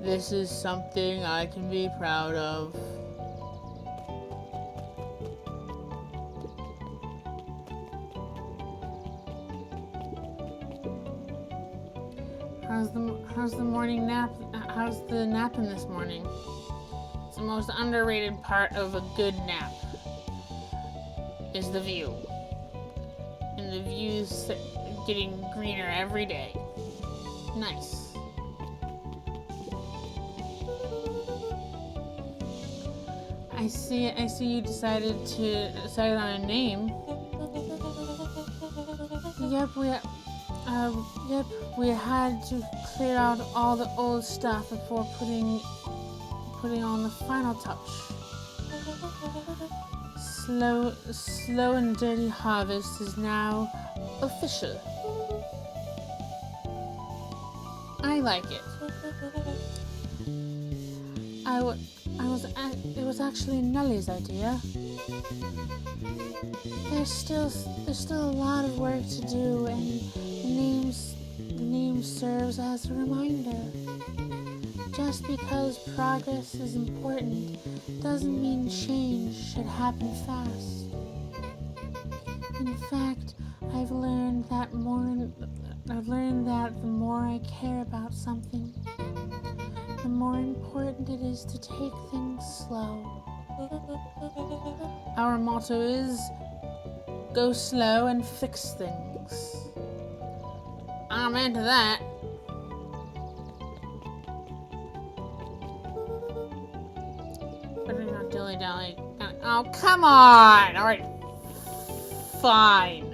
A: This is something I can be proud of. How's the morning nap? How's the napping this morning? It's the most underrated part of a good nap. Is the view. And the view's getting greener every day. Nice. I see you decided on a name. Yep, we had to clear out all the old stuff before putting on the final touch. Slow and Dirty Harvest is now official. I like it. It was actually Nellie's idea. There's still a lot of work to do, and the name serves as a reminder. Just because progress is important doesn't mean change should happen fast. In fact,
E: I've learned that the more I care about something, the more important it is to take things slow. Our motto is, go slow and fix things. I'm into that. But you're not dilly-dally. Oh, come on! Alright. Fine.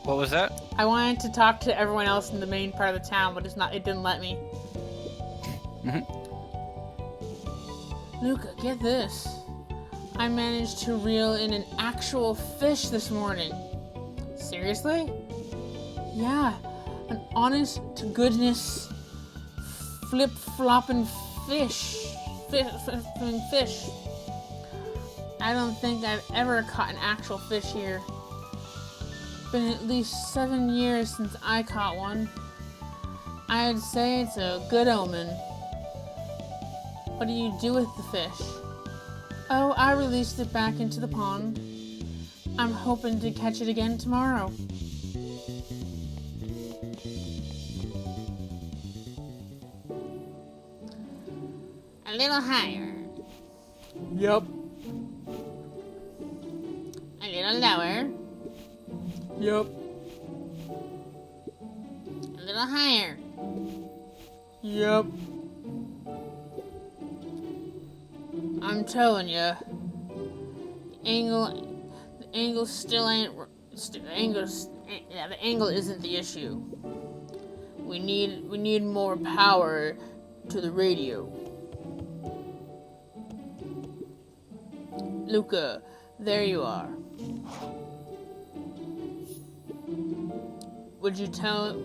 C: What was that?
E: I wanted to talk to everyone else in the main part of the town, but it didn't let me. Luca, get this. I managed to reel in an actual fish this morning. Seriously? Yeah, an honest to goodness flip-flopping fish. Fish. I don't think I've ever caught an actual fish here. Been at least 7 years since I caught one. I'd say it's a good omen. What do you do with the fish? Oh, I released it back into the pond. I'm hoping to catch it again tomorrow. A little higher.
A: Yep.
E: A little lower.
A: Yep.
E: A little higher.
A: Yep.
E: I'm telling you, the angle still ain't. The angle isn't the issue. We need more power to the radio. Luca, there you are. Would you tell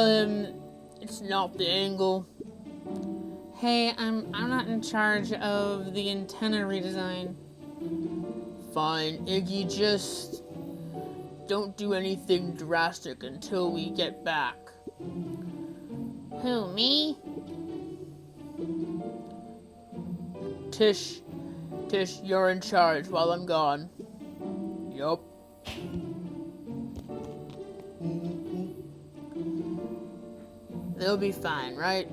E: him it's not the angle? Hey, I'm not in charge of the antenna redesign. Fine, Iggy, just don't do anything drastic until we get back. Who, me? Tish, you're in charge while I'm gone. Yup. They'll be fine, right?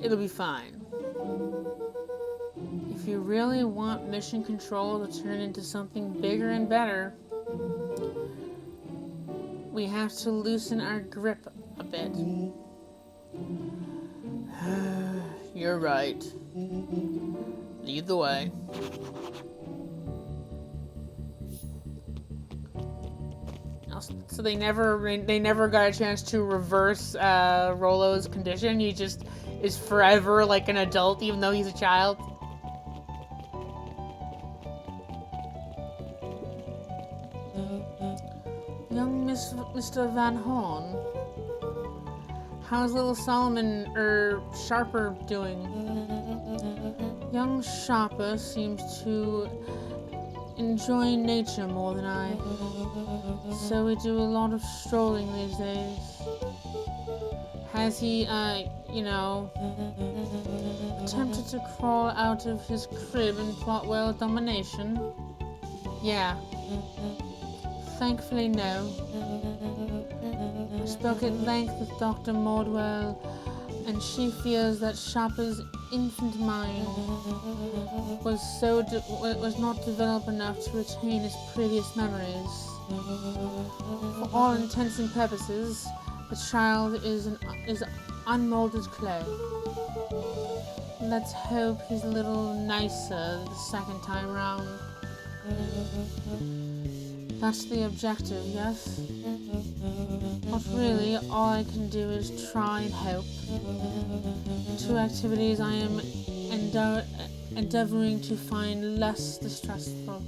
E: It'll be fine. If you really want Mission Control to turn into something bigger and better, we have to loosen our grip a bit. You're right. Lead the way. So they never got a chance to reverse Rollo's condition. He just is forever like an adult, even though he's a child. Young Mr. Van Horn, how's little Solomon Sharper doing? Young Sharper seems to enjoy nature more than I, so we do a lot of strolling these days. Has he, attempted to crawl out of his crib and plot world domination? Yeah. Thankfully, no. I spoke at length with Dr. Mordwell, and she feels that Sharper's infant mind was not developed enough to retain his previous memories. For all intents and purposes, the child is unmolded clay. Let's hope he's a little nicer the second time round. That's the objective, yes? But really, all I can do is try and hope. 2 activities I am endeavoring to find less distressful.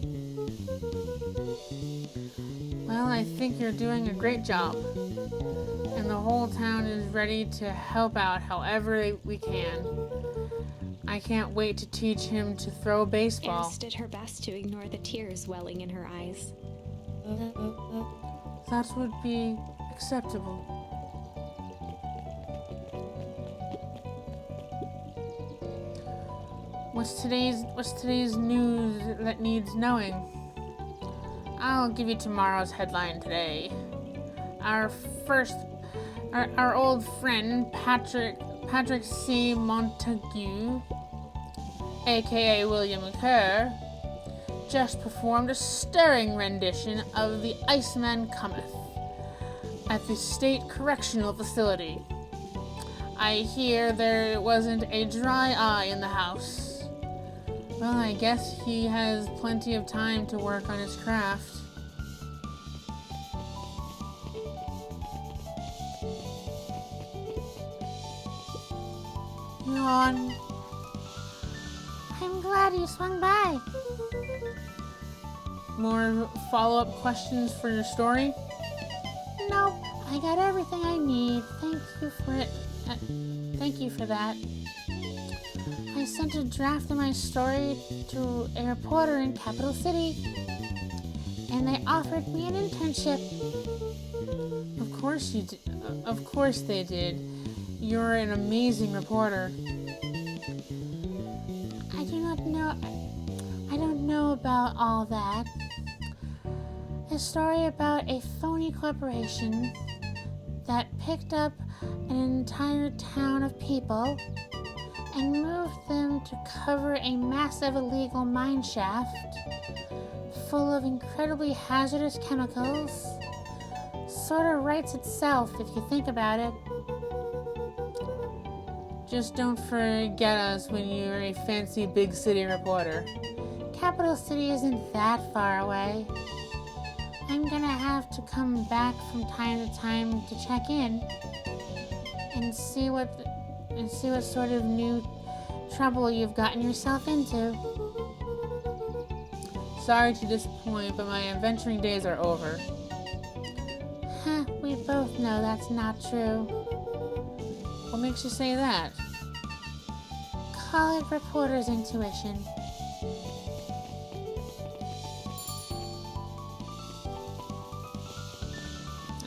E: Well, I think you're doing a great job. And the whole town is ready to help out however we can. I can't wait to teach him to throw a baseball.
D: Alice did her best to ignore the tears welling in her eyes.
E: That would be acceptable. What's today's news that needs knowing? I'll give you tomorrow's headline today. Our old friend Patrick C. Montague, aka William Kerr, just performed a stirring rendition of The Iceman Cometh at the State Correctional Facility. I hear there wasn't a dry eye in the house. Well, I guess he has plenty of time to work on his craft. You on? I'm glad you swung by. More follow-up questions for your story? Nope, I got everything I need. Thank you for it. Thank you for that. I sent a draft of my story to a reporter in Capital City, and they offered me an internship. Of course you did. Of course they did. You're an amazing reporter. I don't know about all that. A story about a phony corporation that picked up an entire town of people and moved them to cover a massive illegal mine shaft full of incredibly hazardous chemicals. Sort of writes itself if you think about it. Just don't forget us when you're a fancy big city reporter. Capital City isn't that far away. I'm gonna have to come back from time to time to check in and see what sort of new trouble you've gotten yourself into. Sorry to disappoint, but my adventuring days are over. Huh, we both know that's not true. What makes you say that? Call it reporter's intuition.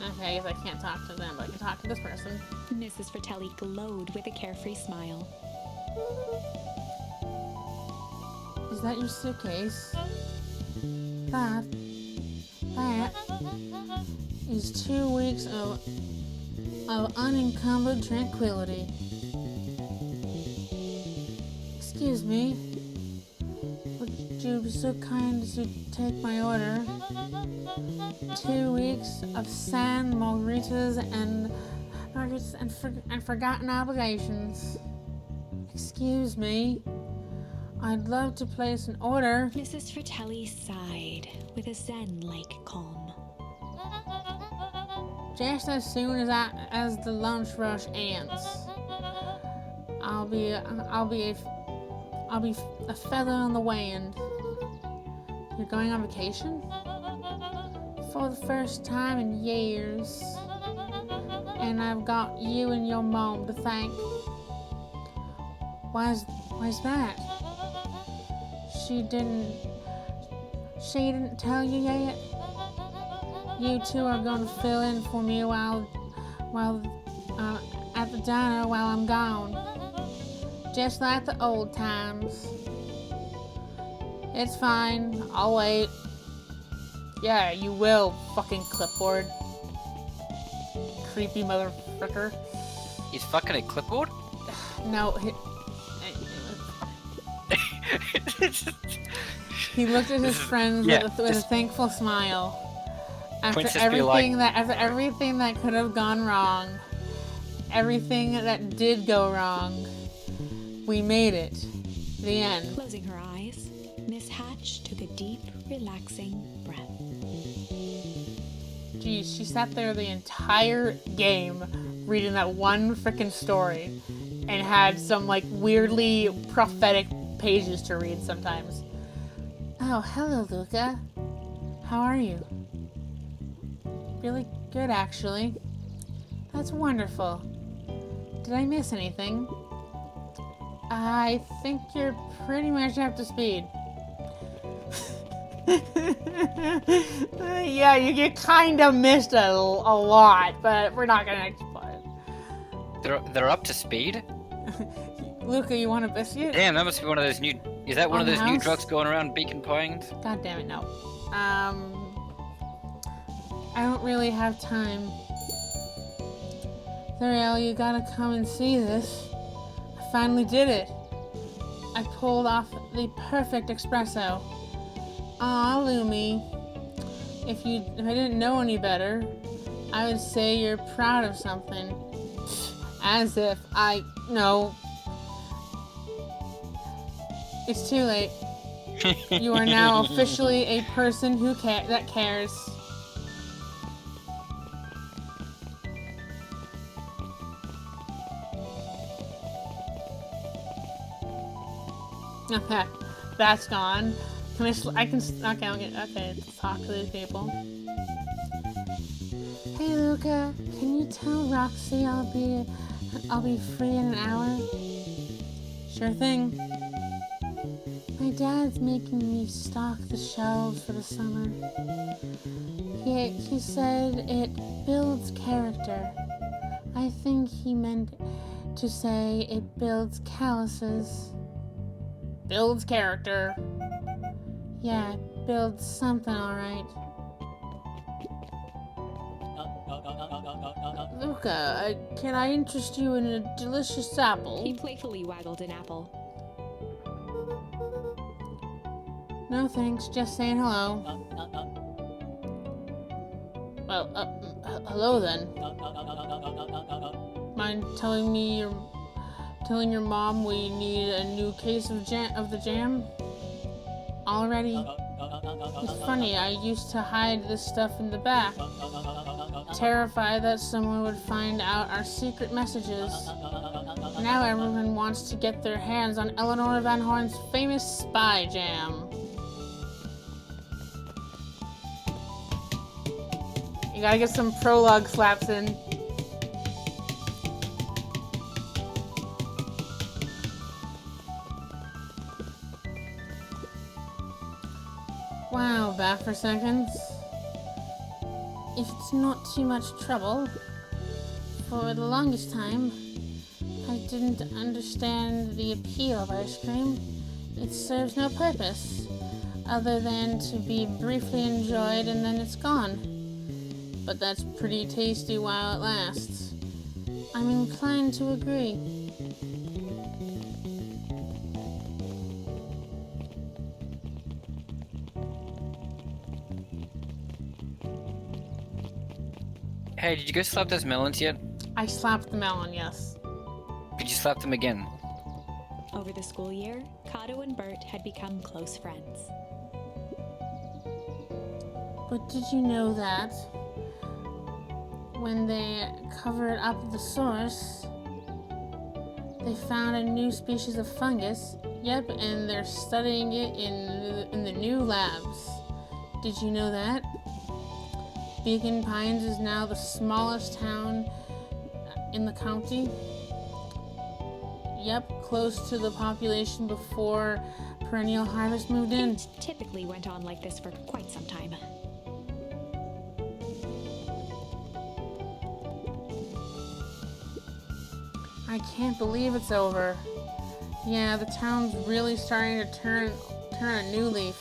E: Okay, I guess I can't talk to them, but I can talk to this person.
D: Mrs. Fratelli glowed with a carefree smile.
E: Is that your suitcase? That is 2 weeks of unencumbered tranquility. Excuse me. Would you be so kind as to take my order? 2 weeks of sand, margaritas, and forgotten obligations. Excuse me. I'd love to place an order.
D: Mrs. Fratelli sighed with a zen-like calm.
E: Just as soon as the lunch rush ends. I'll be a feather on the wind. You're going on vacation? For the first time in years. And I've got you and your mom to thank. Why's that? She didn't tell you yet? You two are going to fill in for me while at the diner while I'm gone. Just like the old times. It's fine. I'll wait. Yeah, you will, fucking clipboard. Creepy motherfucker.
C: He's fucking a clipboard?
E: No, he looked at his friends with a thankful smile. After everything that could have gone wrong, everything that did go wrong, we made it. The end.
D: Closing her eyes, Miss Hatch took a deep, relaxing breath.
E: Geez, she sat there the entire game reading that one frickin' story and had some like weirdly prophetic pages to read sometimes. Oh, hello, Luca. How are you? Really good, actually. That's wonderful. Did I miss anything? I think you're pretty much up to speed. Yeah, you kind of missed a lot, but we're not gonna explain.
C: They're up to speed?
A: Luca, you want a biscuit?
C: Damn, that must be one of those new. Is that one of
A: On
C: those new
A: house?
C: drugs going around Beacon Pines?
A: God damn it, no. I don't really have time. Zuriel, you gotta come and see this. I finally did it. I pulled off the perfect espresso. Aw, Lumi. If I didn't know any better, I would say you're proud of something. As if I know. It's too late. You are now officially a person that cares. Okay, that's gone. Can I can, okay, let's talk to these people. Hey Luca, can you tell Roxy I'll be free in an hour? Sure thing. My dad's making me stock the shelves for the summer. He said it builds character. I think he meant to say it builds calluses. Builds character. Yeah, it builds something, alright. Luca, can I interest you in a delicious apple?
D: He playfully waggled an apple.
A: No thanks, just saying hello. Well, hello then. Mind telling your mom we need a new case of the jam? Already? It's funny, I used to hide this stuff in the back, terrified that someone would find out our secret messages. Now everyone wants to get their hands on Eleanor Van Horn's famous spy jam. You gotta get some prologue slaps in. Wow, back for seconds. If it's not too much trouble, for the longest time, I didn't understand the appeal of ice cream. It serves no purpose, other than to be briefly enjoyed and then it's gone. But that's pretty tasty while it lasts. I'm inclined to agree.
C: Hey, did you go slap those melons yet?
A: I slapped the melon, yes.
C: Could you slap them again?
D: Over the school year, Kato and Bert had become close friends.
A: But did you know that when they covered up the source, they found a new species of fungus? Yep, and they're studying it in the new labs. Did you know that? Beacon Pines is now the smallest town in the county. Yep, close to the population before Perennial Harvest moved in.
D: It typically went on like this for quite some time.
A: I can't believe it's over. Yeah, the town's really starting to turn a new leaf.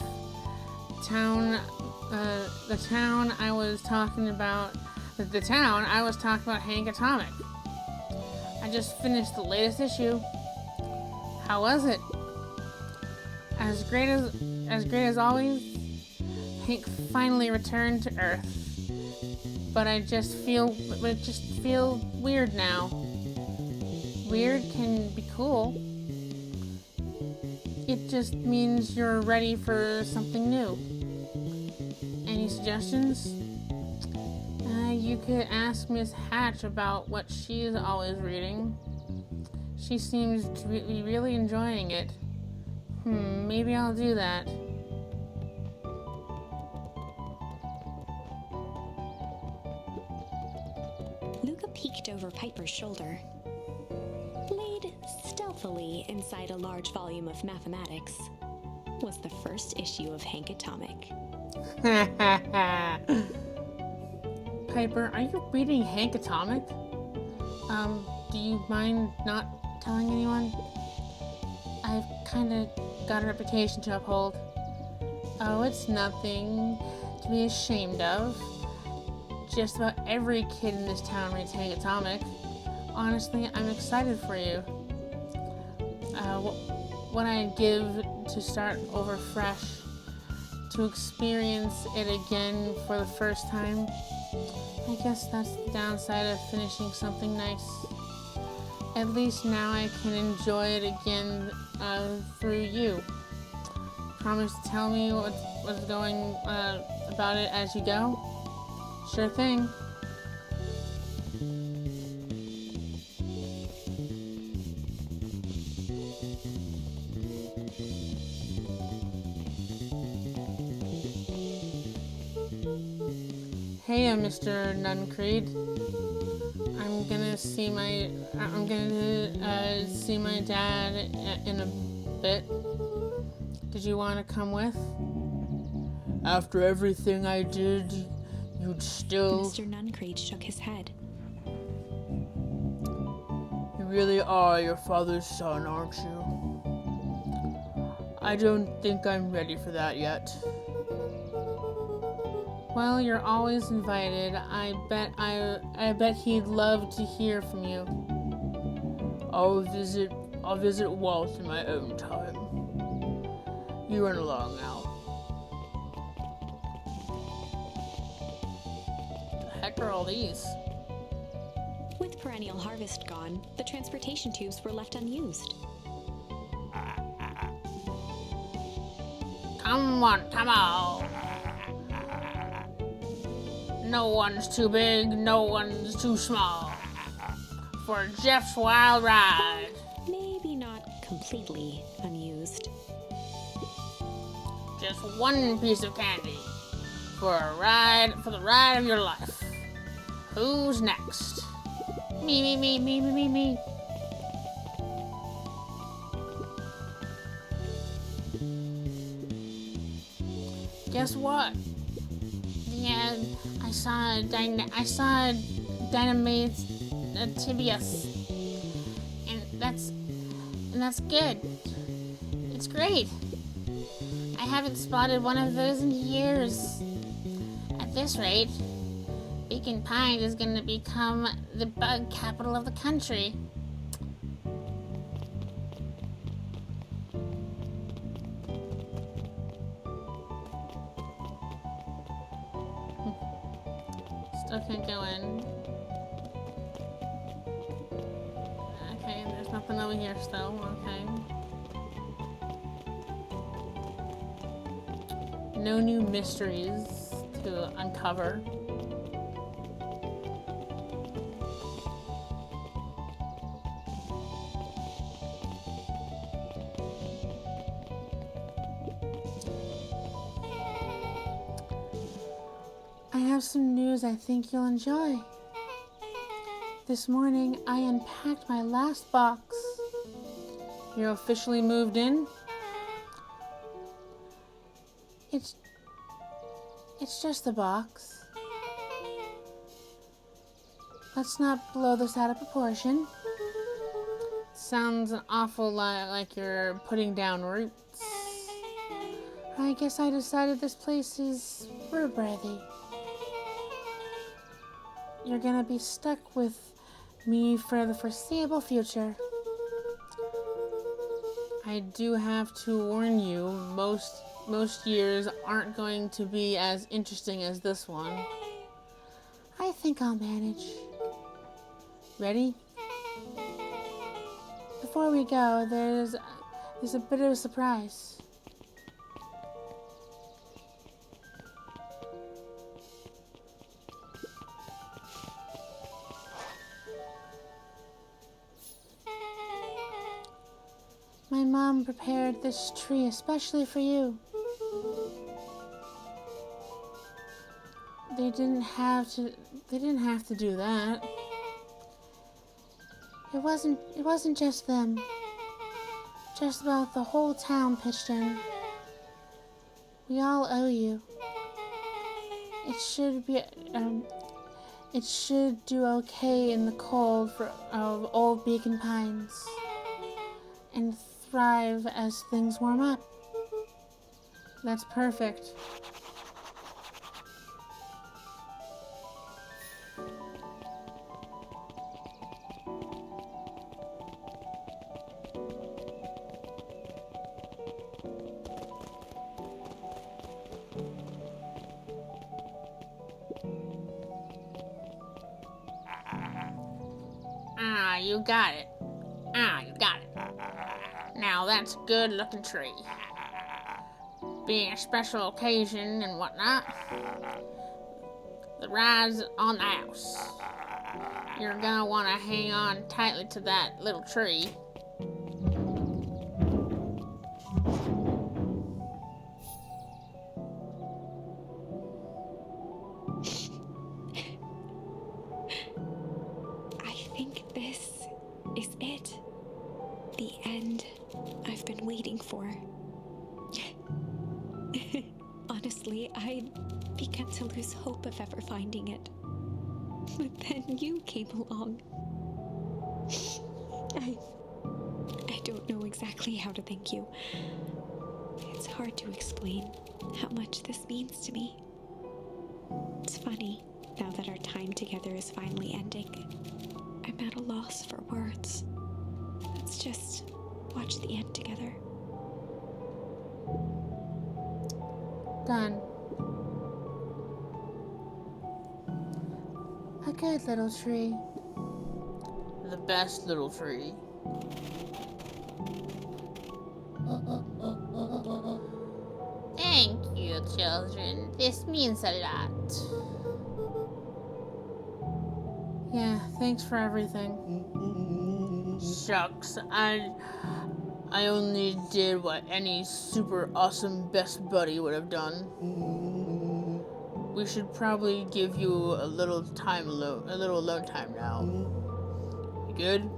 A: The town I was talking about Hank Atomic. I just finished the latest issue. How was it? As great as always. Hank finally returned to Earth. But it just feels weird now. Weird can be cool. It just means you're ready for something new. Any suggestions? You could ask Miss Hatch about what she's always reading. She seems to be really enjoying it. Maybe I'll do that.
D: Luca peeked over Piper's shoulder. Laid stealthily inside a large volume of mathematics was the first issue of Hank Atomic.
A: Piper, are you reading Hank Atomic? Do you mind not telling anyone? I've kind of got a reputation to uphold. Oh, it's nothing to be ashamed of. Just about every kid in this town reads Hank Atomic. Honestly, I'm excited for you. What I'd give to start over fresh, to experience it again for the first time. I guess that's the downside of finishing something nice. At least now I can enjoy it again through you. Promise to tell me what's going about it as you go? Sure thing. Hey, Mr. Nuncreed. I'm gonna see my dad in a bit. Did you want to come with? After everything I did, you'd still...
D: Mr. Nuncreed shook his head.
A: You really are your father's son, aren't you? I don't think I'm ready for that yet. Well, you're always invited. I bet he'd love to hear from you. I'll visit Walt in my own time. You run along now. The heck are all these?
D: With perennial harvest gone, the transportation tubes were left unused.
E: Come on, come on. No one's too big, no one's too small for Jeff's wild ride.
D: Maybe not completely unused.
E: Just one piece of candy for the ride of your life. Who's next? Me. Guess what? Yeah, I saw Dynamite Tibius, and that's good. It's great. I haven't spotted one of those in years. At this rate, Beacon Pines is going to become the bug capital of the country. Still can't go in. Okay, there's nothing over here still. Okay. No new mysteries to uncover. I have some news I think you'll enjoy. This morning, I unpacked my last box. You're officially moved in? It's just a box. Let's not blow this out of proportion. Sounds an awful lot like you're putting down roots. I guess I decided this place is root-worthy. You're gonna be stuck with me for the foreseeable future. I do have to warn you, most years aren't going to be as interesting as this one. I think I'll manage. Ready? Before we go, there's a bit of a surprise. My mom prepared this tree especially for you. They didn't have to do that. It wasn't just them. Just about the whole town pitched in. We all owe you. It should do okay in the cold of old Beacon Pines. And
A: thrive as things warm up. That's perfect.
E: Ah, you got it. You got it. Now that's a good looking tree. Being a special occasion and whatnot, the ride's on the house. You're gonna want to hang on tightly to that little tree.
D: I think this is it. The end I've been waiting for. Honestly, I'd begun to lose hope of ever finding it. But then you came along. I don't know exactly how to thank you. It's hard to explain how much this means to me. It's funny, now that our time together is finally ending. I'm at a loss for words. Let's just watch the end together.
A: Done. A good little tree.
E: The best little tree. Thank you, children. This means a lot.
A: Yeah, thanks for everything.
E: Shucks, I only did what any super awesome best buddy would have done. We should probably give you a little alone time now. You good?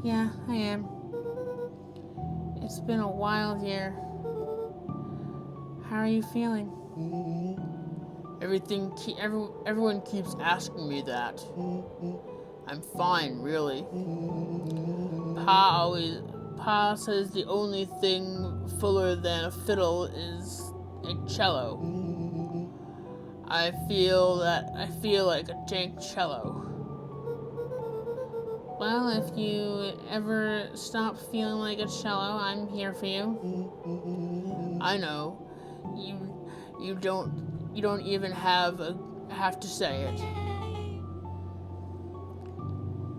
A: Yeah, I am. It's been a wild year. How are you feeling?
E: Everyone keeps asking me that. I'm fine, really. Pa says the only thing fuller than a fiddle is a cello. I feel like a jank cello.
A: Well, if you ever stop feeling like a cello, I'm here for you.
E: I know. You don't even have to say it.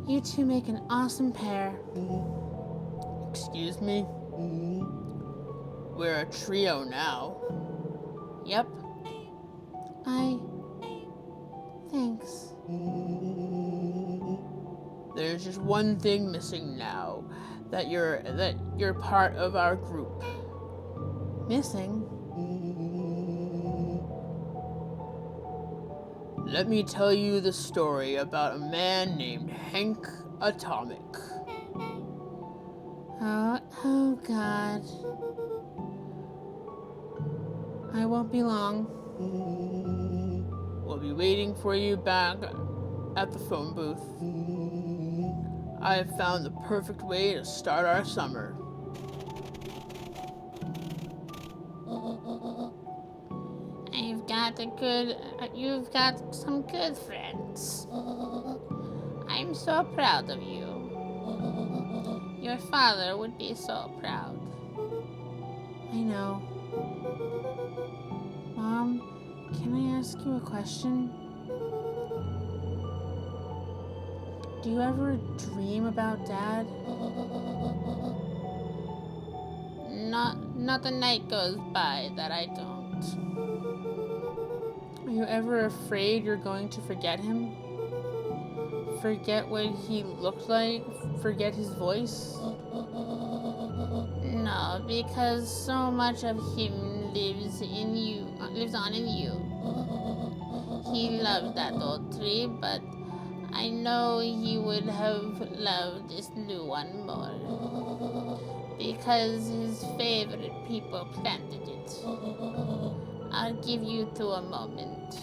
A: You two make an awesome pair.
E: Excuse me? We're a trio now.
A: Yep. Thanks.
E: There's just one thing missing now. That you're part of our group.
A: Missing?
E: Let me tell you the story about a man named Hank Atomic.
A: Oh God. I won't be long.
E: We'll be waiting for you back at the phone booth. I have found the perfect way to start our summer. You've got some good friends. I'm so proud of you. Your father would be so proud.
A: I know. Mom, can I ask you a question? Do you ever dream about Dad?
E: Not a night goes by that I don't.
A: Are you ever afraid you're going to forget him? Forget what he looked like? Forget his voice?
E: No, because so much of him lives on in you. He loved that old tree, but I know he would have loved this new one more. Because his favorite people planted it. I'll give you to a moment.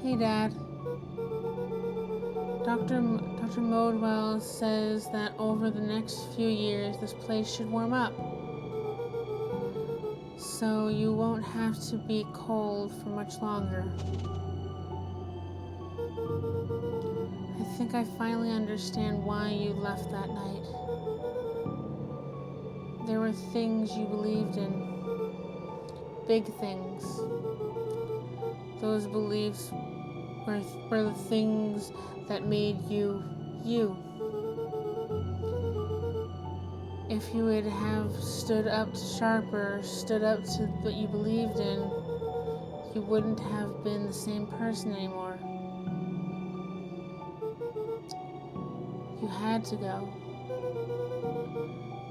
A: Hey, Dad. Dr. Modwell says that over the next few years, this place should warm up. So you won't have to be cold for much longer. I think I finally understand why you left that night. There were things you believed in. Big things. Those beliefs were the things that made you, you. If you would have stood up to Sharper, stood up to what you believed in, you wouldn't have been the same person anymore. You had to go.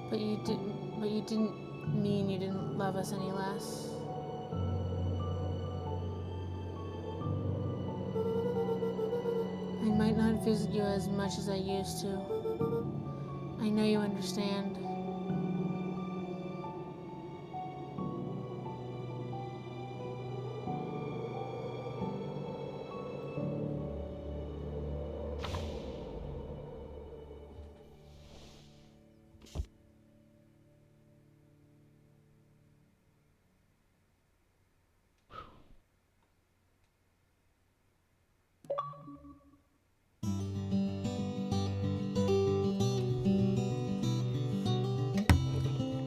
A: But you didn't mean you didn't love us any less. I might not visit you as much as I used to. I know you understand.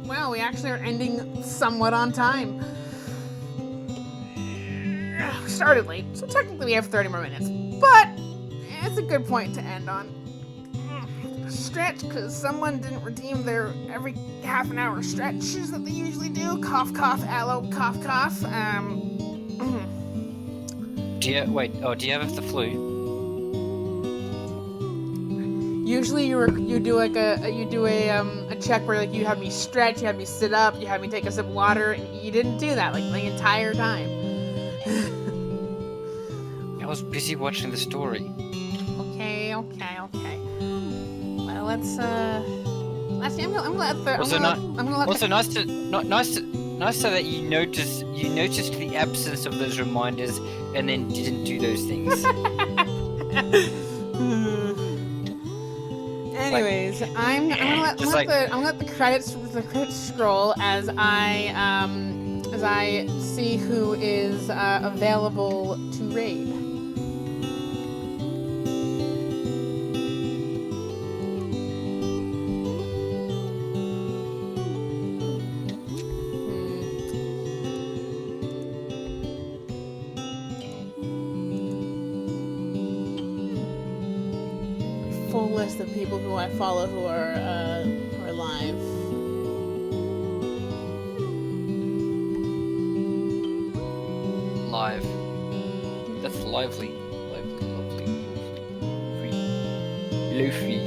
A: Well, we actually are ending somewhat on time. Started late, so technically we have 30 more minutes. But it's a good point to end on. Stretch, because someone didn't redeem their every half an hour stretches that they usually do. Cough, cough, aloe, cough, cough.
C: Do you have the flu?
A: Usually you do like a check where like you have me stretch, you have me sit up, you have me take a sip of water, and you didn't do that like the entire time.
C: I was busy watching the story.
A: Okay. Well, let's. Actually, I'm gonna let the.
C: Also,
A: I'm gonna let
C: also
A: the,
C: nice so that you noticed the absence of those reminders and then didn't do those things.
A: Anyways, I'm gonna let the credits scroll as I see who is available to raid. Full list of people who I follow who are live.
C: Live. That's lively. Loofy.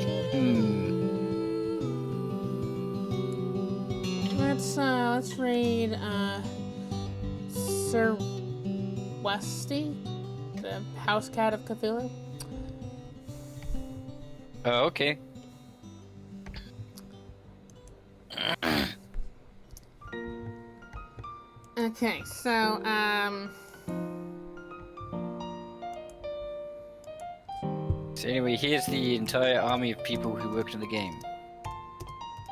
A: Let's raid Sir Westy, the house cat of Cthulhu.
C: Oh, okay.
A: Okay, so
C: So anyway, here's the entire army of people who worked in the game.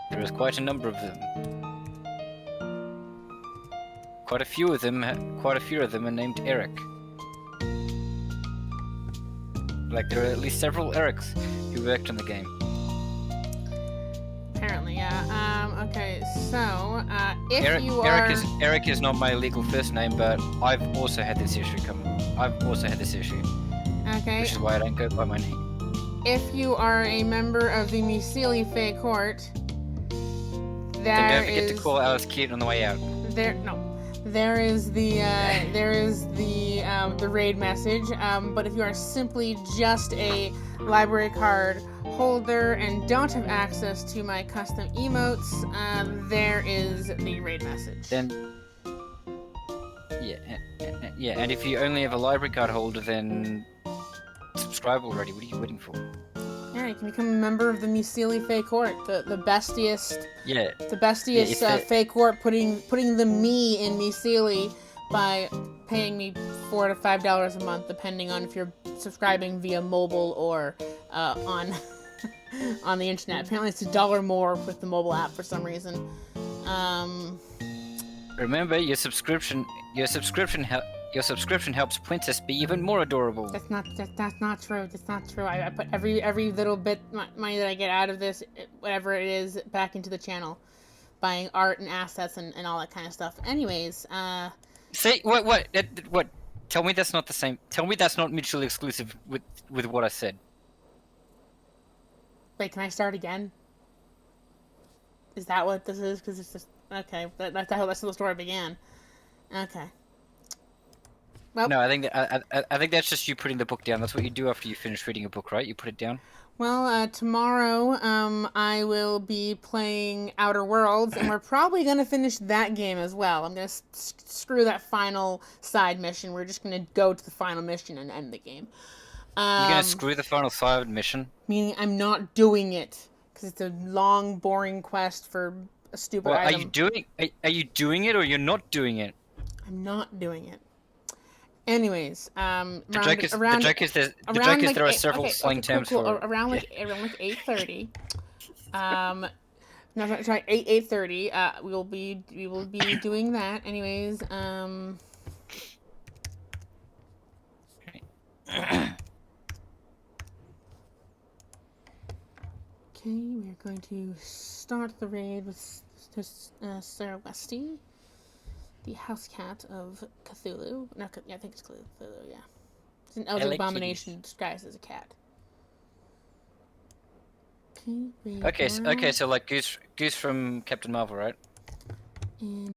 C: There is quite a number of them. Quite a few of them are named Eric. Like, there are at least several Erics who worked on the game.
A: apparently, yeah. Okay, so if
C: Eric,
A: you are
C: Eric is not my legal first name, but I've also had this issue
A: okay,
C: which is why I don't go by my name.
A: if you are a member of the Myceli Fae Court,
C: Then don't forget to call Alice Keaton on the way out.
A: There is the raid message. But if you are simply just a library card holder and don't have access to my custom emotes, there is the raid message.
C: Then, yeah, and if you only have a library card holder, then subscribe already. What are you waiting for?
A: Yeah, you can become a member of the Myceli Fae Court, the bestiest.
C: Yeah.
A: The bestiest Fae Court, putting the me in Myceli by paying me $4 to $5 a month, depending on if you're subscribing via mobile or on on the internet. Apparently, it's $1 more with the mobile app for some reason.
C: Remember, your subscription helps Pwincess be even more adorable.
A: That's not true. That's not true. I put every little bit money that I get out of this, whatever it is, back into the channel, buying art and assets and all that kind of stuff. Anyways,
C: See, what? Tell me that's not the same. Tell me that's not mutually exclusive with what I said.
A: wait, can I start again? Is that what this is? Because it's just okay. That's how the story began. Okay. Well,
C: No, I think that's just you putting the book down. That's what you do after you finish reading a book, right? You put it down.
A: Well, tomorrow, I will be playing Outer Worlds, and we're probably gonna finish that game as well. I'm gonna screw that final side mission. We're just gonna go to the final mission and end the game.
C: You're gonna screw the final side mission.
A: Meaning I'm not doing it because it's a long, boring quest for a stupid
C: Well,
A: item.
C: Are you doing it or you're not doing it?
A: I'm not doing it. Anyways,
C: The joke is there are several slang terms for it.
A: around like 8:30. No, sorry, 8:30. We will be doing that. Anyways, Okay, we're going to start the raid with Sarah Westy, the house cat of Cthulhu. No, yeah, I think it's Cthulhu, yeah. It's an elder abomination disguised as a cat. Okay,
C: Okay, so like Goose from Captain Marvel, right?
A: And